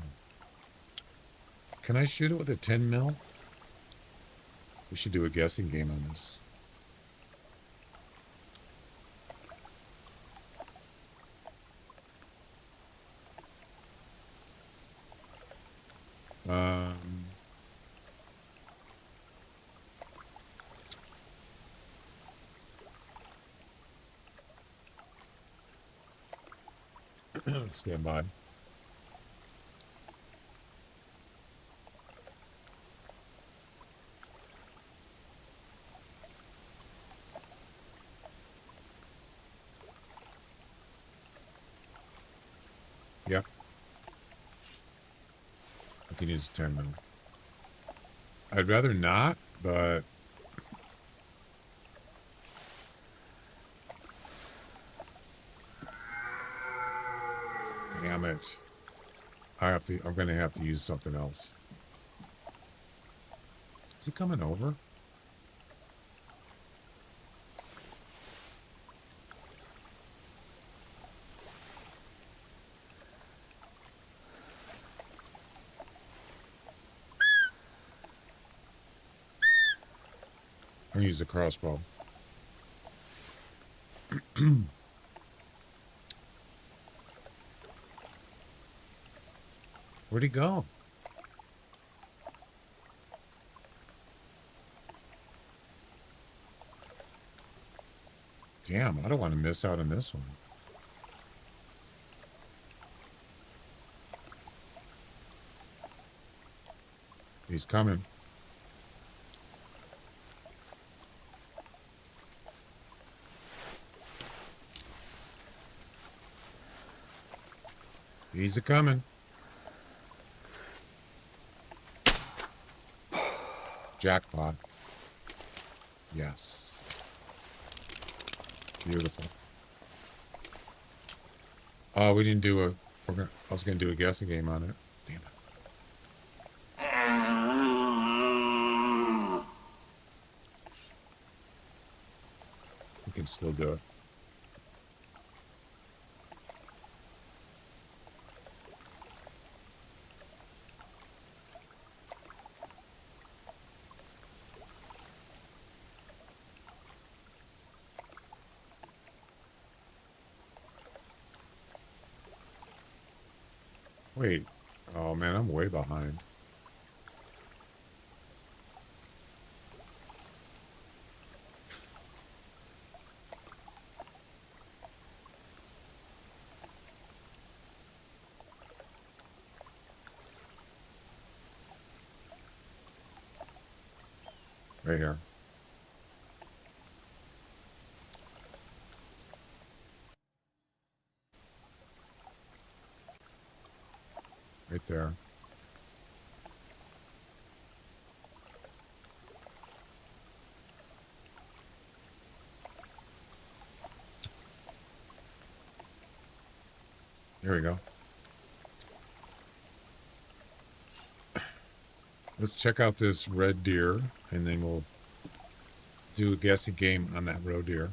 Can I shoot it with a 10 mil? We should do a guessing game on this. Stand by. Yep. I can use a 10 mil. I'd rather not, but damn it. I'm gonna have to use something else. Is he coming over? I'll use the crossbow. Where'd he go? Damn, I don't want to miss out on this one. He's coming. He's a coming. Jackpot. Yes. Beautiful. Oh, we didn't do a... I was going to do a guessing game on it. Damn it. We can still do it. Wait. Oh, man, I'm way behind. Right here. Right there. There we go. Let's check out this red deer, and then we'll do a guessing game on that roe deer.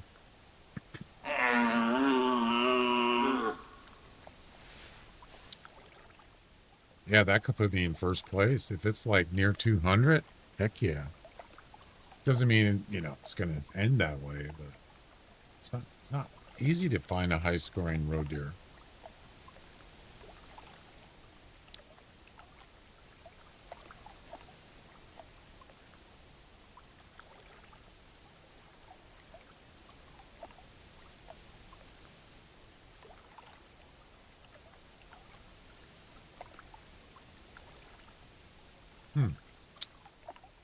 Yeah, that could put me in first place. If it's like near 200, heck yeah. Doesn't mean, you know, it's going to end that way, but it's not easy to find a high-scoring roe deer.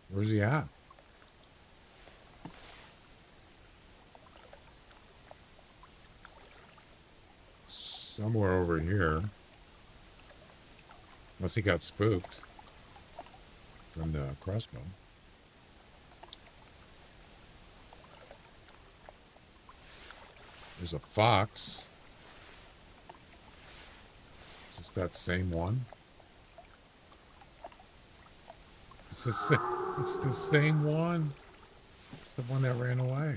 Where's he at? Somewhere over here. Unless he got spooked from the crossbow. There's a fox. Is this that same one? It's the same one. It's the one that ran away.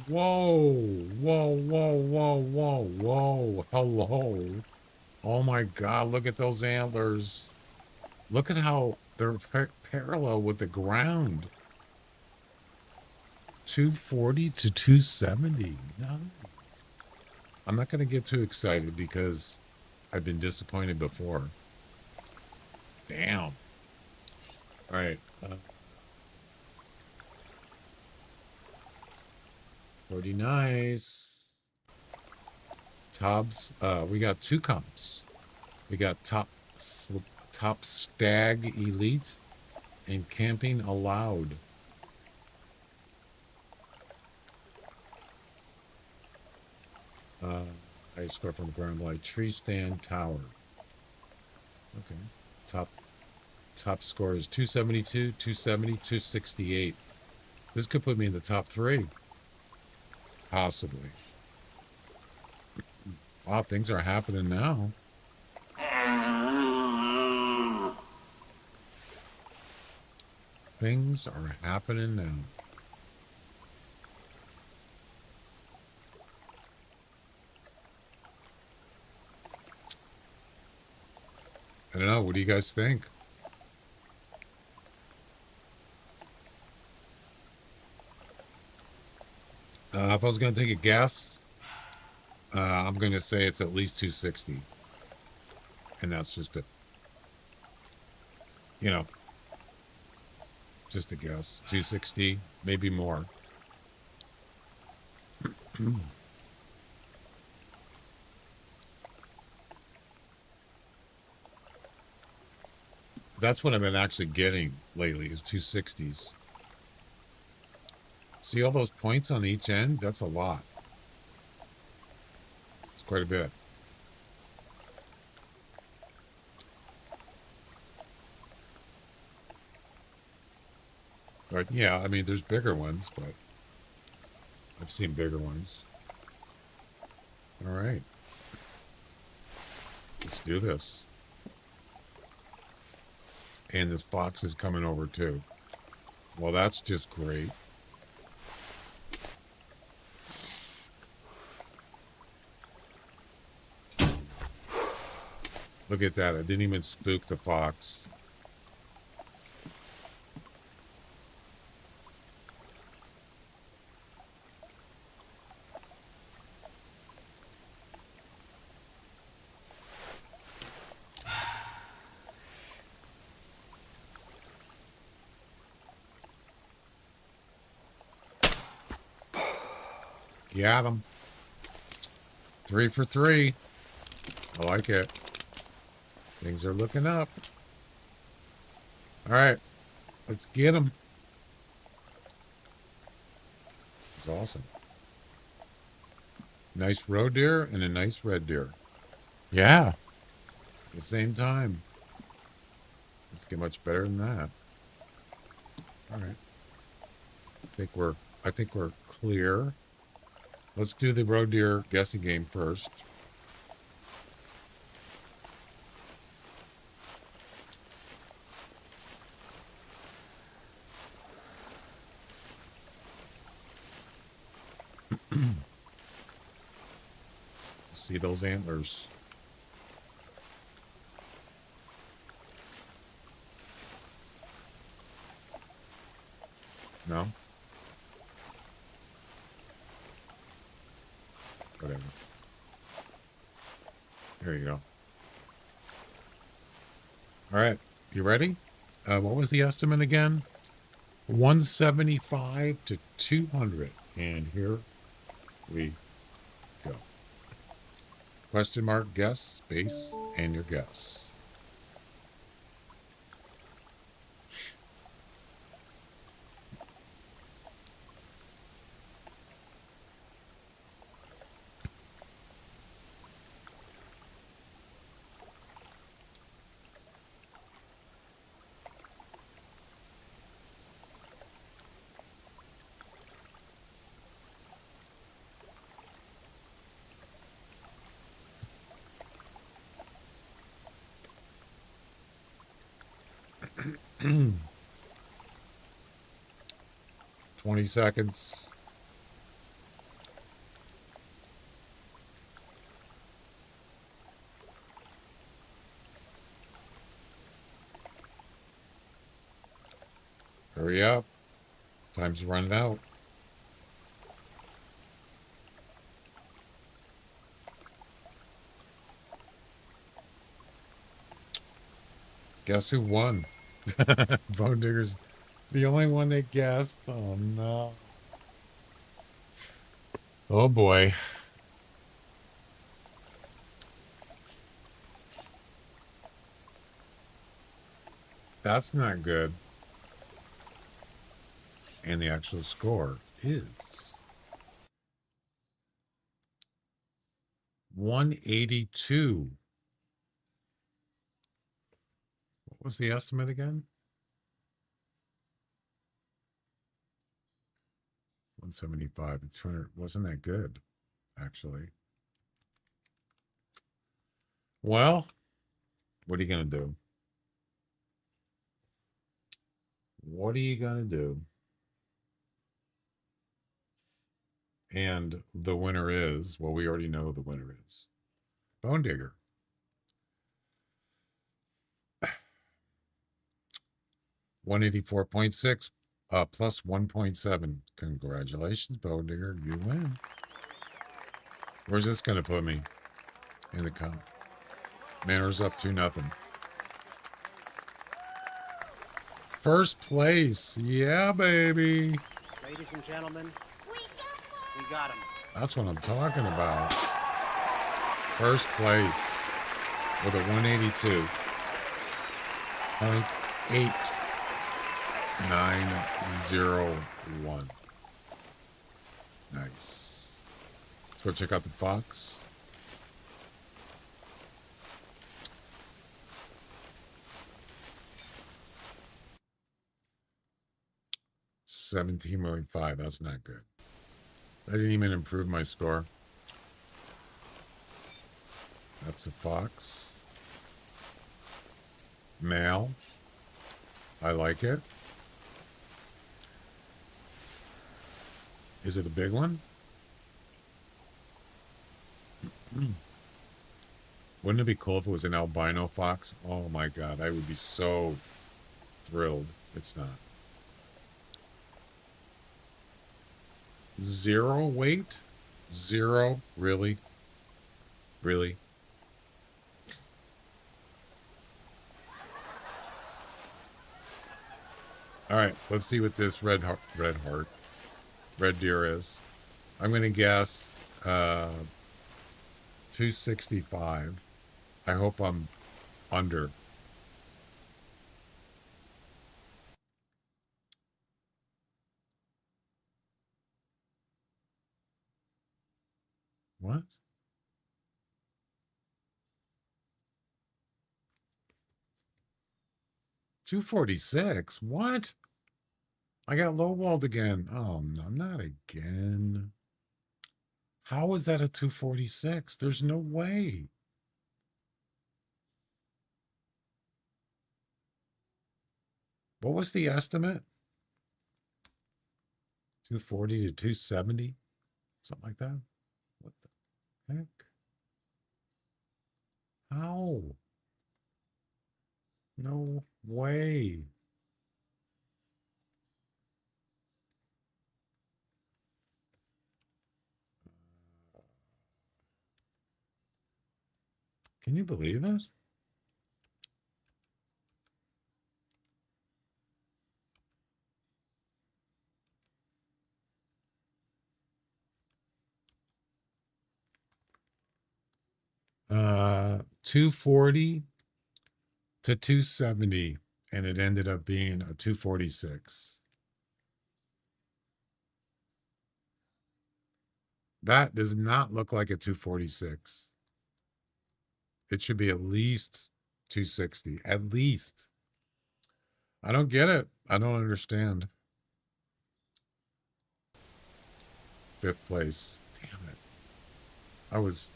Whoa, whoa, whoa, whoa, whoa, whoa, hello. Oh my God, look at those antlers. Look at how they're parallel with the ground. 240 to 270. No. I'm not going to get too excited because I've been disappointed before. Damn. All right. Pretty nice. Tops. We got two comps. We got top stag elite and camping allowed. I score from ground light tree stand tower. Okay. Top score is 272, 270, 268. This could put me in the top 3. Possibly. Wow, things are happening now. Things are happening now. I don't know. What do you guys think? If I was going to take a guess, I'm going to say it's at least 260. And that's just just a guess. 260, maybe more. That's what I've been actually getting lately is 260s. See all those points on each end? That's a lot. It's quite a bit. But yeah, I mean, there's bigger ones, but I've seen bigger ones. All right. Let's do this. And this fox is coming over too. Well, that's just great. Look at that. I didn't even spook the fox. Got him. 3 for 3. I like it. Things are looking up. All right. Let's get them. It's awesome. Nice roe deer and a nice red deer. Yeah. At the same time. Let's get much better than that. All right. I think we're clear. Let's do the roe deer guessing game first. See those antlers. No? Whatever. There you go. All right. You ready? What was the estimate again? 175 to 200. And here we go. Question mark, guess, space, and your guess. Hmm. 20 seconds. Hurry up. Time's running out. Guess who won? Bone Digger's the only one that guessed. Oh no. Oh boy. That's not good. And the actual score is 182. What was the estimate again? 175. It's 200. Wasn't that good, actually. Well, what are you going to do? What are you going to do? And the winner is, well, we already know who the winner is. Bone Digger. 184.6 plus 1.7. Congratulations, Bone Digger. You win. Where's this going to put me in the count? Manor's up 2-0. First place. Yeah, baby. Ladies and gentlemen, we got him. That's what I'm talking about. First place with a 182.8901. Nice. Let's go check out the Fox. $17.5. That's not good. That didn't even improve my score. That's a Fox. Male. I like it. Is it a big one? Wouldn't it be cool if it was an albino fox? Oh my God, I would be so thrilled. It's not. 0 weight? 0? Really? Really? All right, let's see what this red deer is. I'm going to guess 265. I hope I'm under. What? $246? What? I got lowballed again. Oh, no, not again. How is that a 246? There's no way. What was the estimate? 240 to 270? Something like that? What the heck? How? No way. Can you believe it? Uh, 240 to 270, and it ended up being a 246. That does not look like a 246. It should be at least 260. At least. I don't get it. I don't understand. 5th place. Damn it. I was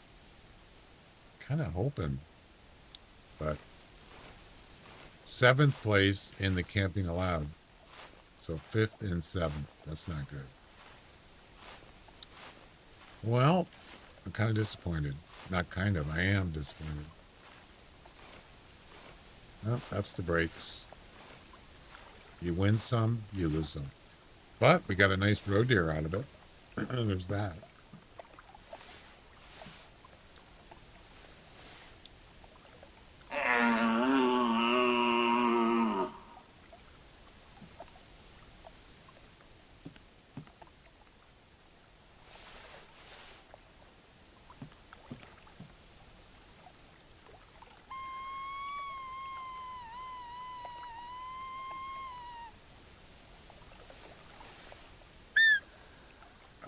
kind of hoping. But 7th place in the camping allowed. So 5th and 7th. That's not good. Well, I'm kind of disappointed. Not kind of. I am disappointed. Well, that's the breaks. You win some, you lose some. But we got a nice roe deer out of it. There's that.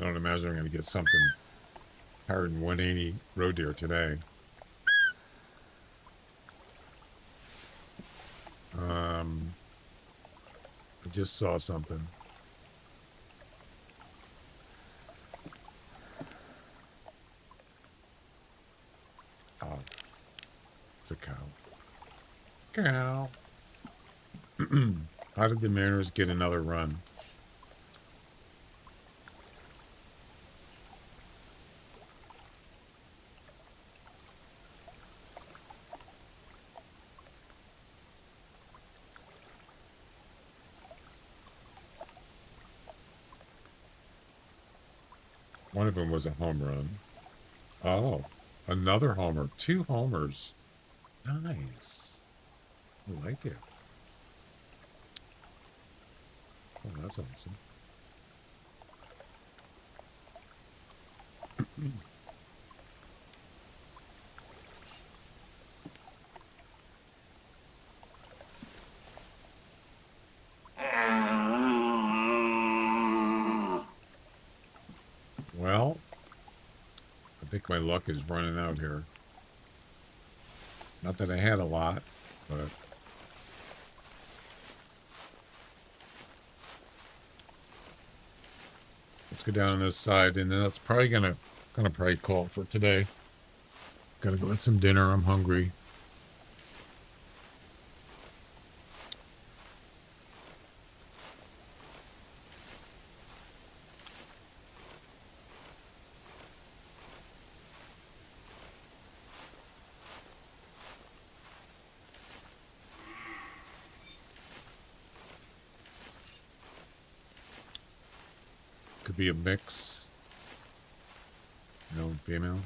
I don't imagine I'm going to get something higher than 180 roe deer today. I just saw something. Oh, it's a cow. Cow. How did the Mariners get another run? One of them was a home run. Oh, another homer. 2 homers. Nice. I like it. Oh, that's awesome. Well, I think my luck is running out here. Not that I had a lot, but let's go down on this side, and then that's probably gonna probably call it for today. Gotta go get some dinner. I'm hungry. Could be a mix. No, female.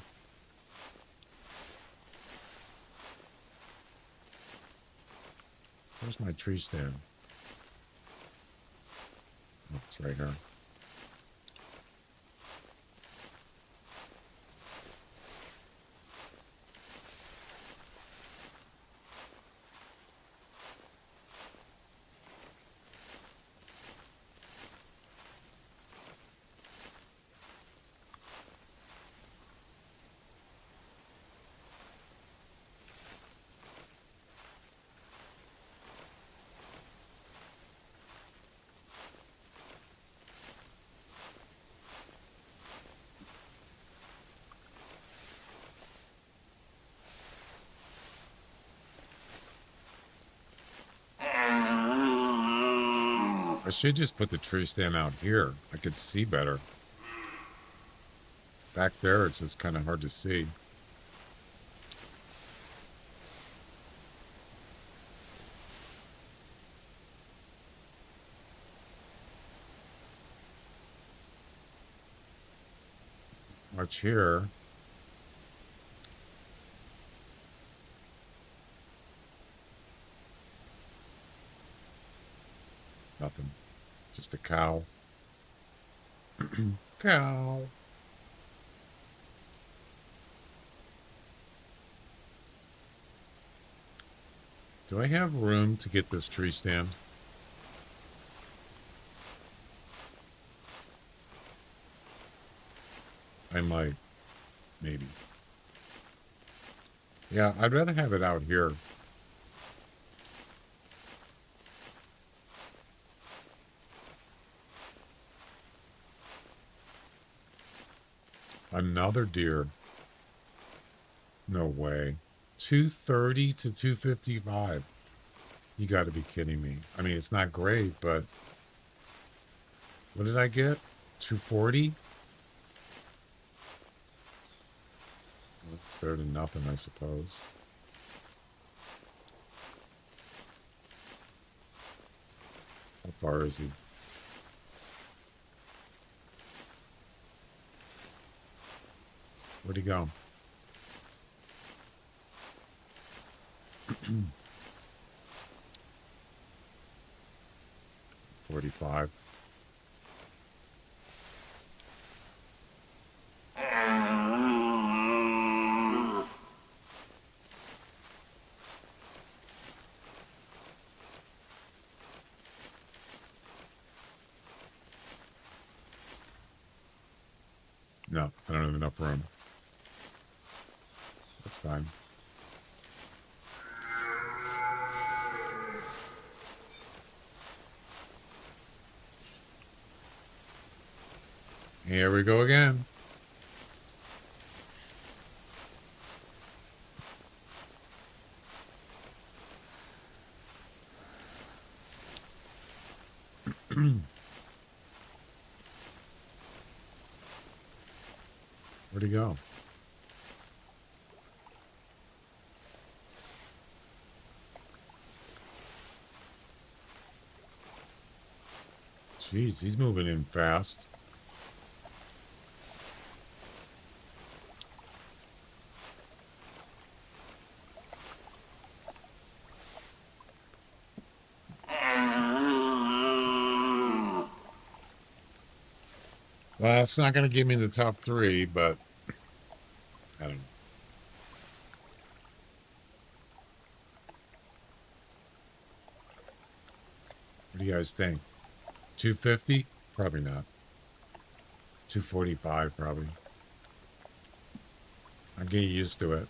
Where's my tree stand? Oh, it's right here. I should just put the tree stand out here. I could see better. Back there, it's just kind of hard to see. Watch here. Nothing. Just a cow. Cow. Do I have room to get this tree stand? I might. Maybe. Yeah, I'd rather have it out here. Another deer. No way. 230 to 255. You got to be kidding me. I mean, it's not great, but what did I get? 240? Well, it's better than nothing, I suppose. How far is he? Where'd he go? 45. No, I don't have enough room. That's fine. Here we go again. Where'd he go? Jeez, he's moving in fast. Well, it's not going to give me the top 3, but I don't know. What do you guys think? 250? Probably not. 245 probably. I'm getting used to it.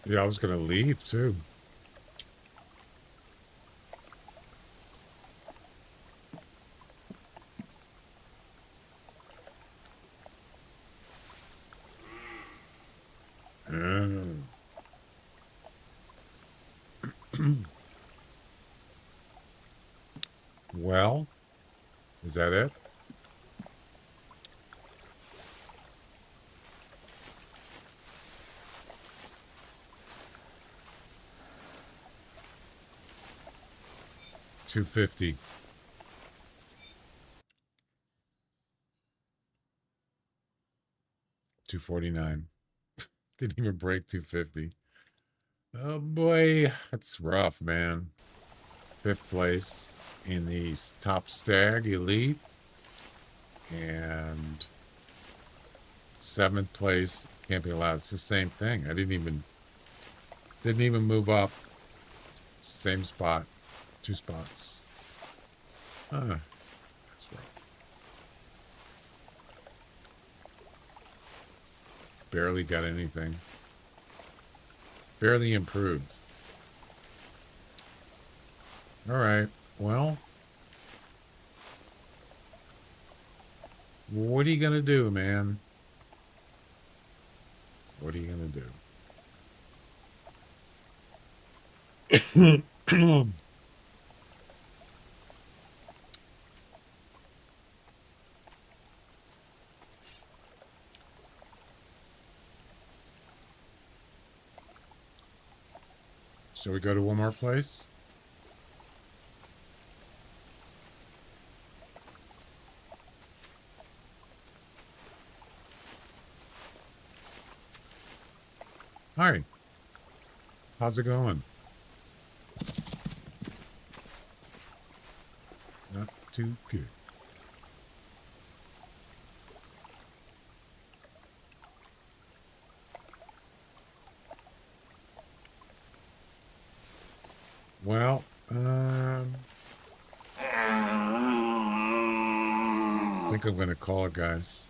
Yeah, I was going to leave too. Well, is that it? $250. $249. Didn't even break 250. Oh boy, that's rough, man. 5th place in the top stag elite, and 7th place can't be allowed. It's the same thing. I didn't even move up. Same spot, 2 spots. That's rough. Barely got anything. Barely improved. All right. Well, what are you going to do, man? What are you going to do? Shall we go to one more place? Hi. How's it going? Not too good. Well, I think I'm going to call it, guys.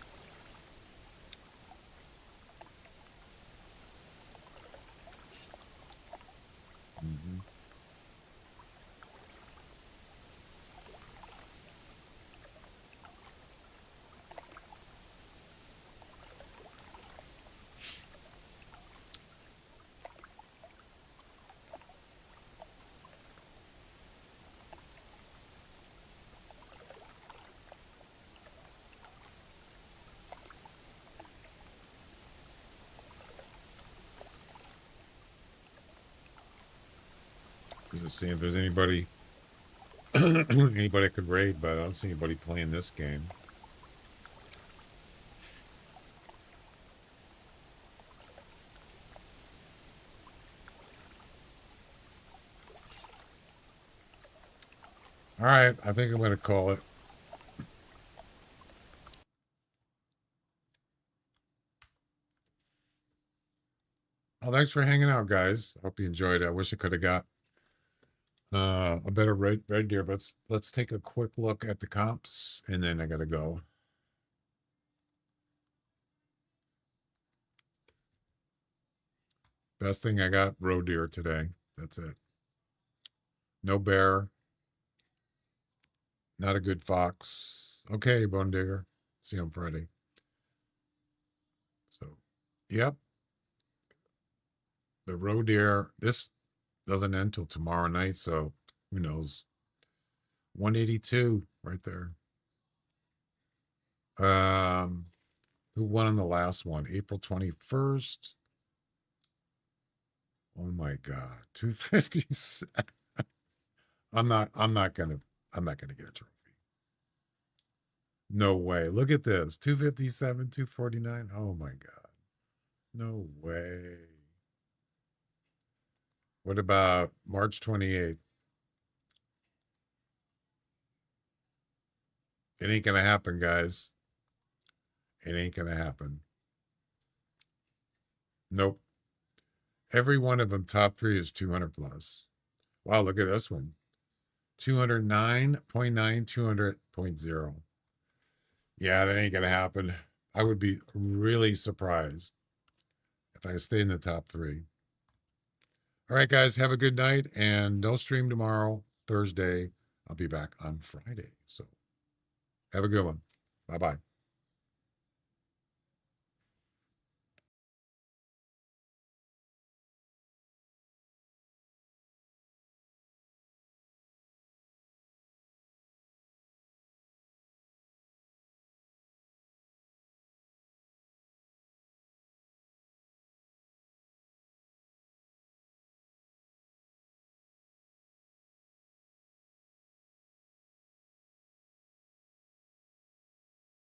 Just seeing if there's anybody anybody I could raid, but I don't see anybody playing this game. All right, I think I'm going to call it. Oh, thanks for hanging out, guys. Hope you enjoyed it. I wish I could have got a better red deer, but let's take a quick look at the comps, and then I got to go. Best thing I got, roe deer today. That's it. No bear. Not a good fox. Okay, bone digger. See you on Friday. So, yep. The roe deer. This doesn't end till tomorrow night, so who knows? 182 right there. Who won on the last one? April 21st. Oh my God, 257. I'm not gonna get a trophy. No way. Look at this. 257, 249. Oh my God. No way. What about March 28th? It ain't gonna happen, guys. It ain't gonna happen. Nope. Every one of them, top 3 is 200 plus. Wow, look at this one. 209.9, 200.0. Yeah, that ain't gonna happen. I would be really surprised if I stay in the top 3. All right, guys, have a good night, and no stream tomorrow, Thursday. I'll be back on Friday. So have a good one. Bye-bye.